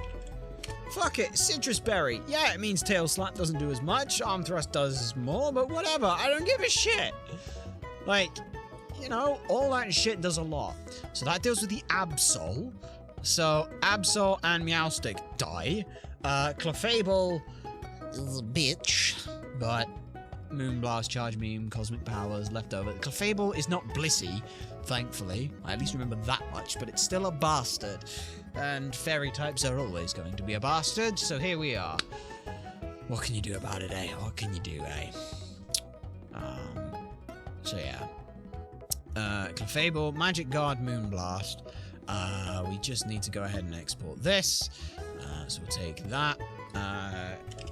Fuck it, Citrus Berry. Yeah, it means Tail Slap doesn't do as much, Arm Thrust does more, but whatever, I don't give a shit. Like, you know, all that shit does a lot. So that deals with the Absol. So, Absol and Meowstic die. Clefable is a bitch, but Moonblast, Charge Beam, Cosmic Powers, Leftover. Clefable is not Blissey, thankfully. I at least remember that much, but it's still a bastard. And fairy types are always going to be a bastard, so here we are. What can you do about it, eh? What can you do, eh? So yeah. Clefable, Magic Guard, Moonblast. We just need to go ahead and export this. So we'll take that.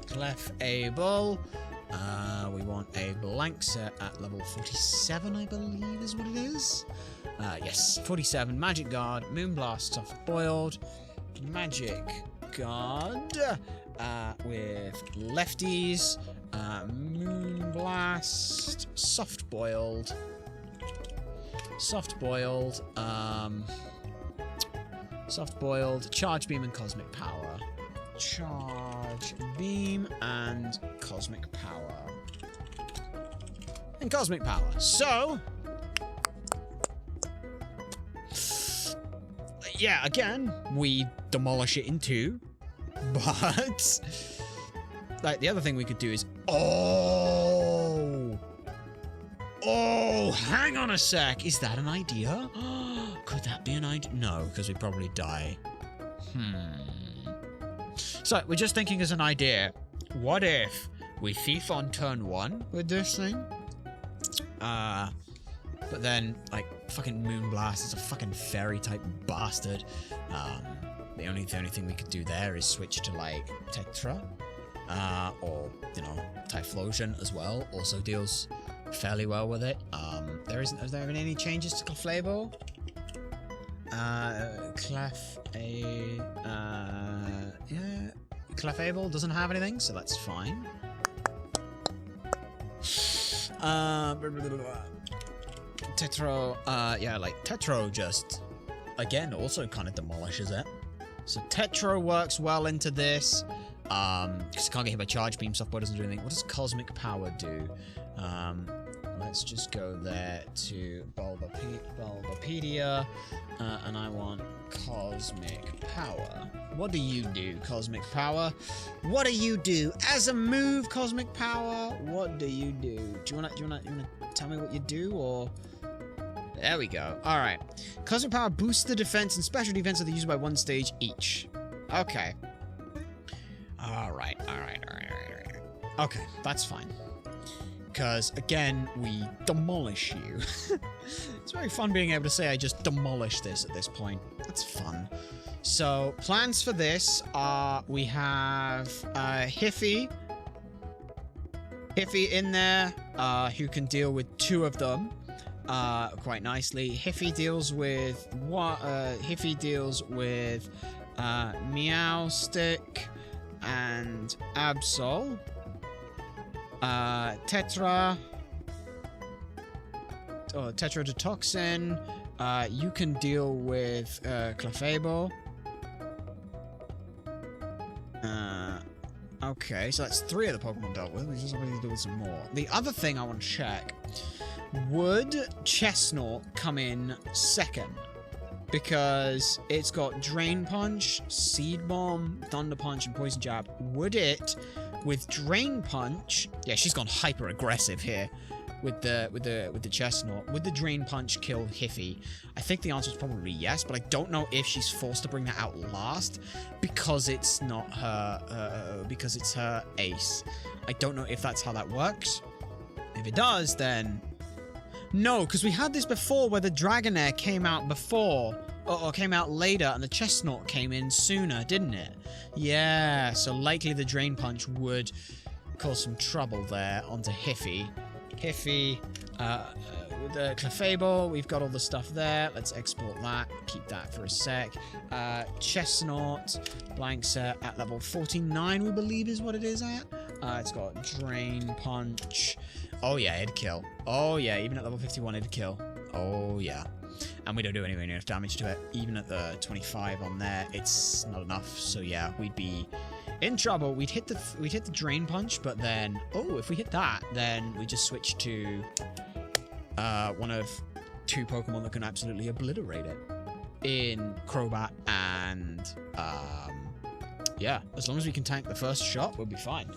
Clefable. We want a blank set at level 47, I believe is what it is. Yes, 47. Magic Guard, Moonblast, Soft Boiled. Magic Guard with lefties. Moonblast, Soft Boiled. Soft Boiled. Soft Boiled, Charge Beam and Cosmic Power. Charge Beam and Cosmic Power. And Cosmic Power. So, yeah, again, we demolish it in two. But, like, the other thing we could do is, oh, hang on a sec. Is that an idea? Could that be an idea? No, because we'd probably die. So, we're just thinking as an idea. What if we Thief on turn 1 with this thing? But then, like, fucking Moonblast is a fucking fairy-type bastard. The only thing we could do there is switch to, like, Tetra. Or, you know, Typhlosion as well. Also deals fairly well with it. Has there been any changes to Clefable? Yeah. Clefable doesn't have anything, so that's fine. Tetro, yeah, like, Tetro just, again, also kind of demolishes it. So Tetro works well into this, because it can't get hit by Charge Beam, Softboy doesn't do anything. What does Cosmic Power do? Let's just go there to Bulbapedia, and I want Cosmic Power. What do you do, Cosmic Power? What do you do? As a move, Cosmic Power, what do you do? Do you wanna tell me what you do, or... There we go. Alright. Cosmic Power boosts the defense and special defense of the user by 1 stage each. Okay. Alright. Okay, that's fine. Because, again, we demolish you. It's very fun being able to say I just demolished this at this point. That's fun. So, plans for this are we have Hiffy in there, who can deal with 2 of them quite nicely. Hiffy deals with Meowstick and Absol. Tetra Tetrodotoxin. You can deal with Clefable. Okay, so that's 3 of the Pokemon dealt with. We just need to deal with some more. The other thing I want to check, would Chestnut come in second? Because it's got Drain Punch, Seed Bomb, Thunder Punch, and Poison Jab. Would it, with Drain Punch... Yeah, she's gone hyper aggressive here with the Chestnut. Would the Drain Punch kill Hiffy? I think the answer is probably yes, but I don't know if she's forced to bring that out last because it's not her, because it's her ace. I don't know if that's how that works. If it does, then... No, because we had this before where the Dragonair came out before, or came out later, and the Chestnut came in sooner, didn't it? Yeah, so likely the Drain Punch would cause some trouble there onto Hiffy. Hiffy, with the Clefable, we've got all the stuff there. Let's export that, keep that for a sec. Chestnut, blank set at level 49, we believe is what it is at. It's got Drain Punch. Oh yeah, it'd kill. Oh yeah, even at level 51 it'd kill. Oh yeah. And we don't do anywhere near enough damage to it. Even at the 25 on there, it's not enough. So yeah, we'd be in trouble. We'd hit the Drain Punch, but then if we hit that, then we just switch to one of 2 Pokemon that can absolutely obliterate it in Crobat and yeah, as long as we can tank the first shot, we'll be fine.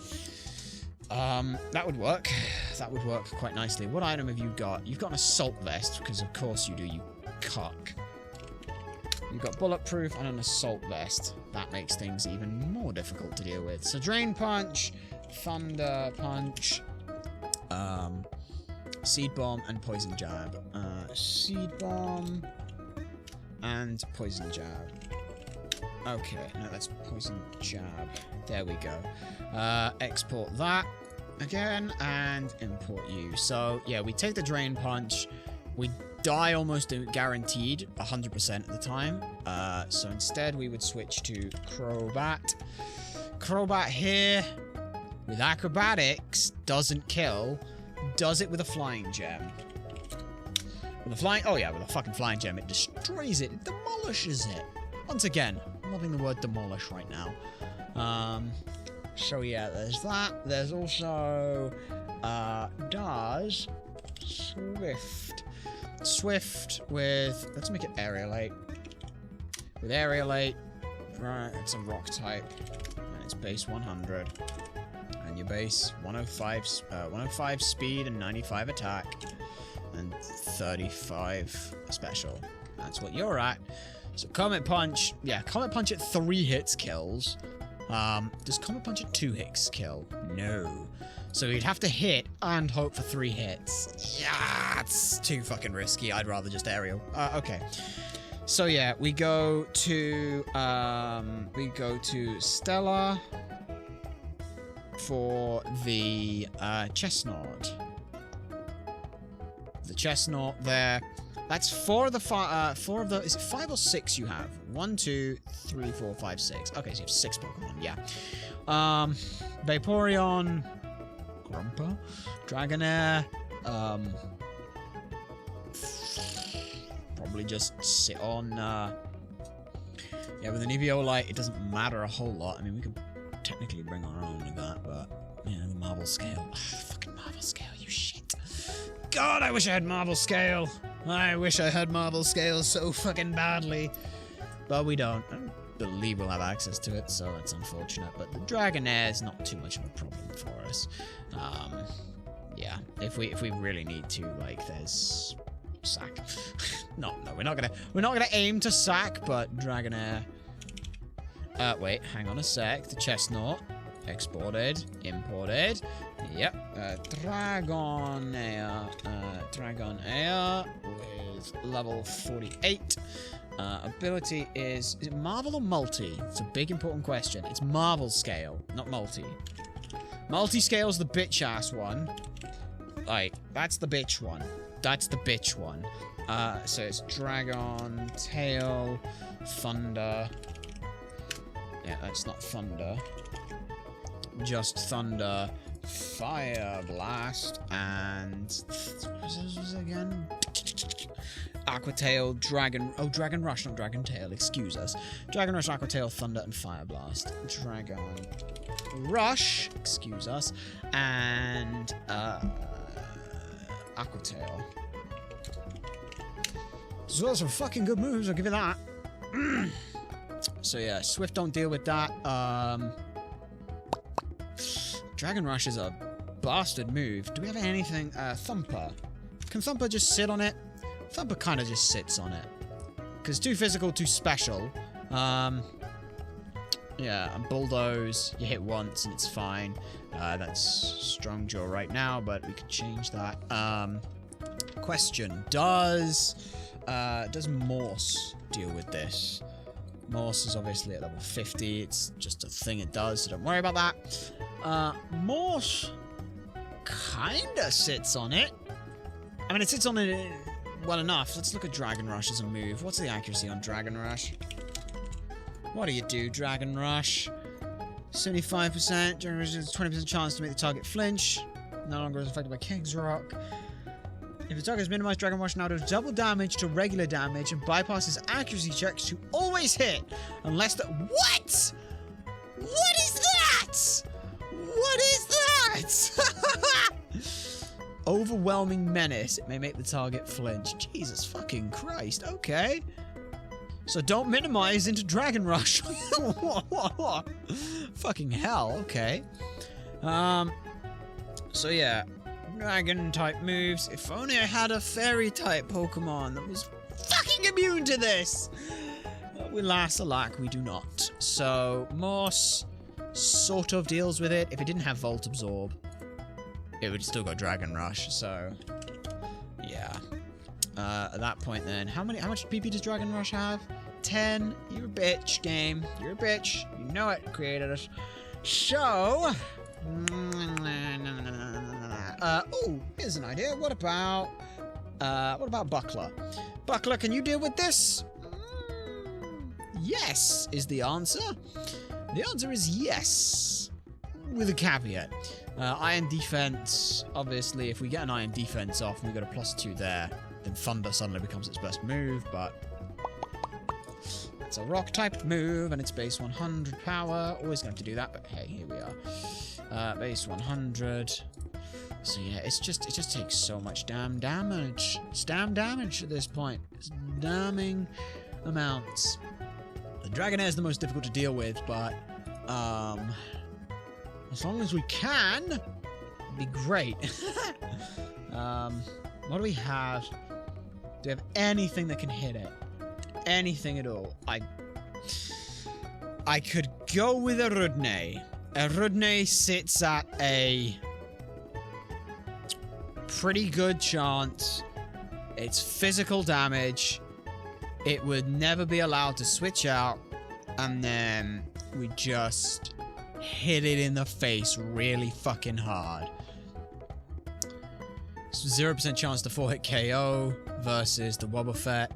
That would work. That would work quite nicely. What item have you got? You've got an assault vest, because of course you do, you cuck. You've got bulletproof and an assault vest. That makes things even more difficult to deal with. So drain punch, thunder punch, seed bomb, and poison jab. Seed bomb and poison jab. Okay, no, that's poison jab. There we go. Export that again and import you. So yeah, we take the drain punch. We die almost guaranteed 100% of the time. So instead we would switch to Crobat. Crobat here with acrobatics doesn't kill, does it with a flying gem. With a flying, oh yeah, with a fucking flying gem, it destroys it, it demolishes it. Once again, I'm loving the word demolish right now. So yeah, there's that. There's also, does Swift. Swift with, let's make it Aerialate. With Aerialate, right, it's a rock type, and it's base 100. And your base 105 speed and 95 attack, and 35 special. That's what you're at. So Comet Punch, yeah, Comet Punch at 3 hits kills. Does Comet Punch at 2 hits kill? No. So you'd have to hit and hope for 3 hits. Yeah, it's too fucking risky. I'd rather just aerial. Okay. So yeah, we go to Stella for the Chestnut. The Chestnut there. That's 4 of the, is it 5 or 6 you have? 1, 2, 3, 4, 5, 6. Okay, so you have 6 Pokemon, yeah. Vaporeon, Grumpa, Dragonair, probably just sit on, yeah, with an Eviolite, it doesn't matter a whole lot. I mean, we could technically bring our own with that, but, you know, the Marble Scale. Fucking Marble Scale, you shit. God, I wish I had Marble Scale. I wish I had Marble Scale so fucking badly. But we don't. I don't believe we'll have access to it, so that's unfortunate. But the Dragonair is not too much of a problem for us. Yeah, if we really need to, like, there's sack. No, we're not gonna aim to sack, but Dragonair. Wait, hang on a sec. The Chestnut. Exported, imported. Yep. Dragonair with level 48. Ability is it Marvel or Multi? It's a big important question. It's Marvel scale, not Multi. Multi scale's the bitch ass one. Like, that's the bitch one. That's the bitch one. So it's Dragon, Tail, Thunder. Yeah, that's not Thunder. Just Thunder, Fire Blast, and what was it again? Aqua Tail, Dragon. Oh, Dragon Rush, not Dragon Tail. Excuse us. Dragon Rush, Aqua Tail, Thunder, and Fire Blast. Dragon Rush. Excuse us. And Aqua Tail. So those are fucking good moves. I'll give you that. So yeah, Swift don't deal with that. Dragon Rush is a bastard move. Do we have anything? Thumper. Can Thumper just sit on it? Thumper kind of just sits on it. Because too physical, too special. Yeah, and Bulldoze, you hit once and it's fine. That's Strong Jaw right now, but we could change that. Question. Does Morse deal with this? Morse is obviously at level 50. It's just a thing it does, so don't worry about that. Morse kinda sits on it. I mean, it sits on it well enough. Let's look at Dragon Rush as a move. What's the accuracy on Dragon Rush? What do you do, Dragon Rush? 75%. Dragon Rush has a 20% chance to make the target flinch. No longer is affected by King's Rock. If the target is minimized, Dragon Rush now does double damage to regular damage and bypasses accuracy checks to always hit. Unless the... What? What is that? What is that? Overwhelming Menace. It may make the target flinch. Jesus fucking Christ. Okay. So don't minimize into Dragon Rush. Fucking hell. Okay. So yeah, dragon-type moves. If only I had a fairy-type Pokemon that was fucking immune to this! But alas, alack, we do not. So, Morse sort of deals with it. If it didn't have Volt Absorb, it would still go Dragon Rush, so... yeah. At that point then, how much PP does Dragon Rush have? 10? You're a bitch, game. You're a bitch. You know it, created it. So... oh, here's an idea. What about Buckler? Buckler, can you deal with this? Yes, is the answer. The answer is yes, with a caveat. Iron Defense, obviously, if we get an Iron Defense off and we got a +2 there, then Thunder suddenly becomes its best move, but it's a rock-type move, and it's base 100 power. Always going to have to do that, but hey, here we are. Base 100. So yeah, it just takes so much damn damage. It's damn damage at this point. It's damning amounts. The Dragonair is the most difficult to deal with, but as long as we can, it'd be great. What do we have? Do we have anything that can hit it? Anything at all? I could go with a Rudney. A Rudney sits at a pretty good chance. It's physical damage. It would never be allowed to switch out, and then we just hit it in the face really fucking hard. 0% chance to 4-hit KO versus the Wobbuffet.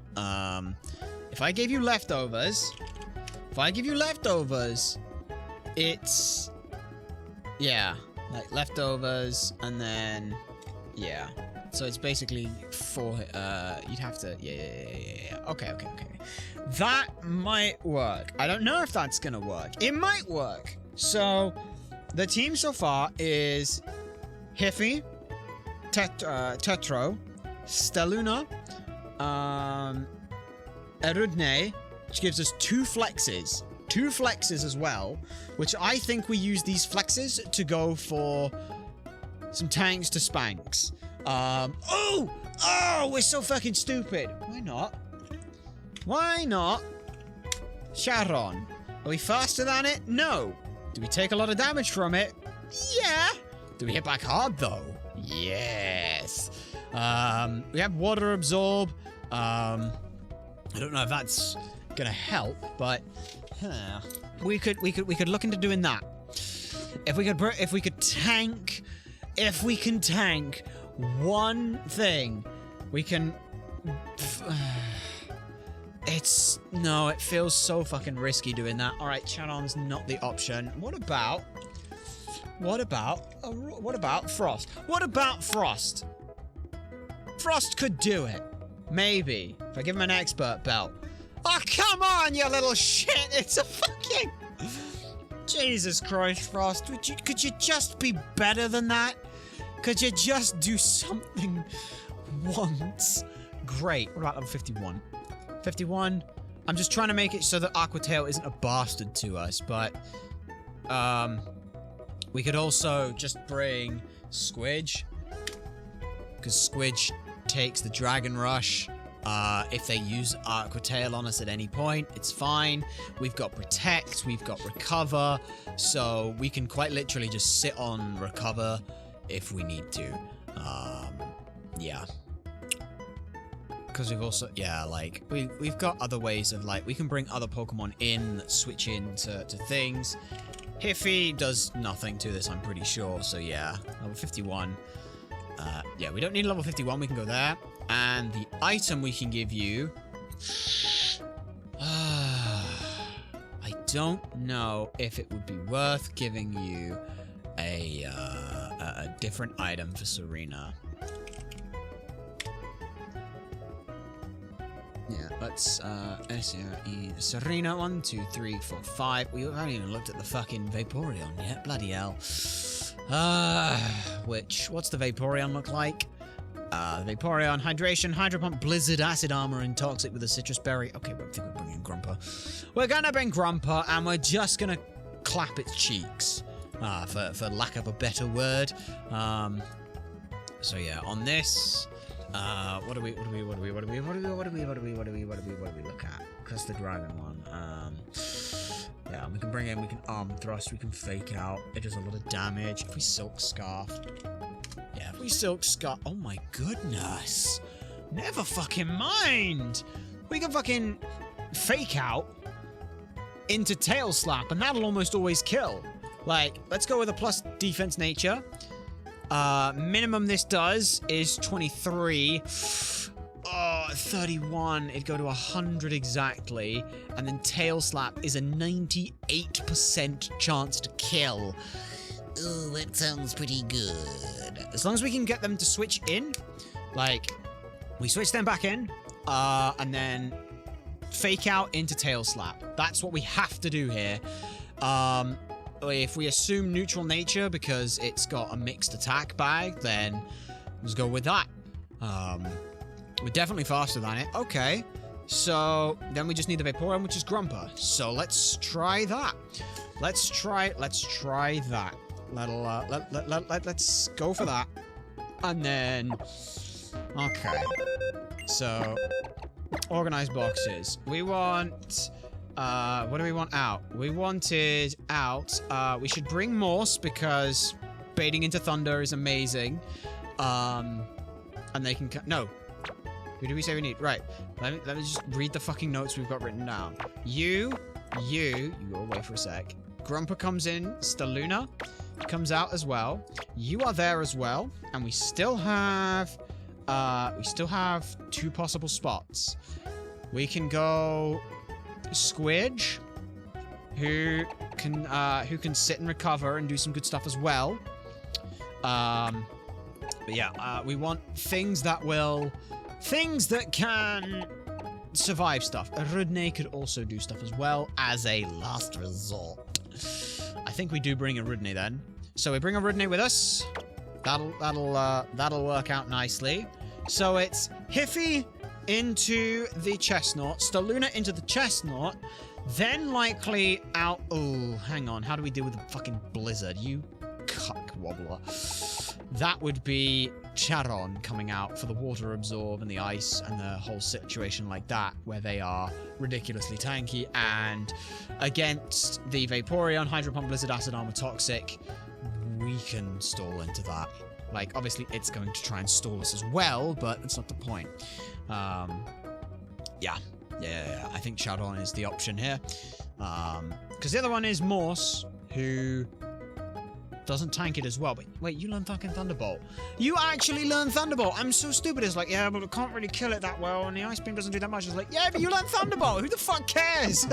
If I gave you leftovers, it's... yeah, like leftovers, and then... yeah. So it's basically 4... you'd have to... yeah. Okay. That might work. I don't know if that's gonna work. It might work. So, the team so far is... Hiffy, Tetro, Steluna, Erudne, which gives us 2 flexes. 2 flexes as well, which I think we use these flexes to go for some tanks to Spanx. Oh, we're so fucking stupid. Why not? Sharon. Are we faster than it? No. Do we take a lot of damage from it? Yeah. Do we hit back hard though? Yes. We have Water Absorb. I don't know if that's gonna help, but we could look into doing that. If we can tank one thing, we can. It feels so fucking risky doing that. All right, Charon's not the option. What about Frost? What about Frost? Frost could do it. Maybe. If I give him an expert belt. Oh, come on, you little shit. It's a fucking... Jesus Christ, Frost. Could you just be better than that? Could you just do something once? Great. What about level 51? 51? I'm just trying to make it so that Aquatail isn't a bastard to us, but... we could also just bring Squidge. Because Squidge takes the Dragon Rush. If they use Aquatail on us at any point, it's fine. We've got Protect, we've got Recover, so we can quite literally just sit on Recover if we need to. Yeah. Because we've also, we've got other ways of, we can bring other Pokemon in that switch into things. Hiffy does nothing to this, I'm pretty sure, so yeah. Level 51. Yeah, we don't need level 51, we can go there. And the item we can give you... I don't know if it would be worth giving you a different item for Serena. Yeah, let's, Serena, 1, 2, 3, 4, 5. We haven't even looked at the fucking Vaporeon yet, bloody hell. What's the Vaporeon look like? Vaporeon, Hydration, Hydro Pump, Blizzard, Acid Armor, and Toxic with a Citrus Berry. Okay, I think we're bringing Grumpa. We're gonna bring Grumpa, and we're just gonna clap its cheeks. for lack of a better word. So yeah, on this, what do we look at? That's the driving one. Yeah, we can bring in, we can arm thrust, we can fake out. It does a lot of damage. If we silk scarf, yeah, if we silk scarf, oh my goodness, never fucking mind. We can fucking fake out into tail slap, and that'll almost always kill. Like, let's go with a plus defense nature. Minimum this does is 23. Oh, 31. It'd go to 100 exactly. And then tail slap is a 98% chance to kill. Oh, that sounds pretty good. As long as we can get them to switch in, like, we switch them back in, and then fake out into tail slap. That's what we have to do here. If we assume neutral nature because it's got a mixed attack bag, then let's go with that. We're definitely faster than it. Okay, so then we just need the Vaporeon, which is Grumper. So let's try that. Let's try that. Let's go for that. And then, okay. So, organized boxes. We want, what do we want out? We wanted out, we should bring Morse because baiting into Thunder is amazing. And they can, no. Who do we say we need? Right. Let me just read the fucking notes we've got written down. You go away for a sec. Grumper comes in. Staluna comes out as well. You are there as well. And we still have 2 possible spots. We can go Squidge, who can sit and recover and do some good stuff as well. But yeah, we want things that can survive stuff. A Rudney could also do stuff as well as a last resort. I think we do bring a Rudney then. So we bring a Rudney with us. That'll work out nicely. So it's Hiffy into the Chestnut, Staluna into the Chestnut, then likely out. Oh, hang on. How do we deal with the fucking blizzard? You cuck wobbler. That would be Charon coming out for the water absorb and the ice and the whole situation like that, where they are ridiculously tanky. And against the Vaporeon, Hydro Pump, Blizzard, Acid Armor, Toxic, we can stall into that. Like, obviously, it's going to try and stall us as well, but that's not the point. Yeah. I think Charon is the option here. Because the other one is Morse, who doesn't tank it as well. But wait, you learn fucking Thunderbolt. You actually learn Thunderbolt. I'm so stupid. It's like, yeah, but it can't really kill it that well, and the Ice Beam doesn't do that much. It's like, yeah, but you learn Thunderbolt. Who the fuck cares?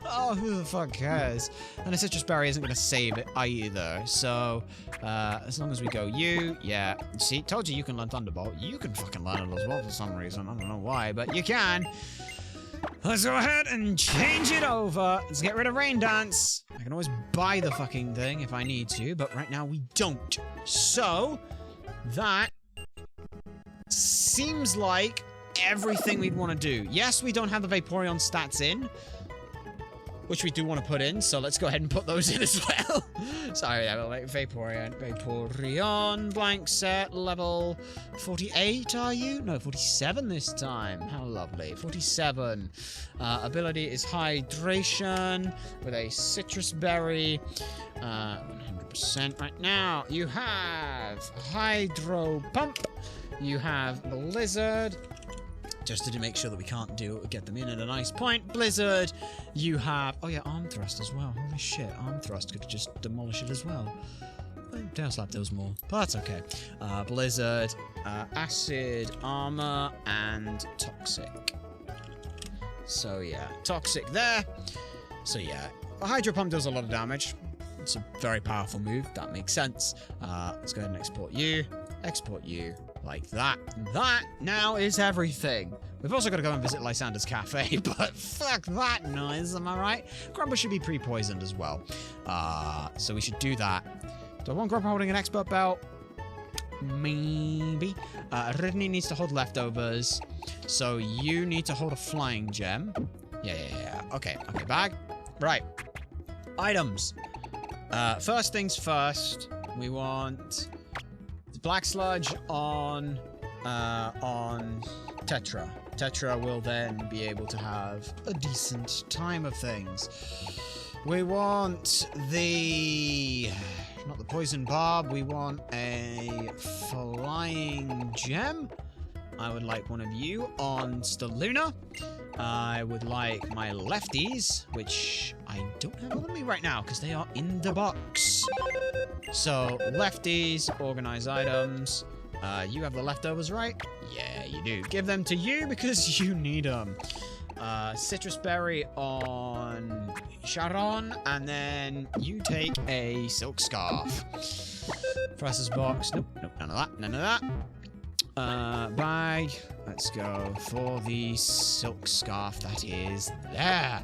Oh, who the fuck cares? And a Citrus Berry isn't going to save it either. So, as long as we go yeah. See, told you can learn Thunderbolt. You can fucking learn it as well for some reason. I don't know why, but you can. Let's go ahead and change it over. Let's get rid of Rain Dance. I can always buy the fucking thing if I need to, but right now we don't. So, that seems like everything we'd want to do. Yes, we don't have the Vaporeon stats in, which we do want to put in, so let's go ahead and put those in as well. Sorry, yeah, like Vaporeon, blank set, level 48, are you? No, 47 this time. How lovely. 47. Ability is Hydration with a Citrus Berry. 100% right now. You have Hydro Pump. You have Blizzard. Just to make sure that we can't get them in at a nice point. Blizzard, you have... Oh yeah, Arm Thrust as well. Holy shit, Arm Thrust could just demolish it as well. Tail Slap deals more, but that's okay. Blizzard, Acid, Armor, and Toxic. So yeah, Toxic there. So yeah, Hydro Pump does a lot of damage. It's a very powerful move. That makes sense. Let's go ahead and export you. Export you. Like that. That now is everything. We've also got to go and visit Lysander's Cafe, but fuck that noise, am I right? Grumper should be pre-poisoned as well. So we should do that. Do I want Grumper holding an expert belt? Maybe. Ridney needs to hold leftovers. So you need to hold a flying gem. Yeah. Okay, bag. Right. Items. First things first, we want the Black Sludge on Tetra. Tetra will then be able to have a decent time of things. We want not the poison barb, we want a flying gem. I would like one of you on Staluna. I would like my lefties, which I don't have on me right now because they are in the box. So, lefties, organize items. You have the leftovers, right? Yeah, you do. Give them to you because you need them. Citrus berry on Sharon, and then you take a silk scarf. Professor's box. Nope, none of that, none of that. Bag. Let's go for the silk scarf that is there.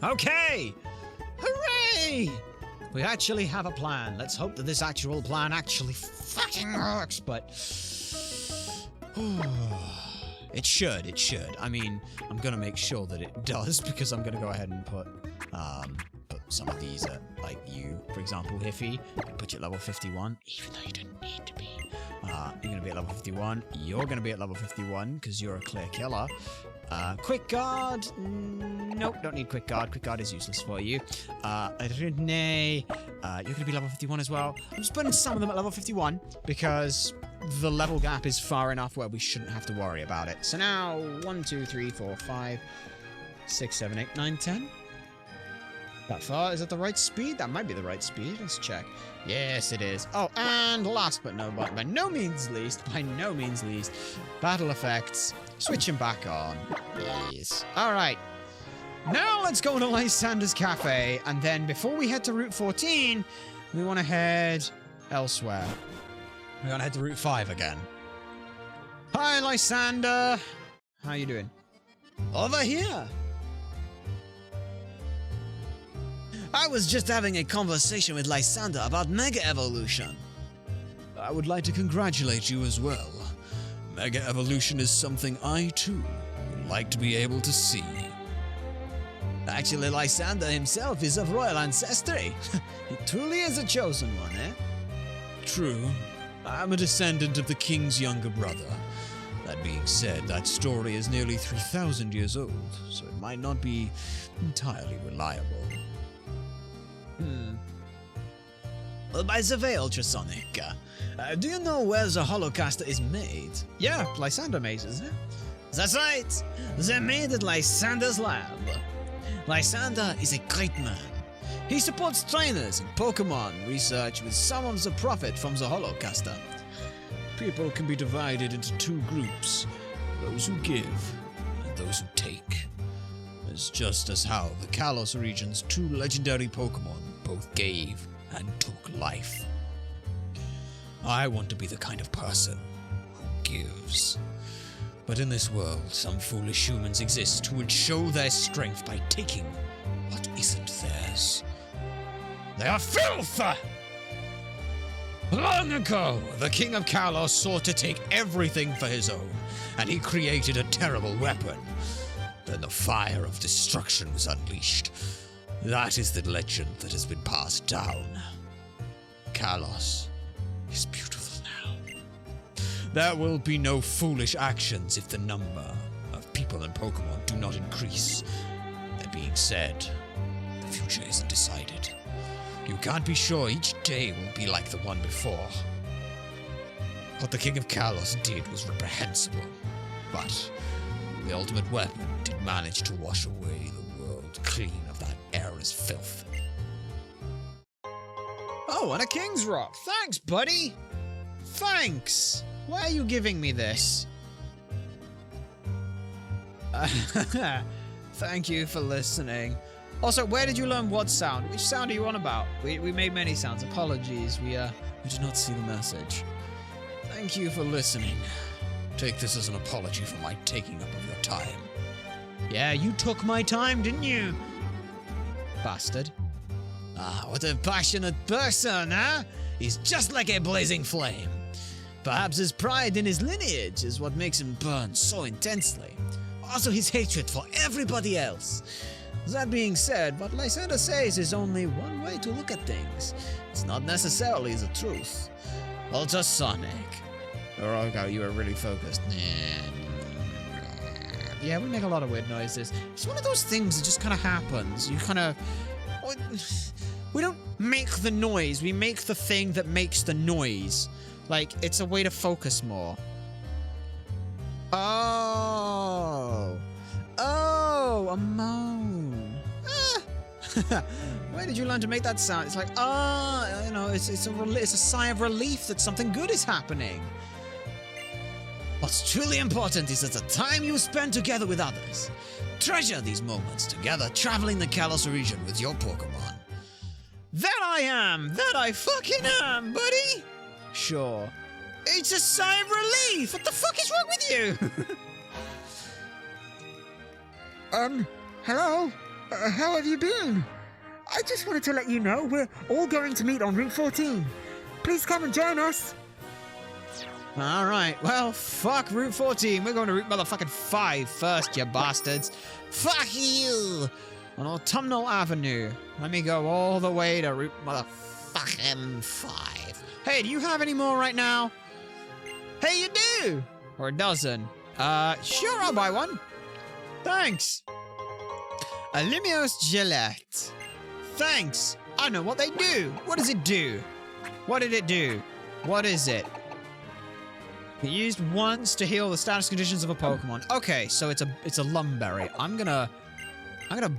Okay! Hooray! We actually have a plan. Let's hope that this actual plan actually fucking works, but... It should. I mean, I'm gonna make sure that it does, because I'm gonna go ahead and put some of these at, like, you, for example, Hiffy. You can put you at level 51, even though you don't need to be. You're gonna be at level 51. You're gonna be at level 51, because you're a clear killer. Quick guard. Nope, don't need quick guard. Quick guard is useless for you. Renee, you're gonna be level 51 as well. I'm just putting some of them at level 51, because the level gap is far enough where we shouldn't have to worry about it. So now, 1, 2, 3, 4, 5, 6, 7, 8, 9, 10. That far? Is that the right speed? That might be the right speed. Let's check. Yes, it is. Oh, and last but by no means least, battle effects. Switch him back on. Yes. All right. Now let's go to Lysander's Cafe, and then before we head to Route 14, we want to head elsewhere. We're gonna head to Route 5 again. Hi, Lysander. How you doing? Over here. I was just having a conversation with Lysander about Mega Evolution. I would like to congratulate you as well. Mega Evolution is something I, too, would like to be able to see. Actually, Lysander himself is of royal ancestry. He truly is a chosen one, eh? True. I'm a descendant of the king's younger brother. That being said, that story is nearly 3,000 years old, so it might not be entirely reliable. Well, by the way, Ultrasonic, do you know where the Holocaster is made? Yeah, Lysander makes it. That's right. They're made at Lysander's lab. Lysander is a great man. He supports trainers in Pokémon research with some of the profit from the Holocaster. People can be divided into two groups, those who give and those who take. It's just as how the Kalos region's two legendary Pokémon both gave and took life. I want to be the kind of person who gives. But in this world, some foolish humans exist who would show their strength by taking what isn't theirs. They are filth! Long ago, the King of Kalos sought to take everything for his own, and he created a terrible weapon. Then the fire of destruction was unleashed. That is the legend that has been passed down. Kalos is beautiful now. There will be no foolish actions if the number of people and Pokémon do not increase. That being said, the future isn't decided. You can't be sure each day will be like the one before. What the King of Kalos did was reprehensible, but the ultimate weapon did manage to wash away the world clean of that era's filth. Oh, and a King's Rock. Thanks, buddy. Thanks. Why are you giving me this? Thank you for listening. Also, where did you learn what sound? Which sound are you on about? We made many sounds. Apologies. We did not see the message. Thank you for listening. Take this as an apology for my taking up of your time. Yeah, you took my time, didn't you? Bastard. Ah, what a passionate person, huh? He's just like a blazing flame. Perhaps his pride in his lineage is what makes him burn so intensely. Also his hatred for everybody else. That being said, what Lysander says is only one way to look at things. It's not necessarily the truth. Ultrasonic. Oh, okay, you were really focused. Yeah, we make a lot of weird noises. It's one of those things that just kind of happens. You kind of... We don't make the noise. We make the thing that makes the noise. Like, it's a way to focus more. Oh. Oh, a moan. Ah. Where did you learn to make that sound? It's like, you know, it's a sigh of relief that something good is happening. What's truly important is that the time you spend together with others. Treasure these moments together, traveling the Kalos region with your Pokémon. That I am! That I fucking am, buddy! Sure. It's a sigh of relief! What the fuck is wrong with you? Hello? How have you been? I just wanted to let you know we're all going to meet on Route 14. Please come and join us. Alright, well, fuck Route 14. We're going to Route motherfucking 5 first, you bastards. Fuck you! On Autumnal Avenue. Let me go all the way to Route motherfucking 5. Hey, do you have any more right now? Hey, you do! Or a dozen. Sure, I'll buy one. Thanks. A Limios Gillette. Thanks. I know what they do. What does it do? What did it do? What is it? It used once to heal the status conditions of a Pokemon. Okay, so it's a Lumberry. I'm gonna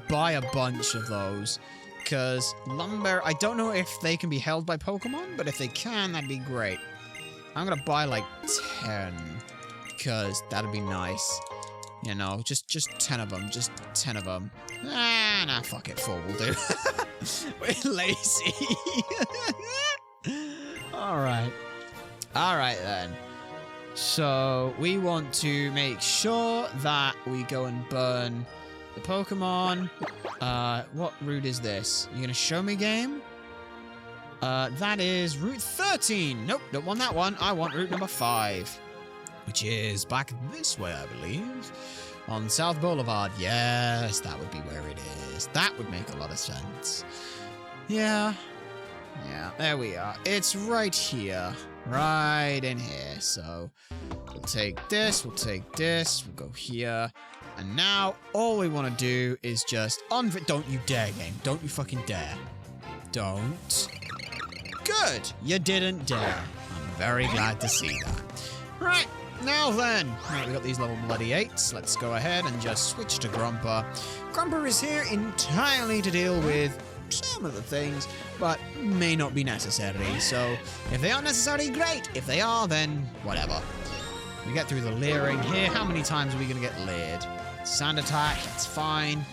buy a bunch of those. Because Lumberry, I don't know if they can be held by Pokemon, but if they can, that'd be great. I'm gonna buy like 10. Because that'd be nice. You know, just 10 of them. Just 10 of them. Nah, fuck it. 4 will do. We're lazy. Alright. Alright then. So, we want to make sure that we go and burn the Pokemon. What route is this? You gonna show me, game? That is Route 13. Nope, don't want that one. I want route number 5. Which is back this way, I believe. On South Boulevard. Yes, that would be where it is. That would make a lot of sense. Yeah. Yeah, there we are. It's right here. Right in here. So, we'll take this, we'll go here. And now, all we want to do is just... Don't you dare, game. Don't you fucking dare. Don't. Good. You didn't dare. I'm very glad to see that. Right. Now then, right, we got these level bloody 8s. Let's go ahead and just switch to Grumper. Grumper is here entirely to deal with some of the things, but may not be necessary. So, if they aren't necessary, great. If they are, then whatever. We get through the leering here. How many times are we going to get leered? Sand attack, that's fine.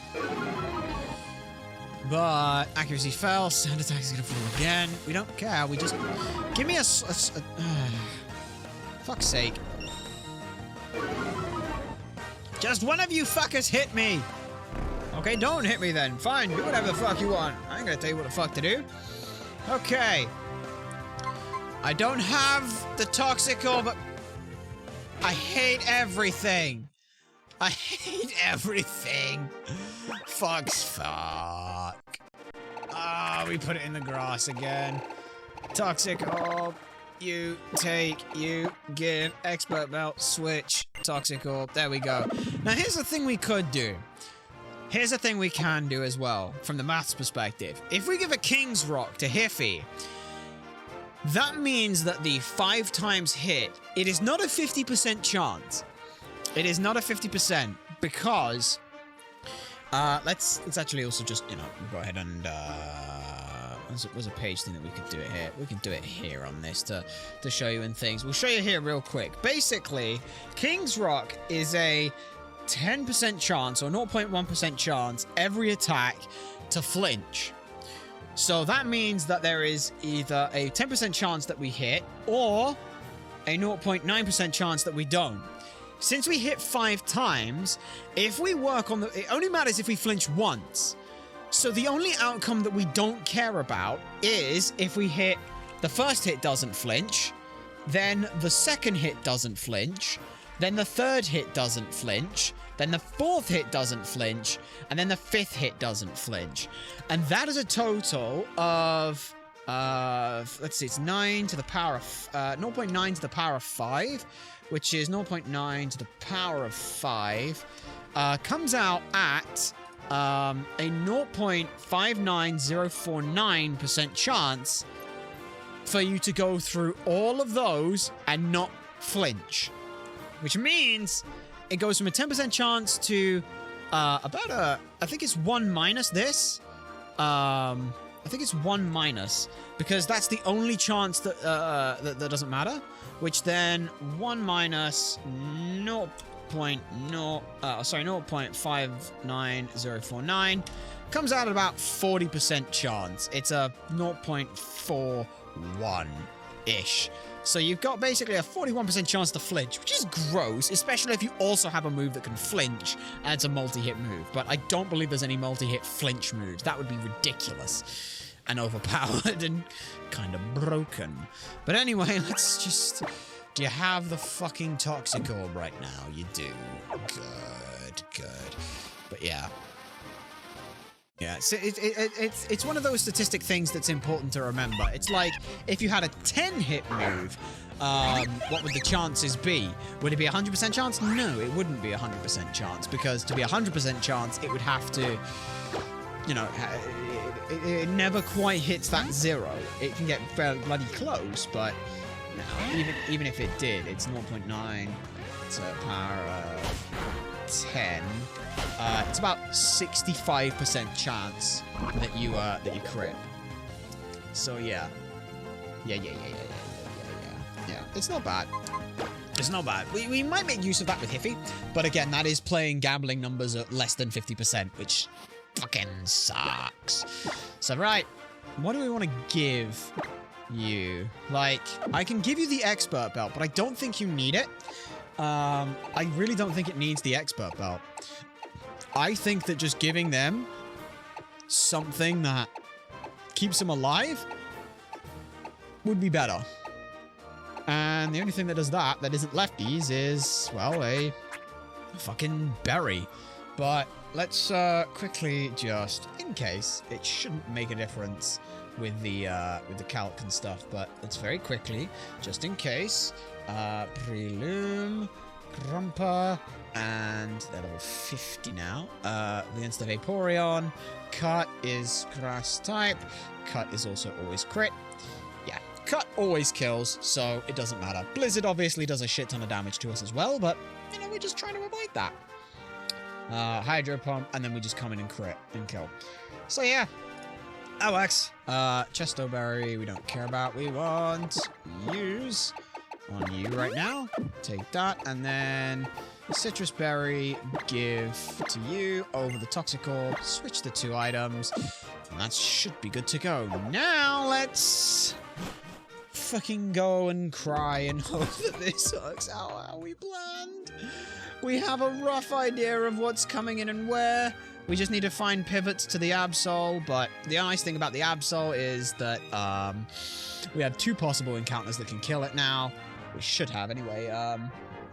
But accuracy fell. Sand attack is going to fall again. We don't care. We just... Give me a fuck's sake. Just one of you fuckers hit me! Okay, don't hit me then. Fine, do whatever the fuck you want. I ain't gonna tell you what the fuck to do. Okay. I don't have the Toxical, but... I hate everything. I hate everything. Fuck's fuck. Ah, we put it in the grass again. Toxical. You take, you give, expert belt, switch, toxic orb, there we go. Now here's the thing we could do. Here's the thing we can do as well, from the maths perspective. If we give a King's Rock to Hiffy, that means that the 5 times hit, it is not a 50% chance. It is not a 50% because, let's actually also just, you know, go ahead and, was a page thing that we could do it here. We can do it here on this to show you in things. We'll show you here real quick. Basically, King's Rock is a 10% chance or 0.1% chance every attack to flinch. So that means that there is either a 10% chance that we hit or a 0.9% chance that we don't. Since we hit 5 times, if we work on it only matters if we flinch once. So the only outcome that we don't care about is if we hit, the first hit doesn't flinch, then the second hit doesn't flinch, then the third hit doesn't flinch, then the 4th hit doesn't flinch, and then the 5th hit doesn't flinch. And that is a total of, let's see, it's 9 to the power of, 0.9 to the power of 5, which is 0.9 to the power of 5, comes out at a 0.59049% chance for you to go through all of those and not flinch. Which means it goes from a 10% chance to about a, I think it's 1 minus this. I think it's 1 minus, because that's the only chance that that doesn't matter, which then 1 minus 0.59049 comes out at about 40% chance. It's a 0.41-ish. So you've got basically a 41% chance to flinch, which is gross, especially if you also have a move that can flinch and it's a multi-hit move. But I don't believe there's any multi-hit flinch moves. That would be ridiculous and overpowered and kind of broken. But anyway, let's just... Do you have the fucking Toxic Orb right now? You do. Good, good. But yeah. Yeah, so it's one of those statistic things that's important to remember. It's like, if you had a 10-hit move, what would the chances be? Would it be a 100% chance? No, it wouldn't be a 100% chance, because to be a 100% chance, it would have to, you know, it never quite hits that 0. It can get fairly bloody close, but no, even if it did, it's 0.9 to the power of 10. It's about 65% chance that you crit. So yeah. Yeah. It's not bad. It's not bad. We might make use of that with Hiffy, but again, that is playing gambling numbers at less than 50%, which fucking sucks. So right, what do we want to give you? Like, I can give you the expert belt, but I don't think you need it. I really don't think it needs the expert belt. I think that just giving them something that keeps them alive would be better. And the only thing that does that isn't lefties is, well, a fucking berry. But let's quickly just, in case, it shouldn't make a difference with the calc and stuff, but let's very quickly, just in case, Prelume, Grumpa, and they're level 50 now. Against the Vaporeon, Cut is grass type. Cut is also always crit. Yeah, Cut always kills, so it doesn't matter. Blizzard obviously does a shit ton of damage to us as well, but, you know, we're just trying to avoid that. Hydro Pump, and then we just come in and crit and kill. So yeah, that works. Chesto Berry, we don't care about. We want use on you right now. Take that, and then Citrus Berry, give to you over the Toxic Orb. Switch the 2 items, and that should be good to go. Now let's fucking go and cry and hope that this works out how we planned. We have a rough idea of what's coming in and where. We just need to find pivots to the Absol, but the nice thing about the Absol is that we have 2 possible encounters that can kill it now. We should have anyway,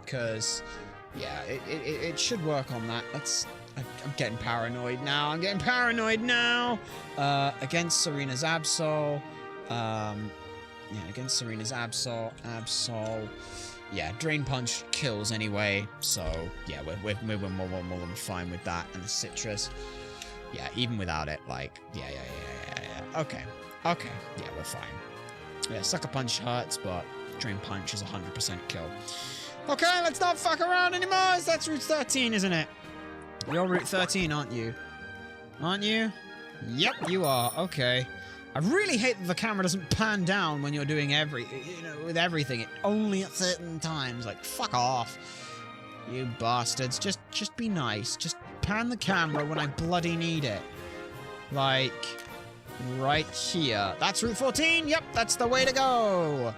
because, yeah, it should work on that. I'm getting paranoid now. Against Serena's Absol, against Serena's Absol, yeah, Drain Punch kills anyway, so yeah, we're more than fine with that. And the Citrus, yeah, even without it, like, yeah. Okay, yeah, we're fine. Yeah, Sucker Punch hurts, but Drain Punch is 100% kill. Okay, let's not fuck around anymore. That's Route 13, isn't it? You're Route 13, aren't you? Aren't you? Yep, you are. Okay. I really hate that the camera doesn't pan down when you're doing with everything. It only at certain times. Like, fuck off. You bastards. Just be nice. Just pan the camera when I bloody need it. Like, right here. That's Route 14. Yep, that's the way to go.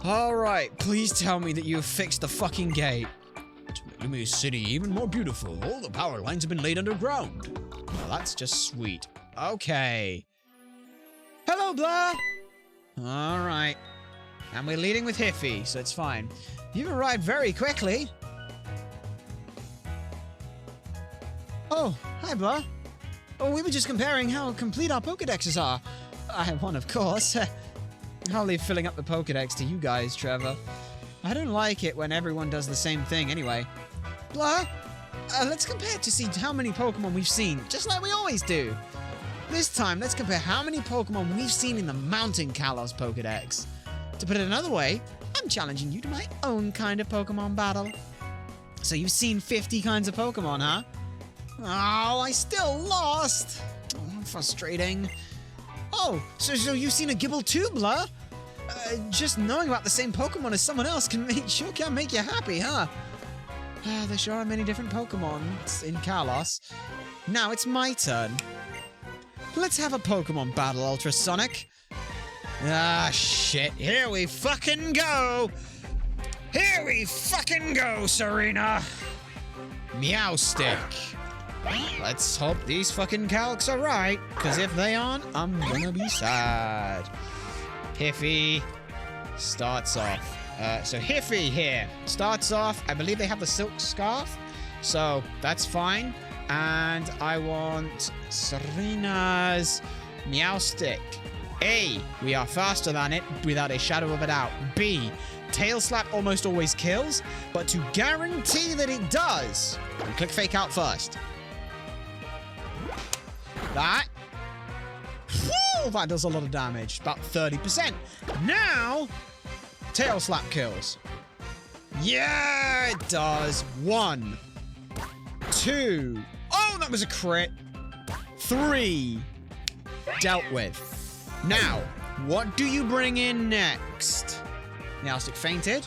Alright, please tell me that you have fixed the fucking gate. To make Lumi's city even more beautiful, all the power lines have been laid underground. Well, that's just sweet. Okay. Hello, Blah! Alright. And we're leading with Hiffy, so it's fine. You've arrived very quickly. Oh, hi, Blur. Oh, we were just comparing how complete our Pokedexes are. I have one, of course. I'll leave filling up the Pokedex to you guys, Trevor. I don't like it when everyone does the same thing anyway. Blur, let's compare to see how many Pokemon we've seen, just like we always do. This time, let's compare how many Pokemon we've seen in the Mountain Kalos Pokedex. To put it another way, I'm challenging you to my own kind of Pokemon battle. So you've seen 50 kinds of Pokemon, huh? Oh, I still lost. Oh, frustrating. Oh, so you've seen a Gibble too, Blur? Just knowing about the same Pokemon as someone else can make you happy, huh? There sure are many different Pokemon in Kalos. Now it's my turn. Let's have a Pokemon battle, Ultrasonic. Ah, shit. Here we fucking go. Here we fucking go, Serena. Meowstick. Let's hope these fucking calcs are right, because if they aren't, I'm gonna be sad. Hiffy starts off. So Hiffy here starts off. I believe they have the Silk Scarf, so that's fine. And I want Serena's Meowstick. A, we are faster than it without a shadow of a doubt. B, Tail Slap almost always kills, but to guarantee that it does, we click Fake Out first. That. Whew, that does a lot of damage. About 30%. Now, Tail Slap kills. Yeah, it does. 1, 2. Oh, that was a crit. 3. Dealt with. Now, what do you bring in next? Meowstick fainted.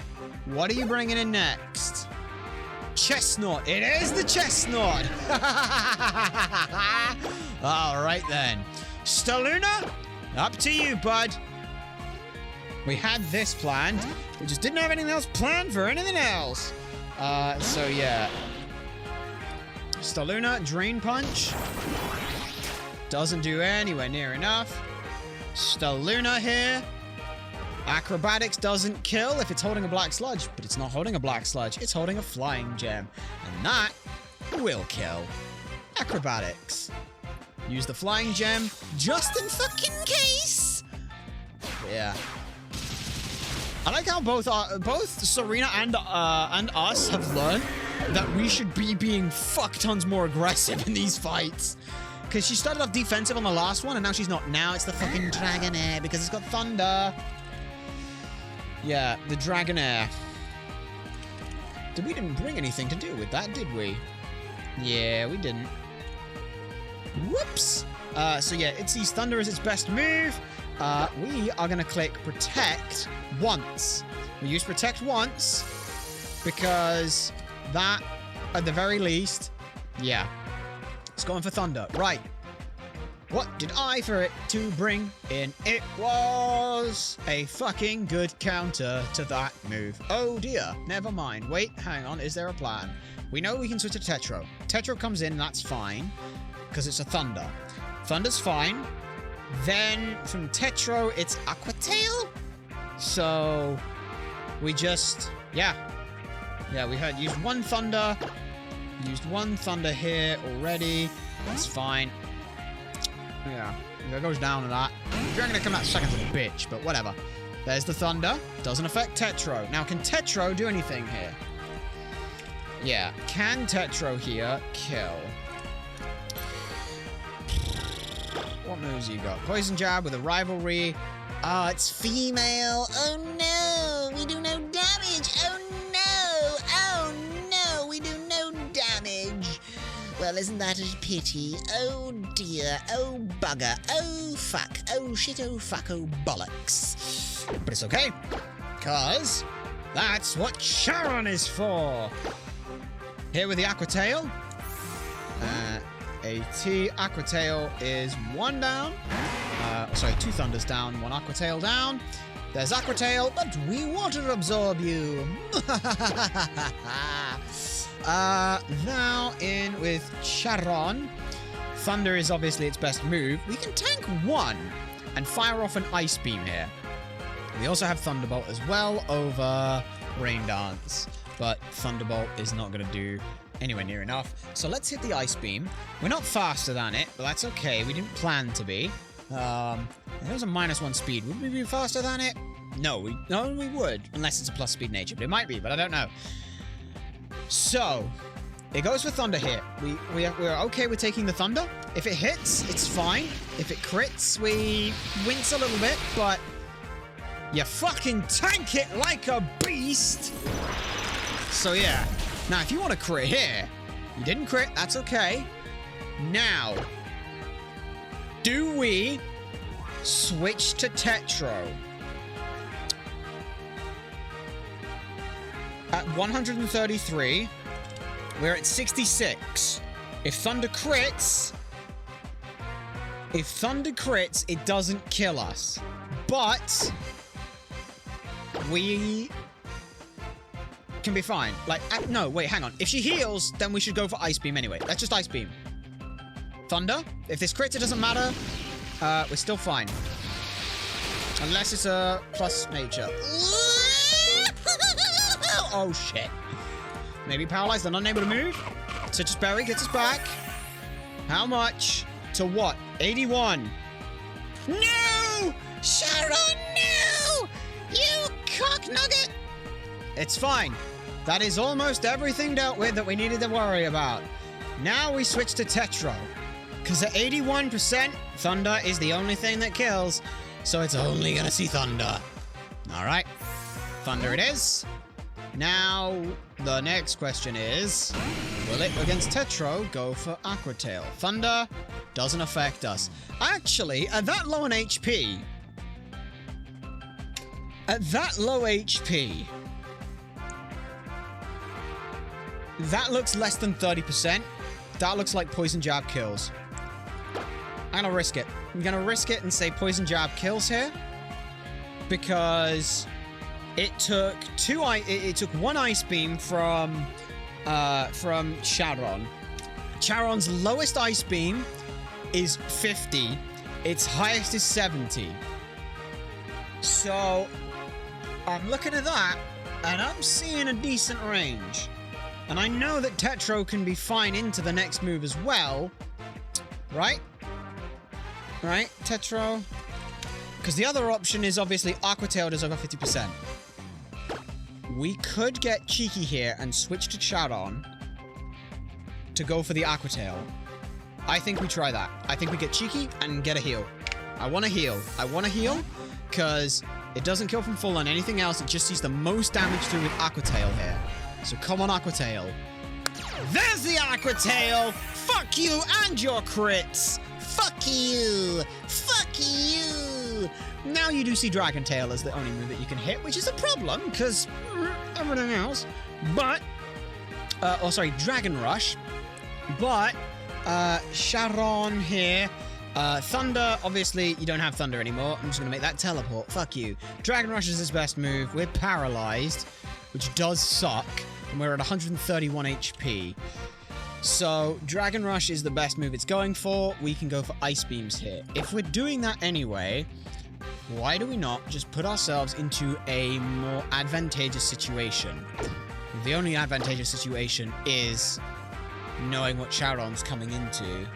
What are you bringing in next? Chestnut. It is the Chestnut. All right, then. Staluna, up to you, bud. We had this planned. We just didn't have anything else planned for anything else. So, yeah. Staluna, Drain Punch. Doesn't do anywhere near enough. Staluna here. Acrobatics doesn't kill if it's holding a Black Sludge, but it's not holding a Black Sludge. It's holding a Flying Gem, and that will kill. Acrobatics. Use the Flying Gem just in fucking case. Yeah. I like how both Serena and us have learned that we should be being fuck tons more aggressive in these fights. Because she started off defensive on the last one, and now she's not. Now it's the fucking Dragonair because it's got Thunder. Yeah, the Dragonair. We didn't bring anything to do with that, did we? Yeah, we didn't. Whoops. So yeah, it sees Thunder as its best move. We are going to click Protect once. We use Protect once because that, at the very least, yeah. It's going for Thunder. Right. What did I for it to bring in? It was a fucking good counter to that move. Oh dear. Never mind. Wait, hang on. Is there a plan? We know we can switch to Tetro. Tetro comes in, that's fine. Because it's a Thunder. Thunder's fine. Then from Tetro, it's Aqua Tail. So we just, yeah. Yeah, we had used one Thunder. Used one Thunder here already. That's fine. Yeah, it goes down to that. You're gonna come out second to the bitch, but whatever. There's the Thunder. Doesn't affect Tetro. Now, can Tetro do anything here? Yeah, can Tetro here kill? What moves you got? Poison Jab with a Rivalry. Ah, it's female. Oh no, we do no damage. Oh no, oh no, we do no damage. Well, isn't that a pity? Oh dear, oh bugger, oh fuck, oh shit, oh fuck, oh bollocks. But it's okay, cause that's what Charon is for. Here with the Aqua Tail. AT Aqua Tail is 1 down. Sorry, 2 Thunders down, 1 Aqua Tail down. There's Aqua Tail, but we water absorb you. Now in with Charon. Thunder is obviously its best move. We can tank 1 and fire off an Ice Beam here. We also have Thunderbolt as well over Rain Dance. But Thunderbolt is not going to do anywhere near enough. So let's hit the Ice Beam. We're not faster than it, but that's okay. We didn't plan to be. It was a -1 speed. Would we be faster than it? No, we would. Unless it's a plus speed nature, but it might be, but I don't know. So, it goes for Thunder hit. We're okay with taking the Thunder. If it hits, it's fine. If it crits, we wince a little bit, but you fucking tank it like a beast. So yeah. Now, if you want to crit here, you didn't crit, that's okay. Now, do we switch to Tetro? At 133, we're at 66. If Thunder crits, it doesn't kill us. But we can be fine. Like, no, wait, hang on. If she heals, then we should go for Ice Beam anyway. Let's just Ice Beam. Thunder. If this crits, it doesn't matter. We're still fine. Unless it's a plus nature. Oh, shit. Maybe paralyzed and unable to move. Citrus Berry gets us back. How much? To what? 81. No! Sharon, no! You cock nugget! It's fine. That is almost everything dealt with that we needed to worry about. Now we switch to Tetro. Because at 81%, Thunder is the only thing that kills. So it's only gonna see Thunder. Alright. Thunder it is. Now, the next question is, will it, against Tetro, go for Aqua Tail? Thunder doesn't affect us. Actually, at that low HP, that looks less than 30%. That looks like Poison Jab kills. I'm gonna risk it. I'm gonna risk it and say Poison Jab kills here. Because it took one Ice Beam from Charon. Charon's lowest Ice Beam is 50. Its highest is 70. So I'm looking at that, and I'm seeing a decent range. And I know that Tetro can be fine into the next move as well. Right? Right, Tetro? Because the other option is obviously Aqua Tail does over 50%. We could get cheeky here and switch to Charon to go for the Aqua Tail. I think we try that. I think we get cheeky and get a heal. I want to heal. I want to heal because it doesn't kill from full on anything else. It just sees the most damage through with Aqua Tail here. So come on, Aqua Tail. There's the Aqua Tail! Fuck you and your crits! Fuck you! Fuck you! Now you do see Dragon Tail as the only move that you can hit, which is a problem, because everything else. But, Dragon Rush. But, Charon here. Thunder, obviously, you don't have Thunder anymore. I'm just going to make that teleport. Fuck you. Dragon Rush is his best move. We're paralyzed, which does suck. And we're at 131 HP. So, Dragon Rush is the best move it's going for. We can go for Ice Beams here. If we're doing that anyway, why do we not just put ourselves into a more advantageous situation? The only advantageous situation is knowing what Charon's coming into,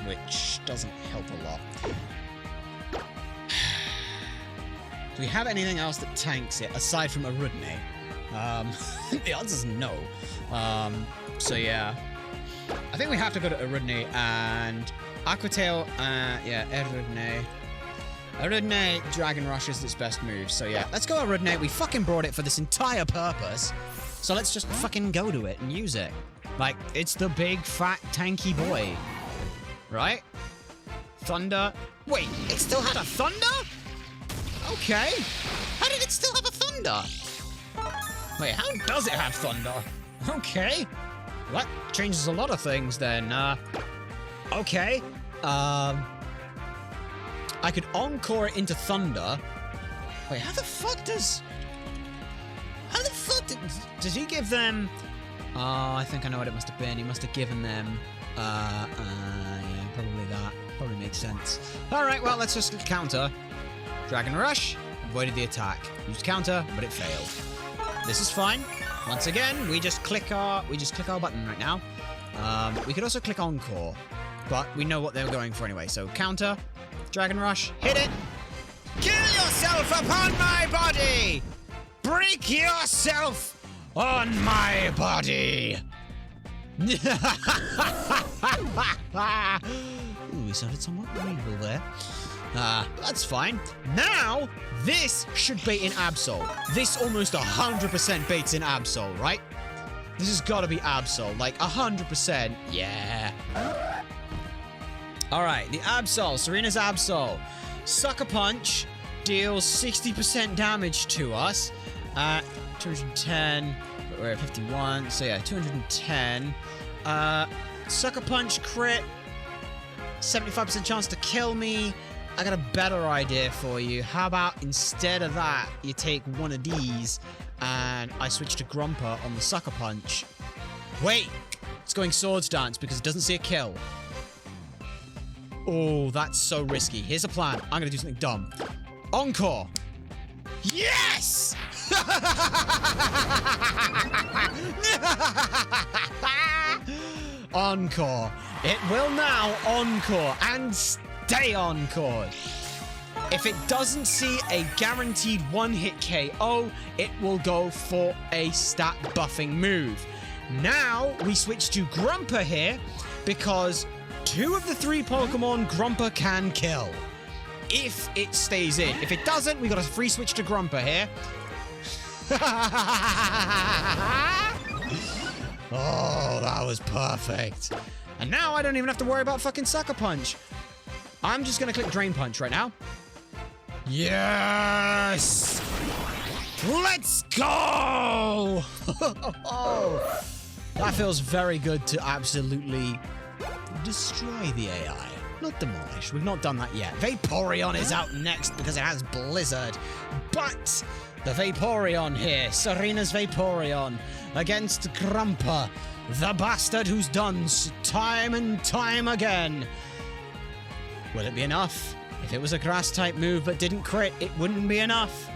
which doesn't help a lot. Do we have anything else that tanks it, aside from Arudne? The answer is no. So yeah. I think we have to go to Arudne and Aqua Tail, Arudne. Arudne, Dragon Rush is its best move, so yeah. Let's go Arudne. We fucking brought it for this entire purpose. So let's just fucking go to it and use it. Like, it's the big, fat, tanky boy. Right? Thunder. Wait, it still had a Thunder? Okay. How did it still have a Thunder? Wait, how does it have Thunder? Okay. Well, that changes a lot of things then. Okay. I could encore it into Thunder. Wait, how the fuck does he give them? Oh, I think I know what it must have been. He must have given them, yeah, probably that. Probably makes sense. All right, well, let's just counter. Dragon Rush, avoided the attack. Used counter, but it failed. This is fine. Once again, we just click our button right now. We could also click Encore, but we know what they're going for anyway. So counter, Dragon Rush, hit it. Kill yourself upon my body! Break yourself on my body! Ooh, we sounded somewhat regal there. That's fine. Now, this should bait in Absol. This almost 100% baits in Absol, right? This has got to be Absol. Like, 100%. Yeah. Alright, the Absol. Serena's Absol. Sucker Punch deals 60% damage to us. 210. But we're at 51. So yeah, 210. Sucker Punch crit. 75% chance to kill me. I got a better idea for you. How about instead of that, you take one of these and I switch to Grumper on the Sucker Punch. Wait! It's going Swords Dance because it doesn't see a kill. Oh, that's so risky. Here's a plan. I'm going to do something dumb. Encore! Yes! Encore. It will now Encore and stay Encore. If it doesn't see a guaranteed one-hit KO, it will go for a stat buffing move. Now, we switch to Grumper here because 2 of the 3 Pokemon Grumper can kill. If it stays in. If it doesn't, we got a free switch to Grumper here. Oh, that was perfect. And now I don't even have to worry about fucking Sucker Punch. I'm just gonna click Drain Punch right now. Yes! Let's go! That feels very good to absolutely destroy the AI. Not demolish. We've not done that yet. Vaporeon is out next because it has Blizzard. But the Vaporeon here, Serena's Vaporeon, against Grumper, the bastard who's done time and time again. Will it be enough? If it was a grass-type move but didn't crit, it wouldn't be enough.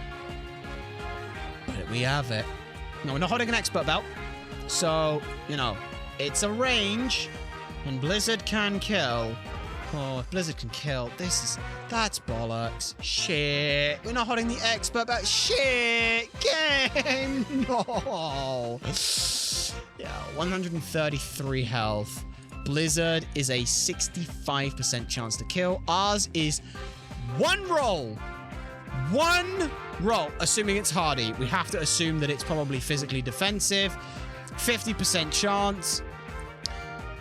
But we have it. No, we're not holding an expert belt. So, you know, it's a range, and Blizzard can kill. Oh, if Blizzard can kill, that's bollocks. Shit. We're not holding the expert belt. Shit. Game. No. Yeah, 133 health. Blizzard is a 65% chance to kill. Ours is 1 roll. 1 roll. Assuming it's hardy. We have to assume that it's probably physically defensive. 50% chance.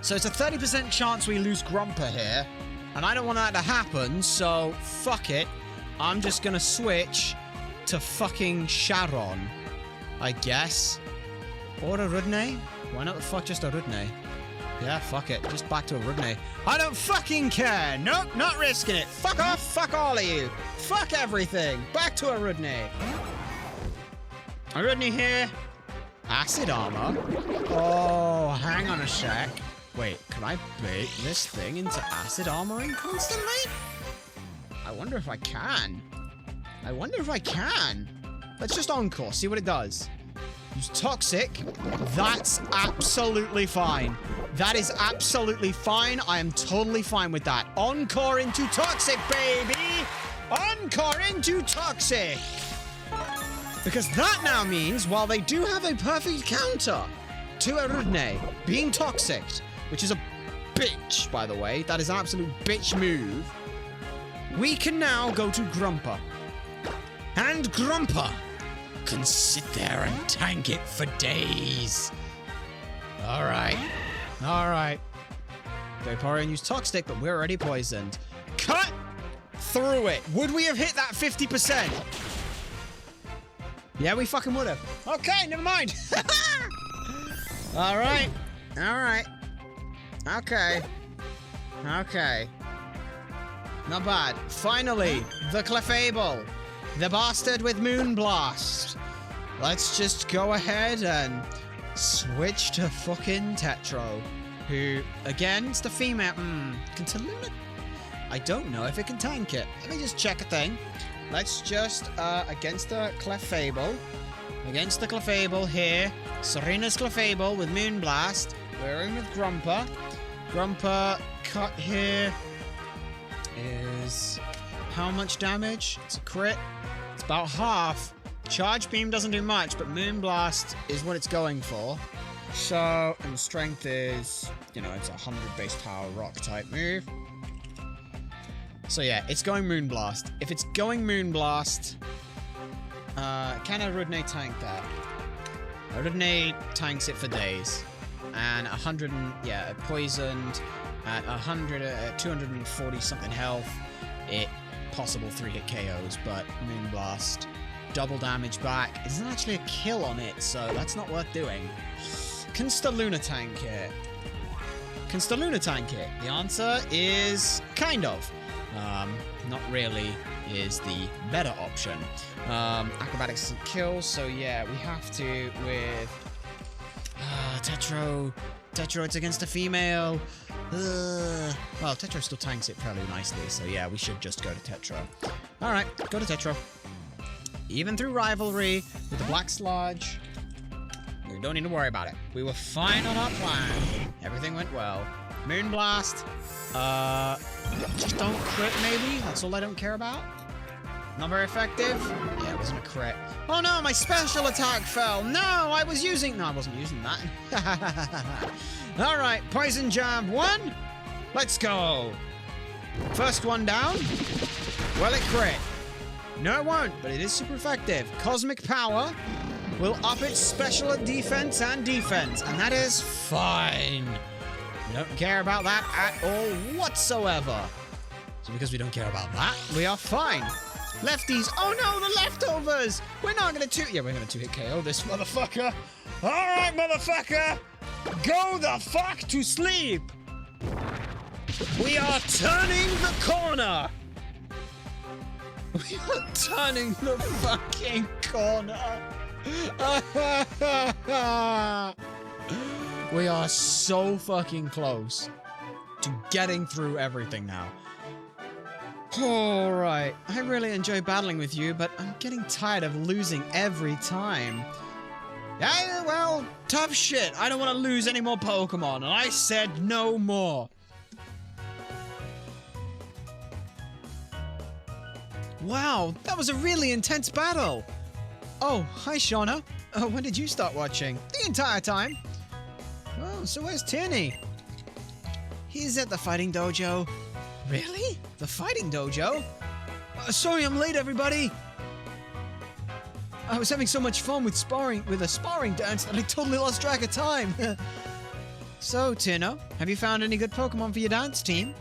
So it's a 30% chance we lose Grumper here. And I don't want that to happen, so fuck it. I'm just gonna switch to fucking Sharon, I guess. Or a Rudney? Why not the fuck just a Rudney? Yeah, fuck it. Just back to a Rudney. I don't fucking care. Nope, not risking it. Fuck off. Fuck all of you. Fuck everything. Back to a Rudney. A Rudney here. Acid armor. Oh, hang on a sec. Wait, can I bait this thing into acid armoring constantly? I wonder if I can. I wonder if I can. Let's just Encore, see what it does. Use Toxic. That's absolutely fine. That is absolutely fine. I am totally fine with that. Encore into Toxic, baby! Encore into Toxic! Because that now means, while they do have a perfect counter to a Rudney being Toxic, which is a bitch, by the way, that is an absolute bitch move, we can now go to Grumper. And Grumper can sit there and tank it for days. Alright. Alright. Vaporeon used Toxic, but we're already poisoned. Cut through it. Would we have hit that 50%? Yeah, we fucking would have. Okay, never mind. Alright. Alright. Okay. Okay. Not bad. Finally, the Clefable. The bastard with Moonblast. Let's just go ahead and switch to fucking Tetro. Who, again, it's the female. Can Tallulah? I don't know if it can tank it. Let me just check a thing. Let's just, against the Clefable. against the Clefable here. Serena's Clefable with Moonblast. We're in with Grumpa. Grumpa cut here is how much damage? It's a crit. It's about half. Charge Beam doesn't do much, but Moonblast is what it's going for. So, and strength is, you know, it's a 100 base power rock type move. So yeah, it's going Moonblast. If it's going Moonblast, can Arudne tank that? Arudne tanks it for days. And 100 and, yeah, poisoned at 240 something health. It possible 3-hit KOs, but Moonblast, double damage back. It's not actually a kill on it, so that's not worth doing. Can Staluna tank it? Can Staluna tank it? The answer is kind of. Not really is the better option. Acrobatics isn't kill, so yeah, we have to with Tetro. Tetro, it's against a female. Well, Tetro still tanks it fairly nicely, so yeah, we should just go to Tetro. Alright, go to Tetro. Even through rivalry with the Black Sludge, we don't need to worry about it. We were fine on our plan. Everything went well. Moonblast. Just don't crit, maybe? That's all I don't care about? Not very effective? Yeah, it wasn't a crit. Oh no, my special attack fell! No, I was using... No, I wasn't using that. Alright, Poison Jab 1. Let's go. First one down. Well, it crit. No, it won't, but it is super effective. Cosmic Power will up its special defense, and that is fine. We don't care about that at all whatsoever. So because we don't care about that, we are fine. Lefties. Oh no, the leftovers. We're not going to we're going to 2-hit KO this motherfucker. All right, motherfucker. Go the fuck to sleep. We are turning the corner. We are turning the fucking corner. We are so fucking close to getting through everything now. Alright, I really enjoy battling with you, but I'm getting tired of losing every time. Yeah, well, tough shit. I don't want to lose any more Pokemon, and I said no more. Wow, that was a really intense battle. Oh, hi, Shauna. When did you start watching? The entire time. Oh, so where's Tierney? He's at the fighting dojo. Really? The fighting dojo? Sorry I'm late, everybody. I was having so much fun with a sparring dance that I totally lost track of time. So, Tino, have you found any good Pokemon for your dance team?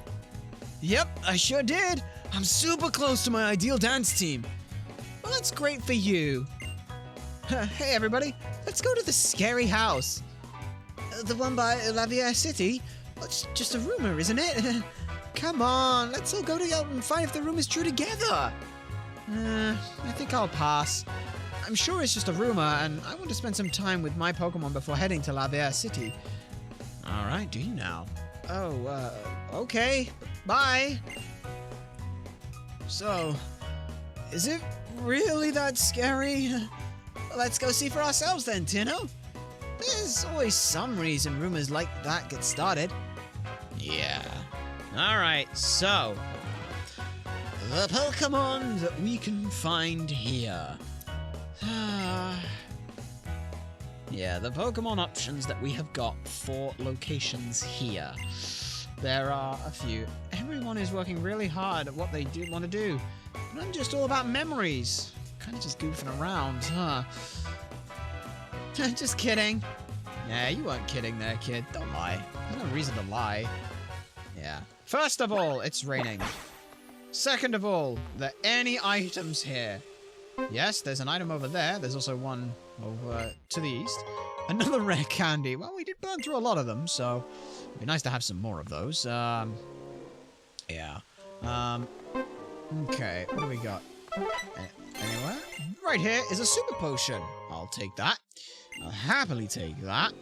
Yep, I sure did. I'm super close to my ideal dance team. Well, that's great for you. Hey, everybody, let's go to the scary house. The one by Lavier City? Well, it's just a rumor, isn't it? Come on, let's all go out and find if the rumor's true together. I think I'll pass. I'm sure it's just a rumor, and I want to spend some time with my Pokemon before heading to Lavier City. Alright, do you now? Oh, okay. Bye. So, is it really that scary? Let's go see for ourselves then, Tino. There's always some reason rumors like that get started. Yeah. Alright, so the Pokemon that we can find here. Yeah, the Pokemon options that we have got for locations here. There are a few. Everyone is working really hard at what they do want to do. But I'm just all about memories. Kind of just goofing around, huh? Just kidding. Yeah, you weren't kidding there, kid. Don't lie. There's no reason to lie. Yeah. First of all, it's raining. Second of all, there are any items here. Yes, there's an item over there. There's also one over to the east. Another rare candy. Well, we did burn through a lot of them, so it'd be nice to have some more of those. Yeah. Okay, what do we got? Anywhere? Right here is a super potion. I'll take that. I'll happily take that.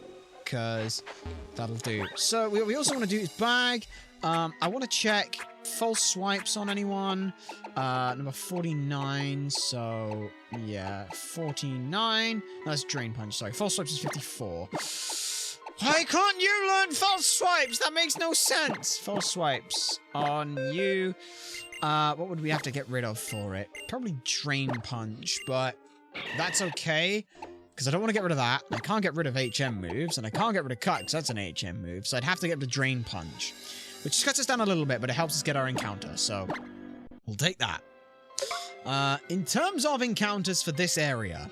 because that'll do. So we also want to do is bag. I want to check false swipes on anyone. Number 49. So yeah, 49. That's drain punch. Sorry, false swipes is 54. Why can't you learn false swipes? That makes no sense. False swipes on you. What would we have to get rid of for it? Probably drain punch, but that's okay. Because I don't want to get rid of that. I can't get rid of HM moves, and I can't get rid of cut because that's an HM move. So I'd have to get rid of drain punch, which cuts us down a little bit, but it helps us get our encounter. So we'll take that. In terms of encounters for this area,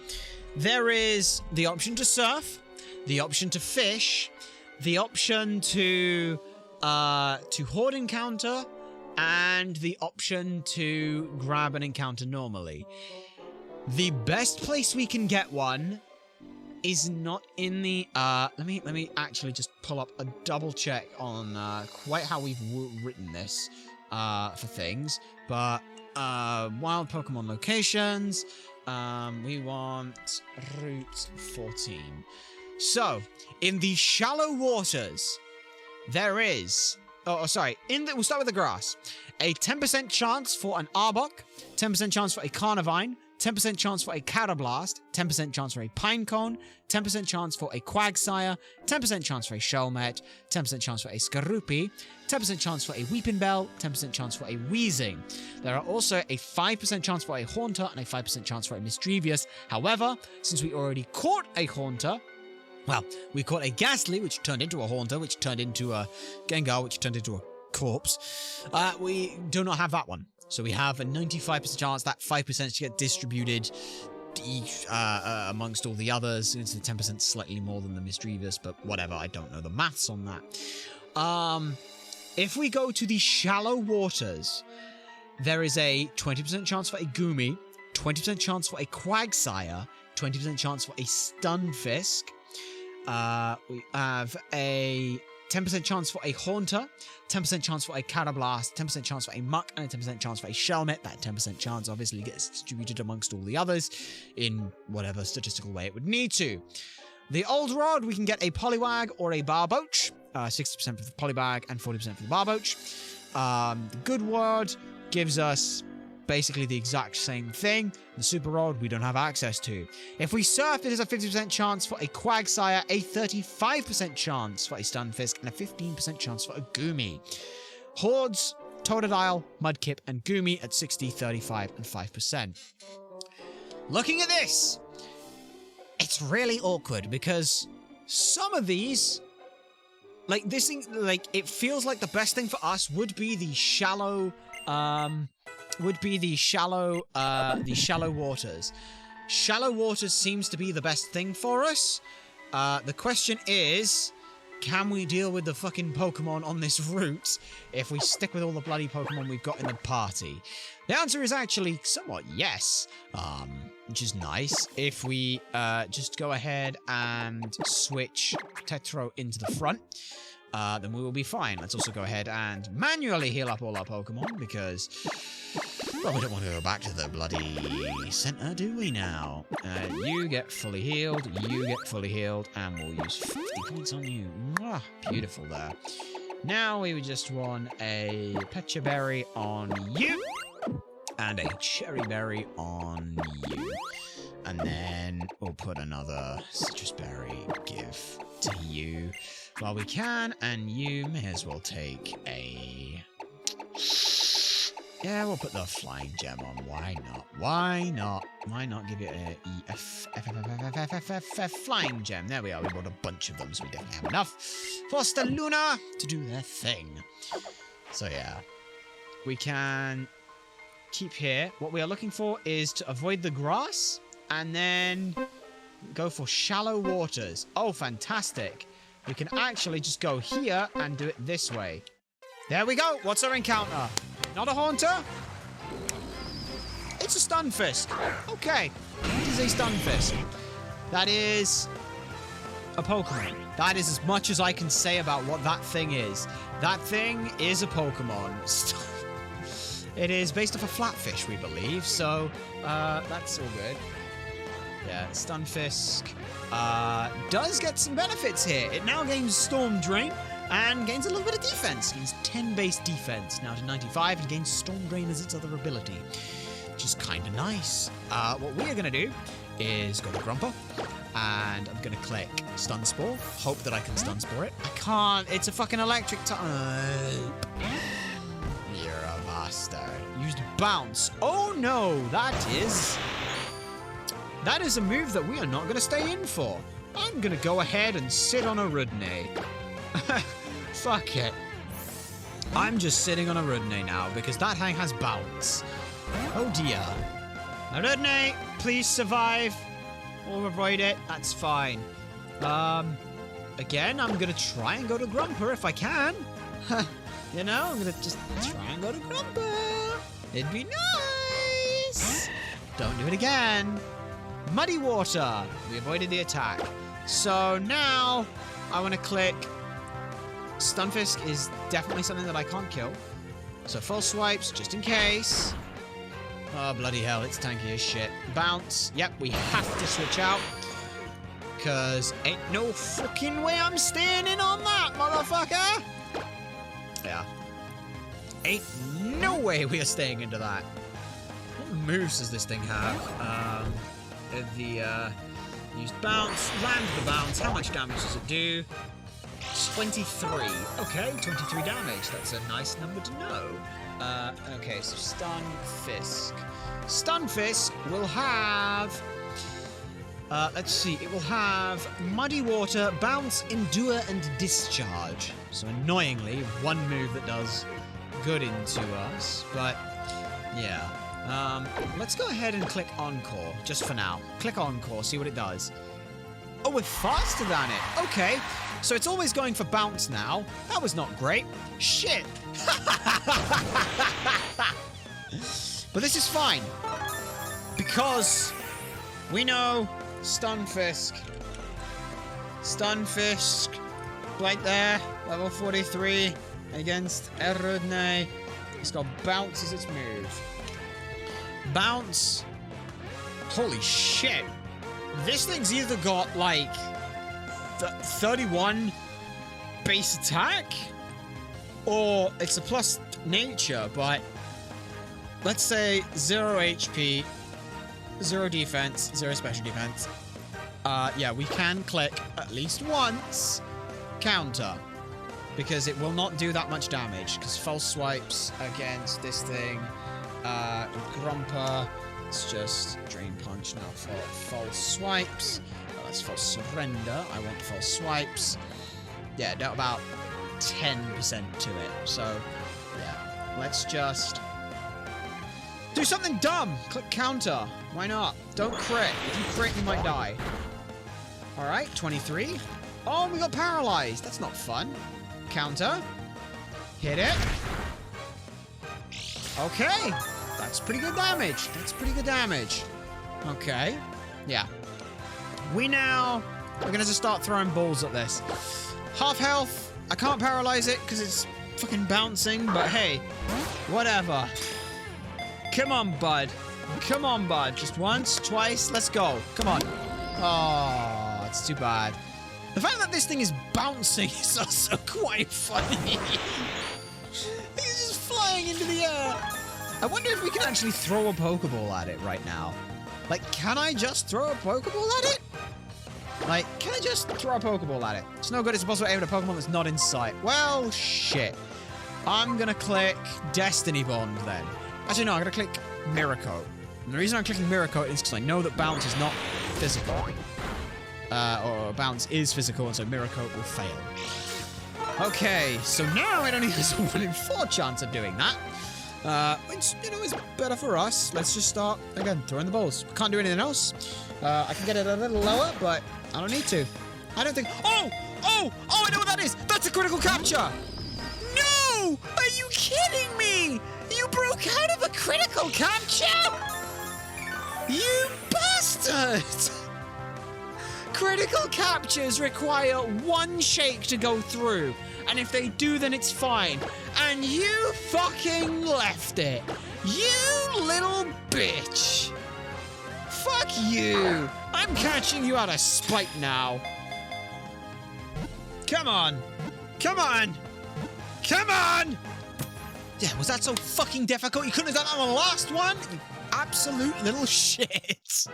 there is the option to surf, the option to fish, the option to horde encounter, and the option to grab an encounter normally. The best place we can get one is not in the let me actually just pull up a double check on quite how we've written this for things, but wild Pokemon locations, we want Route 14. So in the shallow waters there is we'll start with the grass. A 10% chance for an Arbok, 10% chance for a Carnivine, 10% chance for a Catablast, 10% chance for a Pinecone, 10% chance for a Quagsire, 10% chance for a Shelmet, 10% chance for a Skorupi, 10% chance for a Weepinbell, 10% chance for a Weezing. There are also a 5% chance for a Haunter and a 5% chance for a Misdreavus. However, since we already caught a Haunter, well, we caught a Ghastly, which turned into a Haunter, which turned into a Gengar, which turned into a corpse. We do not have that one. So we have a 95% chance that 5% to get distributed amongst all the others. It's the 10% slightly more than the Misdreavus, but whatever, I don't know the maths on that. If we go to the shallow waters, there is a 20% chance for a Goomy, 20% chance for a Quagsire, 20% chance for a Stunfisk. We have a 10% chance for a Haunter, 10% chance for a Catablast, 10% chance for a Muck, and a 10% chance for a Shelmet. That 10% chance obviously gets distributed amongst all the others in whatever statistical way it would need to. The Old Rod, we can get a Poliwag or a Barboach, 60% for the Polybag and 40% for the Barboach. The Good Word gives us basically the exact same thing. The Super Rod we don't have access to. If we surf, it is a 50% chance for a Quagsire, a 35% chance for a Stunfisk, and a 15% chance for a Goomy. Hordes, Totodile, Mudkip, and Goomy at 60, 35, and 5%. Looking at this, it's really awkward because some of these, like this thing, like it feels like the best thing for us would be the shallow shallow waters. Shallow waters seems to be the best thing for us. The question is, can we deal with the fucking Pokemon on this route if we stick with all the bloody Pokemon we've got in the party? The answer is actually somewhat yes, which is nice. If we just go ahead and switch Tetro into the front, then we will be fine. Let's also go ahead and manually heal up all our Pokemon because, well, we don't want to go back to the bloody center, do we now? You get fully healed, you get fully healed, and we'll use 50 points on you. Mwah, beautiful there. Now we would just want a Pecha Berry on you, and a Cherry Berry on you. And then we'll put another Citrus Berry give to you while we can, and you may as well take a... Yeah, we'll put the Flying Gem on. Why not? Why not? Why not give it a Flying Gem? There we are. We bought a bunch of them, so we definitely have enough for Staluna to do their thing. So yeah, we can keep here. What we are looking for is to avoid the grass and then go for shallow waters. Oh, fantastic. We can actually just go here and do it this way. There we go. What's our encounter? Not a Haunter? It's a Stunfisk. Okay. It is a Stunfisk. That is a Pokemon. That is as much as I can say about what that thing is. That thing is a Pokemon. It is based off a Flatfish, we believe, so that's all good. Yeah, Stunfisk does get some benefits here. It now gains Storm Drain and gains a little bit of defense. Gains 10 base defense now to 95 and gains Storm Drain as its other ability, which is kind of nice. What we are going to do is go to Grumper, and I'm going to click Stun Spore. Hope that I can Stun Spore it. I can't. It's a fucking electric type. You're a bastard. Used Bounce. Oh no, that is a move that we are not going to stay in for. I'm going to go ahead and sit on a Rudney. Fuck it. I'm just sitting on a Rudney now because that thing has Bounce. Oh dear. Now, Rudney, please survive or avoid it. That's fine. Again, I'm going to try and go to Grumper if I can. You know, I'm going to just try and go to Grumper. It'd be nice. Don't do it again. Muddy Water. We avoided the attack. So now I want to click. Stunfisk is definitely something that I can't kill. So full swipes just in case. Oh, bloody hell. It's tanky as shit. Bounce. Yep, we have to switch out. Because ain't no fucking way I'm staying in on that, motherfucker. Yeah. Ain't no way we are staying into that. What moves does this thing have? Used bounce, land the bounce. How much damage does it do? 23. Okay, 23 damage. That's a nice number to know. Okay, so Stunfisk. Stunfisk will have... let's see. It will have Muddy Water, Bounce, Endure, and Discharge. So annoyingly, one move that does good into us. But, yeah. Let's go ahead and click Encore, just for now. Click Encore, see what it does. Oh, we're faster than it. Okay. So it's always going for Bounce now. That was not great. Shit. But this is fine. Because we know Stunfisk. Stunfisk. Right there. Level 43 against Erudne. It's got Bounce as its move. Bounce. Holy shit. This thing's either got, like, 31 base attack, or it's a plus nature, but let's say 0 HP, 0 defense, 0 special defense. Yeah, we can click at least once counter, because it will not do that much damage, because false swipes against this thing, Grumper, it's just Drain Punch now for false swipes. Oh, that's false surrender. I want false swipes. Yeah, down about 10% to it. So, yeah, let's just do something dumb. Click counter. Why not? Don't crit. If you crit, you might die. All right, 23. Oh, we got paralyzed. That's not fun. Counter. Hit it. Okay. That's pretty good damage. That's pretty good damage. Okay. Yeah. We're gonna just start throwing balls at this. Half health. I can't paralyze it because it's fucking bouncing, but hey, whatever. Come on, bud. Come on, bud. Just once, twice. Let's go. Come on. Oh, it's too bad. The fact that this thing is bouncing is also quite funny. He's just flying into the air. I wonder if we can actually throw a Pokeball at it right now. Like, can I just throw a Pokeball at it? Like, can I just throw a Pokeball at it? It's no good. It's supposed to aim at a Pokemon that's not in sight. Well, shit. I'm going to click Destiny Bond then. Actually, no, I'm going to click Mirror Coat. And the reason I'm clicking Mirror Coat is because I know that Bounce is not physical. Or Bounce is physical, and so Mirror Coat will fail. Okay, so now it only has a 1 in 4 chance of doing that. Which, you know, is better for us. Let's just start, again, throwing the balls. Can't do anything else. I can get it a little lower, but I don't need to. I don't think... Oh! Oh! Oh, I know what that is! That's a critical capture! No! Are you kidding me? You broke out of a critical capture? You bastard! Critical captures require 1 shake to go through. And if they do, then it's fine. And you fucking left it. You little bitch. Fuck you! I'm catching you out of spite now. Come on! Come on! Come on! Yeah, was that so fucking difficult? You couldn't have done that on the last one? You absolute little shit.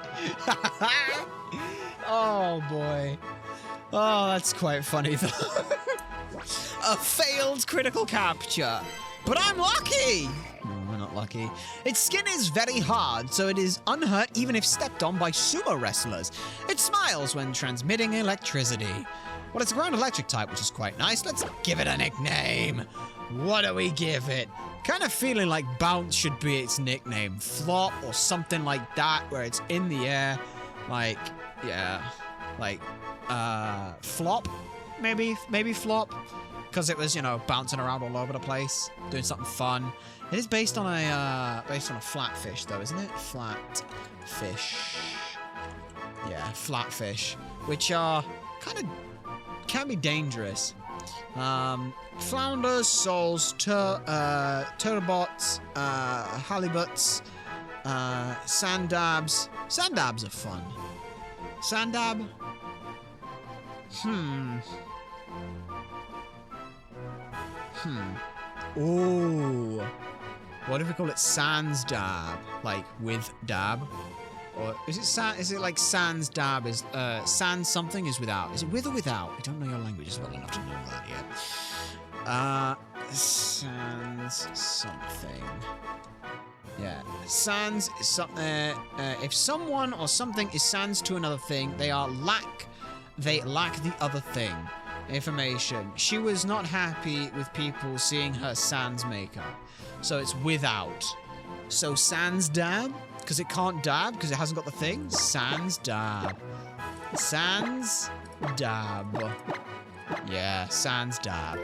Oh, boy. Oh, that's quite funny, though. A failed critical capture. But I'm lucky! No, we're not lucky. Its skin is very hard, so it is unhurt even if stepped on by sumo wrestlers. It smiles when transmitting electricity. Well, it's a ground electric type, which is quite nice. Let's give it a nickname. What do we give it? Kind of feeling like Bounce should be its nickname. Flop or something like that, where it's in the air. Like, yeah. Like, Flop? Maybe Flop? Because it was, you know, bouncing around all over the place, doing something fun. It is based on a flatfish, though, isn't it? Flatfish. Yeah, flatfish. Which are kind of can be dangerous. Flounders, soles, turbots, halibuts, sandabs. Sandabs are fun. Sandab? Ooh. What if we call it sans dab? Like with dab? Or is it like sans dab is sans something is without? Is it with or without? I don't know your languages well enough to know that yet. Sans something. Yeah. Sans is something. If someone or something is sans to another thing, they lack the other thing. Information. She was not happy with people seeing her sans makeup. So it's without. So sans dab? Because it can't dab, because it hasn't got the thing? Sans dab. Sans dab. Yeah, sans dab.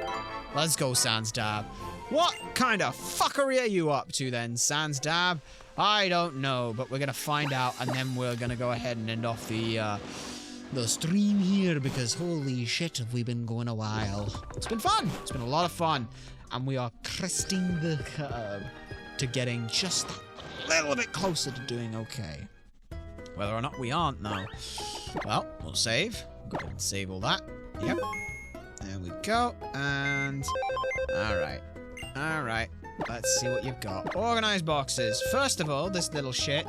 Let's go, sans dab. What kind of fuckery are you up to then, sans dab? I don't know, but we're going to find out, and then we're going to go ahead and end off the stream here, because holy shit, have we been going a while. It's been fun. It's been a lot of fun. And we are cresting the curve to getting just a little bit closer to doing okay. Whether or not we aren't, though. Well, we'll save. Go ahead and save all that. Yep. There we go. And... Alright. Alright. Let's see what you've got. Organized boxes. First of all, this little shit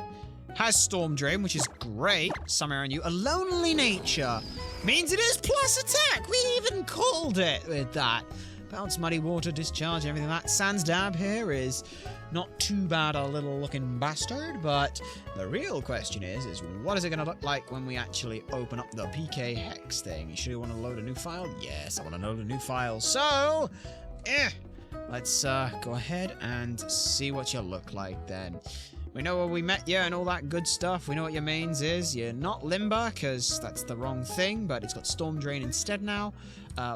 has Storm Drain, which is great. Summer on you. A Lonely Nature means it is plus attack. We even called it with that. Bounce, Muddy Water, Discharge, everything like that. Sans Dab here is not too bad a little looking bastard, but the real question is what is it going to look like when we actually open up the PK Hex thing? You sure you want to load a new file? Yes, I want to load a new file. So, let's go ahead and see what you look like then. We know where we met you and all that good stuff. We know what your mains is. You're not Limber, because that's the wrong thing, but it's got Storm Drain instead now.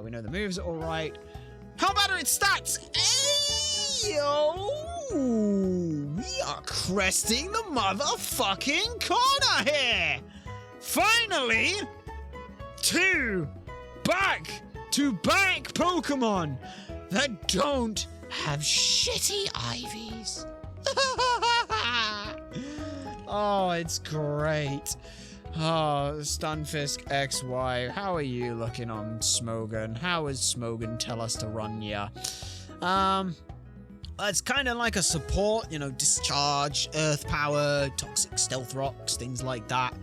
We know the moves are alright. How about its stats? Hey, yo! We are cresting the motherfucking corner here! Finally! 2 back-to-back Pokemon that don't have shitty Ivies. Oh, it's great. Oh, Stunfisk XY, how are you looking on Smogon? How is Smogon tell us to run ya? It's kind of like a support, you know, Discharge, Earth Power, Toxic Stealth Rocks, things like that.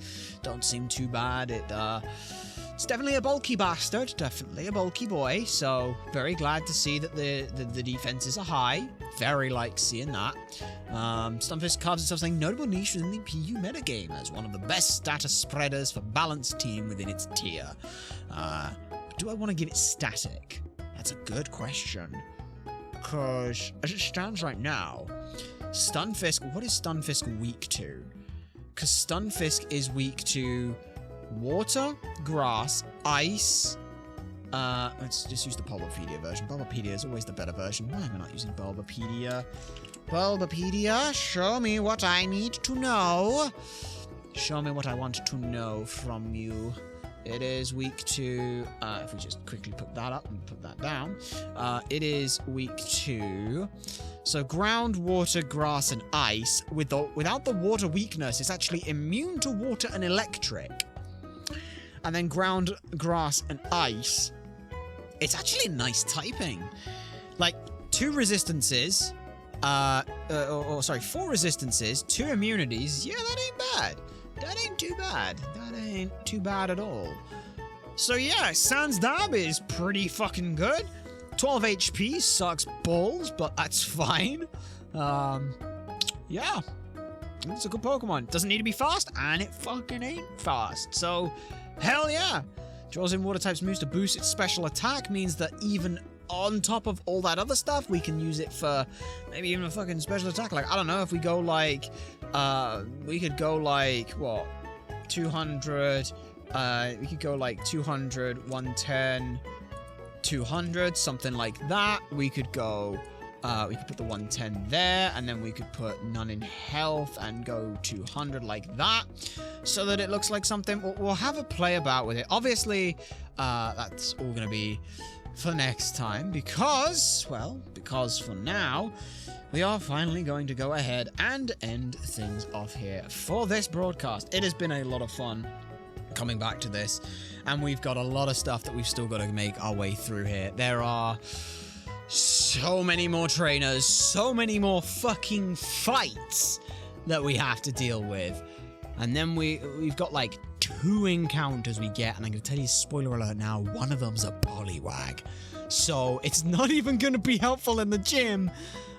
Don't seem too bad. It's definitely a bulky bastard, definitely a bulky boy, so very glad to see that the defenses are high. Very like seeing that. Stunfisk carves itself saying notable niche within the PU metagame as one of the best status spreaders for balanced team within its tier. Do I want to give it static? That's a good question. Because as it stands right now, Stunfisk, what is Stunfisk weak to? Because Stunfisk is weak to water, grass, ice. Let's just use the Bulbapedia version. Bulbapedia is always the better version. Why am I not using Bulbapedia? Bulbapedia, show me what I need to know. Show me what I want to know from you. It is week 2. If we just quickly put that up and put that down. It is week 2. So ground, water, grass, and ice. Without the water weakness, it's actually immune to water and electric. And then ground, grass, and ice. It's actually nice typing. Like, 2 resistances. 4 resistances, 2 immunities. Yeah, that ain't bad. That ain't too bad. That ain't too bad at all. So yeah, Sans Dab is pretty fucking good. 12 HP sucks balls, but that's fine. Yeah. It's a good Pokemon. Doesn't need to be fast, and it fucking ain't fast. So, hell yeah. Draws in water types moves to boost its special attack, means that even on top of all that other stuff, we can use it for maybe even a fucking special attack. Like, I don't know, if we go like, we could go like, what, 200, we could go like 200, 110, 200, something like that. We could go, we could put the 110 there, and then we could put none in health and go 200 like that, so that it looks like something. We'll have a play about with it. Obviously, that's all gonna be for next time, because for now, we are finally going to go ahead and end things off here for this broadcast. It has been a lot of fun coming back to this, and we've got a lot of stuff that we've still got to make our way through here. There are so many more trainers, so many more fucking fights that we have to deal with. And then we've got like 2 encounters we get, and I'm going to tell you, spoiler alert now, one of them's a Poliwag. So it's not even going to be helpful in the gym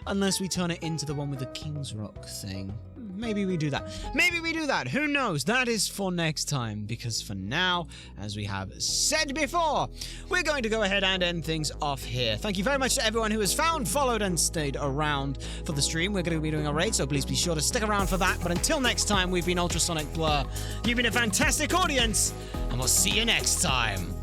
unless we turn it into the one with the King's Rock thing. Maybe we do that. Maybe we do that. Who knows? That is for next time, because for now, as we have said before, we're going to go ahead and end things off here. Thank you very much to everyone who has found, followed, and stayed around for the stream. We're going to be doing a raid, so please be sure to stick around for that. But until next time, we've been Ultrasonic Blur. You've been a fantastic audience, and we'll see you next time.